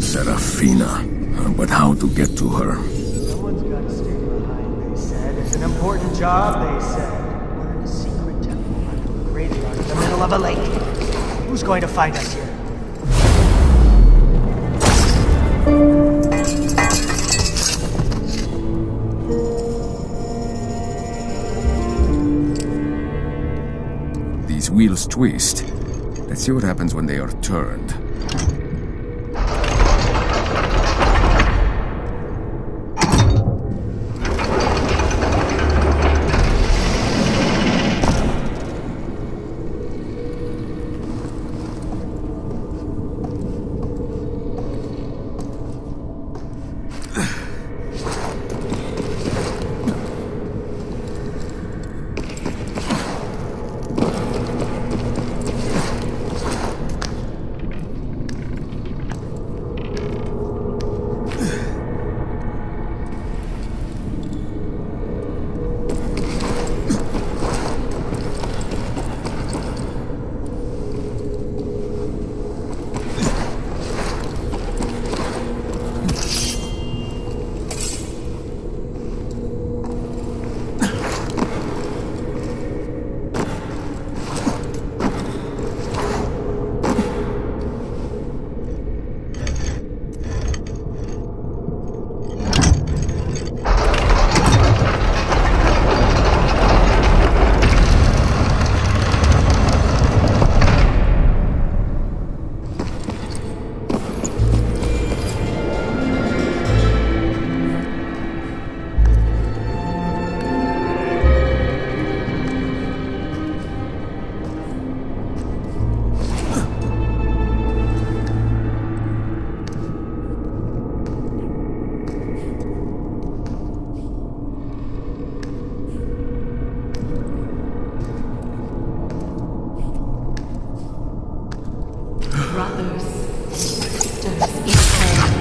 Serafina. But how to get to her? Someone's got to stay behind, they said. It's an important job, they said. We're in a secret temple under a graveyard in the middle of a lake. Who's going to find us here? These wheels twist. Let's see what happens when they are turned.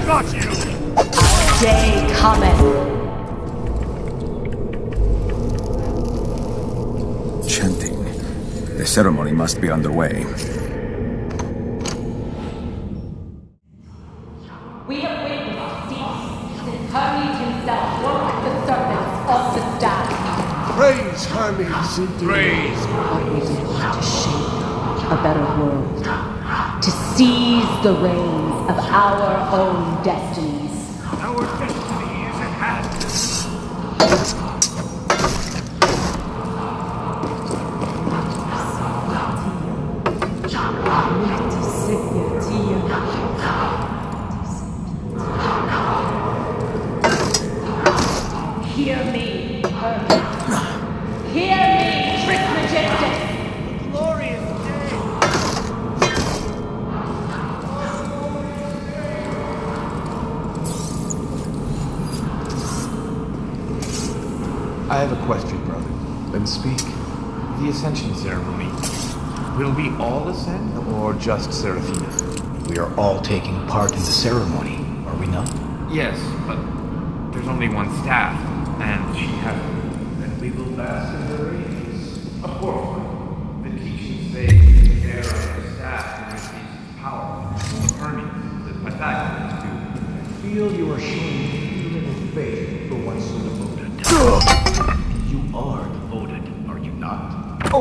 Got you! Day cometh. Chanting. The ceremony must be underway. We do what we do to shape a better world, to seize the reins of our own destinies. Our destiny is at hand. Hear me, hear me, Trismegistus! Glorious day! I have a question, brother. Then speak. The Ascension ceremony. Will we all ascend, or just Seraphina? We are all taking part in the ceremony, are we not? Yes, but there's only one staff, and she has... Then we will bask in her radiance. Of course. The teachings say the bearer of the staff and receives power. The Hermes, the Pythagoreans do. I feel you are showing little faith for one so devoted. You are devoted, are you not? Oh!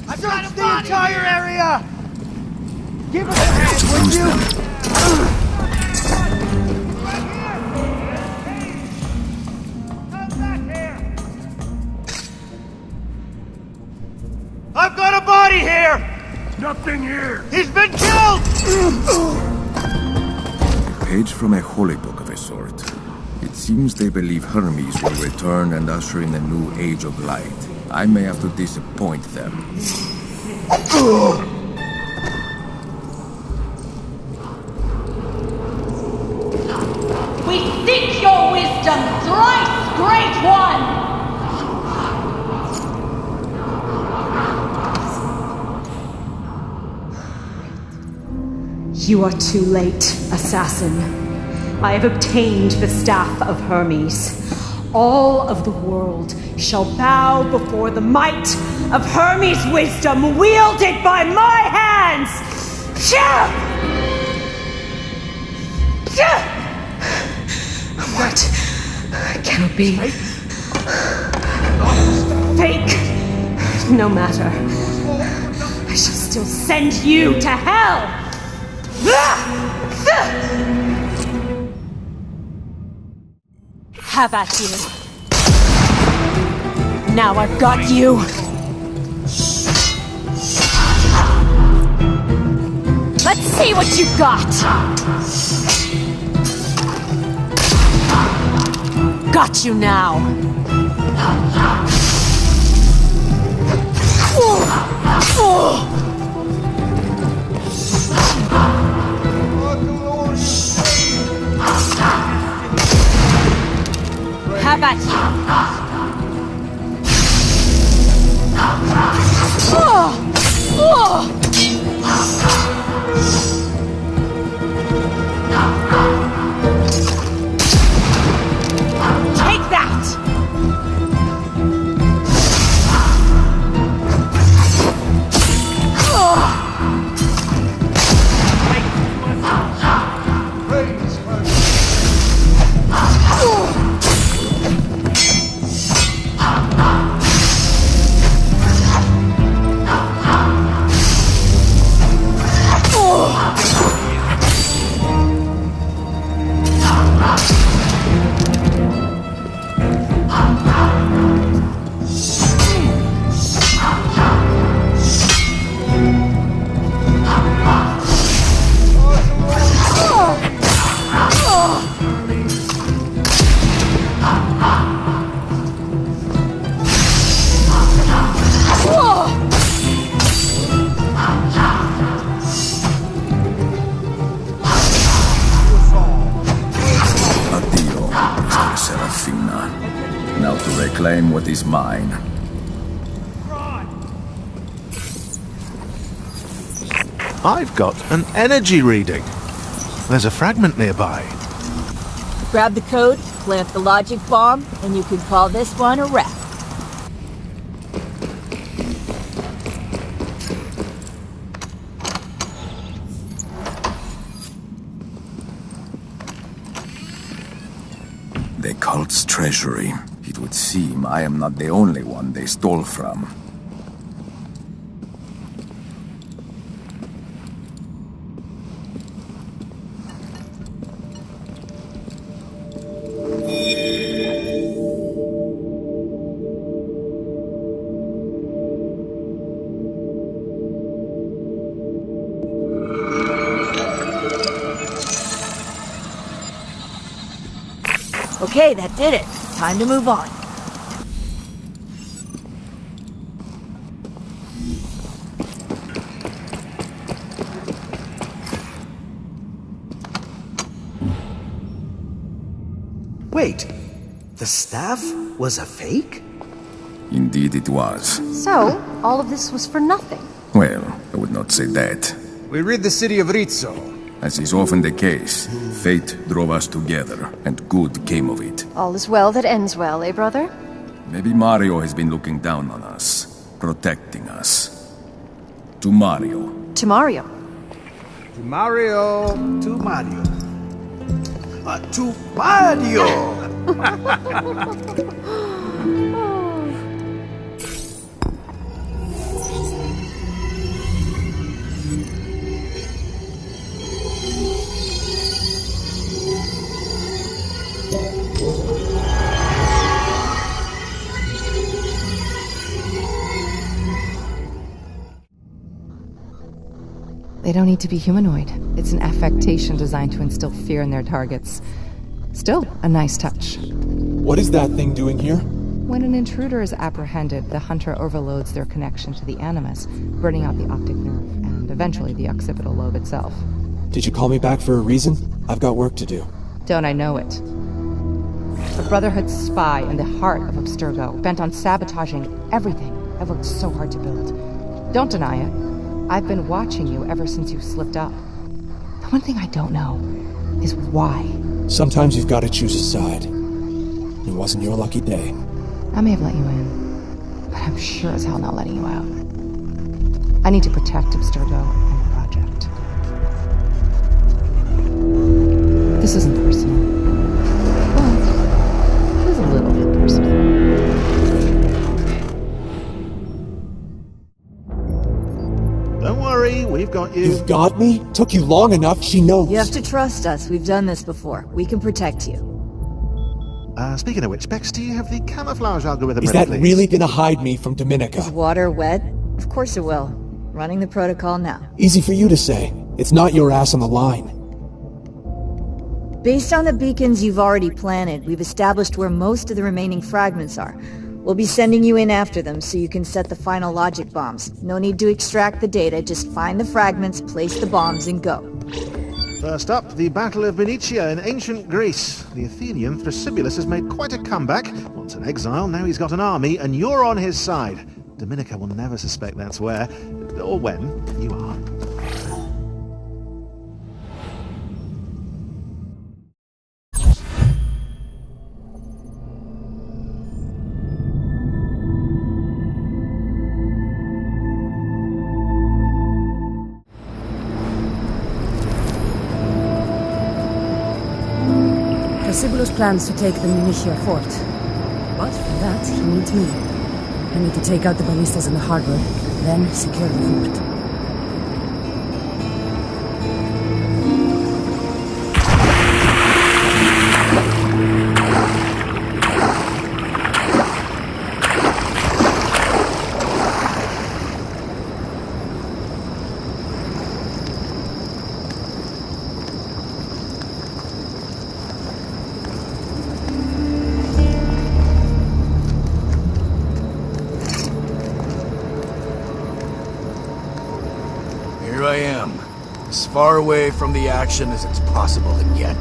I've searched the entire area! Give us a hand, would you? I've got a body here! Nothing here! He's been killed! A page from a holy book of a sort. It seems they believe Hermes will return and usher in a new age of light. I may have to disappoint them. We seek your wisdom, thrice great one! You are too late, assassin. I have obtained the staff of Hermes. All of the world shall bow before the might of Hermes' wisdom wielded by my hands! What? Cannot be. Fake? No matter. I shall still send you to hell! Have at you. Now I've got you. Let's see what you got. Got you now. Have at you. Take that! Reclaim what is mine. I've got an energy reading. There's a fragment nearby. Grab the code, plant the logic bomb, and you can call this one a wrap. The cult's treasury. It would seem I am not the only one they stole from. Okay, that did it. Time to move on. Wait, the staff was a fake? Indeed it was. So, all of this was for nothing. Well, I would not say that. We rid the city of Rizzo. As is often the case, fate drove us together, and good came of it. All is well that ends well, eh, brother? Maybe Mario has been looking down on us, protecting us. To Mario. To Mario. To Mario. To Mario. To Mario! They don't need to be humanoid. It's an affectation designed to instill fear in their targets. Still, a nice touch. What is that thing doing here? When an intruder is apprehended, the hunter overloads their connection to the animus, burning out the optic nerve, and eventually the occipital lobe itself. Did you call me back for a reason? I've got work to do. Don't I know it? A Brotherhood spy in the heart of Abstergo, bent on sabotaging everything I've worked so hard to build. Don't deny it. I've been watching you ever since you slipped up. The one thing I don't know is why. Sometimes you've got to choose a side. It wasn't your lucky day. I may have let you in, but I'm sure as hell not letting you out. I need to protect Abstergo and the project. This isn't personal. Well, it is a little bit personal. Don't worry, we've got you. You've got me? Took you long enough, she knows. You have to trust us. We've done this before. We can protect you. Speaking of which, Bex, do you have the camouflage algorithm Is ready, that please? really gonna hide me from Dominica? Is water wet? Of course it will. Running the protocol now. Easy for you to say. It's not your ass on the line. Based on the beacons you've already planted, we've established where most of the remaining fragments are. We'll be sending you in after them so you can set the final logic bombs. No need to extract the data, just find the fragments, place the bombs, and go. First up, the Battle of Venetia in ancient Greece. The Athenian Thrasybulus has made quite a comeback. Once an exile, now he's got an army, and you're on his side. Dominica will never suspect that's where, or when, you are. Thrasybulus plans to take the Munichia fort. But for that, he needs me. I need to take out the ballistas in the harbor, then secure the fort. Here I am, as far away from the action as it's possible to get.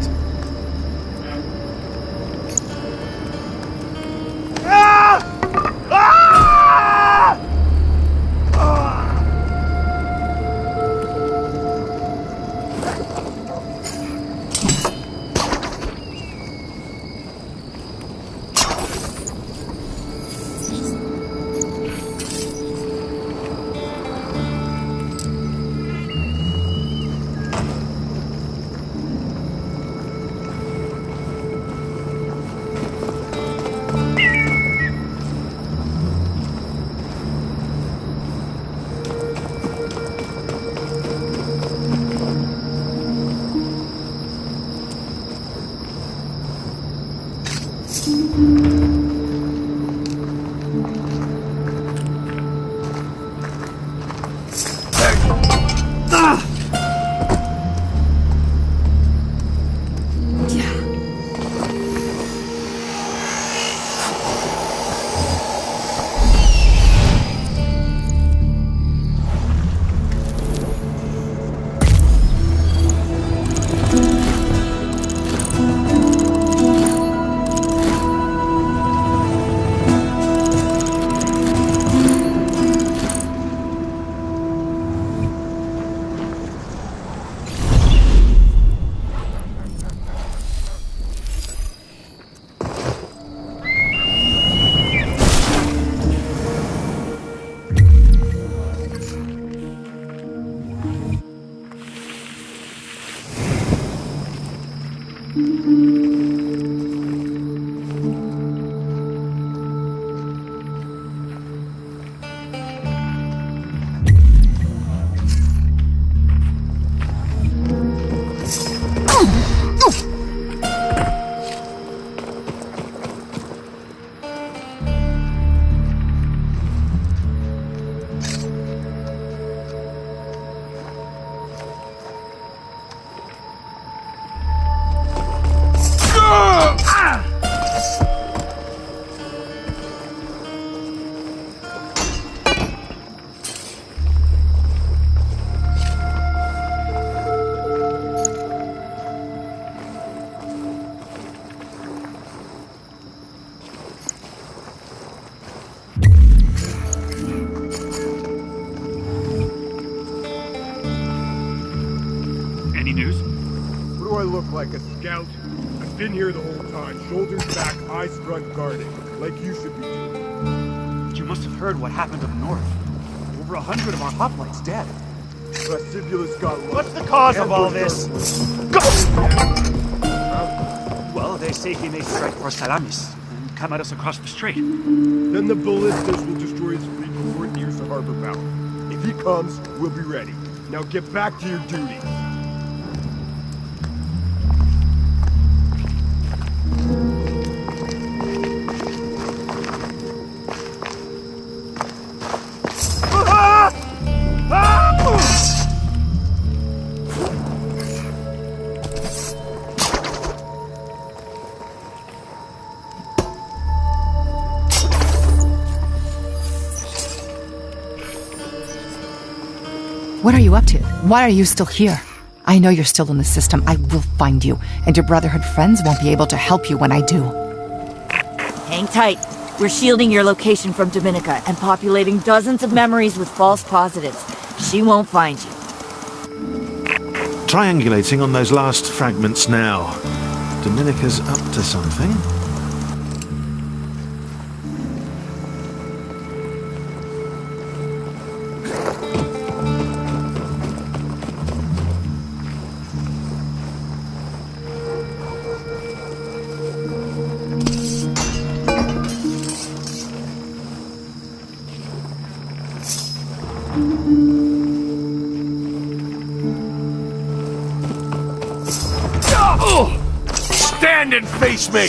look like a scout? I've been here the whole time, shoulders back, eyes front guarding, like you should be doing. But you must have heard what happened up north. Over 100 of our hoplites dead. Vestibulus got lost. What's the cause of all this? Go! Well, they say he may strike for Salamis and come at us across the strait. Then the ballistas will destroy his fleet before it nears the harbor mouth. If he comes, we'll be ready. Now get back to your duties. What are you up to? Why are you still here? I know you're still in the system. I will find you, and your Brotherhood friends won't be able to help you when I do. Hang tight. We're shielding your location from Dominica and populating dozens of memories with false positives. She won't find you. Triangulating on those last fragments now. Dominica's up to something. Stand and face me!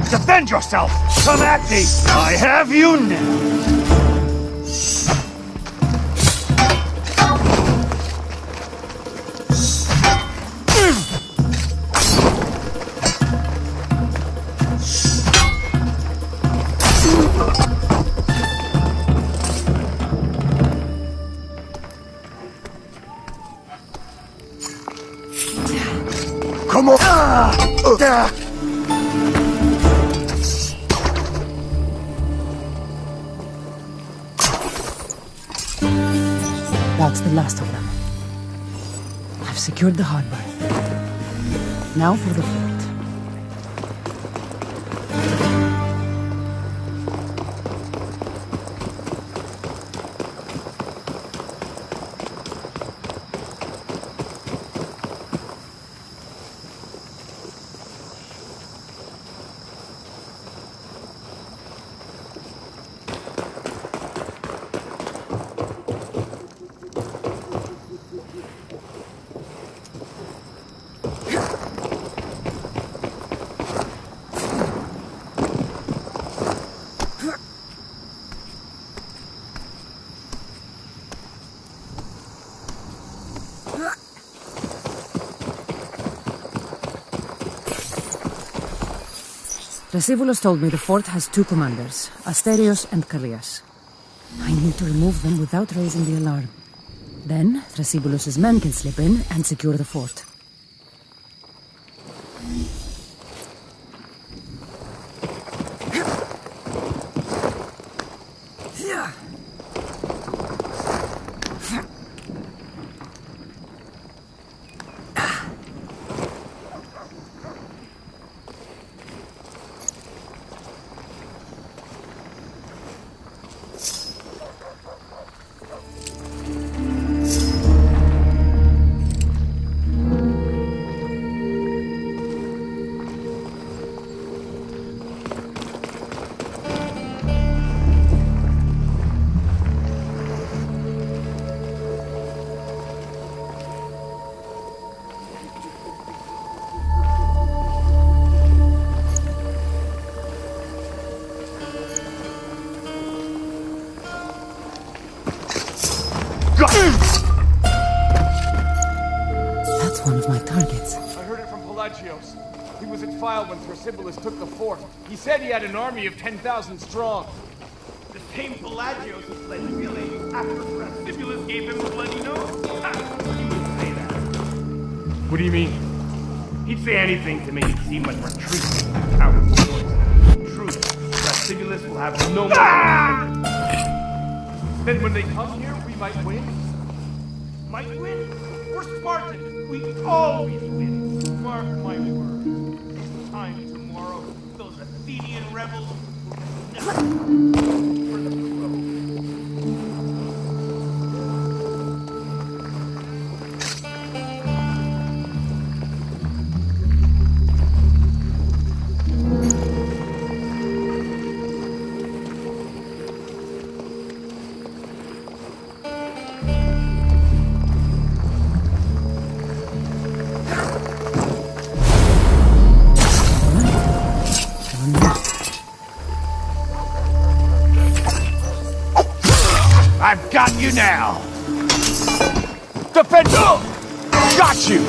Defend yourself! Come at me! I have you now! Come on! That's the last of them. I've secured the harbor. Now for the fort. Thrasivoulos told me the fort has two commanders, Asterios and Kallias. I need to remove them without raising the alarm. Then, Thrasivoulos' men can slip in and secure the fort. That's one of my targets. I heard it from Pelagios. He was at File when Thrasivoulos took the fort. He said he had an army of 10,000 strong. The same Pelagios who fled to Italy after Thrasivoulos gave him the bloody nose? He wouldn't say that. What do you mean? He'd say anything to make it seem like we're treating cowards. True, Thrasivoulos will have no more. Then when they come here, we might win? Might win? We're Spartans. We always win. Mark my words. This time tomorrow, those Athenian rebels will never for the throne. I've got you now! Defend! Got you!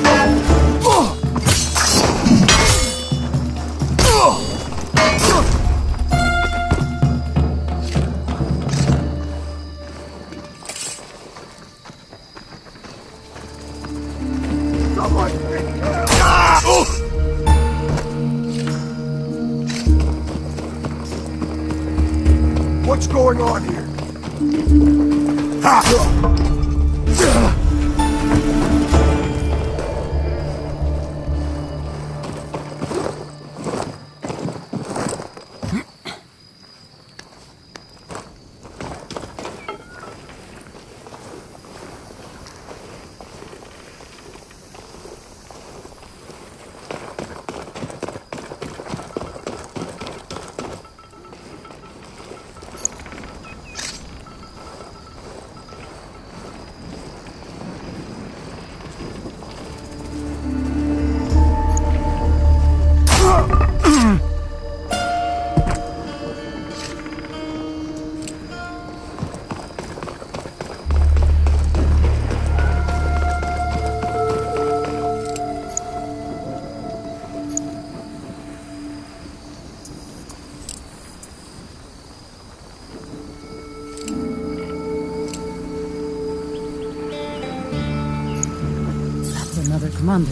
What's going on here? Another commander.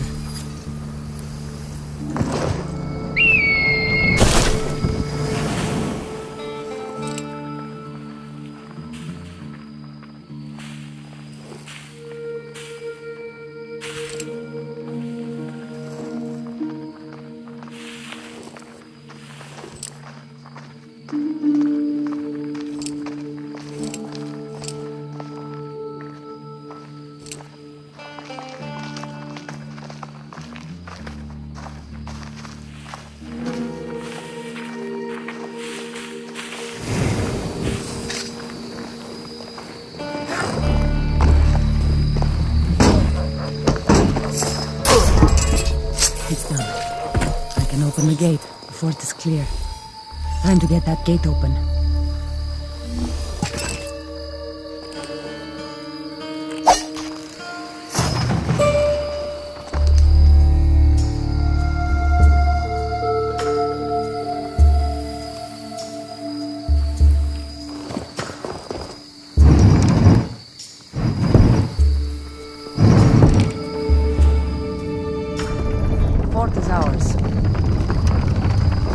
Open the gate. The fort is clear. Time to get that gate open.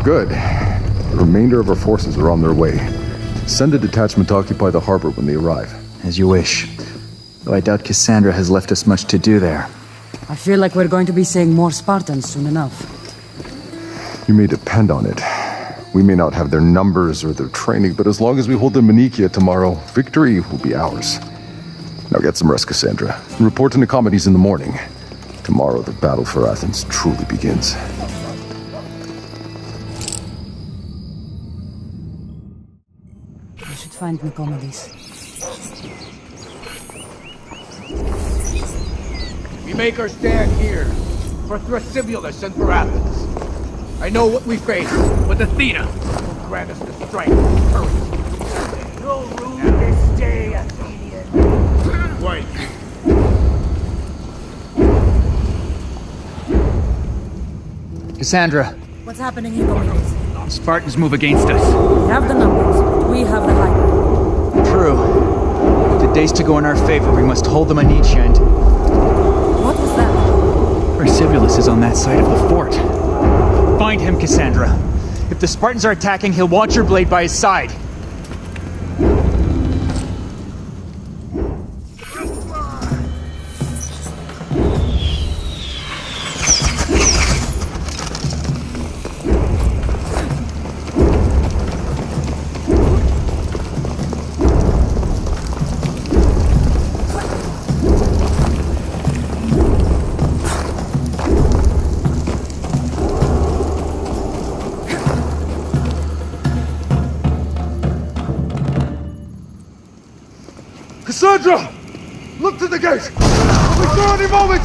Good. The remainder of our forces are on their way. Send a detachment to occupy the harbor when they arrive. As you wish. Though I doubt Kassandra has left us much to do there. I feel like we're going to be seeing more Spartans soon enough. You may depend on it. We may not have their numbers or their training, but as long as we hold them in Inikia tomorrow, victory will be ours. Now get some rest, Kassandra, and report to Nicomedes in the morning. Tomorrow the battle for Athens truly begins. I should find Nicomedes. We make our stand here, for Thrasybulus and for Athens. I know what we face, but Athena will grant us the strength and courage. You'll rule this day, Athenian. Wait. Kassandra, What's happening, Nicomedes? the Spartans move against us. We have the numbers, but we have the high ground. True. With the days to go in our favor, we must hold them on each end. What was that? Thrasybulus is on that side of the fort. Find him, Kassandra. If the Spartans are attacking, he'll watch your blade by his side. Kassandra! Look to the gate! We'll be through any moment!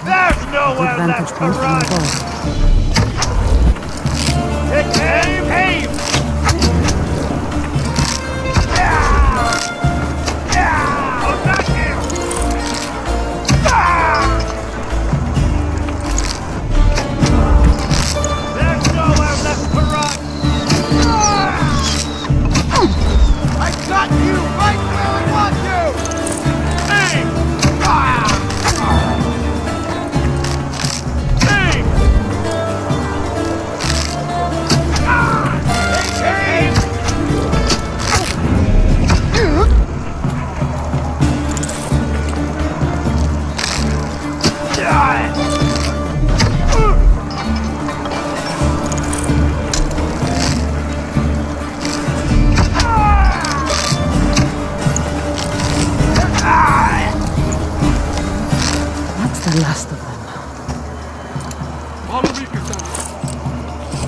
There's nowhere left to run! Take aim! The last of them. Follow me, Kassandra.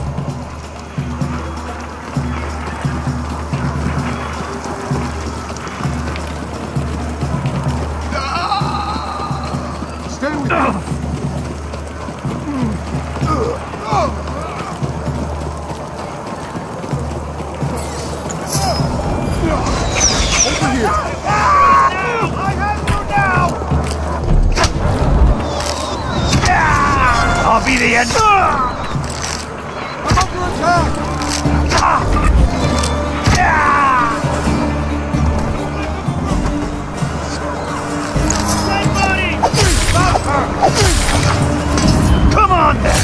Stay with me. Over here. I have you now! I'll be the end. I'm under attack! Come on then!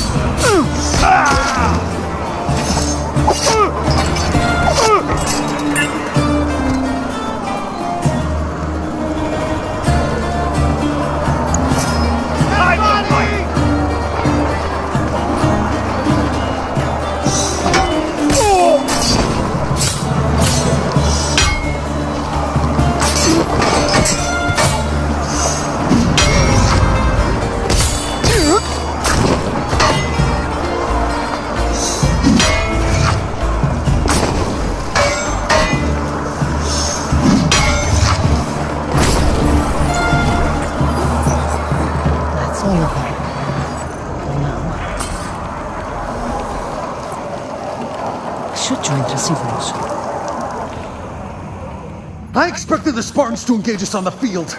I expected the Spartans to engage us on the field,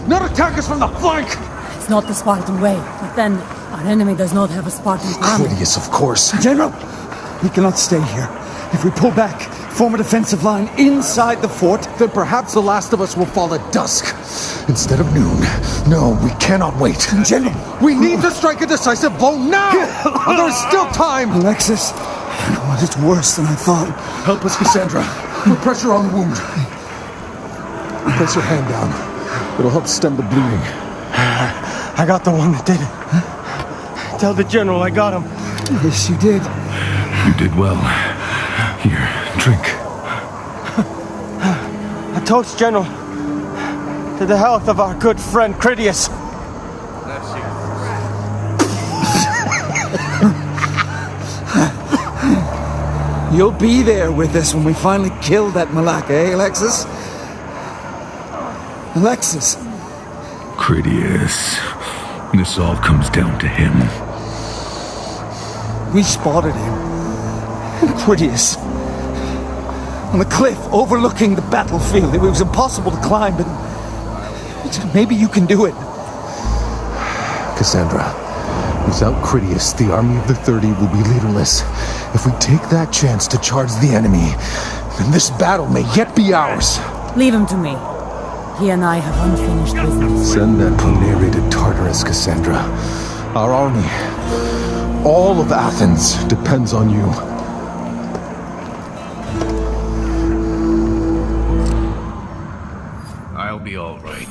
not attack us from the flank! It's not the Spartan way, but then Our enemy does not have a Spartan army. Critias, of course. General, we cannot stay here. If we pull back, form a defensive line inside the fort, then perhaps the last of us will fall at dusk instead of noon. No, we cannot wait. General, we need to strike a decisive blow now! There is still time! Alexis, well, it's worse than I thought. Help us, Kassandra. Put pressure on the wound. Place your hand down. It'll help stem the bleeding. I got the one that did it. Tell the general I got him. Yes, you did. You did well. Here, drink. A toast, General, to the health of our good friend Critias. You'll be there with us when we finally kill that Malaka, eh, Alexis? Alexis. Critias. This all comes down to him. We spotted him. Critias. On the cliff overlooking the battlefield. It was impossible to climb, but maybe you can do it. Kassandra, without Critias, the army of the 30 will be leaderless. If we take that chance to charge the enemy, then this battle may yet be ours. Leave him to me. He and I have unfinished business. Send that Ponere to Tartarus, Kassandra. Our army, all of Athens, depends on you. I'll be all right.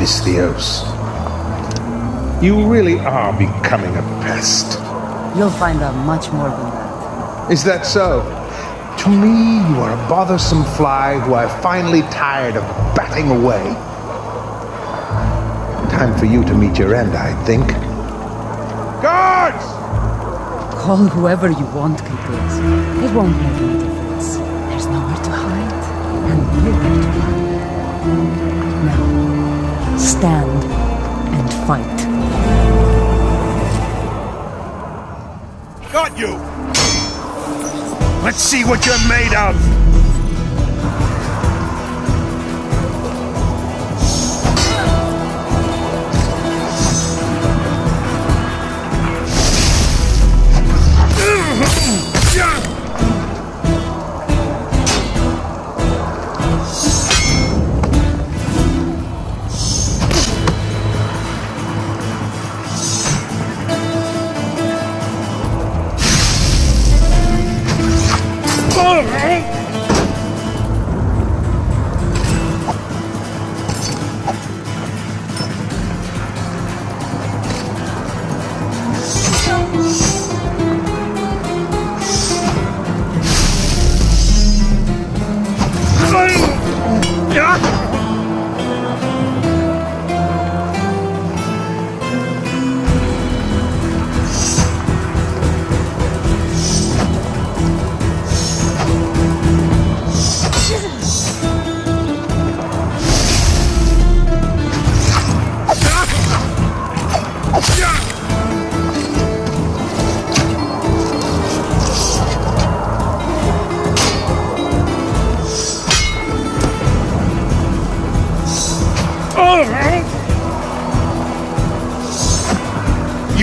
Miss Theos, you really are becoming a pest. You'll find out much more than that. Is that so? To me, you are a bothersome fly who I've finally tired of batting away. Time for you to meet your end, I think. Guards! Call whoever you want, Caprice. It won't make any difference. There's nowhere to hide, and nowhere to run. Now, stand and fight. Got you! Let's see what you're made of!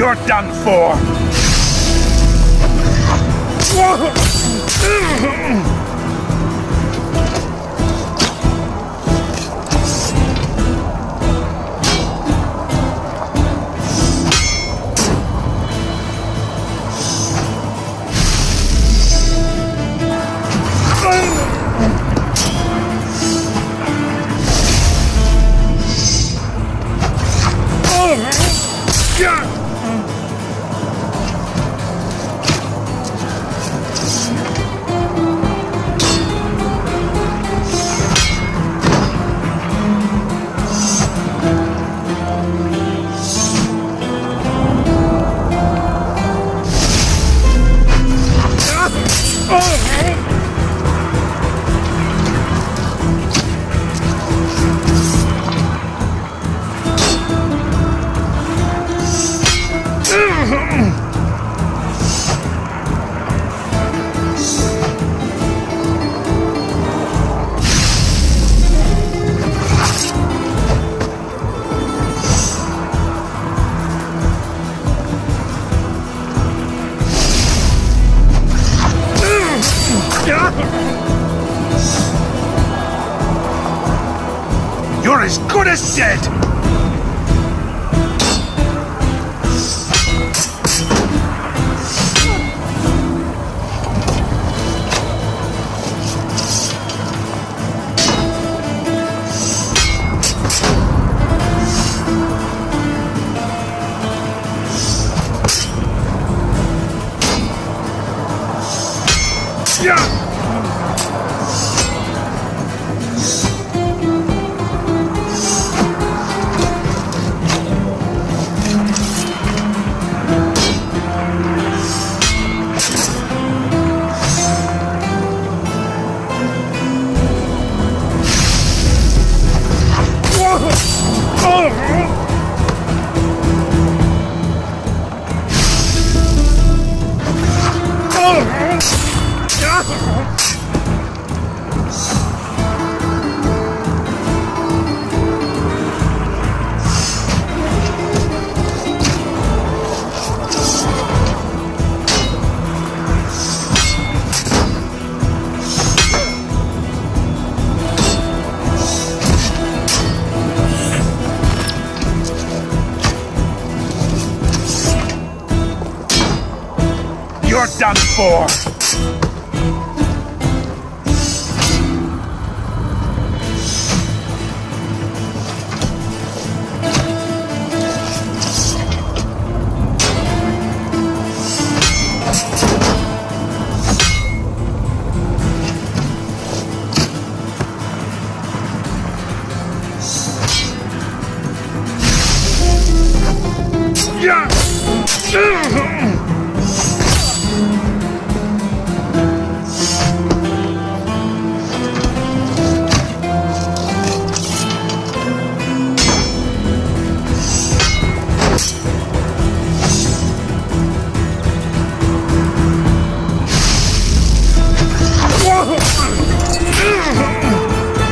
You're done for! You're as good as dead! You're done for!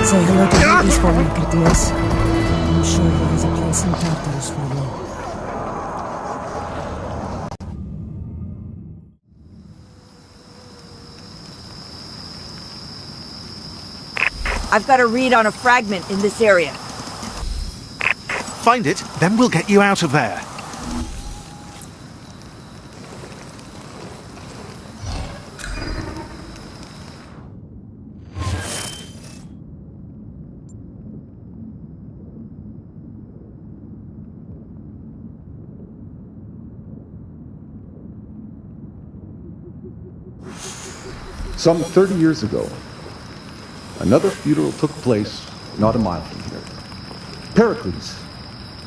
Say hello to Hades for me, Critias. I'm sure he has a place in Tartarus for you. I've got a read on a fragment in this area. Find it, then we'll get you out of there. Some 30 years ago, another funeral took place not a mile from here. Pericles,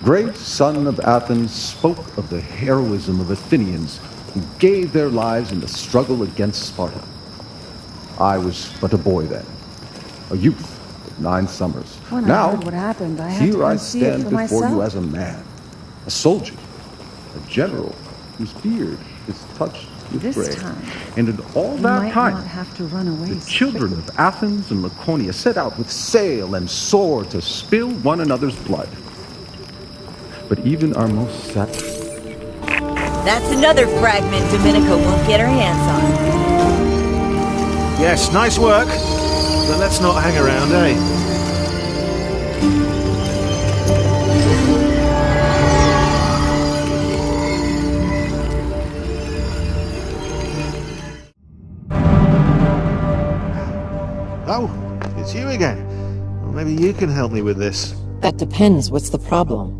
great son of Athens, spoke of the heroism of Athenians who gave their lives in the struggle against Sparta. I was but a boy then, a youth of 9 summers. When now, I heard what happened, I had here to I come see it stand for before myself. you as a man, a soldier, a general whose beard is touched with This gray. time, And in all you that might time, not have to run away. the children of Athens and Laconia set out with sail and sword to spill one another's blood. But even our most savage That's another fragment Dominica won't get her hands on. Yes, nice work. But let's not hang around, eh? Oh, it's you again. Well, maybe you can help me with this. That depends. What's the problem?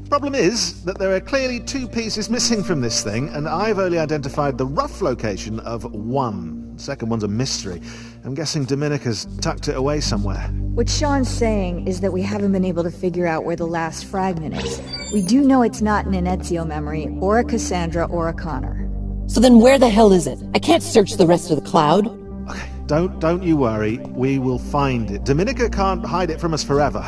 Problem is that there are clearly 2 pieces missing from this thing, and I've only identified the rough location of one. The second one's a mystery. I'm guessing Dominica's tucked it away somewhere. What Sean's saying is that we haven't been able to figure out where the last fragment is. We do know it's not in an Ezio memory, or a Kassandra, or a Connor. So then where the hell is it? I can't search the rest of the cloud. Okay, don't you worry. We will find it. Dominica can't hide it from us forever.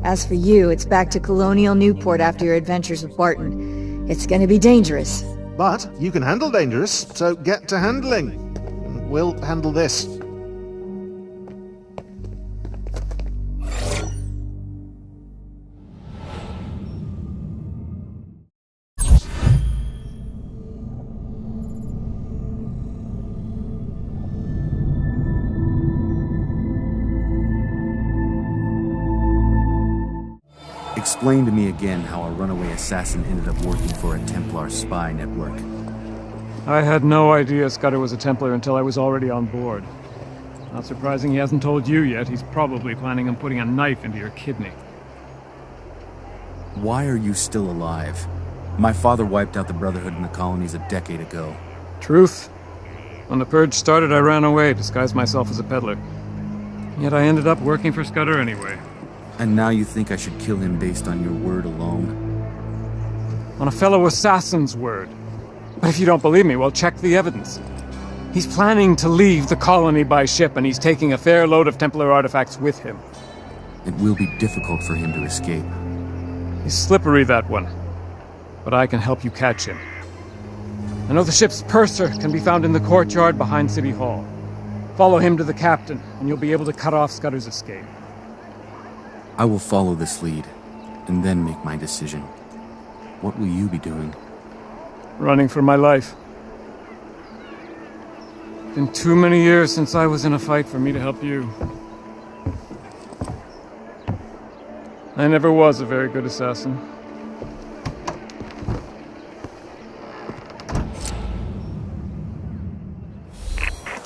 As for you, it's back to Colonial Newport after your adventures with Barton. It's gonna be dangerous. But you can handle dangerous, so get to handling. We'll handle this. Explain to me again how a runaway assassin ended up working for a Templar spy network. I had no idea Scudder was a Templar until I was already on board. Not surprising he hasn't told you yet. He's probably planning on putting a knife into your kidney. Why are you still alive? My father wiped out the Brotherhood in the colonies a decade ago. Truth. When the Purge started, I ran away, disguised myself as a peddler. Yet I ended up working for Scudder anyway. And now you think I should kill him based on your word alone? On a fellow assassin's word. But if you don't believe me, well, check the evidence. He's planning to leave the colony by ship, and he's taking a fair load of Templar artifacts with him. It will be difficult for him to escape. He's slippery, that one. But I can help you catch him. I know the ship's purser can be found in the courtyard behind City Hall. Follow him to the captain, and you'll be able to cut off Scudder's escape. I will follow this lead, and then make my decision. What will you be doing? Running for my life. Been too many years since I was in a fight for me to help you. I never was a very good assassin.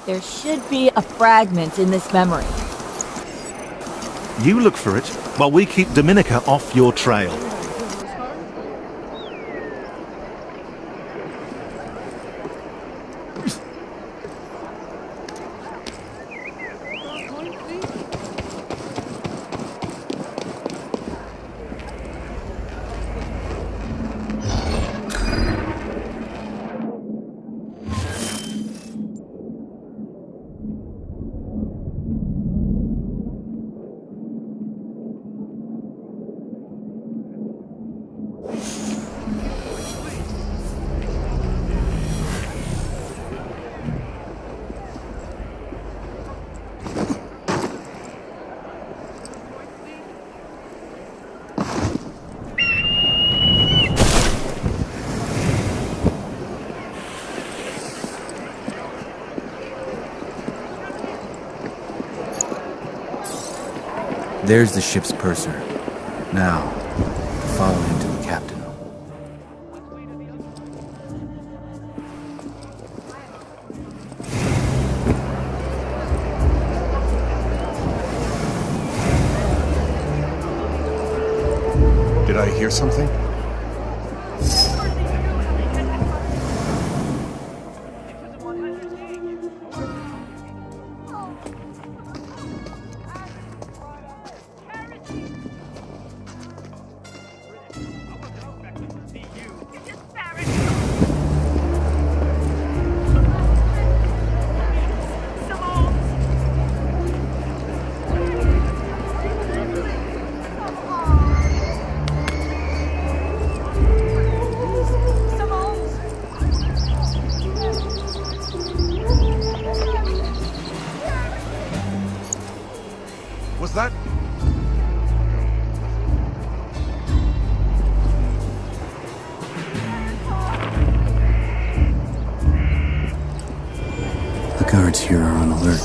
There should be a fragment in this memory. You look for it, while we keep Dominica off your trail. There's the ship's purser. Now, follow him to the captain. Did I hear something? guards here are on alert.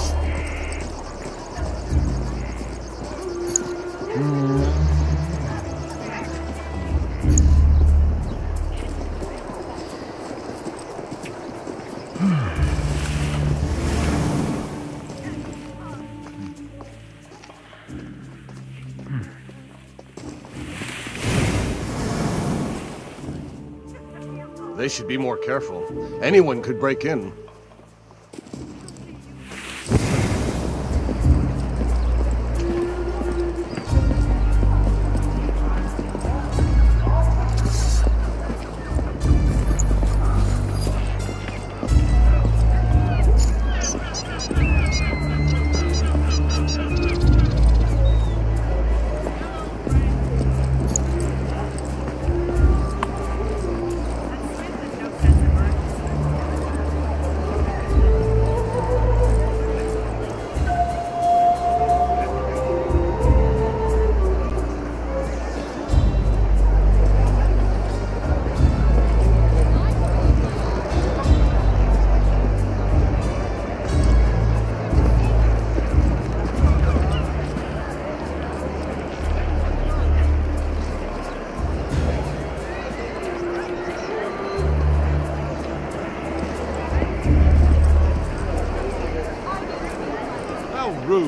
They should be more careful. Anyone could break in.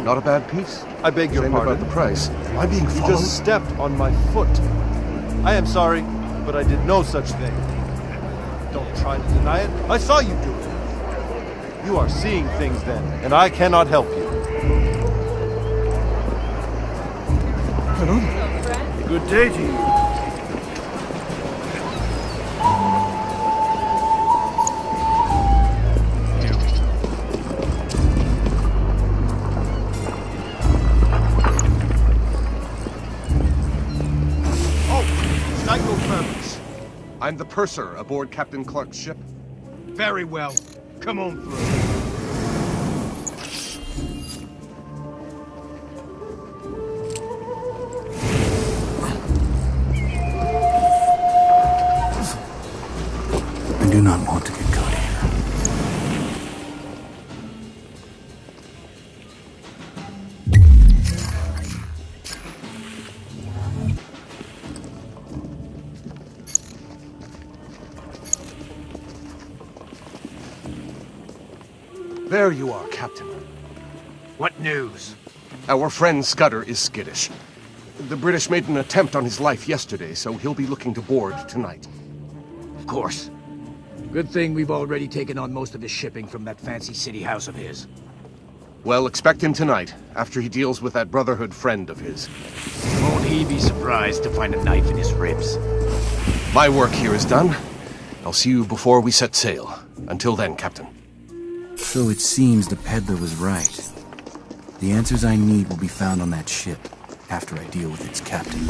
Not a bad piece. I beg your pardon. About the price. Am I being followed? You just stepped on my foot. I am sorry, but I did no such thing. Don't try to deny it. I saw you do it. You are seeing things then, and I cannot help you. Hello. Good day to you. I'm the purser aboard Captain Clark's ship. Very well. Come on through. I do not want to get caught here. There you are, Captain. What news? Our friend Scudder is skittish. The British made an attempt on his life yesterday, so he'll be looking to board tonight. Of course. Good thing we've already taken on most of his shipping from that fancy city house of his. Well, expect him tonight, after he deals with that Brotherhood friend of his. Won't he be surprised to find a knife in his ribs? My work here is done. I'll see you before we set sail. Until then, Captain. So it seems the peddler was right. The answers I need will be found on that ship, after I deal with its captain.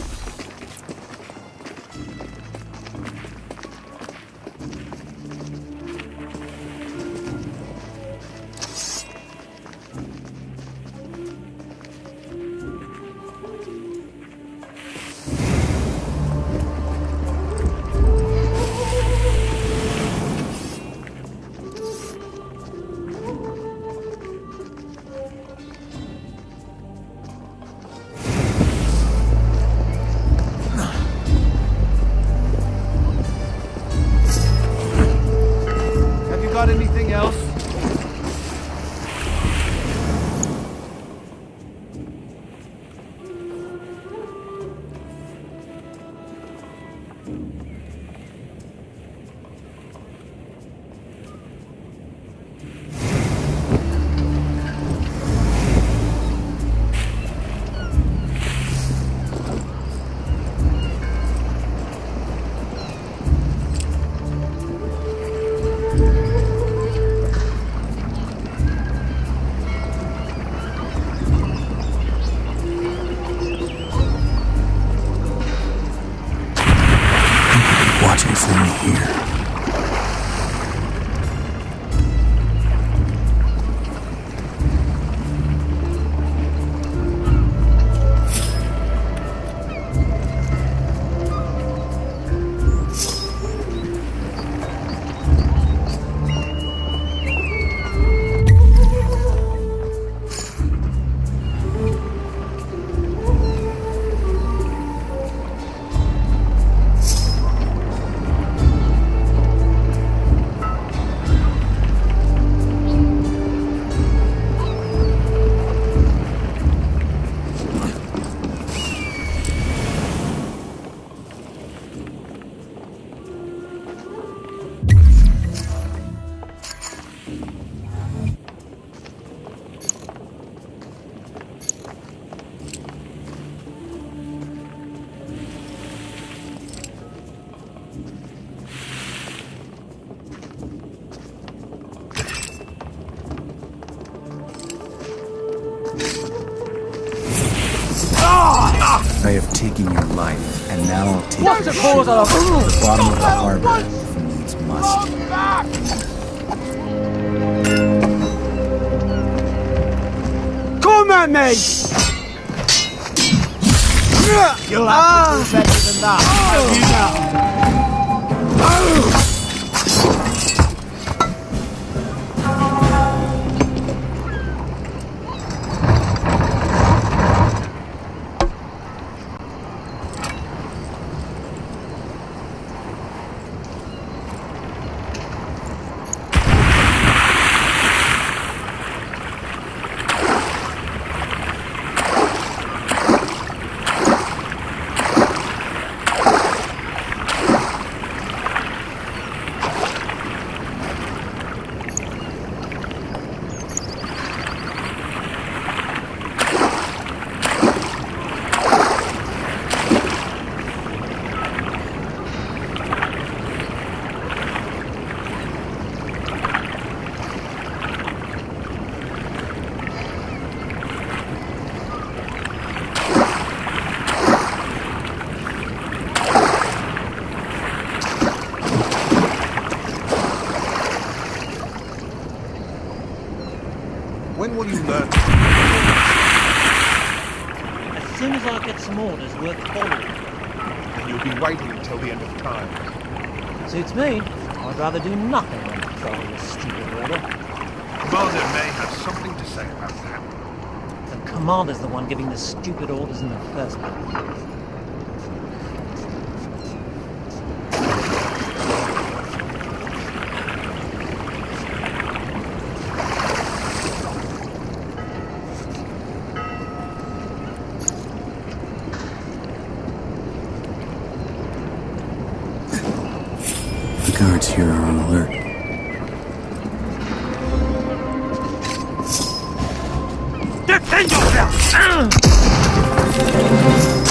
Anything else? Watching for me here. have taken your life, and now I'll take What's your the cause of ship to the bottom of the harbor if needs must. Come at me! You'll have to do better than that. When will you learn? As soon as I get some orders worth following. Then you'll be waiting until the end of time. Suits me. I'd rather do nothing than follow a stupid order. Commander may have something to say about that. The commander's the one giving the stupid orders in the first place. The guards here are on alert. Defend yourself!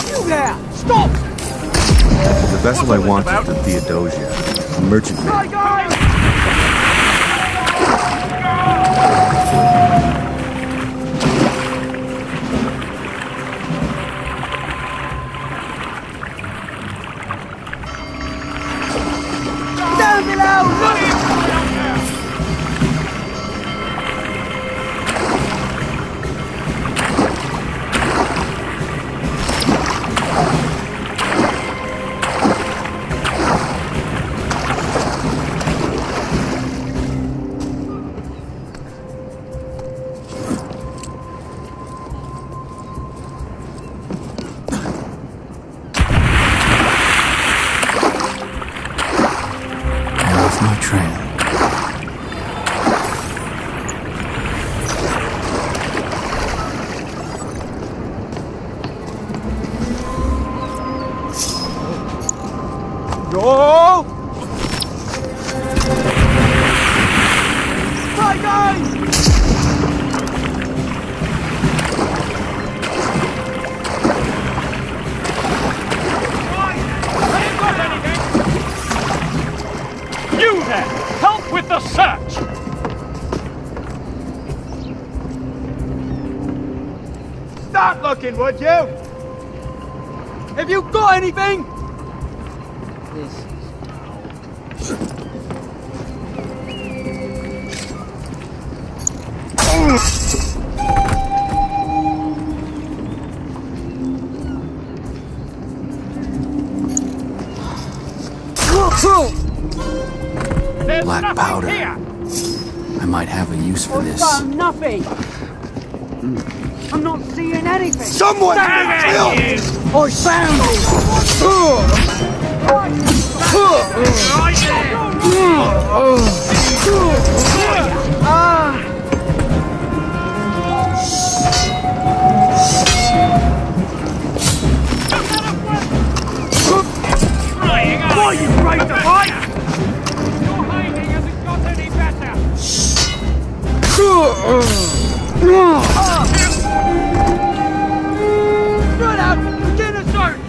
You there! Stop! The vessel I want is the Theodosia, a merchant man. Hi, guys! Down below! Look! Off my trail. Go! Hi, guys! You there! Help with the search! Start looking, would you? Have you got anything? This Black powder. I might have a use for this. Found nothing. I'm not seeing anything. Someone help! I found Why you afraid to fight? Your hiding hasn't got any better! Run out! Begin a search!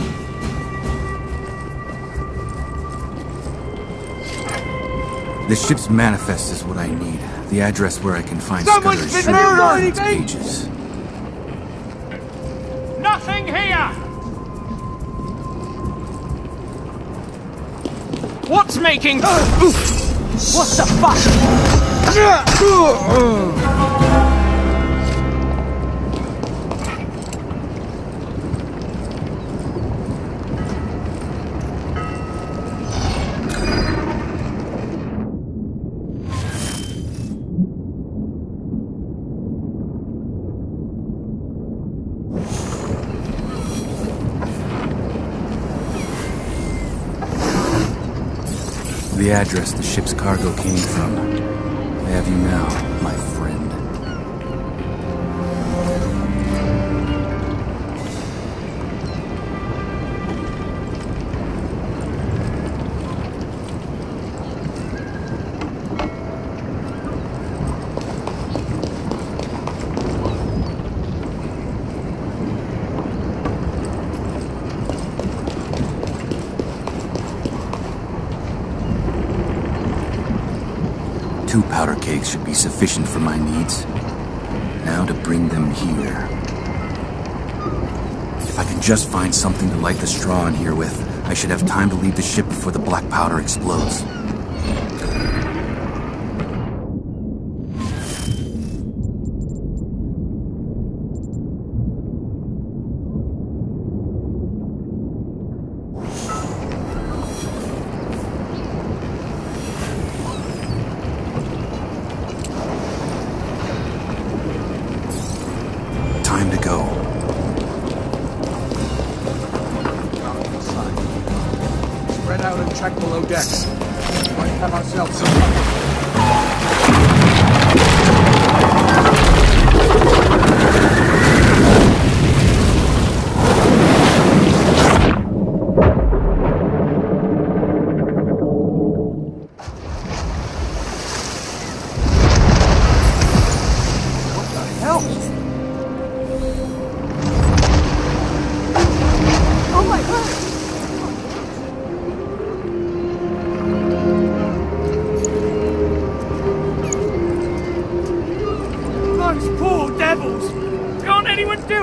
The ship's manifest is what I need. The address where I can find Someone's Scudder's been ship murdered! and its pages. Nothing here! What's making... What the fuck? The address the ship's cargo came from. I have you now, my friend. Two powder kegs should be sufficient for my needs. Now to bring them here. If I can just find something to light the straw in here with, I should have time to leave the ship before the black powder explodes. Time to go. Spread out and check below decks. We might have ourselves some luck.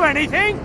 Anything?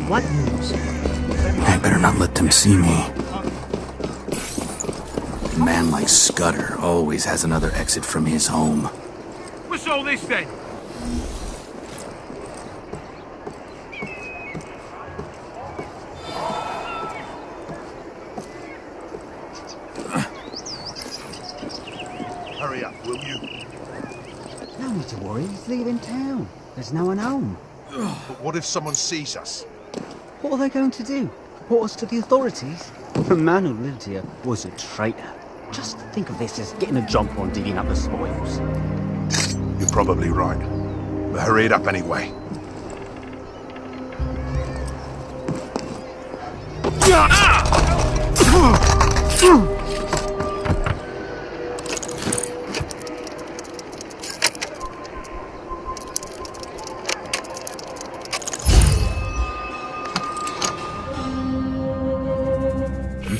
What news? I better not let them see me. A man like Scudder always has another exit from his home. What's all this then? Hurry up, will you? No need to worry, he's leaving town. There's no one home. But what if someone sees us? What are they going to do? Report us to the authorities? The man who lived here was a traitor. Just think of this as getting a jump on digging up the spoils. You're probably right. But hurry it up anyway.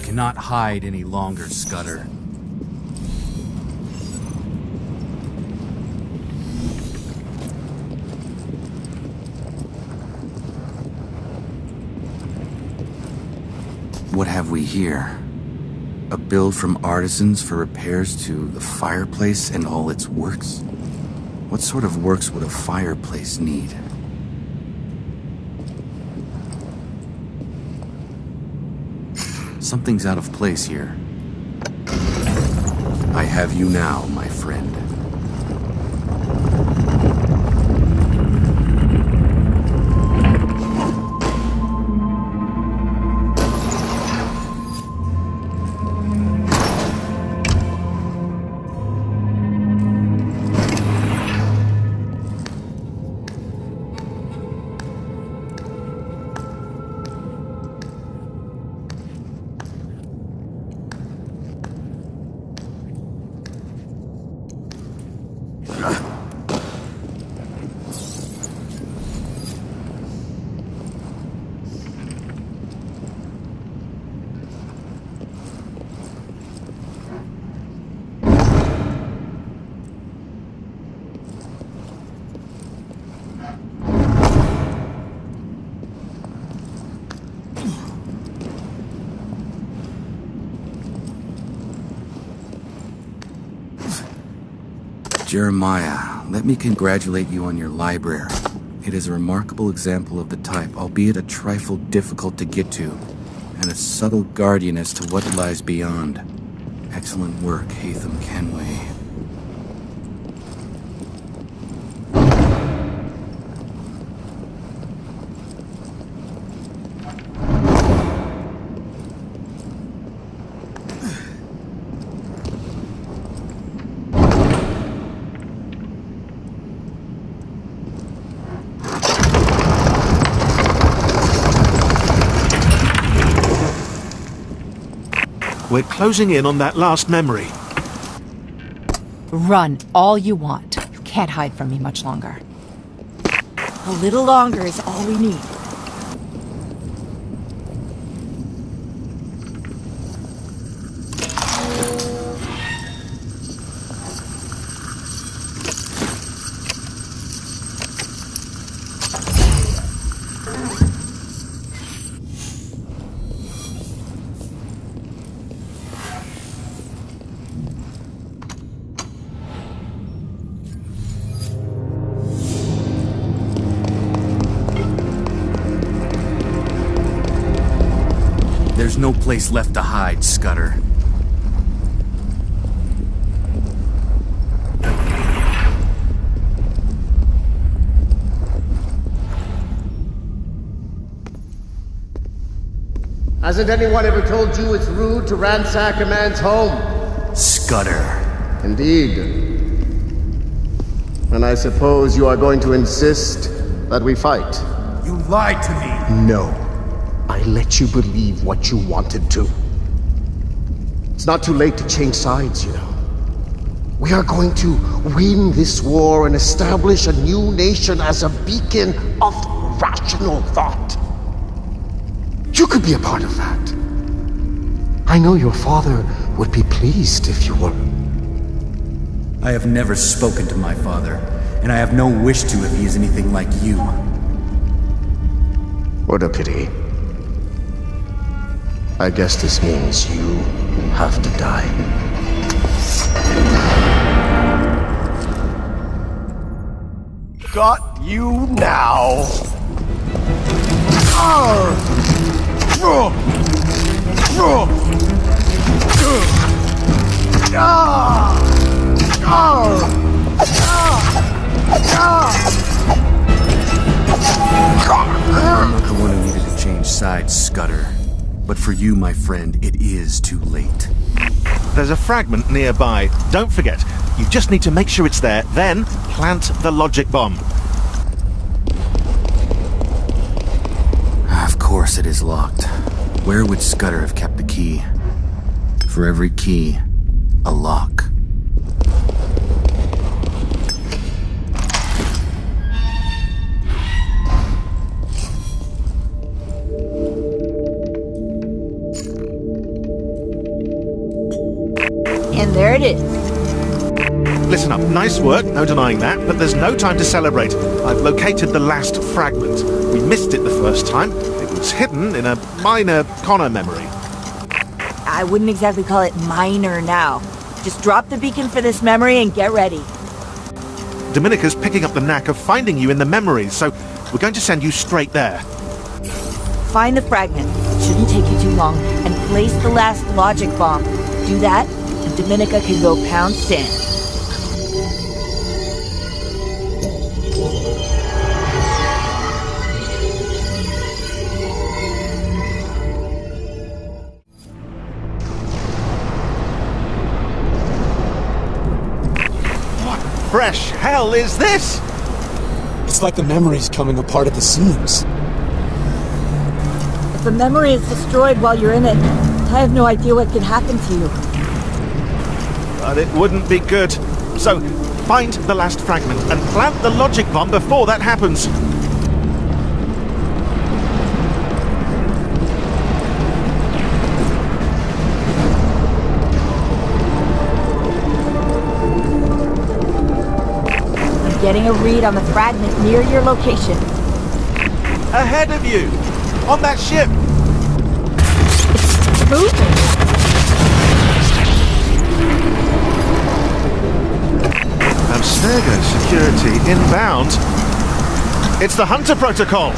Cannot hide any longer, Scudder. What have we here? A bill from artisans for repairs to the fireplace and all its works? What sort of works would a fireplace need? Something's out of place here. I have you now, my friend. Jeremiah, let me congratulate you on your library. It is a remarkable example of the type, albeit a trifle difficult to get to, and a subtle guardian as to what lies beyond. Excellent work, Hatham Kenway. We're closing in on that last memory. Run all you want. You can't hide from me much longer. A little longer is all we need. There's no place left to hide, Scudder. Hasn't anyone ever told you it's rude to ransack a man's home? Scudder. Indeed. And I suppose you are going to insist that we fight. You lied to me. No. I let you believe what you wanted to. It's not too late to change sides, you know. We are going to win this war and establish a new nation as a beacon of rational thought. You could be a part of that. I know your father would be pleased if you were. I have never spoken to my father, and I have no wish to if he is anything like you. What a pity. I guess this means you have to die. Got you now. I'm not the one who needed to change sides, Scudder. But for you, my friend, it is too late. There's a fragment nearby. Don't forget, you just need to make sure it's there, then plant the logic bomb. Of course it is locked. Where would Scudder have kept the key? For every key, a lock. And there it is. Listen up, nice work, no denying that, but there's no time to celebrate. I've located the last fragment. We missed it the first time. It was hidden in a minor Connor memory. I wouldn't exactly call it minor now. Just drop the beacon for this memory and get ready. Dominica's picking up the knack of finding you in the memories, so we're going to send you straight there. Find the fragment. Shouldn't take you too long. And place the last logic bomb. Do that, and Dominica can go pound sand. What fresh hell is this? It's like the memory's coming apart at the seams. If the memory is destroyed while you're in it, I have no idea what could happen to you. But it wouldn't be good. So, find the last fragment and plant the logic bomb before that happens. I'm getting a read on the fragment near your location. Ahead of you! On that ship! It's moving! Abstergo security inbound. It's the Hunter Protocol.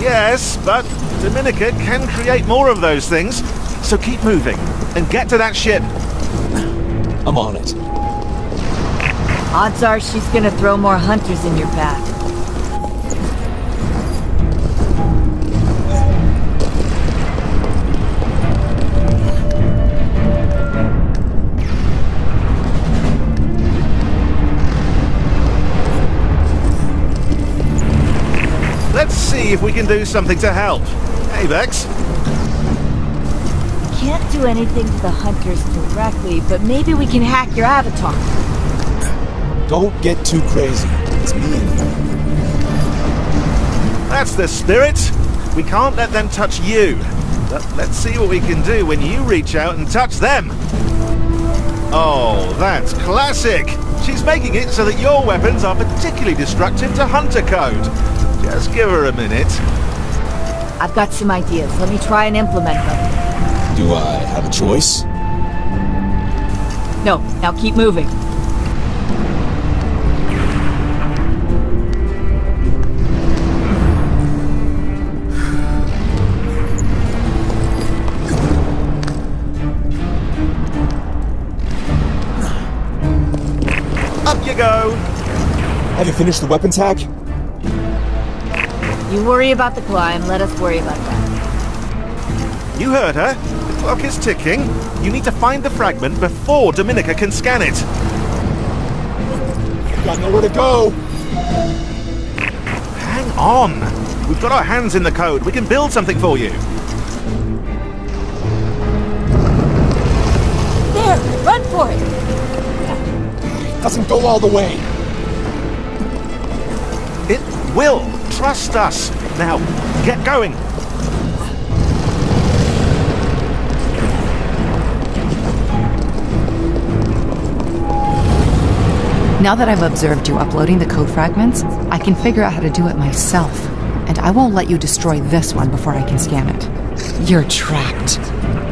Yes, but Dominica can create more of those things. So keep moving and get to that ship. I'm on it. Odds are she's gonna throw more hunters in your path. Let's see if we can do something to help. Hey, Vex. Can't do anything to the hunters directly, but maybe we can hack your avatar. Don't get too crazy. It's me and you. That's the spirit. We can't let them touch you. But let's see what we can do when you reach out and touch them. Oh, that's classic. She's making it so that your weapons are particularly destructive to Hunter Code. Just give her a minute. I've got some ideas. Let me try and implement them. Do I have a choice? No, now keep moving. Up you go. Have you finished the weapons hack? You worry about the climb, let us worry about that. You heard her. The clock is ticking. You need to find the fragment before Dominica can scan it. Got nowhere to go. Hang on. We've got our hands in the code. We can build something for you. There! Run for it! Doesn't go all the way. It will. trust us. Now, get going. Now that I've observed you uploading the code fragments, I can figure out how to do it myself. And I won't let you destroy this one before I can scan it. You're trapped.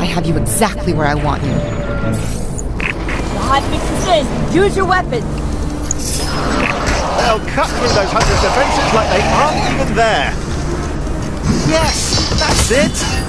I have you exactly where I want you. The hot mix is in. Use your weapon. They'll cut through those 100 defenses like they aren't even there. Yes, that's it.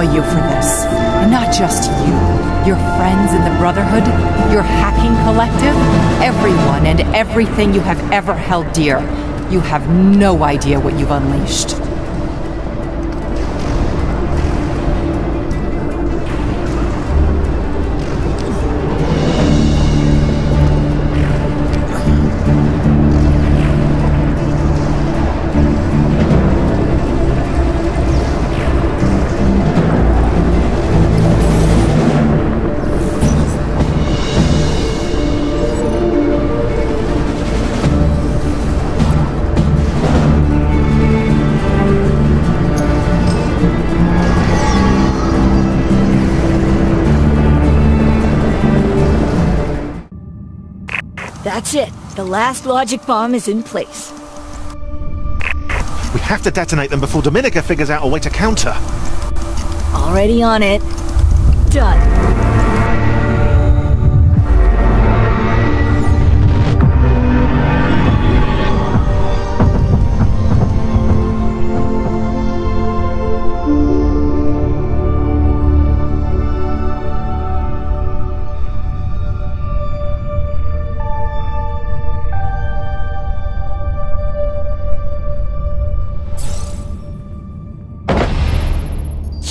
You for this. And not just you. Your friends in the Brotherhood, your hacking collective, everyone and everything you have ever held dear. You have no idea what you've unleashed. That's it. The last logic bomb is in place. We have to detonate them before Dominica figures out a way to counter. Already on it. Done.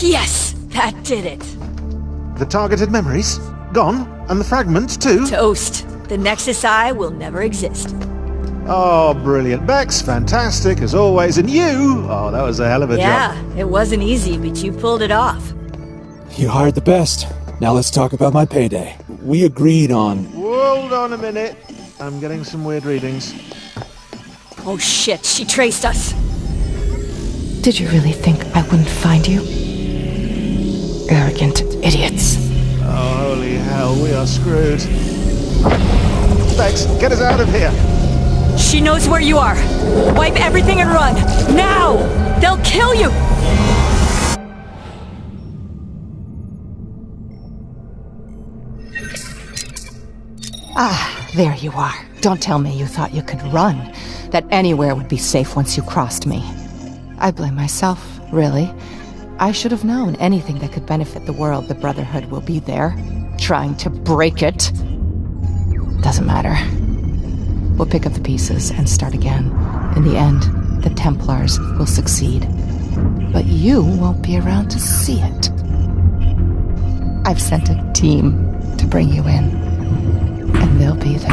Yes! That did it. The targeted memories? Gone? And the fragment, too? Toast. The Nexus Eye will never exist. Oh, brilliant. Bex, fantastic, as always. And you? Oh, that was a hell of a job. Yeah, it wasn't easy, but you pulled it off. You hired the best. Now let's talk about my payday. We agreed on... Hold on a minute. I'm getting some weird readings. Oh shit, she traced us. Did you really think I wouldn't find you? Arrogant idiots. Oh, holy hell, we are screwed. Bex, get us out of here. She knows where you are. Wipe everything and run. Now! They'll kill you! Ah, there you are. Don't tell me you thought you could run. That anywhere would be safe once you crossed me. I blame myself, really. I should have known anything that could benefit the world. The Brotherhood will be there, trying to break it. Doesn't matter. We'll pick up the pieces and start again. In the end, the Templars will succeed. But you won't be around to see it. I've sent a team to bring you in. And they'll be there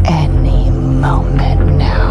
any moment now.